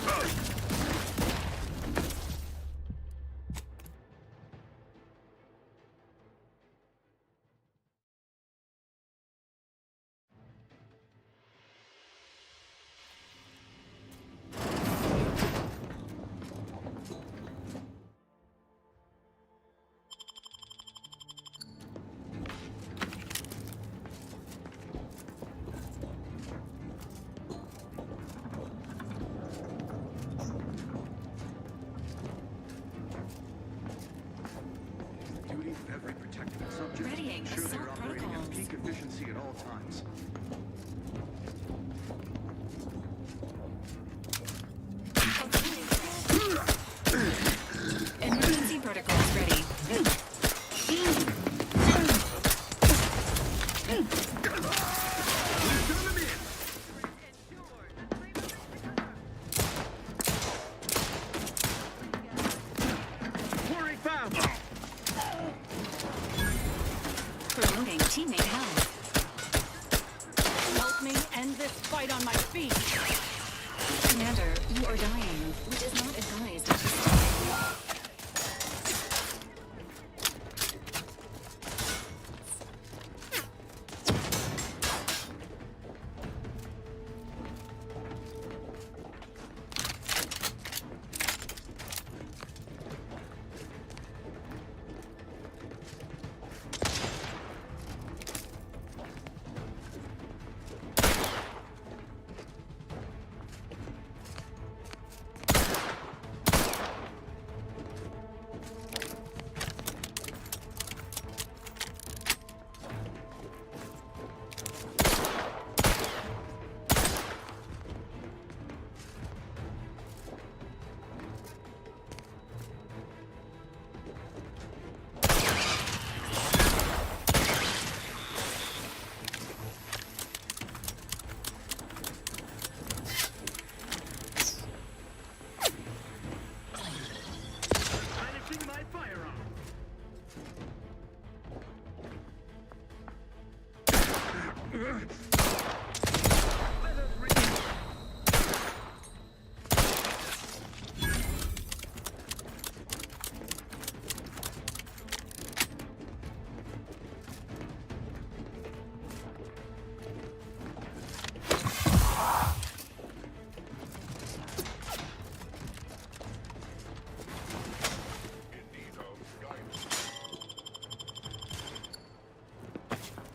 Speaker 14: efficiency at all times.
Speaker 2: Emergency protocols ready. Promoting teammate health.
Speaker 24: Help me end this fight on my feet.
Speaker 2: Commander, you are dying. Which is not advised at this time.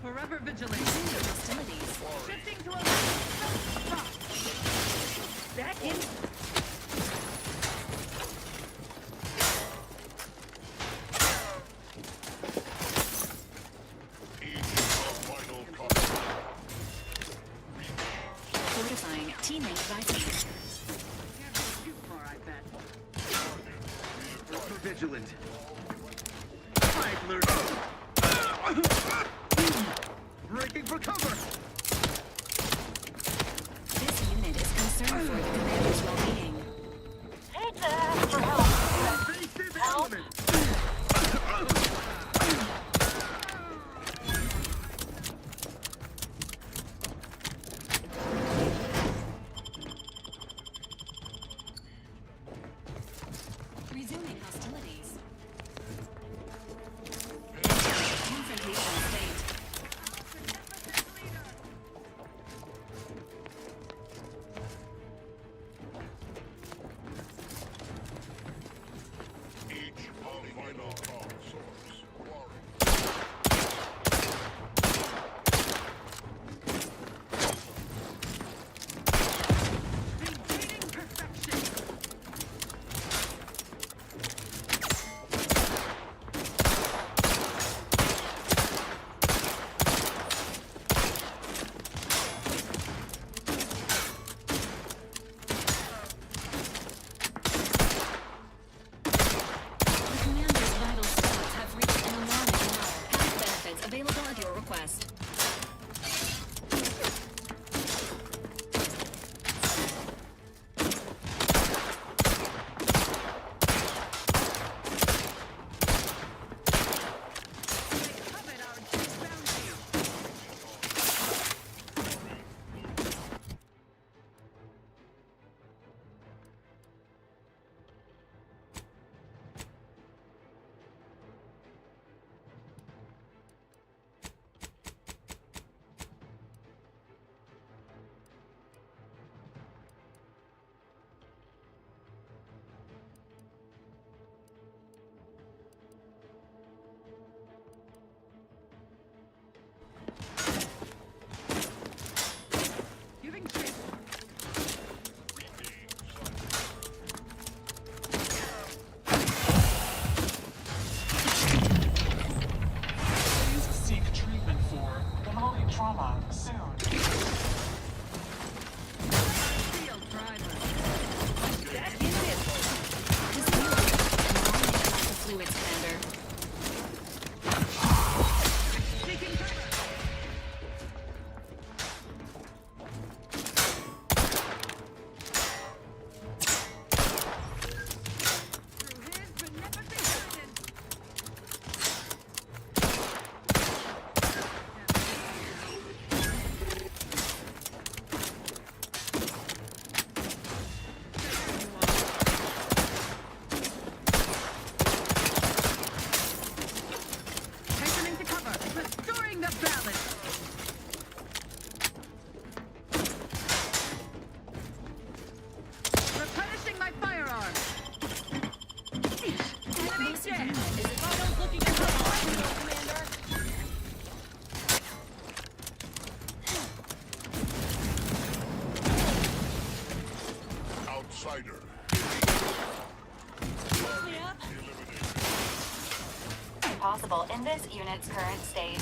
Speaker 24: Forever vigilant.
Speaker 2: Hostilities.
Speaker 24: Shifting to a back in.
Speaker 2: Fortifying teammate vitals.
Speaker 24: Can't go too far, I bet.
Speaker 14: Ultra vigilant. I've learned. Breaking for cover.
Speaker 2: This unit is concerned for the commander's well-being.
Speaker 6: Need to ask for help.
Speaker 14: Evasive element.
Speaker 2: Resuming hostilities. Confrontation state. The commander's vital
Speaker 4: possible in this unit's current state.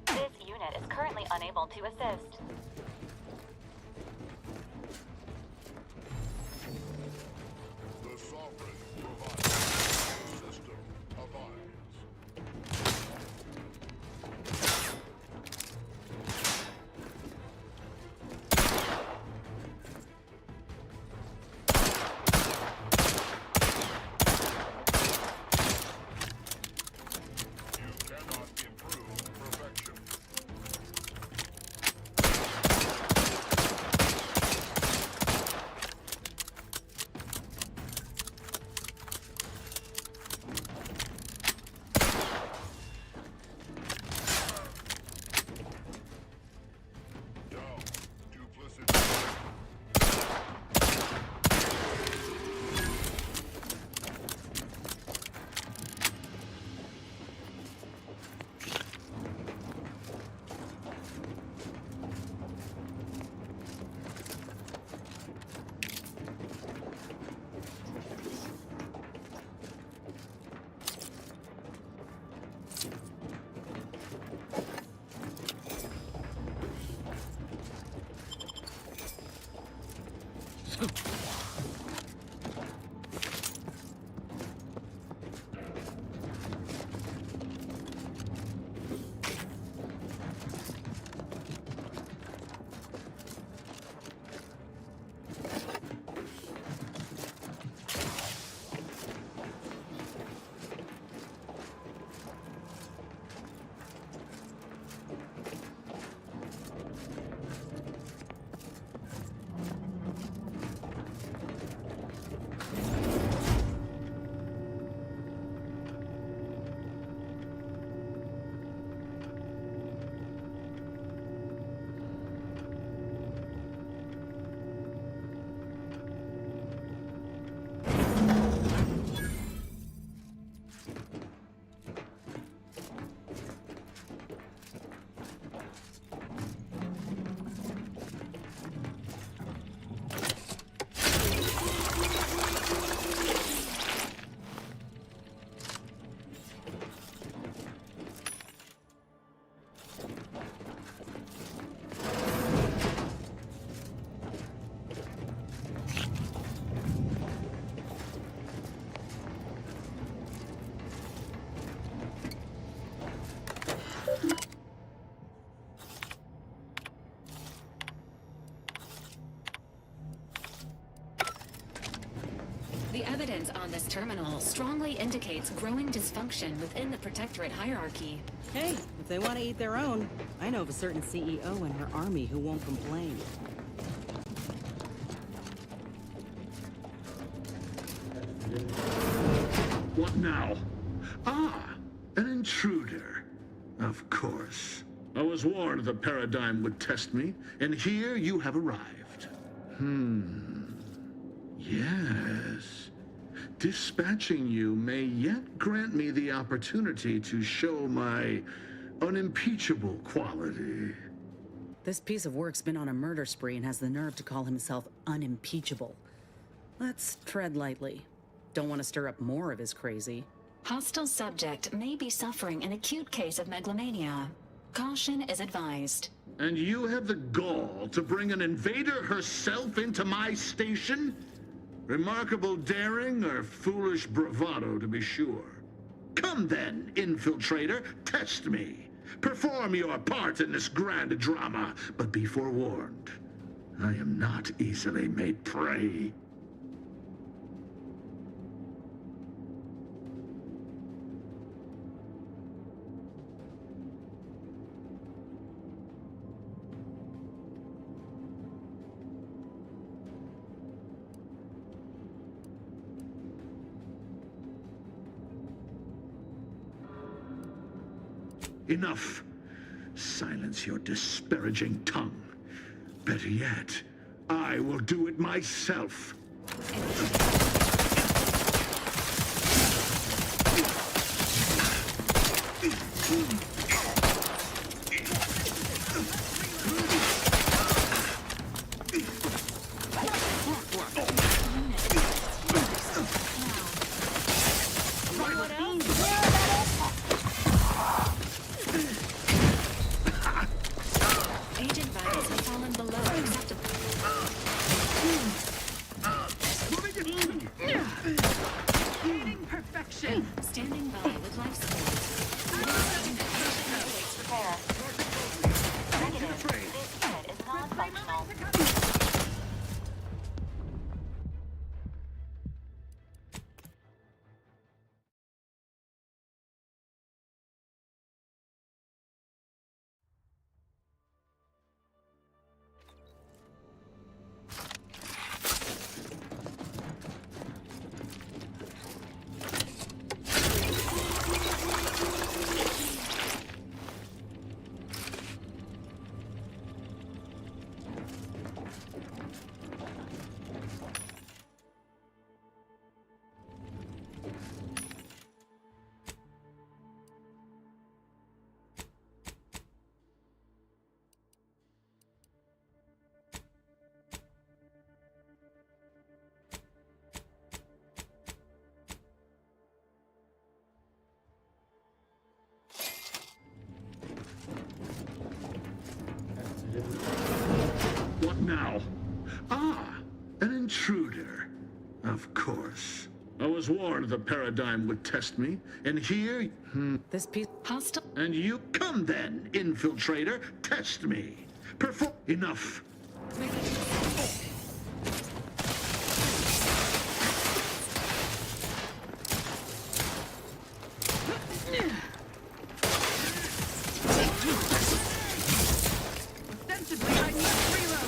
Speaker 4: This unit is currently unable to assist.
Speaker 5: The Sovereign provides. System abides. You cannot improve perfection. Down. Duplicity.
Speaker 2: The evidence on this terminal strongly indicates growing dysfunction within the Protectorate hierarchy.
Speaker 18: Hey, if they want to eat their own, I know of a certain CEO and her army who won't complain.
Speaker 9: What now? Ah, an intruder. Of course. I was warned the Paradigm would test me, and here you have arrived. Yes. Dispatching you may yet grant me the opportunity to show my unimpeachable quality.
Speaker 18: This piece of work's been on a murder spree and has the nerve to call himself unimpeachable. Let's tread lightly. Don't want to stir up more of his crazy.
Speaker 2: Hostile subject may be suffering an acute case of megalomania. Caution is advised.
Speaker 9: And you have the gall to bring an invader herself into my station? Remarkable daring or foolish bravado, to be sure. come then, infiltrator, test me. Perform your part in this grand drama, but be forewarned. I am not easily made prey. Enough. Silence your disparaging tongue. Better yet, I will do it myself.
Speaker 2: Agent vitals have fallen below acceptable.
Speaker 24: Gaining perfection.
Speaker 2: Standing by with life support.
Speaker 4: Awaits repair. Negative. This unit is non-functional.
Speaker 9: What now? Ah, an intruder. Of course. I was warned the Paradigm would test me, and here...
Speaker 18: This piece...
Speaker 2: Hostile...
Speaker 9: And you come then, infiltrator, test me. Perform... Enough.
Speaker 24: Ostensibly, I must reload.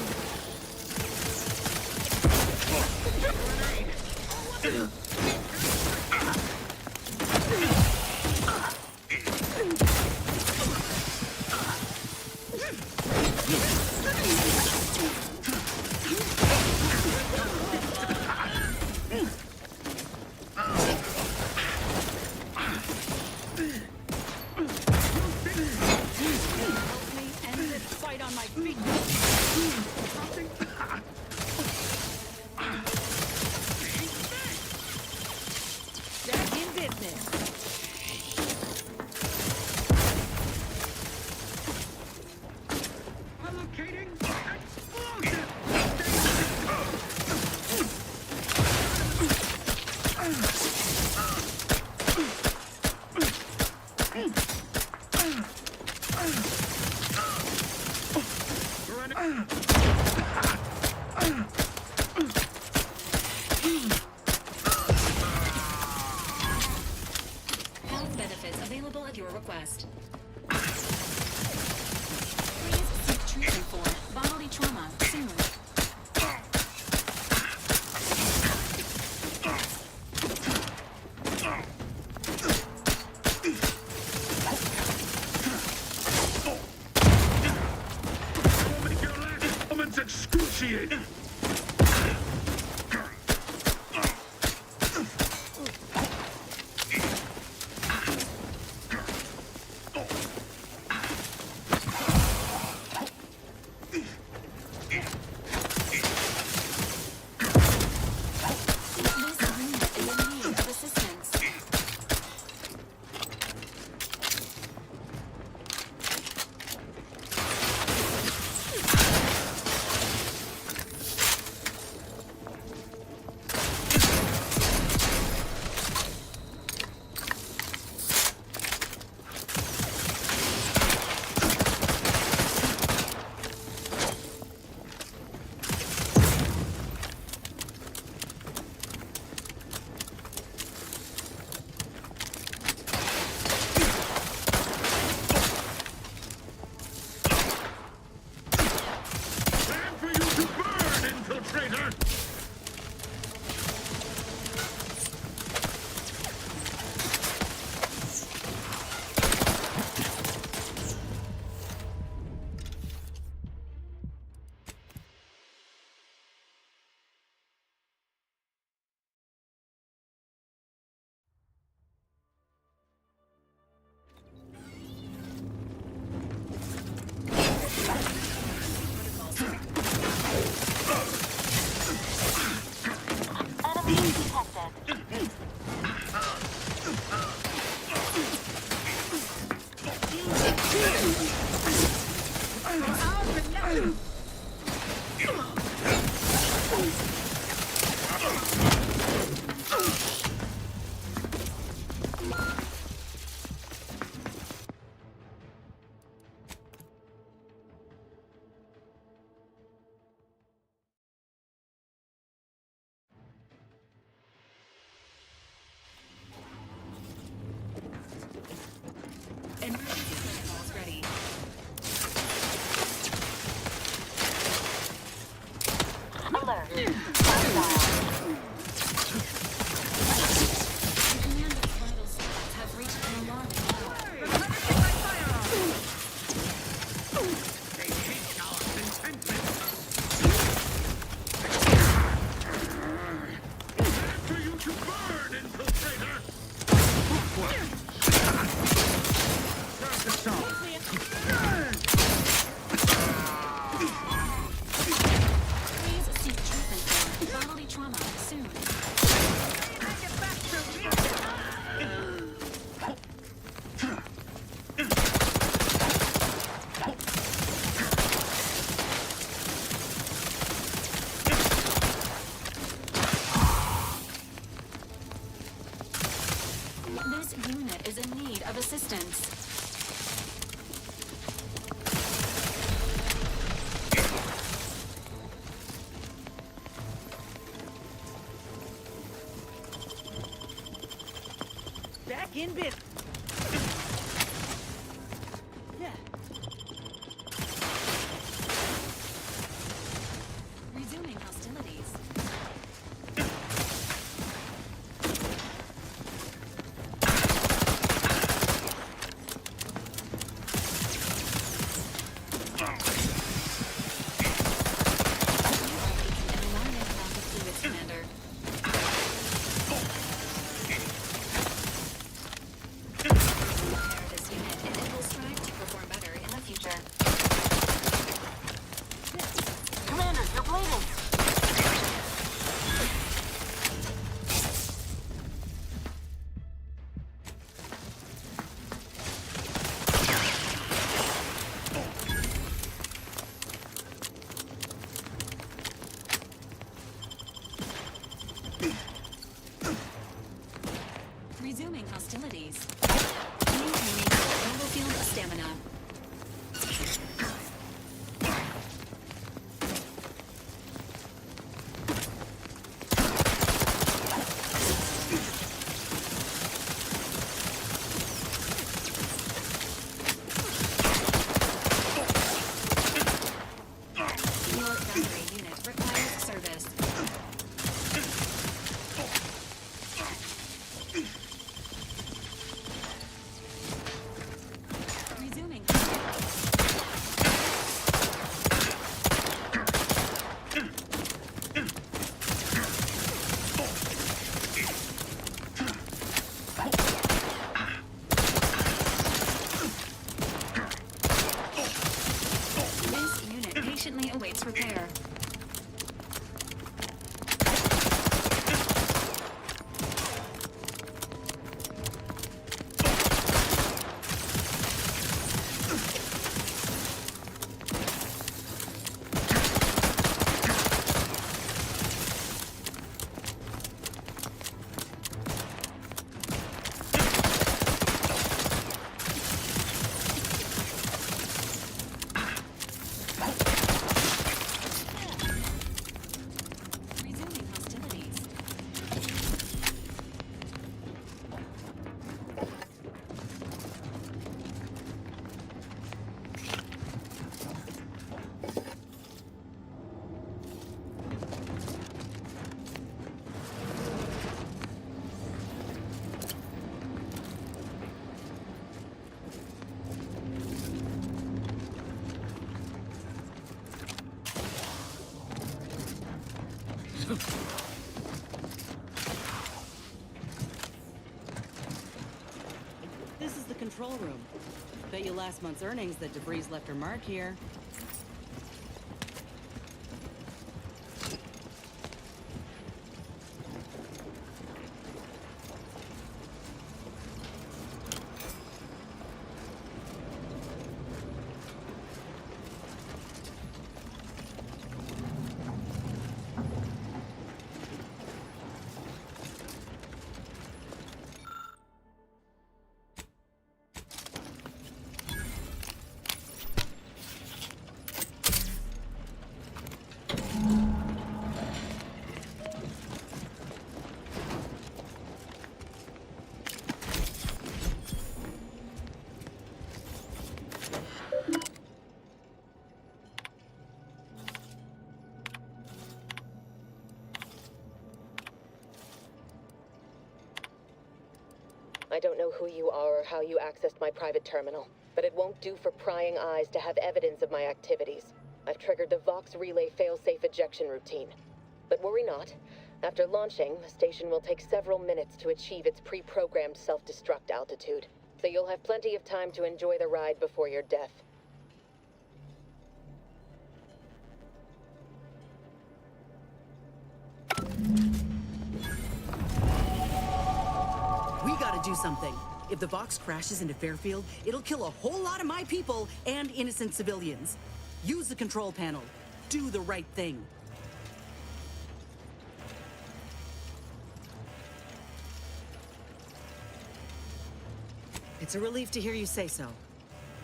Speaker 24: Fight on my feet. Back in business. Allocating explosive.
Speaker 2: Health benefits available at your request. Please seek treatment for bodily trauma soon.
Speaker 9: Make your last moments excruciating.
Speaker 2: This unit is in need of assistance. Emergency protocols ready.
Speaker 4: Alert. Hostile.
Speaker 2: The commander's vital signs have reached an alarming level.
Speaker 9: They hate our contentment. For you to burn, infiltrator! Serve the song.
Speaker 2: Please seek treatment for bodily trauma soon. This unit is in need of assistance.
Speaker 18: Back in business. Yeah.
Speaker 2: Resuming hostilities. Commander. This unit, and it will strive to perform better in the future.
Speaker 4: Commander, you're bleeding.
Speaker 2: Resuming hostilities. Maintaining battlefield stamina. Your battery unit requires service. Resuming. This unit patiently awaits repair. Resuming hostilities.
Speaker 18: This is the control room. Bet you last month's earnings that DeVries left her mark here.
Speaker 17: don't know who you are or how you accessed my private terminal, but it won't do for prying eyes to have evidence of my activities. I've triggered the Vox Relay failsafe ejection routine. But worry not. After launching, the station will take several minutes to achieve its pre-programmed self-destruct altitude, so you'll have plenty of time to enjoy the ride before your death.
Speaker 18: We gotta do something. If the Vox crashes into Fairfield, it'll kill a whole lot of my people and innocent civilians. Use the control panel. Do the right thing. It's a relief to hear you say so.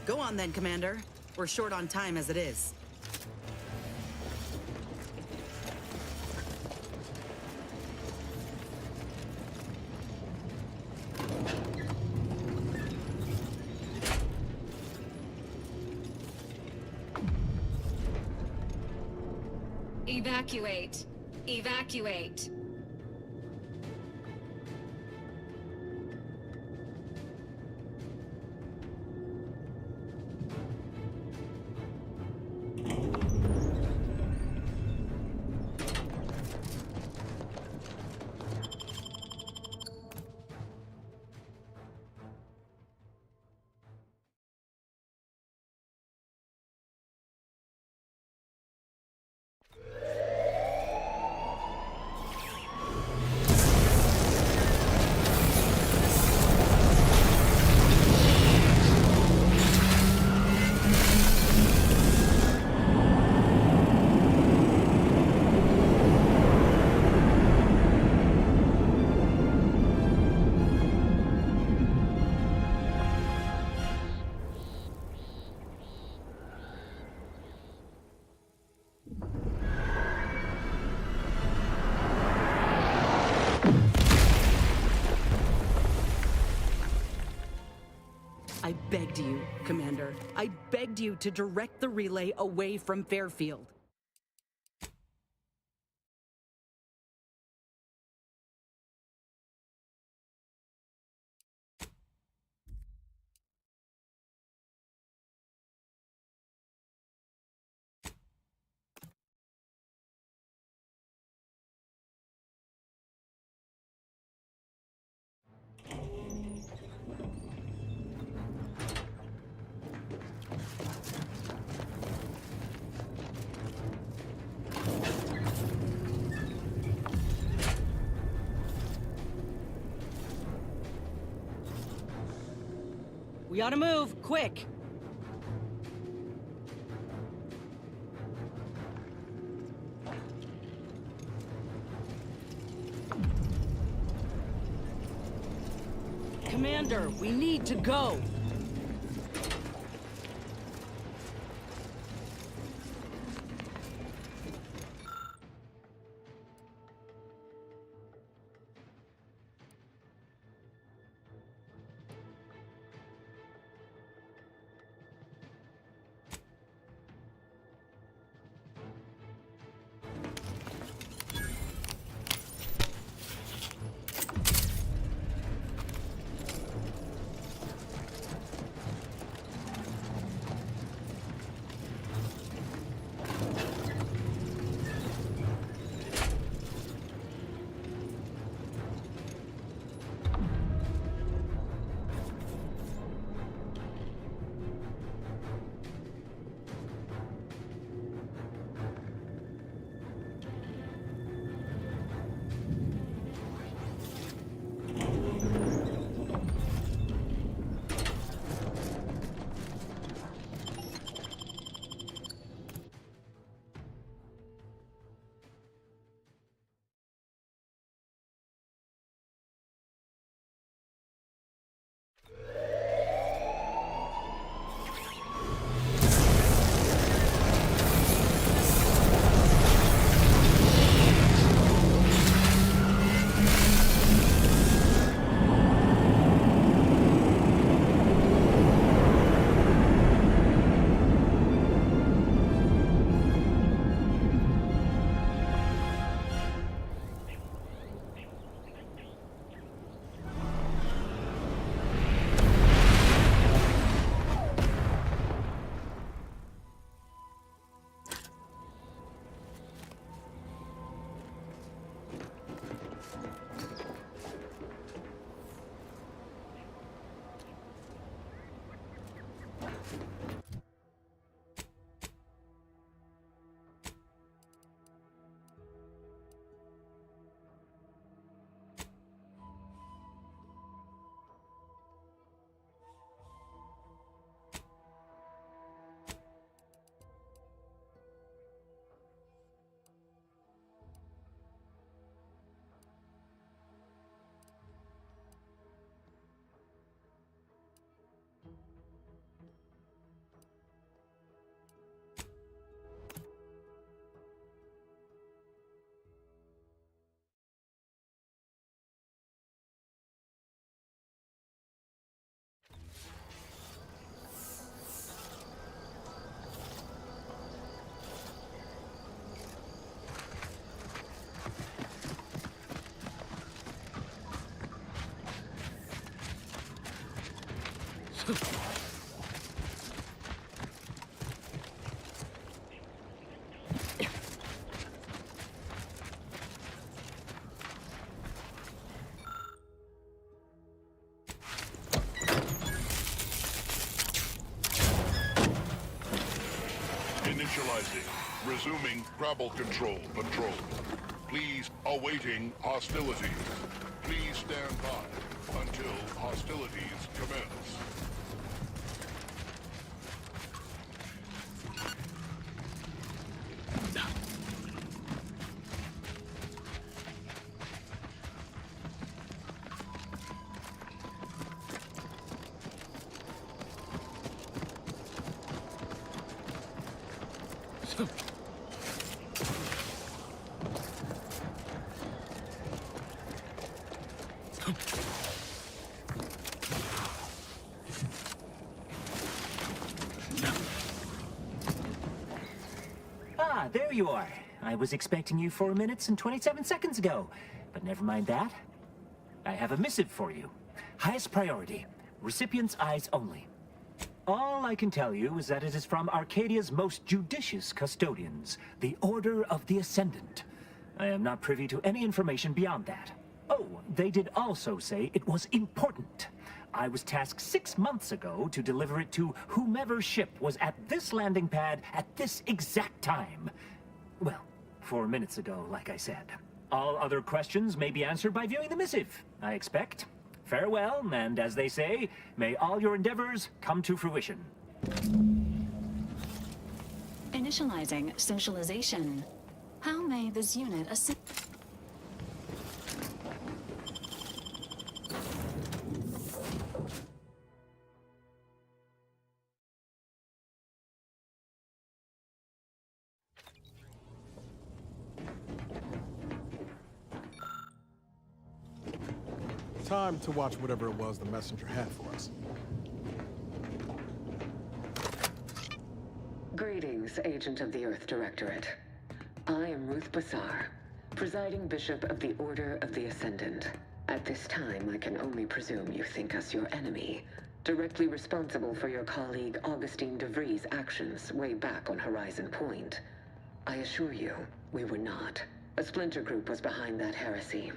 Speaker 18: Go on then, Commander. We're short on time as it is.
Speaker 2: Evacuate. Evacuate.
Speaker 18: I begged you, Commander. I begged you to direct the relay away from Fairfield. We ought to move, quick! Commander, we need to go!
Speaker 8: Initializing. Resuming grapple control. Patrol. Please awaiting hostilities. Please stand by until hostilities commence.
Speaker 15: Ah, there you are. I was expecting you 4 minutes and 27 seconds ago. But never mind that. I have a missive for you. Highest priority. Recipient's eyes only. All I can tell you is that it is from Arcadia's most judicious custodians, the Order of the Ascendant. I am not privy to any information beyond that. Oh, they did also say it was important. I was tasked 6 months ago to deliver it to whomever ship was at this landing pad at this exact time. Well, 4 minutes ago, like I said. All other questions may be answered by viewing the missive, I expect. Farewell, and as they say, may all your endeavors come to fruition.
Speaker 2: Initializing socialization. How may this unit assist?
Speaker 1: Time to watch whatever it was the messenger had for us.
Speaker 12: Greetings, Agent of the Earth Directorate. I am Ruth Bassar, presiding Bishop of the Order of the Ascendant. At this time, I can only presume you think us your enemy, directly responsible for your colleague Augustine DeVries' actions way back on Horizon Point. I assure you, we were not. A splinter group was behind that heresy.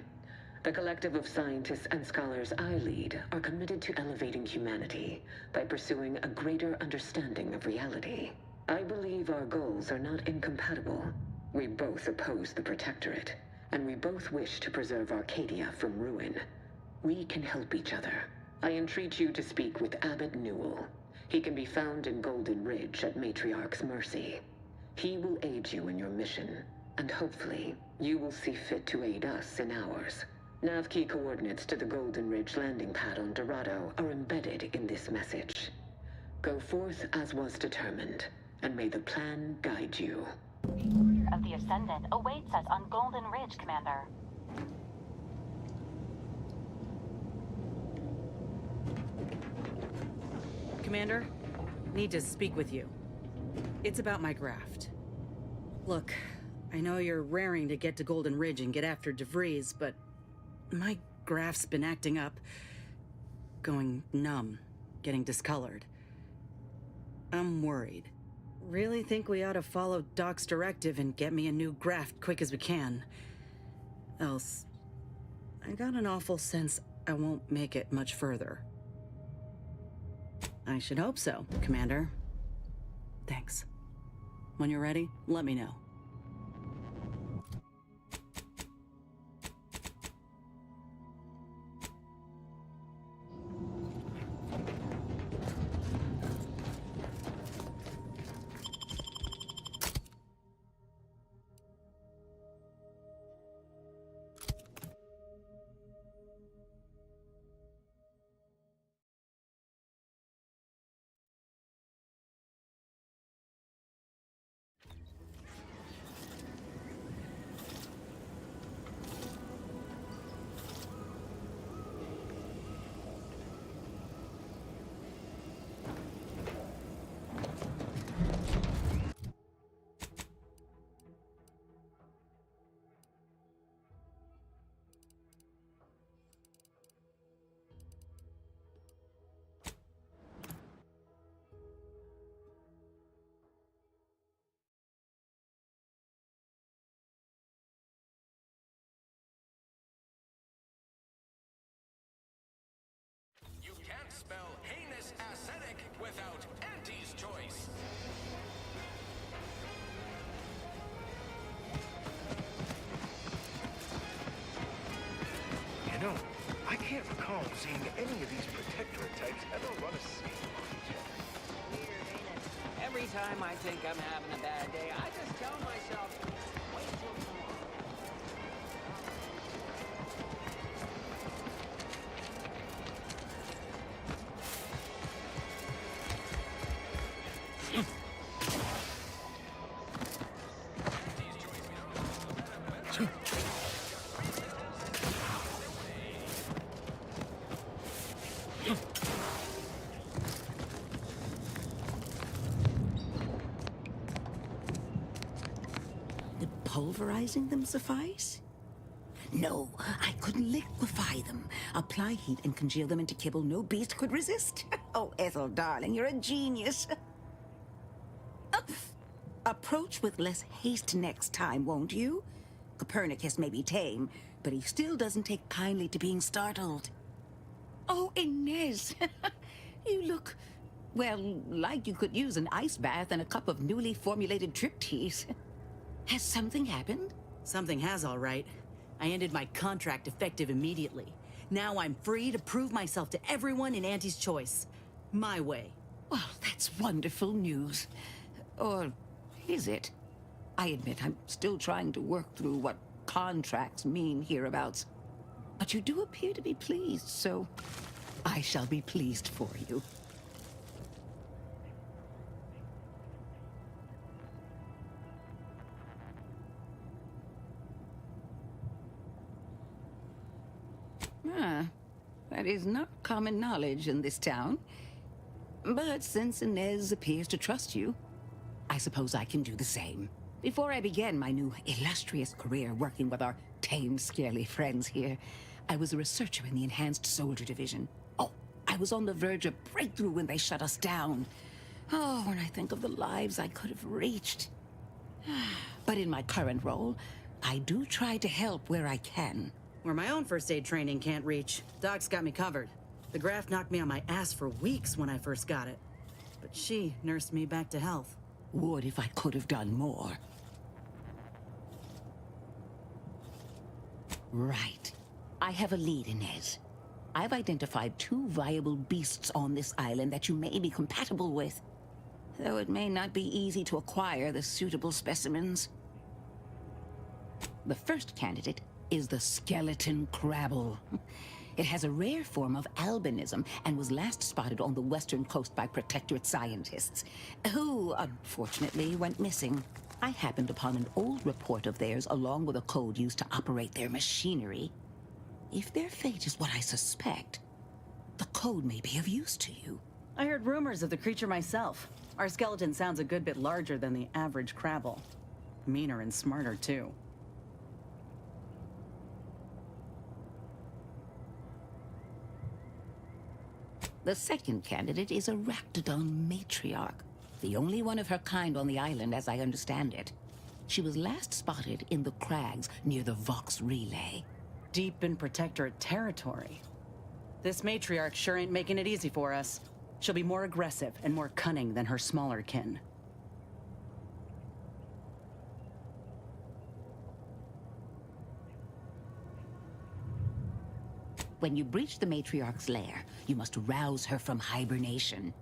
Speaker 12: The collective of scientists and scholars I lead are committed to elevating humanity by pursuing a greater understanding of reality. I believe our goals are not incompatible. We both oppose the Protectorate, and we both wish to preserve Arcadia from ruin. We can help each other. I entreat you to speak with Abbot Newell. He can be found in Golden Ridge at Matriarch's mercy. He will aid you in your mission, and hopefully, you will see fit to aid us in ours. Nav key coordinates to the Golden Ridge landing pad on Dorado are embedded in this message. Go forth as was determined, and may the plan guide you.
Speaker 4: The Order of the Ascendant awaits us on Golden Ridge, Commander.
Speaker 18: Commander, need to speak with you. It's about my graft. Look, I know you're raring to get to Golden Ridge and get after DeVries, but my graft's been acting up, going numb, getting discolored. I'm worried. Really think we ought to follow Doc's directive and get me a new graft quick as we can. Else, I got an awful sense I won't make it much further. I should hope so, Commander. Thanks. When you're ready, let me know.
Speaker 7: can't recall seeing any of these protectorate types ever run a scene on each other.
Speaker 10: Every time I think I'm having a bad day, I just tell myself, wait till tomorrow.
Speaker 11: Pulverizing them suffice? No, I couldn't liquefy them. Apply heat and congeal them into kibble no beast could resist. Oh, Ethel, darling, you're a genius. Approach with less haste next time, won't you? Copernicus may be tame, but he still doesn't take kindly to being startled. Oh, Inez, you look, well, like you could use an ice bath and a cup of newly formulated triptease. Has something happened?
Speaker 18: Something has, all right. I ended my contract effective immediately. Now I'm free to prove myself to everyone in Auntie's Choice. My way.
Speaker 11: Well, that's wonderful news. Or is it? I admit I'm still trying to work through what contracts mean hereabouts. But you do appear to be pleased, so I shall be pleased for you. That is not common knowledge in this town. But since Inez appears to trust you, I suppose I can do the same. Before I began my new illustrious career working with our tame, scarily friends here, I was a researcher in the Enhanced Soldier Division. Oh, I was on the verge of breakthrough when they shut us down. Oh, when I think of the lives I could have reached. But in my current role, I do try to help where I can.
Speaker 18: Where my own first aid training can't reach, Doc's got me covered. The graft knocked me on my ass for weeks when I first got it. But she nursed me back to health.
Speaker 11: Would if I could have done more. Right. I have a lead, Inez. I've identified 2 viable beasts on this island that you may be compatible with. Though it may not be easy to acquire the suitable specimens. The first candidate is the skeleton crabble. It has a rare form of albinism and was last spotted on the western coast by protectorate scientists, who unfortunately went missing. I happened upon an old report of theirs along with a code used to operate their machinery. If their fate is what I suspect, the code may be of use to you.
Speaker 18: I heard rumors of the creature myself. Our skeleton sounds a good bit larger than the average crabble. Meaner and smarter, too.
Speaker 11: The second candidate is a Raptidon matriarch, the only one of her kind on the island as I understand it. She was last spotted in the crags near the Vox Relay.
Speaker 18: Deep in protectorate territory. This matriarch sure ain't making it easy for us. She'll be more aggressive and more cunning than her smaller kin.
Speaker 11: When you breach the matriarch's lair, you must rouse her from hibernation.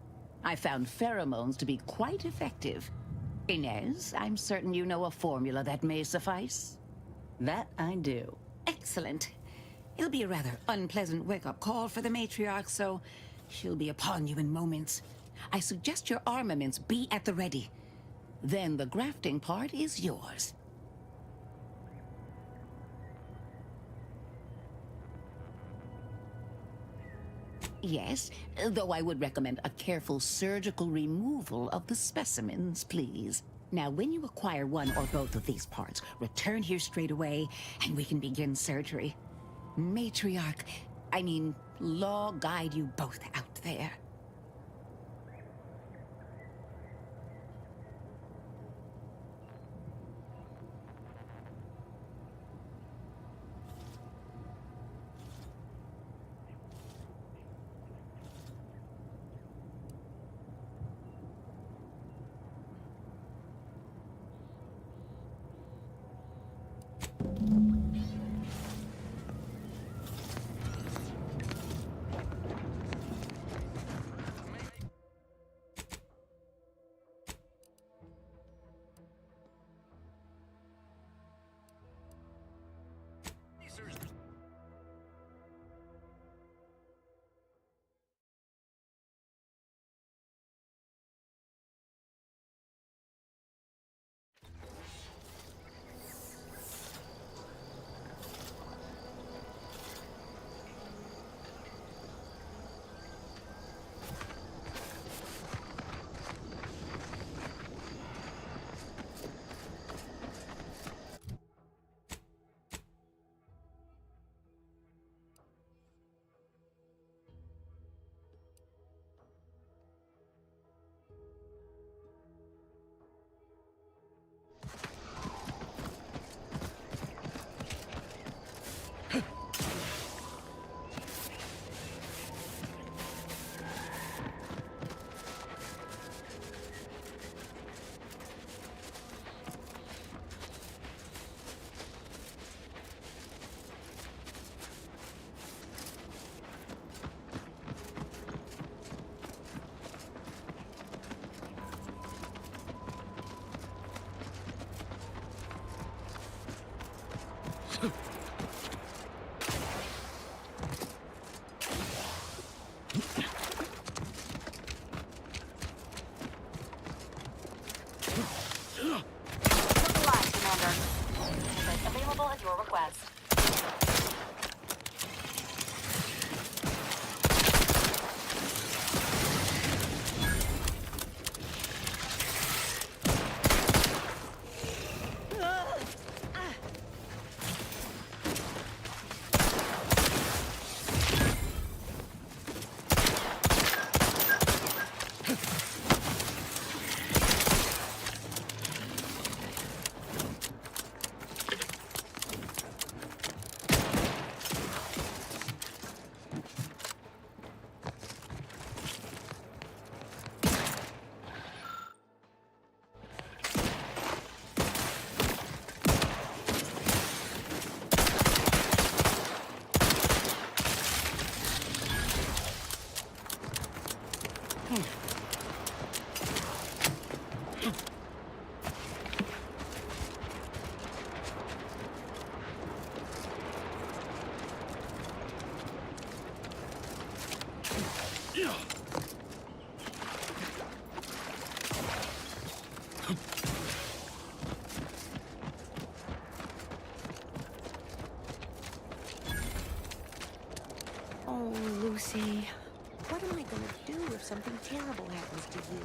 Speaker 11: I found pheromones to be quite effective. Inez, I'm certain you know a formula that may suffice.
Speaker 18: That I do.
Speaker 11: Excellent. It'll be a rather unpleasant wake-up call for the matriarch, so she'll be upon you in moments. I suggest your armaments be at the ready. Then the grafting part is yours. Yes, though I would recommend a careful surgical removal of the specimens, please. Now, when you acquire one or both of these parts, return here straight away, and we can begin surgery. Matriarch, Law guide you both out there.
Speaker 4: Circle line, Commander. Unit available at your request.
Speaker 13: Oh, Lucy. What am I gonna do if something terrible happens to you?